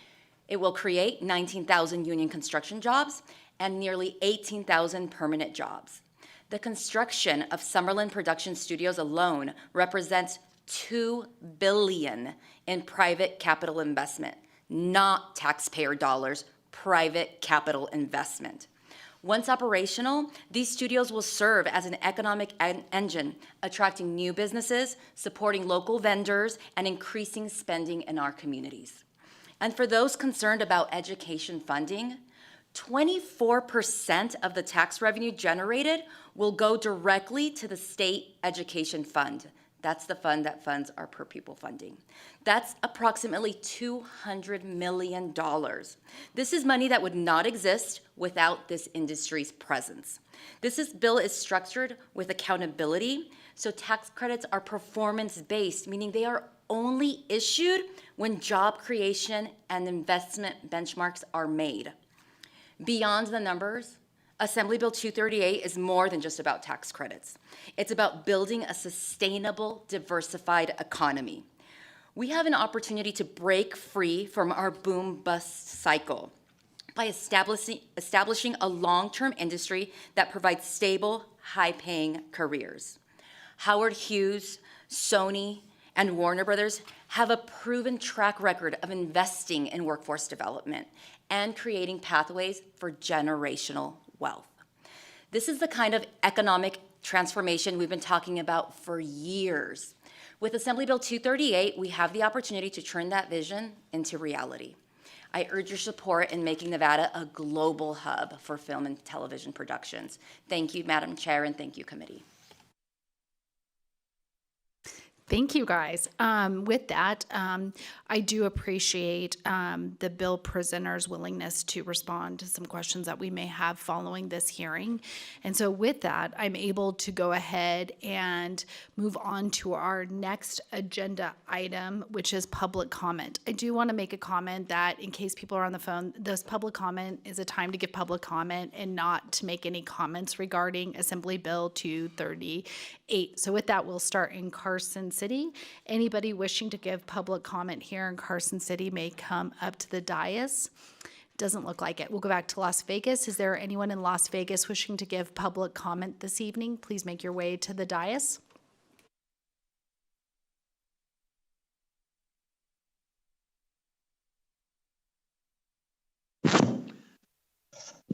It will create 19,000 union construction jobs and nearly 18,000 permanent jobs. The construction of Summerlin Production Studios alone represents $2 billion in private capital investment, not taxpayer dollars, private capital investment. Once operational, these studios will serve as an economic engine, attracting new businesses, supporting local vendors, and increasing spending in our communities. And for those concerned about education funding, 24% of the tax revenue generated will go directly to the state education fund. That's the fund that funds our per pupil funding. That's approximately $200 million. This is money that would not exist without this industry's presence. This bill is structured with accountability, so tax credits are performance-based, meaning they are only issued when job creation and investment benchmarks are made. Beyond the numbers, Assembly Bill 238 is more than just about tax credits. It's about building a sustainable, diversified economy. We have an opportunity to break free from our boom-bust cycle by establishing a long-term industry that provides stable, high-paying careers. Howard Hughes, Sony, and Warner Brothers have a proven track record of investing in workforce development and creating pathways for generational wealth. This is the kind of economic transformation we've been talking about for years. With Assembly Bill 238, we have the opportunity to turn that vision into reality. I urge your support in making Nevada a global hub for film and television productions. Thank you, Madam Chair, and thank you, committee. Thank you, guys. With that, I do appreciate the bill presenter's willingness to respond to some questions that we may have following this hearing. And so with that, I'm able to go ahead and move on to our next agenda item, which is public comment. I do want to make a comment that in case people are on the phone, this public comment is a time to give public comment and not to make any comments regarding Assembly Bill 238. So with that, we'll start in Carson City. Anybody wishing to give public comment here in Carson City may come up to the dais. Doesn't look like it. We'll go back to Las Vegas. Is there anyone in Las Vegas wishing to give public comment this evening? Please make your way to the dais.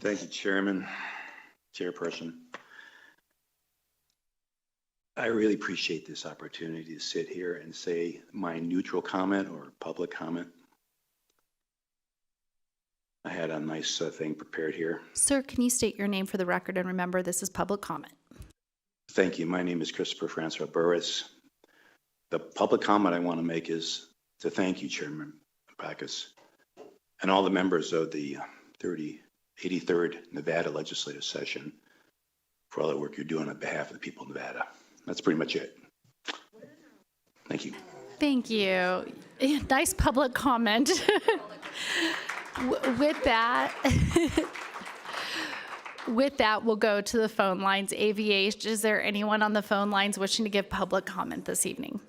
Thank you, Chairman, Chairperson. I really appreciate this opportunity to sit here and say my neutral comment or public comment. I had a nice thing prepared here. Sir, can you state your name for the record and remember this is public comment? Thank you. My name is Christopher Francois Burris. The public comment I want to make is to thank you, Chairman Backus, and all the members of the 83rd Nevada Legislative Session for all the work you're doing on behalf of the people of Nevada. That's pretty much it. Thank you. Thank you. Nice public comment. With that, we'll go to the phone lines. AVH, is there anyone on the phone lines wishing to give public comment this evening?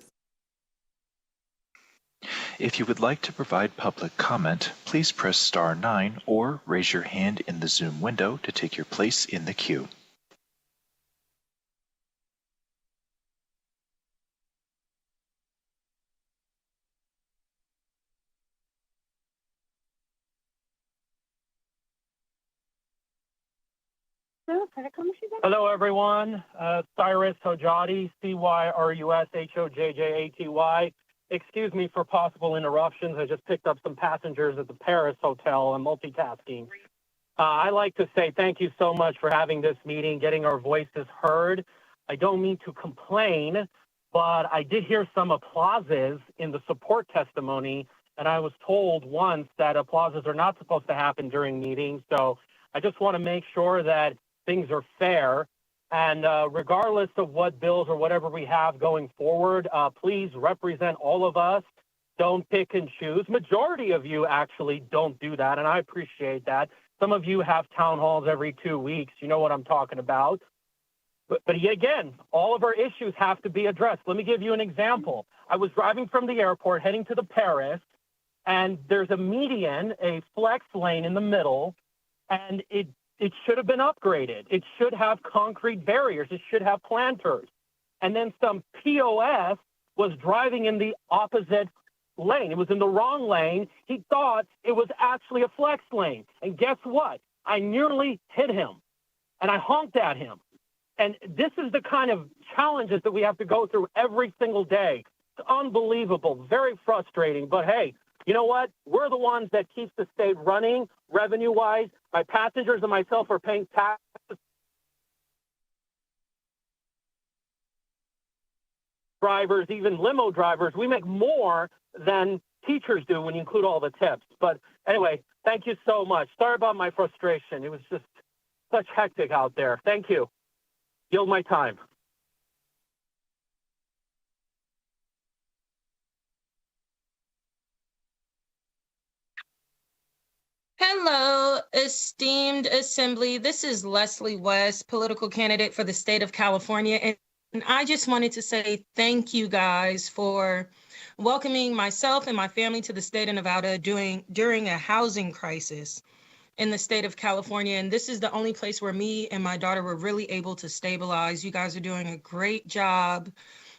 If you would like to provide public comment, please press star 9 or raise your hand in the Zoom window to take your place in the queue. Hello, everyone. Cyrus Hojati, Cyrus Hojjaty. Excuse me for possible interruptions. I just picked up some passengers at the Paris Hotel. I'm multitasking. I'd like to say thank you so much for having this meeting, getting our voices heard. I don't mean to complain, but I did hear some applauses in the support testimony, and I was told once that applauses are not supposed to happen during meetings. So I just want to make sure that things are fair. And regardless of what bills or whatever we have going forward, please represent all of us. Don't pick and choose. Majority of you actually don't do that, and I appreciate that. Some of you have town halls every 2 weeks. You know what I'm talking about. But yet again, all of our issues have to be addressed. Let me give you an example. I was driving from the airport heading to the Paris, and there's a median, a flex lane in the middle, and it should have been upgraded. It should have concrete barriers. It should have planters. And then some POS was driving in the opposite lane. It was in the wrong lane. He thought it was actually a flex lane. And guess what? I nearly hit him, and I honked at him. And this is the kind of challenges that we have to go through every single day. It's unbelievable, very frustrating. But hey, you know what? We're the ones that keep the state running revenue-wise. My passengers and myself are paying taxes. Drivers, even limo drivers, we make more than teachers do when you include all the tips. But anyway, thank you so much. Sorry about my frustration. It was just such hectic out there. Thank you. Yield my time. Hello, esteemed assembly. This is Leslie West, political candidate for the state of California. And I just wanted to say thank you guys for welcoming myself and my family to the state of Nevada during a housing crisis in the state of California. And this is the only place where me and my daughter were really able to stabilize. You guys are doing a great job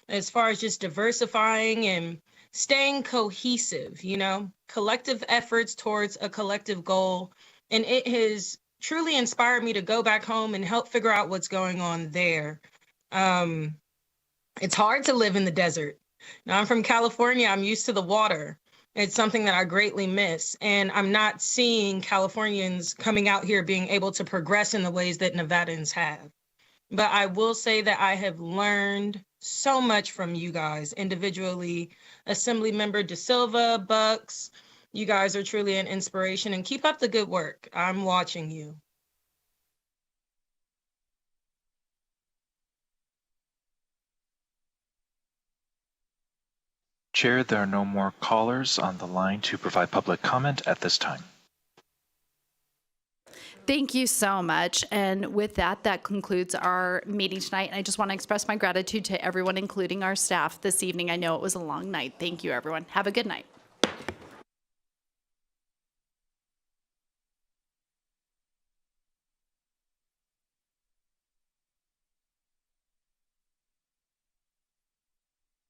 as far as just diversifying and staying cohesive, you know, collective efforts towards a collective goal. And it has truly inspired me to go back home and help figure out what's going on there. It's hard to live in the desert. Now, I'm from California. I'm used to the water. It's something that I greatly miss. And I'm not seeing Californians coming out here being able to progress in the ways that Nevadans have. But I will say that I have learned so much from you guys individually. Assemblymember De Silva, Bucks, you guys are truly an inspiration, and keep up the good work. I'm watching you. Chair, there are no more callers on the line to provide public comment at this time. Thank you so much. And with that, that concludes our meeting tonight. And I just want to express my gratitude to everyone, including our staff this evening. I know it was a long night. Thank you, everyone. Have a good night.